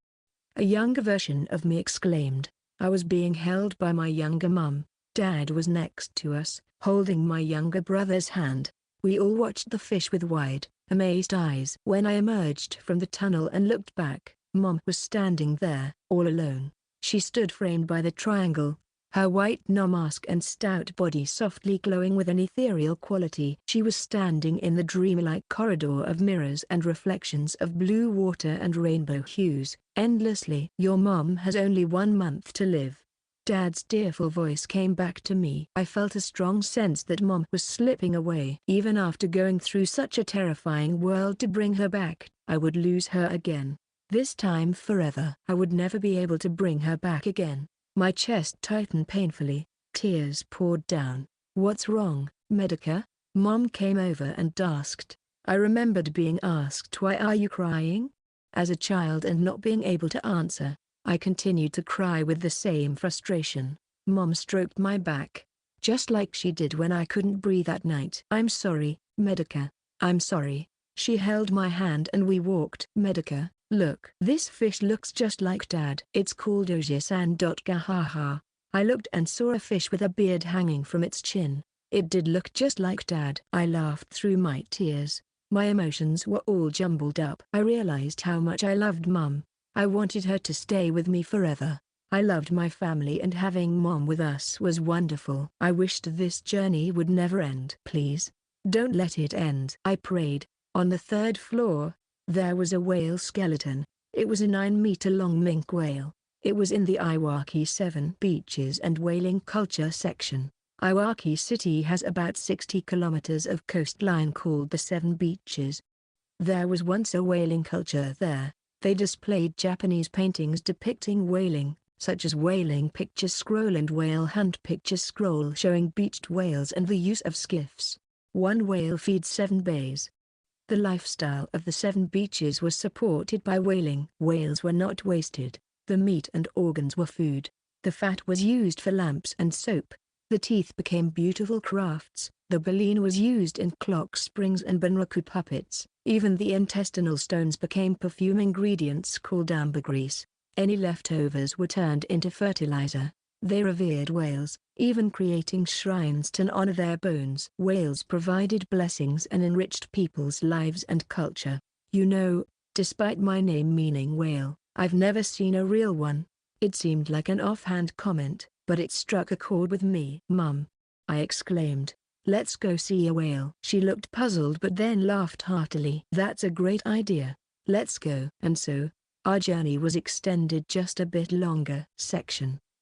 A younger version of me exclaimed. I was being held by my younger mum. Dad was next to us, holding my younger brother's hand. We all watched the fish with wide, amazed eyes. When I emerged from the tunnel and looked back, Mom was standing there, all alone. She stood framed by the triangle, her white mask and stout body softly glowing with an ethereal quality. She was standing in the dreamlike corridor of mirrors and reflections of blue water and rainbow hues, endlessly. "Your mom has only 1 month to live." Dad's tearful voice came back to me. I felt a strong sense that Mom was slipping away. Even after going through such a terrifying world to bring her back, I would lose her again. This time forever. I would never be able to bring her back again. My chest tightened painfully, tears poured down. "What's wrong, Medica?" Mom came over and asked. I remembered being asked, "Why are you crying?" as a child, and not being able to answer. I continued to cry with the same frustration. Mom stroked my back, just like she did when I couldn't breathe that night. "I'm sorry, Medica. I'm sorry." She held my hand and we walked. "Medica, look. This fish looks just like Dad." "It's called Ojisan. Gahaha." I looked and saw a fish with a beard hanging from its chin. It did look just like Dad. I laughed through my tears. My emotions were all jumbled up. I realized how much I loved Mom. I wanted her to stay with me forever. I loved my family, and having Mom with us was wonderful. I wished this journey would never end. "Please, don't let it end," I prayed. On the 3rd floor, there was a whale skeleton. It was a 9-meter-long minke whale. It was in the Iwaki 7 Beaches and Whaling Culture section. Iwaki City has about 60 kilometers of coastline called the 7 Beaches. There was once a whaling culture there. They displayed Japanese paintings depicting whaling, such as Whaling Picture Scroll and Whale Hunt Picture Scroll, showing beached whales and the use of skiffs. One whale feeds 7 bays. The lifestyle of the 7 beaches was supported by whaling. Whales were not wasted. The meat and organs were food. The fat was used for lamps and soap. The teeth became beautiful crafts. The baleen was used in clock springs and bunraku puppets. Even the intestinal stones became perfume ingredients called ambergris. Any leftovers were turned into fertilizer. They revered whales, even creating shrines to honor their bones. Whales provided blessings and enriched people's lives and culture. You know, despite my name meaning whale, I've never seen a real one. It seemed like an offhand comment, but it struck a chord with me. "Mum," I exclaimed, "let's go see a whale." She looked puzzled but then laughed heartily. "That's a great idea. Let's go." And so, our journey was extended just a bit longer.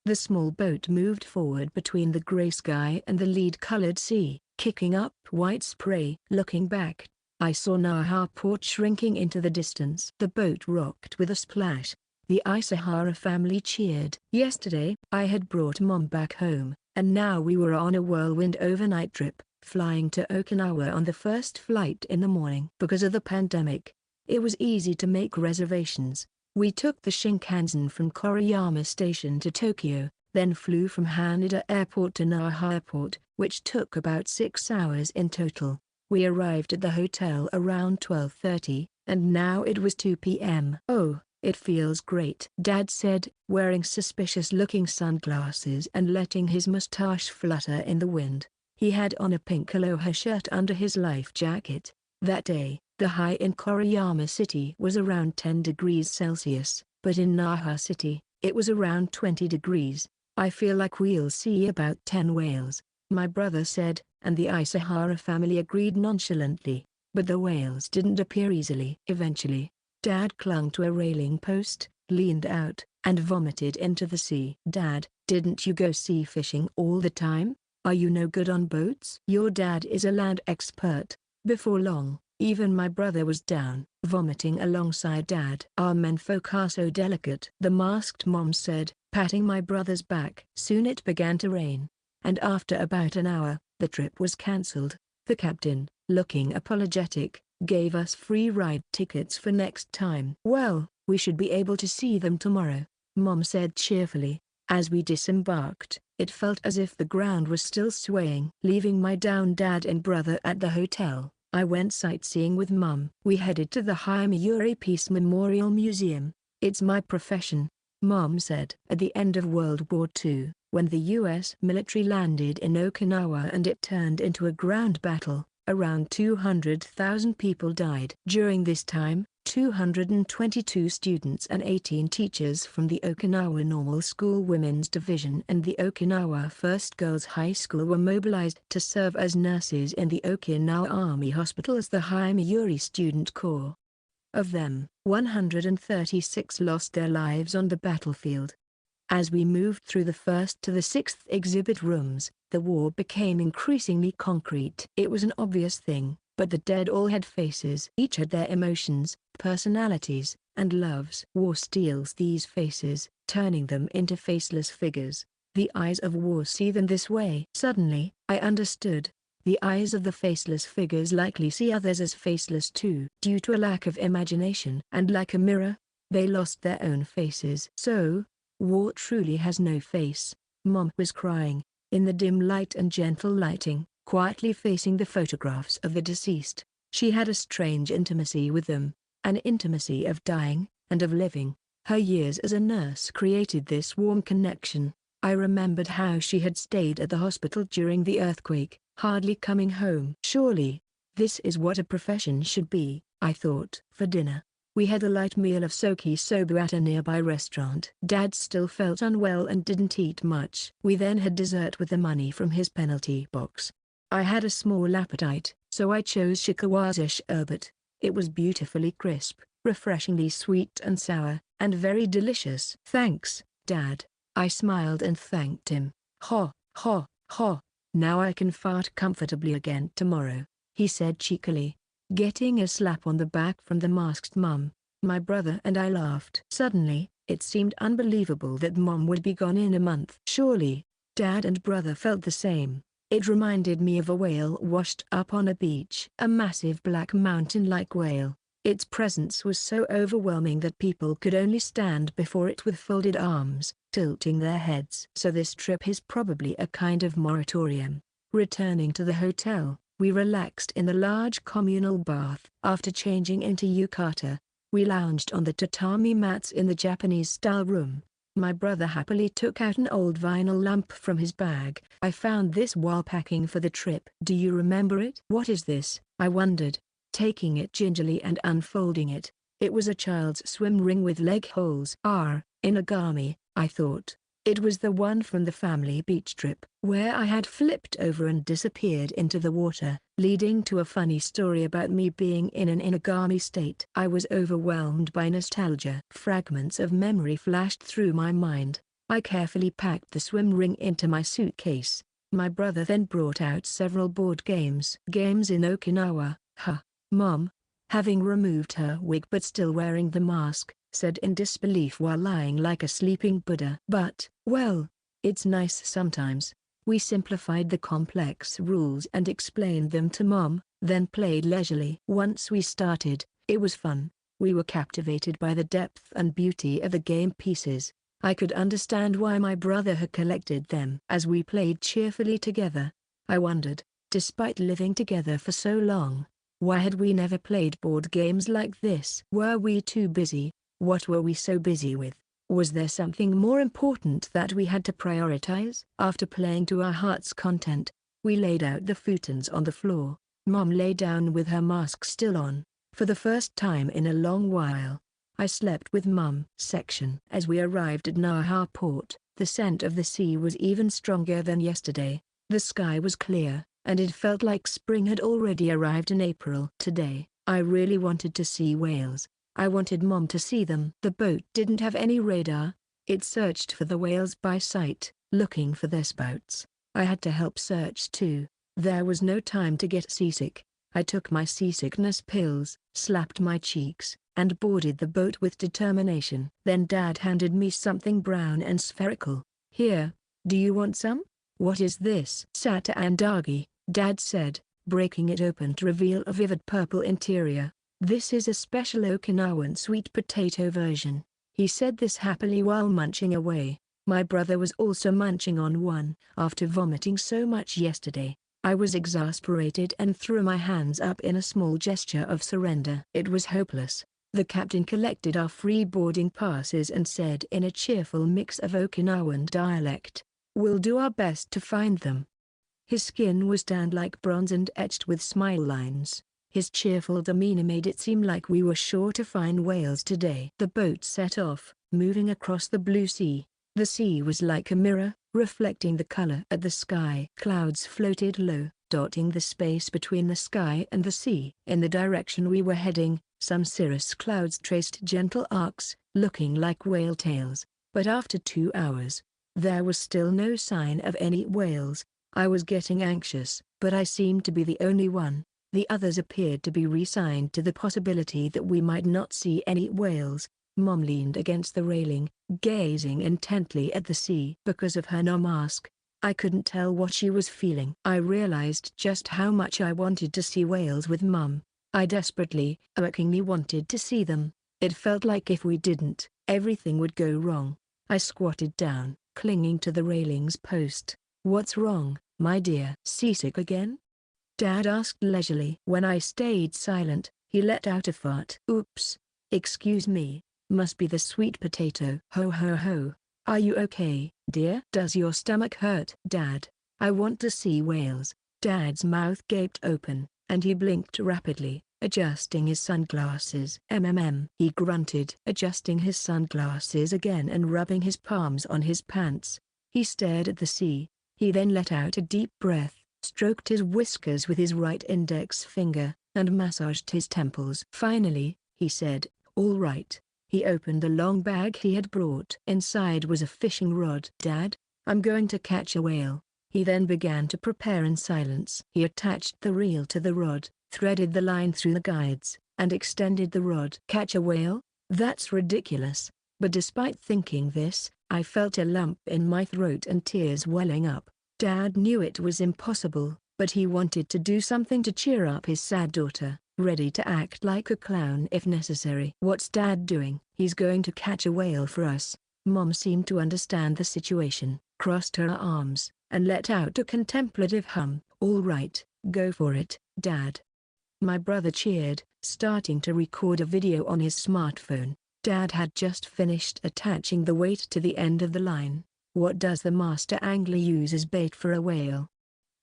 The small boat moved forward between the gray sky and the lead-colored sea, kicking up white spray. Looking back, I saw Naha Port shrinking into the distance. The boat rocked with a splash. The Isahara family cheered. Yesterday, I had brought Mom back home, and now we were on a whirlwind overnight trip, flying to Okinawa on the first flight in the morning. Because of the pandemic, it was easy to make reservations. We took the Shinkansen from Koriyama Station to Tokyo, then flew from Haneda Airport to Naha Airport, which took about 6 hours in total. We arrived at the hotel around 12:30, and now it was 2 p.m. "Oh, it feels great," Dad said, wearing suspicious-looking sunglasses and letting his mustache flutter in the wind. He had on a pink aloha shirt under his life jacket. That day, the high in Koriyama City was around 10 degrees Celsius, but in Naha City, it was around 20 degrees. "I feel like we'll see about 10 whales," my brother said, and the Isahara family agreed nonchalantly. But the whales didn't appear easily. Eventually, Dad clung to a railing post, leaned out, and vomited into the sea. "Dad, didn't you go sea fishing all the time? Are you no good on boats?" "Your dad is a land expert." Before long, even my brother was down, vomiting alongside Dad. "Our menfolk are so delicate," the masked mom said, patting my brother's back. Soon it began to rain, and after about an hour, the trip was cancelled. The captain, looking apologetic, gave us free ride tickets for next time. "Well, we should be able to see them tomorrow," Mom said cheerfully. As we disembarked, it felt as if the ground was still swaying. Leaving my downed dad and brother at the hotel, I went sightseeing with Mum. We headed to the Hayamiyuri Peace Memorial Museum. "It's my profession," Mom said. At the end of World War II, when the U.S. military landed in Okinawa and it turned into a ground battle, Around 200,000 people died. During this time, 222 students and 18 teachers from the Okinawa Normal School Women's Division and the Okinawa First Girls High School were mobilized to serve as nurses in the Okinawa Army Hospital as the Himeyuri Student Corps. Of them, 136 lost their lives on the battlefield. As we moved through the first to the sixth exhibit rooms, the war became increasingly concrete. It was an obvious thing, but the dead all had faces. Each had their emotions, personalities, and loves. War steals these faces, turning them into faceless figures. The eyes of war see them this way. Suddenly, I understood. The eyes of the faceless figures likely see others as faceless too. Due to a lack of imagination and like a mirror, they lost their own faces. So, war truly has no face. Mom was crying, in the dim light and gentle lighting, quietly facing the photographs of the deceased. She had a strange intimacy with them, an intimacy of dying, and of living. Her years as a nurse created this warm connection. I remembered how she had stayed at the hospital during the earthquake, hardly coming home. Surely, this is what a profession should be, I thought. For dinner, we had a light meal of soba at a nearby restaurant. Dad still felt unwell and didn't eat much. We then had dessert with the money from his penalty box. I had a small appetite, so I chose shikawaza sherbet. It was beautifully crisp, refreshingly sweet and sour, and very delicious. Thanks, Dad. I smiled and thanked him. Ha, ha, ha. Now I can fart comfortably again tomorrow, he said cheekily, getting a slap on the back from the masked mum. My brother and I laughed. Suddenly, it seemed unbelievable that Mom would be gone in a month. Surely, Dad and brother felt the same. It reminded me of a whale washed up on a beach. A massive black mountain-like whale. Its presence was so overwhelming that people could only stand before it with folded arms, tilting their heads. So this trip is probably a kind of moratorium. Returning to the hotel, we relaxed in the large communal bath. After changing into yukata, we lounged on the tatami mats in the Japanese-style room. My brother happily took out an old vinyl lamp from his bag. I found this while packing for the trip. Do you remember it? What is this? I wondered, taking it gingerly and unfolding it. It was a child's swim ring with leg holes. Inagami, I thought. It was the one from the family beach trip, where I had flipped over and disappeared into the water, leading to a funny story about me being in an inagami state. I was overwhelmed by nostalgia. Fragments of memory flashed through my mind. I carefully packed the swim ring into my suitcase. My brother then brought out several board games. Games in Okinawa, huh? Mom, having removed her wig but still wearing the mask, said in disbelief while lying like a sleeping Buddha. But, well, it's nice sometimes. We simplified the complex rules and explained them to Mom, then played leisurely. Once we started, it was fun. We were captivated by the depth and beauty of the game pieces. I could understand why my brother had collected them. As we played cheerfully together, I wondered, despite living together for so long, why had we never played board games like this? Were we too busy? What were we so busy with? Was there something more important that we had to prioritize? After playing to our heart's content, we laid out the futons on the floor. Mom lay down with her mask still on. For the first time in a long while, I slept with Mom. Section. As we arrived at Naha Port, the scent of the sea was even stronger than yesterday. The sky was clear, and it felt like spring had already arrived in April. Today, I really wanted to see whales. I wanted Mom to see them. The boat didn't have any radar. It searched for the whales by sight, looking for their spouts. I had to help search too. There was no time to get seasick. I took my seasickness pills, slapped my cheeks, and boarded the boat with determination. Then Dad handed me something brown and spherical. Here, do you want some? What is this? Sata andagi, Dad said, breaking it open to reveal a vivid purple interior. This is a special Okinawan sweet potato version. He said this happily while munching away. My brother was also munching on one. After vomiting so much yesterday, I was exasperated and threw my hands up in a small gesture of surrender. It was hopeless. The captain collected our free boarding passes and said in a cheerful mix of Okinawan dialect, "We'll do our best to find them." His skin was tanned like bronze and etched with smile lines. His cheerful demeanor made it seem like we were sure to find whales today. The boat set off, moving across the blue sea. The sea was like a mirror, reflecting the color of the sky. Clouds floated low, dotting the space between the sky and the sea. In the direction we were heading, some cirrus clouds traced gentle arcs, looking like whale tails. But after 2 hours, there was still no sign of any whales. I was getting anxious, but I seemed to be the only one. The others appeared to be resigned to the possibility that we might not see any whales. Mom leaned against the railing, gazing intently at the sea. Because of her no mask, I couldn't tell what she was feeling. I realized just how much I wanted to see whales with Mum. I desperately, achingly wanted to see them. It felt like if we didn't, everything would go wrong. I squatted down, clinging to the railing's post. "What's wrong, my dear?" "Seasick again?" Dad asked leisurely. When I stayed silent, he let out a fart. "Oops. Excuse me. Must be the sweet potato." "Ho ho ho. Are you okay, dear?" "Does your stomach hurt?" "Dad, I want to see whales." Dad's mouth gaped open, and he blinked rapidly, adjusting his sunglasses. He grunted, adjusting his sunglasses again and rubbing his palms on his pants. He stared at the sea. He then let out a deep breath, stroked his whiskers with his right index finger, and massaged his temples. Finally, he said, "All right." He opened the long bag he had brought. Inside was a fishing rod. "Dad, I'm going to catch a whale." He then began to prepare in silence. He attached the reel to the rod, threaded the line through the guides, and extended the rod. "Catch a whale? That's ridiculous." But despite thinking this, I felt a lump in my throat and tears welling up. Dad knew it was impossible, but he wanted to do something to cheer up his sad daughter, ready to act like a clown if necessary. "What's Dad doing?" "He's going to catch a whale for us." Mom seemed to understand the situation, crossed her arms, and let out a contemplative hum. "All right, go for it, Dad." My brother cheered, starting to record a video on his smartphone. Dad had just finished attaching the weight to the end of the line. "What does the master angler use as bait for a whale?"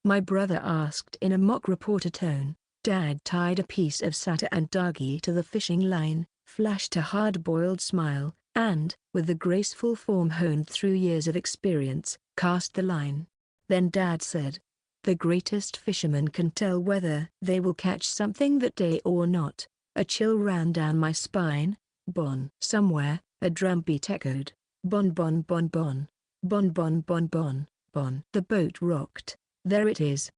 my brother asked in a mock reporter tone. Dad tied a piece of sata and dagi to the fishing line, flashed a hard-boiled smile, and, with the graceful form honed through years of experience, cast the line. Then Dad said, "The greatest fisherman can tell whether they will catch something that day or not." A chill ran down my spine. "Bon." Somewhere, a drumbeat echoed. "Bon bon bon bon. Bon bon bon bon, bon." The boat rocked. "There it is!"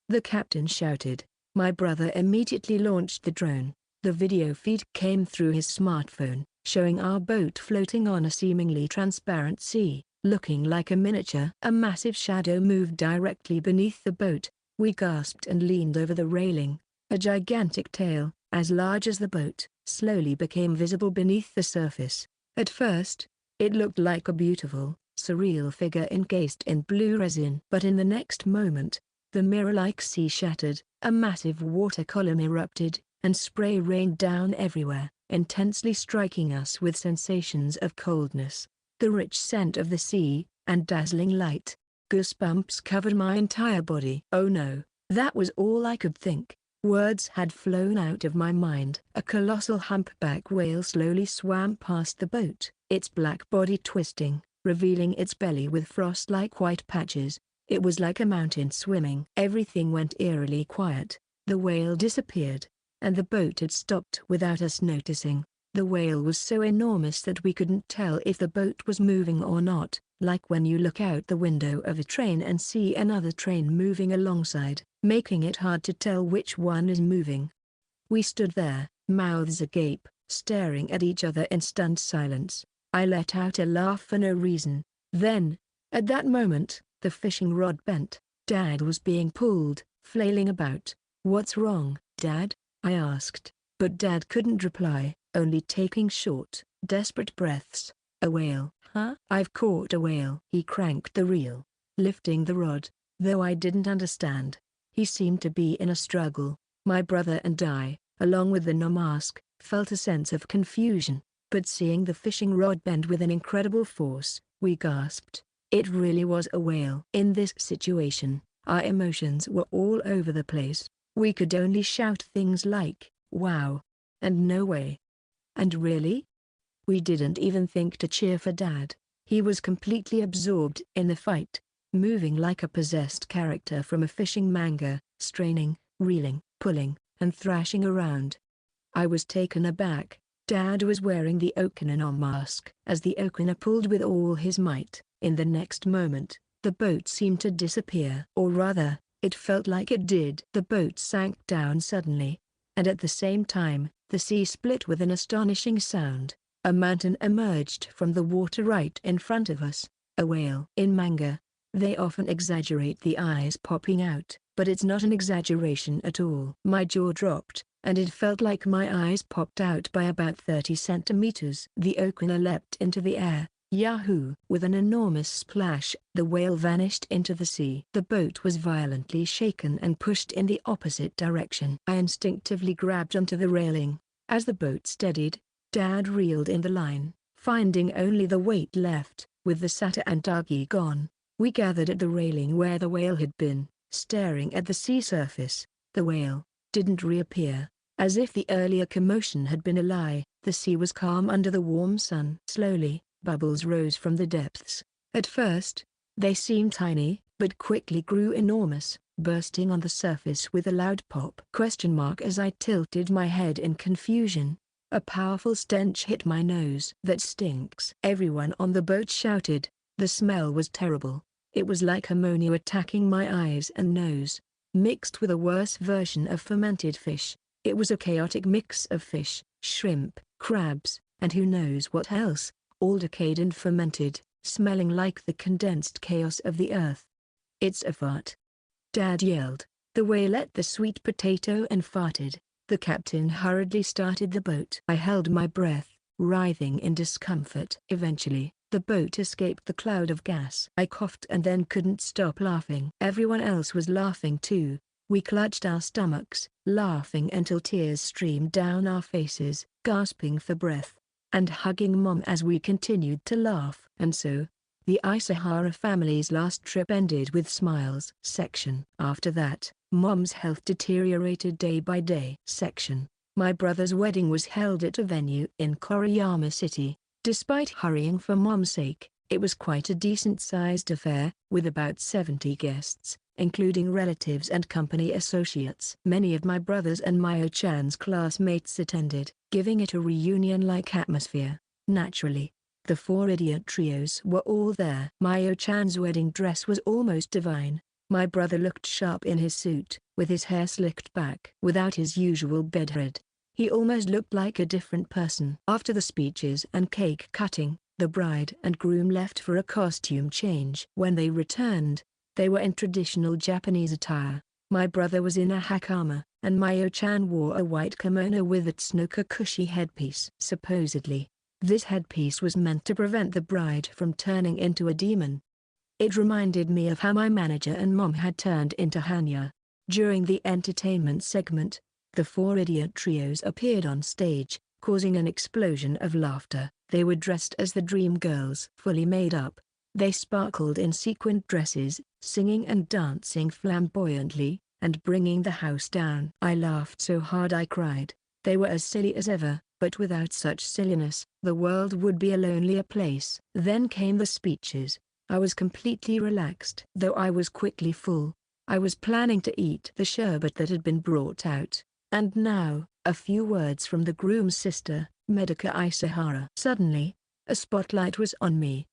the captain shouted. My brother immediately launched the drone. The video feed came through his smartphone, showing our boat floating on a seemingly transparent sea, looking like a miniature. A massive shadow moved directly beneath the boat. We gasped and leaned over the railing. A gigantic tail, as large as the boat, slowly became visible beneath the surface. At first, it looked like a beautiful, surreal figure encased in blue resin. But in the next moment, the mirror-like sea shattered, a massive water column erupted, and spray rained down everywhere, intensely striking us with sensations of coldness, the rich scent of the sea, and dazzling light. Goosebumps covered my entire body. "Oh no," that was all I could think. Words had flown out of my mind. A colossal humpback whale slowly swam past the boat, its black body twisting, revealing its belly with frost-like white patches. It was like a mountain swimming. Everything went eerily quiet. The whale disappeared, and the boat had stopped without us noticing. The whale was so enormous that we couldn't tell if the boat was moving or not, like when you look out the window of a train and see another train moving alongside, making it hard to tell which one is moving. We stood there, mouths agape, staring at each other in stunned silence. I let out a laugh for no reason. Then, at that moment, the fishing rod bent. Dad was being pulled, flailing about. "What's wrong, Dad?" I asked, but Dad couldn't reply, only taking short, desperate breaths. "A whale, huh?" "I've caught a whale." He cranked the reel, lifting the rod, though I didn't understand. He seemed to be in a struggle. My brother and I, along with the no-mask, felt a sense of confusion, but seeing the fishing rod bend with an incredible force, we gasped. It really was a whale. In this situation, Our emotions were all over the place. We could only shout things like, "Wow!" and "No way!" and "Really?" We didn't even think to cheer for Dad. He was completely absorbed in the fight, moving like a possessed character from a fishing manga, straining, reeling, pulling, and thrashing around. I was taken aback. Dad was wearing the Okinawa mask. As the Okina pulled with all his might, in the next moment, the boat seemed to disappear. Or rather, it felt like it did. The boat sank down suddenly, and at the same time, the sea split with an astonishing sound. A mountain emerged from the water right in front of us. A whale. In manga, they often exaggerate the eyes popping out, but it's not an exaggeration at all. My jaw dropped, and it felt like my eyes popped out by about 30 centimeters. The Okina leapt into the air. Yahoo! With an enormous splash, the whale vanished into the sea. The boat was violently shaken and pushed in the opposite direction. I instinctively grabbed onto the railing. As the boat steadied, Dad reeled in the line, finding only the weight left. With the Sata and Dagi gone, we gathered at the railing where the whale had been, staring at the sea surface. The whale didn't reappear. As if the earlier commotion had been a lie, the sea was calm under the warm sun. Slowly, bubbles rose from the depths. At first, they seemed tiny, but quickly grew enormous, bursting on the surface with a loud pop. As I tilted my head in confusion, a powerful stench hit my nose. "That stinks!" Everyone on the boat shouted. The smell was terrible. It was like ammonia attacking my eyes and nose, mixed with a worse version of fermented fish. It was a chaotic mix of fish, shrimp, crabs, and who knows what else, all decayed and fermented, smelling like the condensed chaos of the earth. "It's a fart!" Dad yelled. The whale ate the sweet potato and farted. The captain hurriedly started the boat. I held my breath, writhing in discomfort. Eventually, the boat escaped the cloud of gas. I coughed and then couldn't stop laughing. Everyone else was laughing too. We clutched our stomachs, laughing until tears streamed down our faces, gasping for breath, and hugging Mom as we continued to laugh. And so, the Isahara family's last trip ended with smiles. After that, Mom's health deteriorated day by day. My brother's wedding was held at a venue in Koriyama City. Despite hurrying for Mom's sake, it was quite a decent-sized affair, with about 70 guests, including relatives and company associates. Many of my brother's and Mayo-chan's classmates attended, giving it a reunion-like atmosphere. Naturally, the four idiot trios were all there. Mayo-chan's wedding dress was almost divine. My brother looked sharp in his suit, with his hair slicked back. Without his usual bedhead, he almost looked like a different person. After the speeches and cake cutting, the bride and groom left for a costume change. When they returned, they were in traditional Japanese attire. My brother was in a hakama, and Mayo-chan wore a white kimono with its Nokakushi headpiece. Supposedly, this headpiece was meant to prevent the bride from turning into a demon. It reminded me of how my manager and Mom had turned into Hanya. During the entertainment segment, the four idiot trios appeared on stage, causing an explosion of laughter. They were dressed as the Dream Girls. Fully made up, they sparkled in sequined dresses, singing and dancing flamboyantly, and bringing the house down. I laughed so hard I cried. They were as silly as ever, but without such silliness, the world would be a lonelier place. Then came the speeches. I was completely relaxed. Though I was quickly full, I was planning to eat the sherbet that had been brought out. And now, a few words from the groom's sister, Medika Isahara. Suddenly, a spotlight was on me.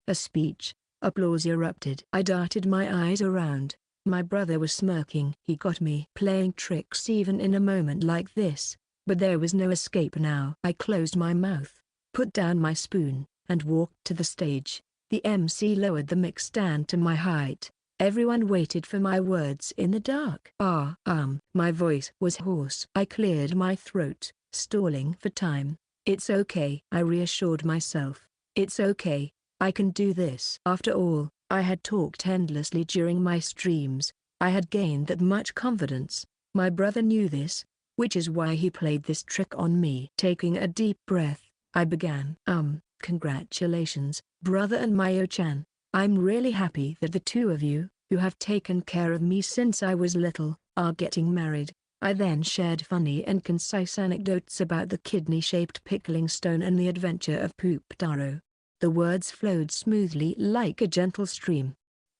A speech. Applause erupted. I darted my eyes around. My brother was smirking. He got me playing tricks even in a moment like this, but there was no escape now. I closed my mouth, put down my spoon, and walked to the stage. The MC lowered the mic stand to my height. Everyone waited for my words in the dark. My voice was hoarse. I cleared my throat, stalling for time. It's okay, I reassured myself. It's okay, I can do this. After all, I had talked endlessly during my streams. I had gained that much confidence. My brother knew this, which is why he played this trick on me. Taking a deep breath, I began. Congratulations, brother and Mayo-chan. I'm really happy that the two of you, who have taken care of me since I was little, are getting married. I then shared funny and concise anecdotes about the kidney-shaped pickling stone and the adventure of Poop Taro. The words flowed smoothly like a gentle stream.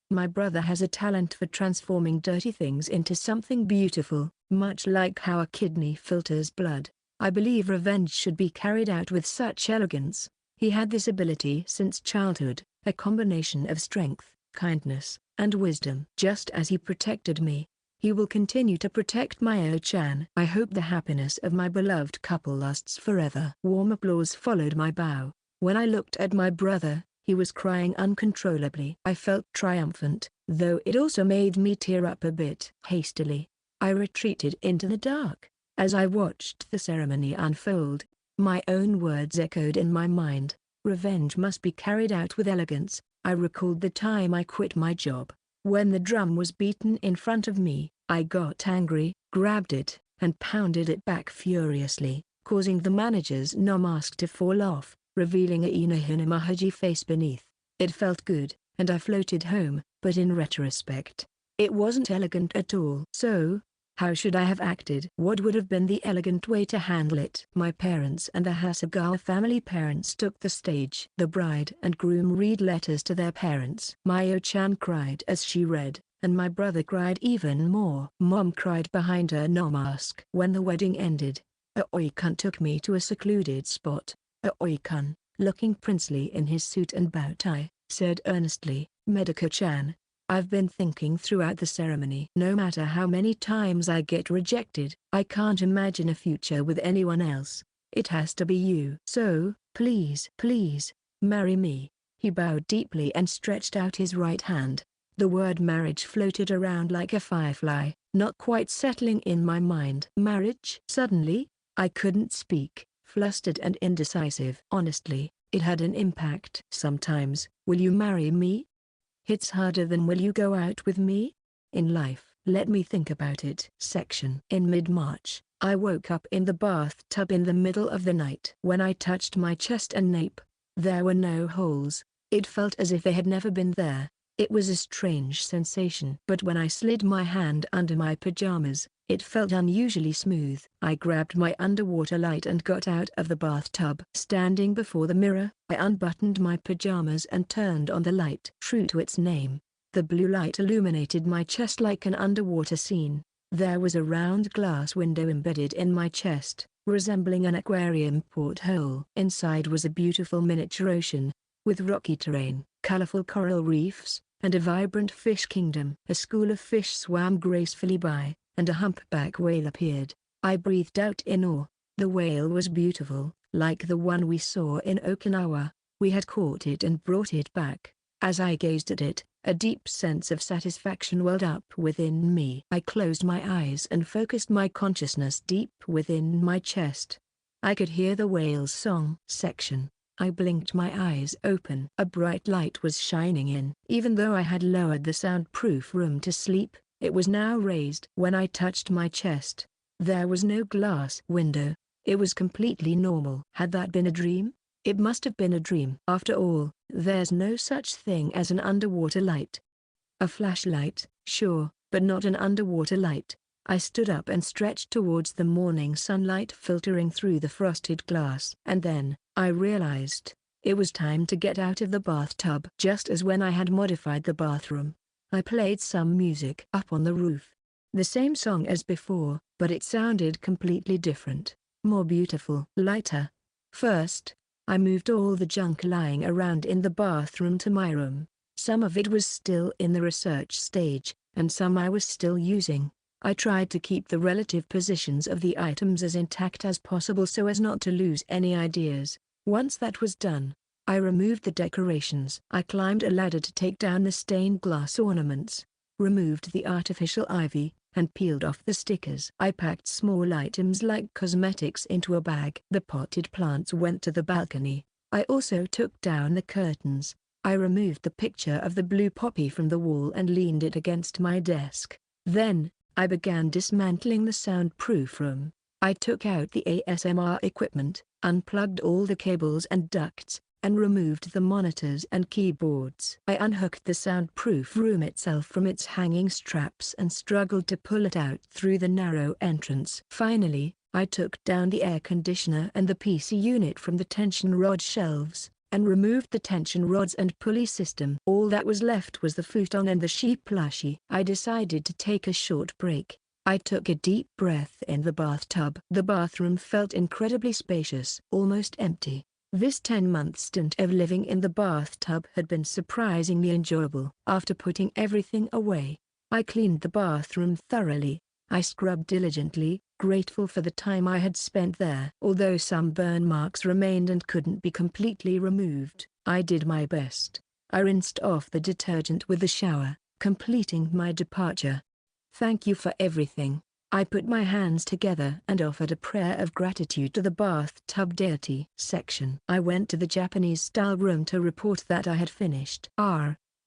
My brother has a talent for transforming dirty things into something beautiful, much like how a kidney filters blood. I believe revenge should be carried out with such elegance. He had this ability since childhood, a combination of strength, kindness, and wisdom. Just as he protected me, he will continue to protect Mayo-chan. I hope the happiness of my beloved couple lasts forever. Warm applause followed my bow. When I looked at my brother, he was crying uncontrollably. I felt triumphant, though it also made me tear up a bit. Hastily, I retreated into the dark. As I watched the ceremony unfold, my own words echoed in my mind. Revenge must be carried out with elegance. I recalled the time I quit my job. When the drum was beaten in front of me, I got angry, grabbed it, and pounded it back furiously, causing the manager's no mask to fall off, revealing a Ina Hinamahaji face beneath. It felt good, and I floated home, but in retrospect, it wasn't elegant at all. So, how should I have acted? What would have been the elegant way to handle it? My parents and the Hasegawa family parents took the stage. The bride and groom read letters to their parents. Mayo-chan cried as she read, and my brother cried even more. Mom cried behind her no mask. When the wedding ended, Aoi-kun took me to a secluded spot. Aoi-kun, looking princely in his suit and bow tie, said earnestly, "Mediko-chan, I've been thinking throughout the ceremony. No matter how many times I get rejected, I can't imagine a future with anyone else. It has to be you. So, please, marry me." He bowed deeply and stretched out his right hand. The word marriage floated around like a firefly, not quite settling in my mind. Marriage? Suddenly, I couldn't speak, flustered and indecisive. Honestly, it had an impact. Sometimes, "Will you marry me?" hits harder than "Will you go out with me?" in life. Let me think about it. Section. In mid-March, I woke up in the bathtub in the middle of the night. When I touched my chest and nape, there were no holes. It felt as if they had never been there. It was a strange sensation. But when I slid my hand under my pajamas, it felt unusually smooth. I grabbed my underwater light and got out of the bathtub. Standing before the mirror, I unbuttoned my pajamas and turned on the light. True to its name, the blue light illuminated my chest like an underwater scene. There was a round glass window embedded in my chest, resembling an aquarium porthole. Inside was a beautiful miniature ocean, with rocky terrain, colorful coral reefs, and a vibrant fish kingdom. A school of fish swam gracefully by, and a humpback whale appeared. I breathed out in awe. The whale was beautiful, like the one we saw in Okinawa. We had caught it and brought it back. As I gazed at it, a deep sense of satisfaction welled up within me. I closed my eyes and focused my consciousness deep within my chest. I could hear the whale's song. Section. I blinked my eyes open. A bright light was shining in. Even though I had lowered the soundproof room to sleep, it was now raised. When I touched my chest, there was no glass window. It was completely normal. Had that been a dream? It must have been a dream. After all, there's no such thing as an underwater light. A flashlight, sure, but not an underwater light. I stood up and stretched towards the morning sunlight filtering through the frosted glass. And then, I realized, it was time to get out of the bathtub. Just as when I had modified the bathroom, I played some music up on the roof. The same song as before, but it sounded completely different, more beautiful, lighter. First, I moved all the junk lying around in the bathroom to my room. Some of it was still in the research stage, and some I was still using. I tried to keep the relative positions of the items as intact as possible so as not to lose any ideas. Once that was done, I removed the decorations. I climbed a ladder to take down the stained glass ornaments, removed the artificial ivy, and peeled off the stickers. I packed small items like cosmetics into a bag. The potted plants went to the balcony. I also took down the curtains. I removed the picture of the blue poppy from the wall and leaned it against my desk. Then, I began dismantling the soundproof room. I took out the ASMR equipment, unplugged all the cables and ducts, and removed the monitors and keyboards. I unhooked the soundproof room itself from its hanging straps and struggled to pull it out through the narrow entrance. Finally, I took down the air conditioner and the PC unit from the tension rod shelves, and removed the tension rods and pulley system. All that was left was the futon and the sheep plushie. I decided to take a short break. I took a deep breath in the bathtub. The bathroom felt incredibly spacious, almost empty. This 10-month stint of living in the bathtub had been surprisingly enjoyable. After putting everything away, I cleaned the bathroom thoroughly. I scrubbed diligently, grateful for the time I had spent there. Although some burn marks remained and couldn't be completely removed, I did my best. I rinsed off the detergent with the shower, completing my departure. "Thank you for everything." I put my hands together and offered a prayer of gratitude to the bathtub deity. Section. I went to the Japanese-style room to report that I had finished.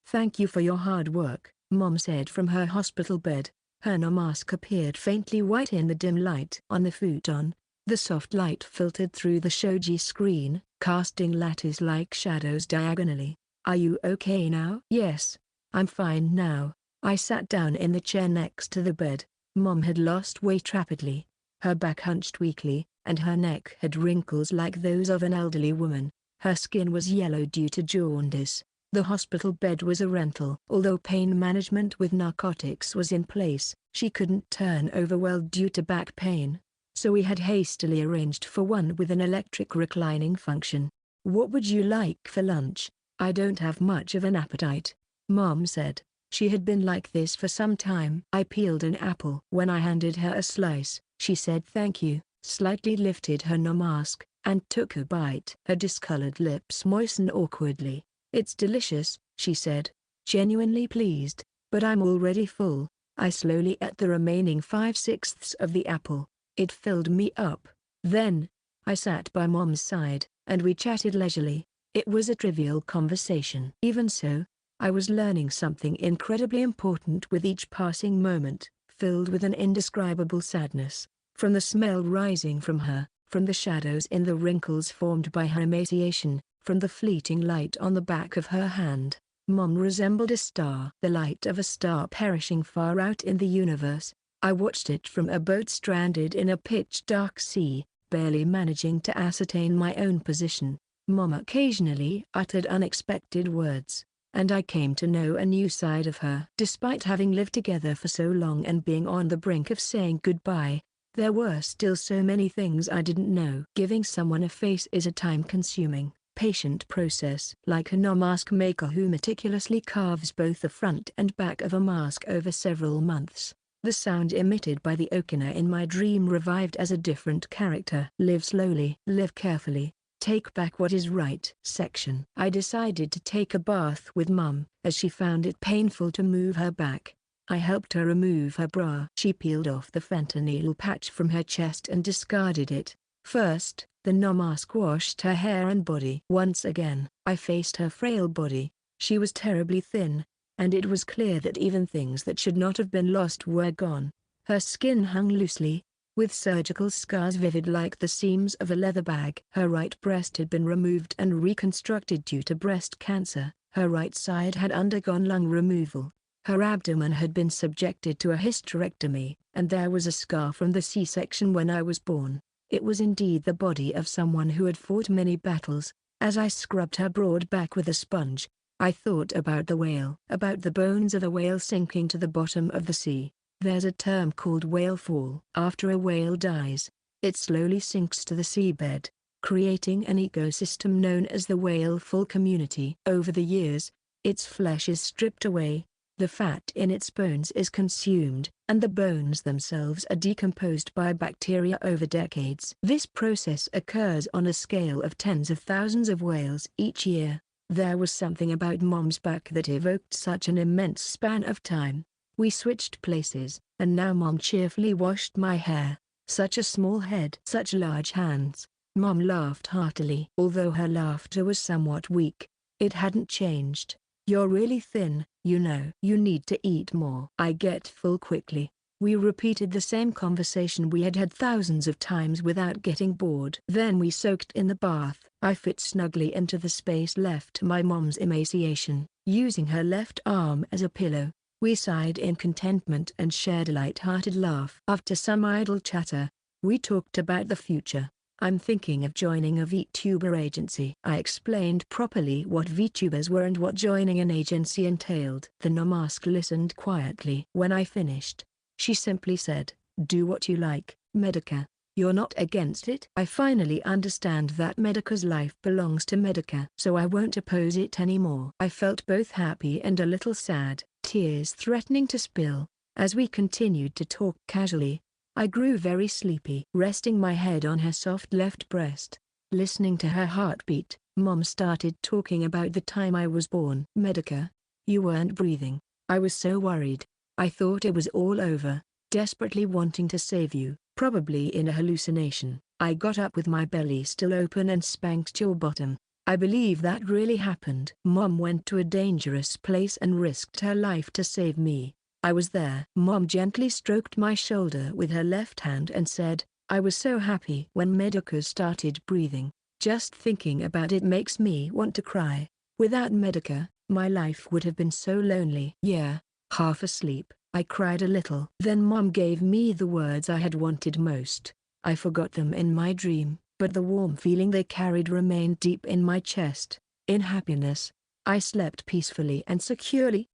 Thank you for your hard work," Mom said from her hospital bed. Her no mask appeared faintly white in the dim light on the futon. The soft light filtered through the shoji screen, casting lattice-like shadows diagonally. "Are you okay now?" "Yes, I'm fine now." I sat down in the chair next to the bed. Mom had lost weight rapidly. Her back hunched weakly, and her neck had wrinkles like those of an elderly woman. Her skin was yellow due to jaundice. The hospital bed was a rental. Although pain management with narcotics was in place, she couldn't turn over well due to back pain. So we had hastily arranged for one with an electric reclining function. "What would you like for lunch?" "I don't have much of an appetite," Mom said. She had been like this for some time. I peeled an apple. When I handed her a slice, she said thank you, slightly lifted her no mask, and took a bite. Her discolored lips moistened awkwardly. "It's delicious," she said, genuinely pleased, "but I'm already full." I slowly ate the remaining 5/6 of the apple. It filled me up. Then, I sat by Mom's side, and we chatted leisurely. It was a trivial conversation. Even so, I was learning something incredibly important with each passing moment, filled with an indescribable sadness. From the smell rising from her, from the shadows in the wrinkles formed by her emaciation, from the fleeting light on the back of her hand, Mom resembled a star. The light of a star perishing far out in the universe. I watched it from a boat stranded in a pitch-dark sea, barely managing to ascertain my own position. Mom occasionally uttered unexpected words, and I came to know a new side of her. Despite having lived together for so long and being on the brink of saying goodbye, there were still so many things I didn't know. Giving someone a face is a time-consuming, patient process. Like a no mask maker who meticulously carves both the front and back of a mask over several months, the sound emitted by the okina in my dream revived as a different character. Live slowly. Live carefully. Take back what is right. Section. I decided to take a bath with Mum, as she found it painful to move her back. I helped her remove her bra. She peeled off the fentanyl patch from her chest and discarded it. First, the no mask washed her hair and body. Once again, I faced her frail body. She was terribly thin, and it was clear that even things that should not have been lost were gone. Her skin hung loosely, with surgical scars vivid like the seams of a leather bag. Her right breast had been removed and reconstructed due to breast cancer. Her right side had undergone lung removal. Her abdomen had been subjected to a hysterectomy, and there was a scar from the C-section when I was born. It was indeed the body of someone who had fought many battles. As I scrubbed her broad back with a sponge, I thought about the whale, about the bones of a whale sinking to the bottom of the sea. There's a term called whale fall. After a whale dies, it slowly sinks to the seabed, creating an ecosystem known as the whale fall community. Over the years, its flesh is stripped away, the fat in its bones is consumed, and the bones themselves are decomposed by bacteria over decades. This process occurs on a scale of tens of thousands of whales each year. There was something about Mom's back that evoked such an immense span of time. We switched places, and now Mom cheerfully washed my hair. Such a small head, such large hands. Mom laughed heartily. Although her laughter was somewhat weak, it hadn't changed. "You're really thin, you know. You need to eat more." I get full quickly. We repeated the same conversation we had had thousands of times without getting bored. Then we soaked in the bath, I fit snugly into the space left to my mom's emaciation, using her left arm as a pillow. We sighed in contentment and shared a light-hearted laugh. After some idle chatter, we talked about the future. I'm thinking of joining a VTuber agency. I explained properly what VTubers were and what joining an agency entailed. The Nomask listened quietly. When I finished, she simply said, "Do what you like, Medica. You're not against it?" I finally understand that Medica's life belongs to Medica, so I won't oppose it anymore. I felt both happy and a little sad, tears threatening to spill. As we continued to talk casually, I grew very sleepy. Resting my head on her soft left breast, listening to her heartbeat, Mom started talking about the time I was born. "Medica, you weren't breathing. I was so worried. I thought it was all over, desperately wanting to save you. Probably in a hallucination. I got up with my belly still open and spanked your bottom. I believe that really happened." Mom went to a dangerous place and risked her life to save me. I was there. Mom gently stroked my shoulder with her left hand and said, "I was so happy when Medica started breathing. Just thinking about it makes me want to cry. Without Medica, my life would have been so lonely." Yeah, half asleep, I cried a little. Then Mom gave me the words I had wanted most. I forgot them in my dream, but the warm feeling they carried remained deep in my chest. In happiness, I slept peacefully and securely.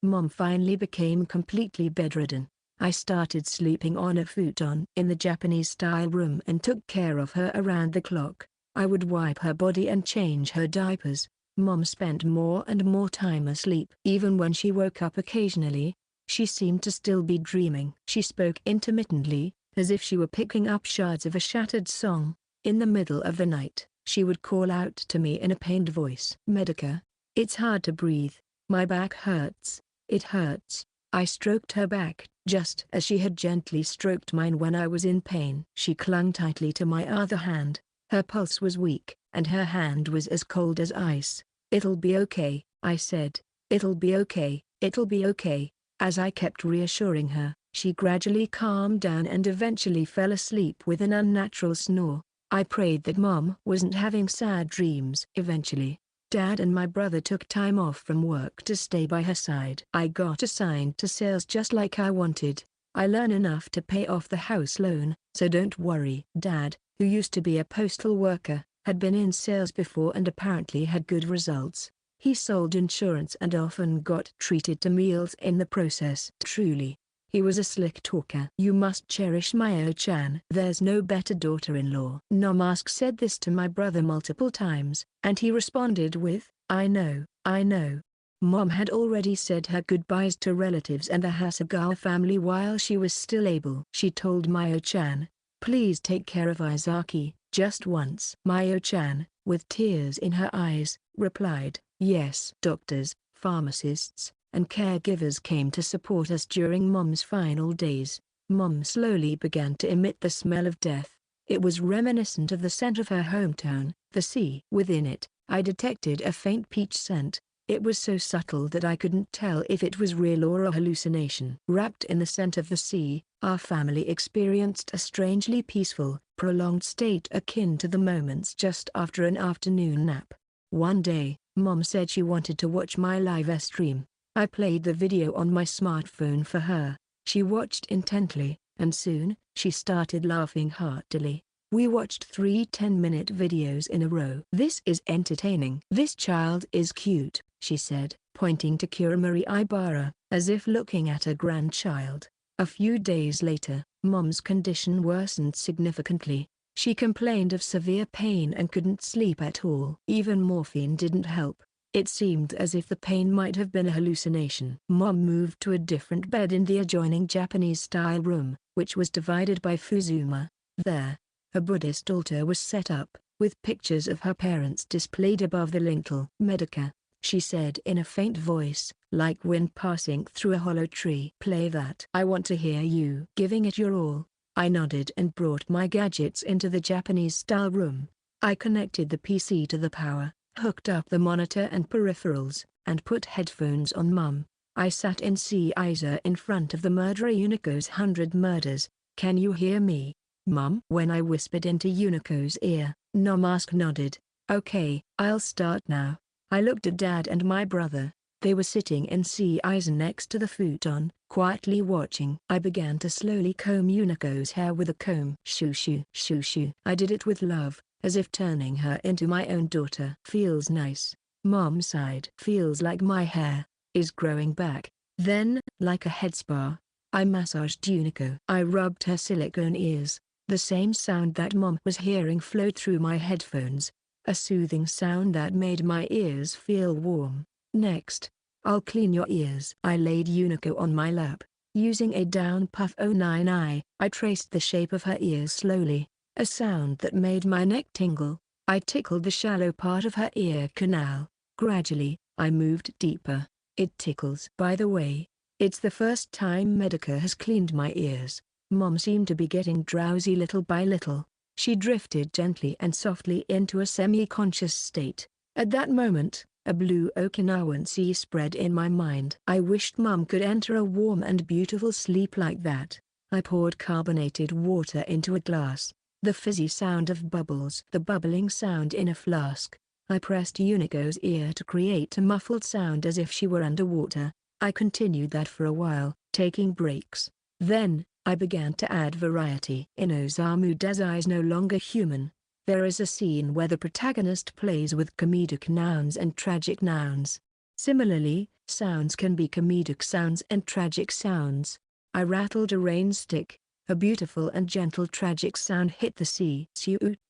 Mom finally became completely bedridden. I started sleeping on a futon in the Japanese-style room and took care of her around the clock. I would wipe her body and change her diapers. Mom spent more and more time asleep. Even when she woke up occasionally, she seemed to still be dreaming. She spoke intermittently, as if she were picking up shards of a shattered song. In the middle of the night, she would call out to me in a pained voice, "Medica, it's hard to breathe. My back hurts. It hurts." I stroked her back, just as she had gently stroked mine when I was in pain. She clung tightly to my other hand. Her pulse was weak, and her hand was as cold as ice. "It'll be okay," I said. "It'll be okay, it'll be okay." As I kept reassuring her, she gradually calmed down and eventually fell asleep with an unnatural snore. I prayed that Mom wasn't having sad dreams. Eventually, Dad and my brother took time off from work to stay by her side. I got assigned to sales just like I wanted. I learn enough to pay off the house loan, so don't worry. Dad, who used to be a postal worker, had been in sales before and apparently had good results. He sold insurance and often got treated to meals in the process. Truly, he was a slick talker. "You must cherish Mayo-chan. There's no better daughter-in-law." Nomask said this to my brother multiple times, and he responded with, I know, I know." Mom had already said her goodbyes to relatives and the Hasegawa family while she was still able. She told Mayo-chan, "Please take care of Izaki, just once." Mayo-chan, with tears in her eyes, replied, "Yes." Doctors, pharmacists, and caregivers came to support us during Mom's final days. Mom slowly began to emit the smell of death. It was reminiscent of the scent of her hometown, the sea. Within it, I detected a faint peach scent. It was so subtle that I couldn't tell if it was real or a hallucination. Wrapped in the scent of the sea, our family experienced a strangely peaceful, prolonged state akin to the moments just after an afternoon nap. One day, Mom said she wanted to watch my live stream. I played the video on my smartphone for her. She watched intently, and soon, she started laughing heartily. We watched 3 10-minute videos in a row. "This is entertaining. This child is cute," she said, pointing to Kuramari Ibara, as if looking at a grandchild. A few days later, Mom's condition worsened significantly. She complained of severe pain and couldn't sleep at all. Even morphine didn't help. It seemed as if the pain might have been a hallucination. Mom moved to a different bed in the adjoining Japanese-style room, which was divided by Fuzuma. There, a Buddhist altar was set up, with pictures of her parents displayed above the lintel. "Medica," she said in a faint voice, like wind passing through a hollow tree. "Play that. I want to hear you giving it your all." I nodded and brought my gadgets into the Japanese-style room. I connected the PC to the power, hooked up the monitor and peripherals, and put headphones on Mum. I sat in Caesar in front of the murderer Unico's 100 murders. "Can you hear me, Mum?" When I whispered into Unico's ear, Nomask nodded. Okay, I'll start now. I looked at Dad and my brother. They were sitting in sea eisen next to the futon, quietly watching. I began to slowly comb Unico's hair with a comb. Shoo shoo shoo shoo. I did it with love, as if turning her into my own daughter. Feels nice. Mom sighed. Feels like my hair is growing back. Then, like a head spa, I massaged Unico. I rubbed her silicone ears. The same sound that Mom was hearing flowed through my headphones. A soothing sound that made my ears feel warm. Next, I'll clean your ears. I laid Unico on my lap. Using a down puff 09i, I traced the shape of her ears slowly. A sound that made my neck tingle. I tickled the shallow part of her ear canal. Gradually, I moved deeper. It tickles. By the way, it's the first time Medica has cleaned my ears. Mom seemed to be getting drowsy little by little. She drifted gently and softly into a semi-conscious state. At that moment, a blue Okinawan sea spread in my mind. I wished Mum could enter a warm and beautiful sleep like that. I poured carbonated water into a glass. The fizzy sound of bubbles. The bubbling sound in a flask. I pressed Unico's ear to create a muffled sound as if she were underwater. I continued that for a while, taking breaks. Then, I began to add variety. In Osamu Dazai's No Longer Human, there is a scene where the protagonist plays with comedic nouns and tragic nouns. Similarly, sounds can be comedic sounds and tragic sounds. I rattled a rain stick. A beautiful and gentle tragic sound hit the sea.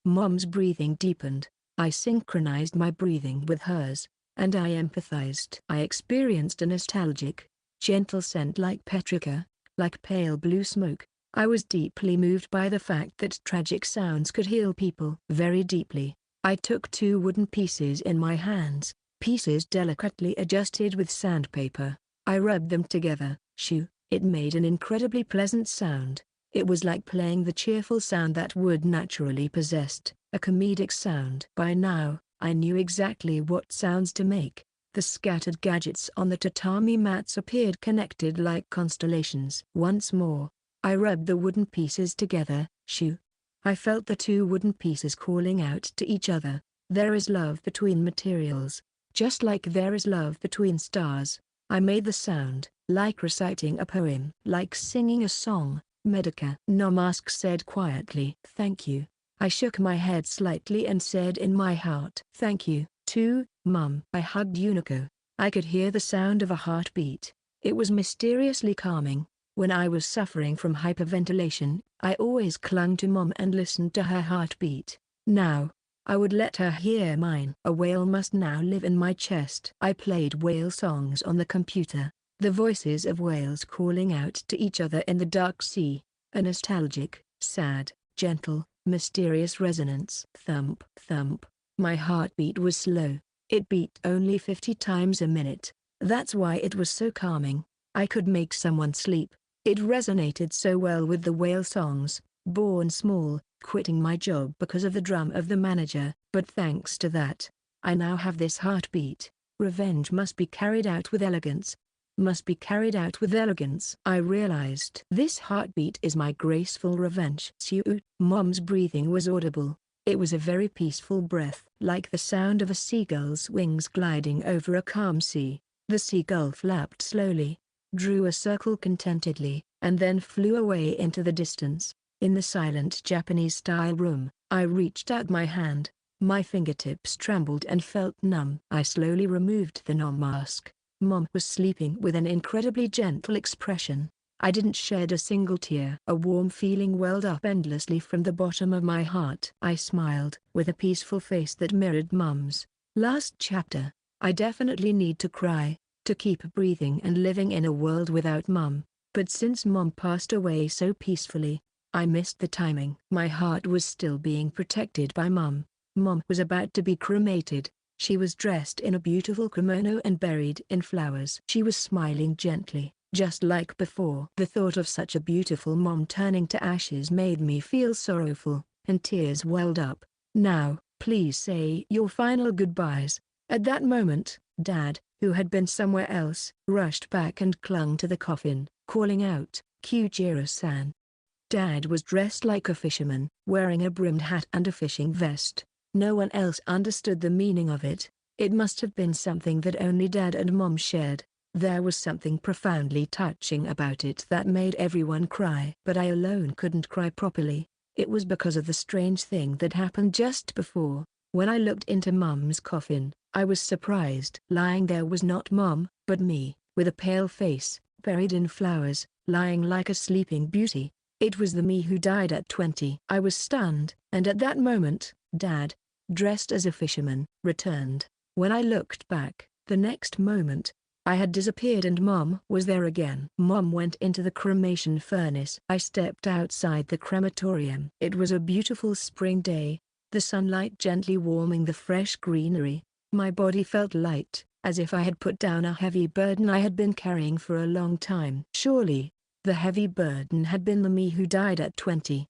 Mom's breathing deepened. I synchronized my breathing with hers, and I empathized. I experienced a nostalgic, gentle scent like petrica, like pale blue smoke. I was deeply moved by the fact that tragic sounds could heal people. Very deeply. I took 2 wooden pieces in my hands, pieces delicately adjusted with sandpaper. I rubbed them together. Shoo! It made an incredibly pleasant sound. It was like playing the cheerful sound that wood naturally possessed, a comedic sound. By now, I knew exactly what sounds to make. The scattered gadgets on the tatami mats appeared connected like constellations. Once more, I rubbed the wooden pieces together. Shoo! I felt the 2 wooden pieces calling out to each other. There is love between materials, just like there is love between stars. I made the sound, like reciting a poem, like singing a song. Medica. Nomask said quietly. Thank you. I shook my head slightly and said in my heart. Thank you, too, Mum. I hugged Unico. I could hear the sound of a heartbeat. It was mysteriously calming. When I was suffering from hyperventilation, I always clung to Mom and listened to her heartbeat. Now, I would let her hear mine. A whale must now live in my chest. I played whale songs on the computer. The voices of whales calling out to each other in the dark sea, a nostalgic, sad, gentle, mysterious resonance. Thump, thump. My heartbeat was slow. It beat only 50 times a minute. That's why it was so calming. I could make someone sleep. It resonated so well with the whale songs. Born small, quitting my job because of the drum of the manager, but thanks to that, I now have this heartbeat. Revenge must be carried out with elegance. Must be carried out with elegance. I realized this heartbeat is my graceful revenge. Mom's breathing was audible. It was a very peaceful breath, like the sound of a seagull's wings gliding over a calm sea. The seagull flapped slowly, drew a circle contentedly, and then flew away into the distance. In the silent Japanese-style room, I reached out my hand. My fingertips trembled and felt numb. I slowly removed the mask. Mom was sleeping with an incredibly gentle expression. I didn't shed a single tear. A warm feeling welled up endlessly from the bottom of my heart. I smiled, with a peaceful face that mirrored Mom's. Last chapter. I definitely need to cry, to keep breathing and living in a world without Mom. But since Mom passed away so peacefully, I missed the timing. My heart was still being protected by Mom. Mom was about to be cremated. She was dressed in a beautiful kimono and buried in flowers. She was smiling gently, just like before. The thought of such a beautiful Mom turning to ashes made me feel sorrowful, and tears welled up. Now, please say your final goodbyes. At that moment, Dad, who had been somewhere else, rushed back and clung to the coffin, calling out, Kujiro-san. Dad was dressed like a fisherman, wearing a brimmed hat and a fishing vest. No one else understood the meaning of it. It must have been something that only Dad and Mom shared. There was something profoundly touching about it that made everyone cry. But I alone couldn't cry properly. It was because of the strange thing that happened just before. When I looked into Mom's coffin, I was surprised. Lying there was not Mom, but me, with a pale face, buried in flowers, lying like a sleeping beauty. It was the me who died at 20. I was stunned, and at that moment, Dad, dressed as a fisherman, returned. When I looked back, the next moment, I had disappeared and Mom was there again. Mom went into the cremation furnace. I stepped outside the crematorium. It was a beautiful spring day, the sunlight gently warming the fresh greenery. My body felt light, as if I had put down a heavy burden I had been carrying for a long time. Surely, the heavy burden had been the me who died at 20.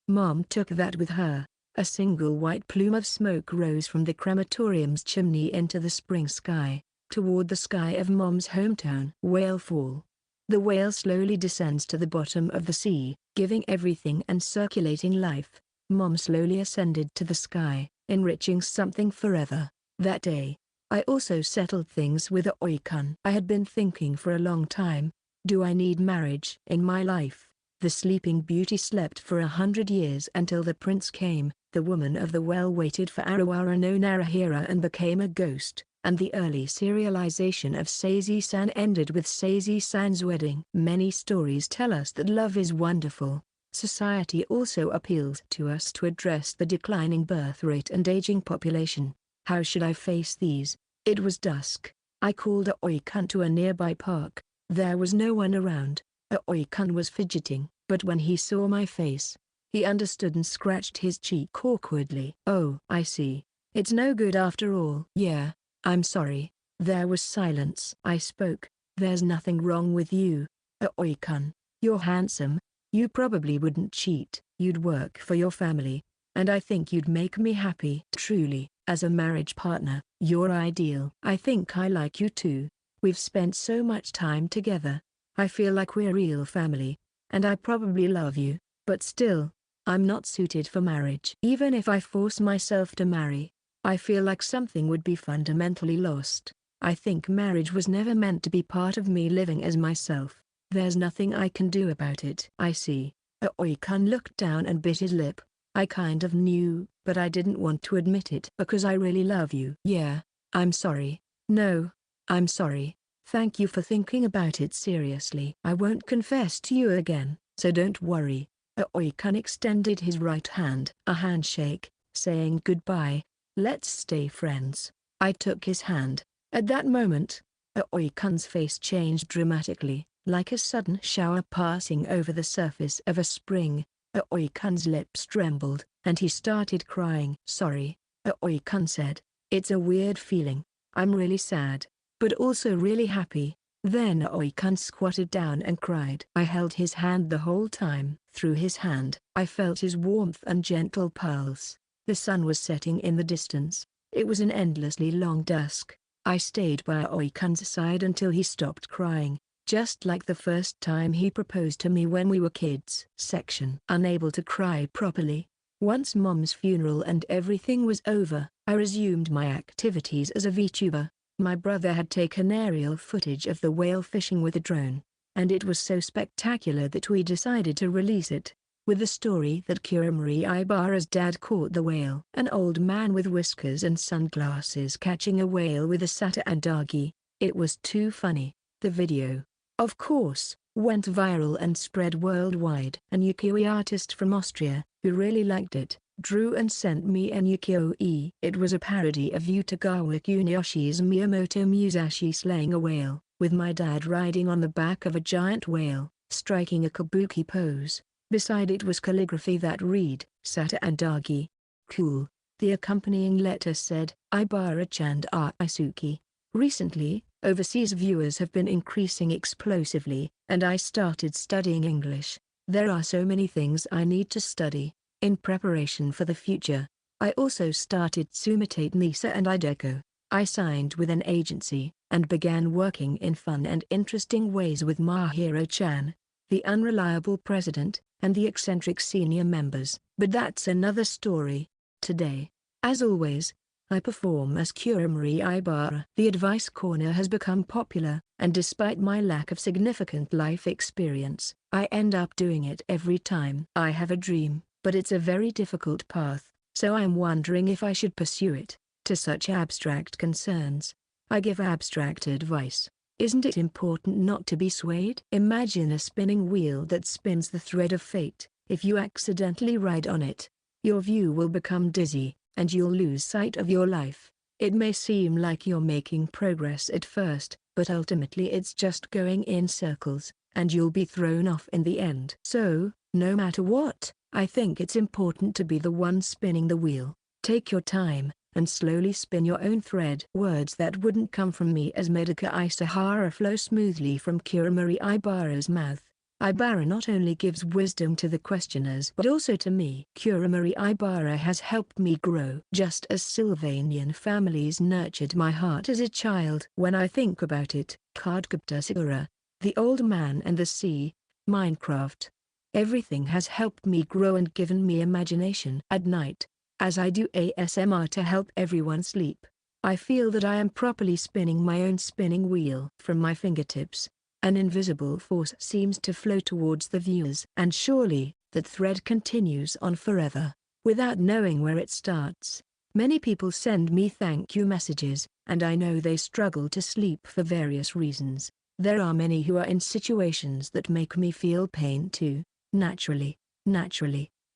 Mom took that with her. A single white plume of smoke rose from the crematorium's chimney into the spring sky, toward the sky of Mom's hometown. Whale fall. The whale slowly descends to the bottom of the sea, giving everything and circulating life. Mom slowly ascended to the sky, enriching something forever. That day, I also settled things with Oikun. I had been thinking for a long time, do I need marriage in my life? The sleeping beauty slept for 100 years until the prince came. The woman of the well waited for Arawara no Narahira and became a ghost, and the early serialization of Seizi-san ended with Seizi-san's wedding. Many stories tell us that love is wonderful. Society also appeals to us to address the declining birth rate and aging population. How should I face these? It was dusk. I called Aoi-kun to a nearby park. There was no one around. Aoi-kun was fidgeting, but when he saw my face, he understood and scratched his cheek awkwardly. Oh, I see. It's no good after all. Yeah, I'm sorry. There was silence. I spoke. There's nothing wrong with you, Aoi-kun. You're handsome. You probably wouldn't cheat. You'd work for your family, and I think you'd make me happy. Truly, as a marriage partner, you're ideal. I think I like you too. We've spent so much time together. I feel like we're real family, and I probably love you, but still, I'm not suited for marriage. Even if I force myself to marry, I feel like something would be fundamentally lost. I think marriage was never meant to be part of me living as myself. There's nothing I can do about it. I see. Aoi-kun looked down and bit his lip. I kind of knew, but I didn't want to admit it because I really love you. Yeah, I'm sorry. No, I'm sorry. Thank you for thinking about it seriously. I won't confess to you again, so don't worry. Aoi-kun extended his right hand. A handshake, saying goodbye. Let's stay friends. I took his hand. At that moment, Aoi-kun's face changed dramatically, like a sudden shower passing over the surface of a spring. Aoi-kun's lips trembled, and he started crying. Sorry, Aoi-kun said. It's a weird feeling. I'm really sad, but also really happy. Then Aoi-kun squatted down and cried. I held his hand the whole time. Through his hand, I felt his warmth and gentle pulse. The sun was setting in the distance. It was an endlessly long dusk. I stayed by Aoi-kun's side until he stopped crying, just like the first time he proposed to me when we were kids. Section. Unable to cry properly. Once Mom's funeral and everything was over, I resumed my activities as a VTuber. My brother had taken aerial footage of the whale fishing with a drone, and it was so spectacular that we decided to release it, with the story that Kuramori Ibara's dad caught the whale. An old man with whiskers and sunglasses catching a whale with a satadagi. It was too funny. The video, of course, went viral and spread worldwide. An ukiyo-e artist from Austria, who really liked it, drew and sent me an ukiyo-e. It was a parody of Utagawa Kuniyoshi's Miyamoto Musashi slaying a whale, with my dad riding on the back of a giant whale, striking a kabuki pose. Beside it was calligraphy that read, Satadagi. Cool. The accompanying letter said, Ibara-chan Aisuki. Recently, overseas viewers have been increasing explosively, and I started studying English. There are so many things I need to study. In preparation for the future, I also started Sumitate Nisa and Ideco. I signed with an agency, and began working in fun and interesting ways with Mahiro-chan, the unreliable president, and the eccentric senior members. But that's another story. Today, As always, I perform as Kuramori Ibara. The advice corner has become popular, and despite my lack of significant life experience, I end up doing it every time. I have a dream, but it's a very difficult path, so I am wondering if I should pursue it. To such abstract concerns, I give abstract advice. Isn't it important not to be swayed? Imagine a spinning wheel that spins the thread of fate. If you accidentally ride on it, your view will become dizzy, and you'll lose sight of your life. It may seem like you're making progress at first, but ultimately it's just going in circles, and you'll be thrown off in the end. So, no matter what, I think it's important to be the one spinning the wheel. Take your time, and slowly spin your own thread. Words that wouldn't come from me as Medica Isahara flow smoothly from Kuramori Ibara's mouth. Ibara not only gives wisdom to the questioners but also to me. Kuramori Ibara has helped me grow. Just as Sylvanian families nurtured my heart as a child. When I think about it, Khadgupta Sakura, The Old Man and the Sea, Minecraft. Everything has helped me grow and given me imagination. At night, as I do ASMR to help everyone sleep, I feel that I am properly spinning my own spinning wheel. From my fingertips, an invisible force seems to flow towards the viewers. And surely, that thread continues on forever, without knowing where it starts. Many people send me thank you messages, and I know they struggle to sleep for various reasons. There are many who are in situations that make me feel pain too. Naturally,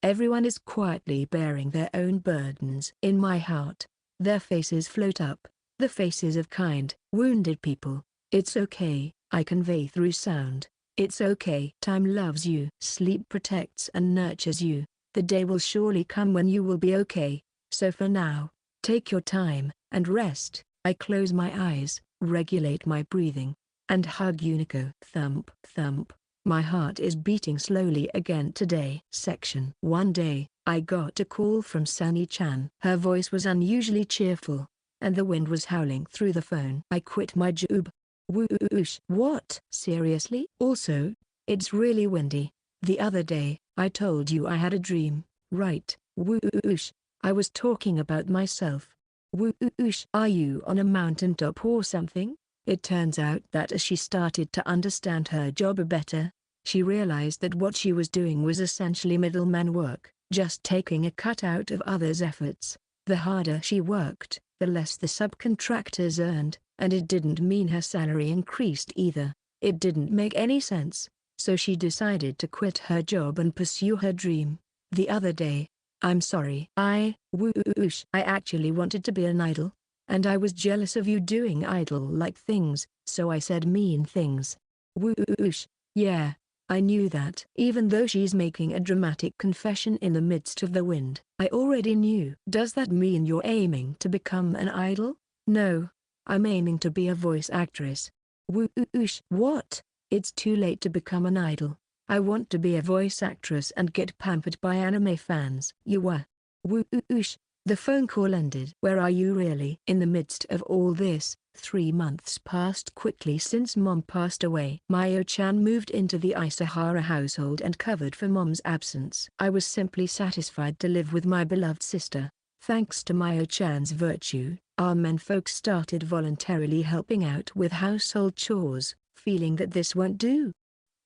everyone is quietly bearing their own burdens. In my heart, their faces float up, the faces of kind, wounded people. It's okay, I convey through sound. It's okay. Time loves you. Sleep protects and nurtures you. The day will surely come when you will be okay. So for now, take your time, and rest. I close my eyes, regulate my breathing, and hug Unico. Thump, thump. My heart is beating slowly again today. Section. One day, I got a call from Sunny-chan. Her voice was unusually cheerful, and the wind was howling through the phone. I quit my job. Whoosh. What? Seriously? Also, it's really windy. The other day, I told you I had a dream, right? Whoosh. I was talking about myself. Whoosh. Are you on a mountaintop or something? It turns out that as she started to understand her job better, she realized that what she was doing was essentially middleman work, just taking a cut out of others' efforts. The harder she worked, the less the subcontractors earned, and it didn't mean her salary increased either. It didn't make any sense, so she decided to quit her job and pursue her dream. The other day, I'm sorry. I actually wanted to be an idol, and I was jealous of you doing idol-like things, so I said mean things. Whoosh. Yeah, I knew that. Even though she's making a dramatic confession in the midst of the wind. I already knew. Does that mean you're aiming to become an idol? No, I'm aiming to be a voice actress. Whoosh. What? It's too late to become an idol. I want to be a voice actress and get pampered by anime fans. You were. Whoosh. The phone call ended. Where are you really? In the midst of all this, 3 months passed quickly since Mom passed away. Mayo-chan moved into the Isahara household and covered for Mom's absence. I was simply satisfied to live with my beloved sister. Thanks to Mayo-chan's virtue, our menfolk started voluntarily helping out with household chores, feeling that this won't do.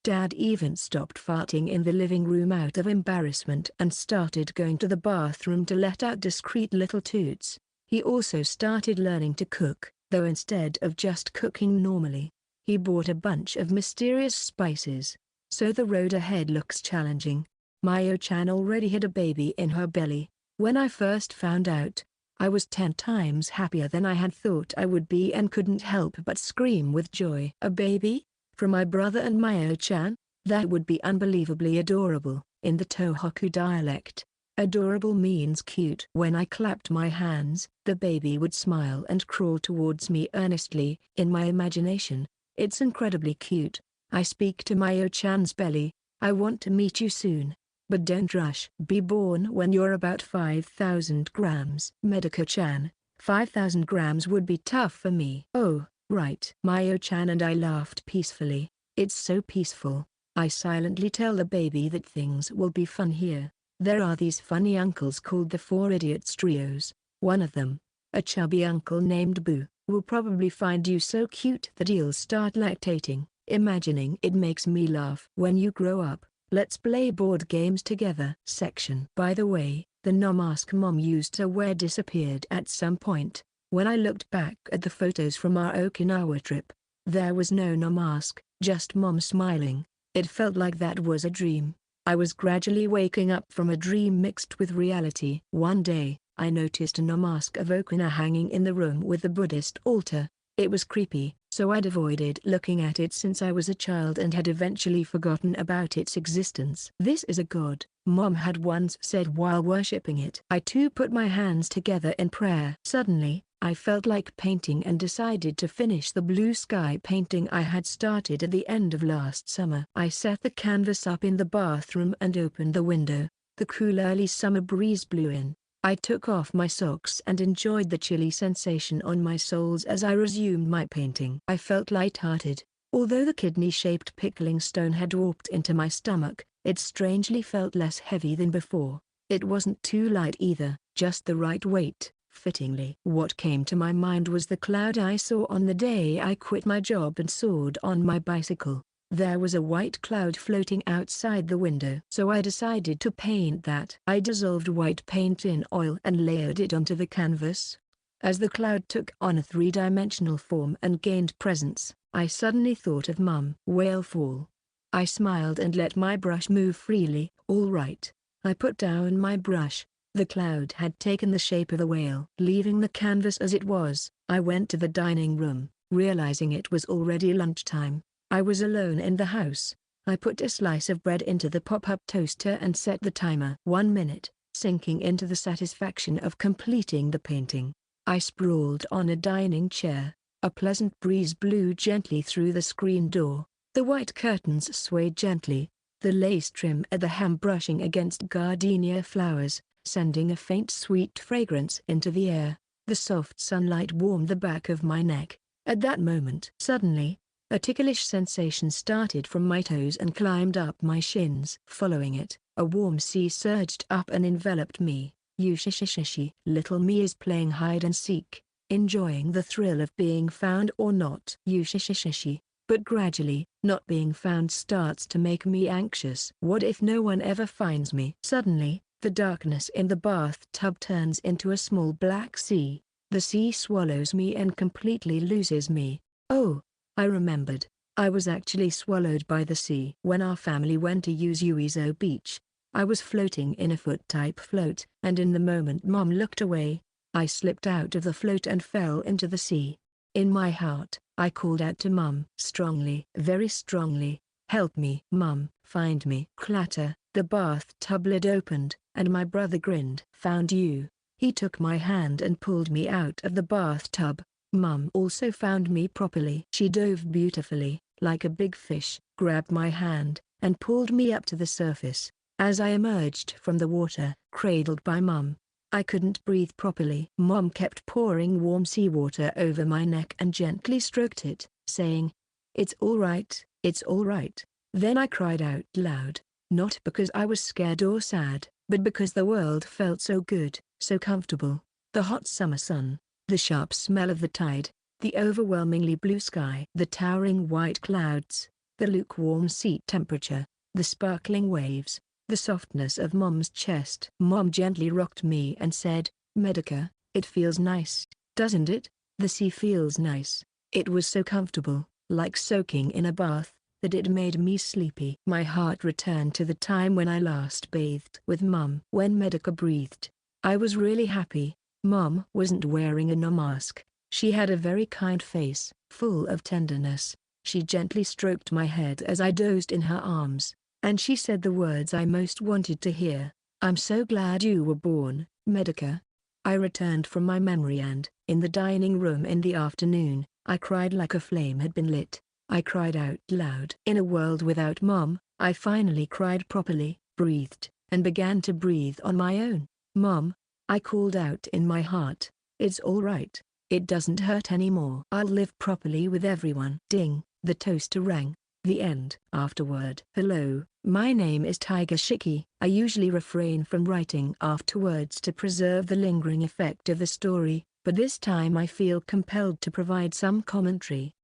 Dad even stopped farting in the living room out of embarrassment and started going to the bathroom to let out discreet little toots. He also started learning to cook, though instead of just cooking normally, he bought a bunch of mysterious spices. So the road ahead looks challenging. Mayo-chan already had a baby in her belly. When I first found out, I was 10 times happier than I had thought I would be and couldn't help but scream with joy. A baby? From my brother and Mayo-chan? That would be unbelievably adorable. In the Tohoku dialect, adorable means cute. When I clapped my hands, the baby would smile and crawl towards me earnestly. In my imagination, it's incredibly cute. I speak to Mayo-chan's belly. I want to meet you soon. But don't rush. Be born when you're about 5,000 grams. Medica-chan, 5,000 grams would be tough for me. Oh, right. Mayo-chan and I laughed peacefully. It's so peaceful. I silently tell the baby that things will be fun here. There are these funny uncles called the Four Idiots Trios. One of them, a chubby uncle named Boo, will probably find you so cute that he'll start lactating. Imagining it makes me laugh. When you grow up, let's play board games together. Section. By the way, the no mask mom used to wear disappeared at some point. When I looked back at the photos from our Okinawa trip, there was no mask, just mom smiling. It felt like that was a dream. I was gradually waking up from a dream mixed with reality. One day, I noticed a no mask of Okina hanging in the room with the Buddhist altar. It was creepy, so I'd avoided looking at it since I was a child and had eventually forgotten about its existence. This is a god, Mom had once said while worshipping it. I too put my hands together in prayer. Suddenly, I felt like painting and decided to finish the blue sky painting I had started at the end of last summer. I set the canvas up in the bathroom and opened the window. The cool early summer breeze blew in. I took off my socks and enjoyed the chilly sensation on my soles as I resumed my painting. I felt light-hearted. Although the kidney-shaped pickling stone had warped into my stomach, it strangely felt less heavy than before. It wasn't too light either, just the right weight. Fittingly, what came to my mind was the cloud I saw on the day I quit my job and soared on my bicycle. There was a white cloud floating outside the window. So I decided to paint that. I dissolved white paint in oil and layered it onto the canvas. As the cloud took on a three-dimensional form and gained presence, I suddenly thought of Mum. Whale fall. I smiled and let my brush move freely. All right. I put down my brush. The cloud had taken the shape of a whale. Leaving the canvas as it was, I went to the dining room, realizing it was already lunchtime. I was alone in the house. I put a slice of bread into the pop-up toaster and set the timer. 1 minute, sinking into the satisfaction of completing the painting. I sprawled on a dining chair. A pleasant breeze blew gently through the screen door. The white curtains swayed gently, the lace trim at the hem brushing against gardenia flowers, sending a faint sweet fragrance into the air. The soft sunlight warmed the back of my neck. At that moment, suddenly, a ticklish sensation started from my toes and climbed up my shins. Following it, a warm sea surged up and enveloped me. Yushishishishi. Little me is playing hide and seek, enjoying the thrill of being found or not. Yushishishishi. But gradually, not being found starts to make me anxious. What if no one ever finds me? Suddenly, the darkness in the bathtub turns into a small black sea. The sea swallows me and completely loses me. Oh, I remembered. I was actually swallowed by the sea. When our family went to use Uizo Beach, I was floating in a foot-type float, and in the moment Mom looked away, I slipped out of the float and fell into the sea. In my heart, I called out to Mum. Strongly, very strongly, "Help me, Mum, find me." Clatter, the bathtub lid opened, and my brother grinned. "Found you." He took my hand and pulled me out of the bathtub. Mum also found me properly. She dove beautifully, like a big fish, grabbed my hand, and pulled me up to the surface. As I emerged from the water, cradled by Mum, I couldn't breathe properly. Mom kept pouring warm seawater over my neck and gently stroked it, saying, "It's all right, it's all right." Then I cried out loud, not because I was scared or sad, but because the world felt so good, so comfortable. The hot summer sun, the sharp smell of the tide, the overwhelmingly blue sky, the towering white clouds, the lukewarm sea temperature, the sparkling waves, the softness of Mom's chest. Mom gently rocked me and said, "Medica, it feels nice, doesn't it?" The sea feels nice. It was so comfortable, like soaking in a bath, that it made me sleepy. My heart returned to the time when I last bathed with Mum. When Medica breathed, I was really happy. Mom wasn't wearing a mask. She had a very kind face, full of tenderness. She gently stroked my head as I dozed in her arms, and she said the words I most wanted to hear. "I'm so glad you were born, Medica." I returned from my memory and, in the dining room in the afternoon, I cried like a flame had been lit. I cried out loud. In a world without Mom, I finally cried properly, breathed, and began to breathe on my own. "Mom," I called out in my heart, "it's all right. It doesn't hurt anymore. I'll live properly with everyone." Ding, the toaster rang. The end. Afterward. Hello, My name is Tiger Shiki. I usually refrain from writing afterwards to preserve the lingering effect of the story, but this time I feel compelled to provide some commentary.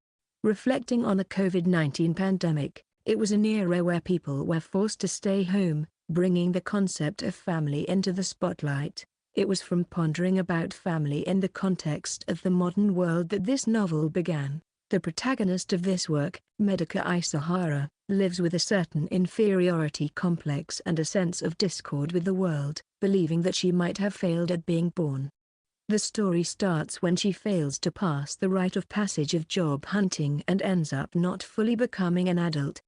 Reflecting on the COVID-19 pandemic, it was an era where people were forced to stay home, bringing the concept of family into the spotlight. It was from pondering about family in the context of the modern world that this novel began. The protagonist of this work, Medika Isahara, lives with a certain inferiority complex and a sense of discord with the world, believing that she might have failed at being born. The story starts when she fails to pass the rite of passage of job hunting and ends up not fully becoming an adult.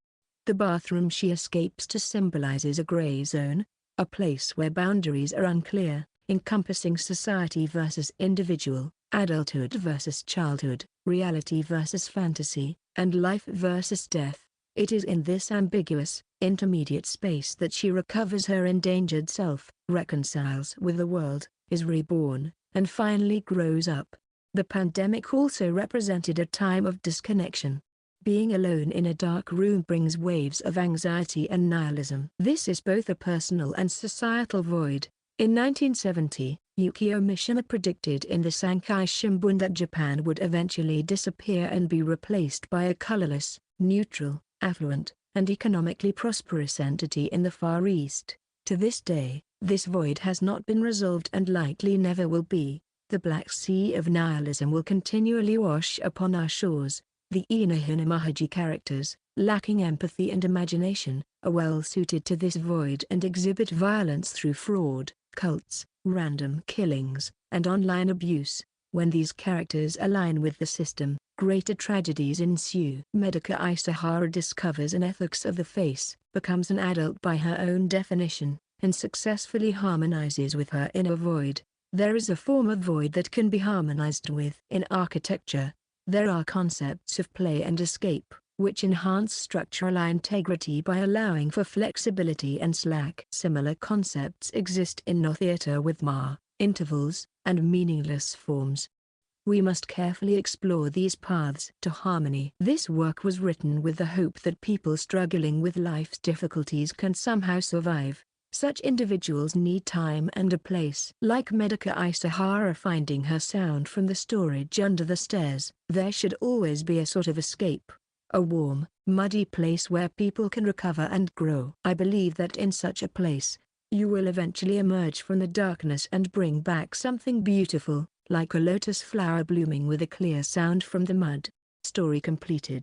The bathroom she escapes to symbolizes a gray zone, a place where boundaries are unclear, encompassing society versus individual, adulthood versus childhood, reality versus fantasy, and life versus death. It is in this ambiguous, intermediate space that she recovers her endangered self, reconciles with the world, is reborn, and finally grows up. The pandemic also represented a time of disconnection. Being alone in a dark room brings waves of anxiety and nihilism. This is both a personal and societal void. In 1970, Yukio Mishima predicted in the Sankei Shimbun that Japan would eventually disappear and be replaced by a colorless, neutral, affluent, and economically prosperous entity in the Far East. To this day, this void has not been resolved and likely never will be. The Black Sea of nihilism will continually wash upon our shores. The Inohina Mahaji characters, lacking empathy and imagination, are well suited to this void and exhibit violence through fraud, cults, random killings, and online abuse. When these characters align with the system, greater tragedies ensue. Medika Isahara discovers an ethics of the face, becomes an adult by her own definition, and successfully harmonizes with her inner void. There is a form of void that can be harmonized with. In architecture, there are concepts of play and escape, which enhance structural integrity by allowing for flexibility and slack. Similar concepts exist in no theater with intervals, and meaningless forms. We must carefully explore these paths to harmony. This work was written with the hope that people struggling with life's difficulties can somehow survive. Such individuals need time and a place. Like Medika Isahara finding her sound from the storage under the stairs, there should always be a sort of escape. A warm, muddy place where people can recover and grow. I believe that in such a place, you will eventually emerge from the darkness and bring back something beautiful, like a lotus flower blooming with a clear sound from the mud. Story completed.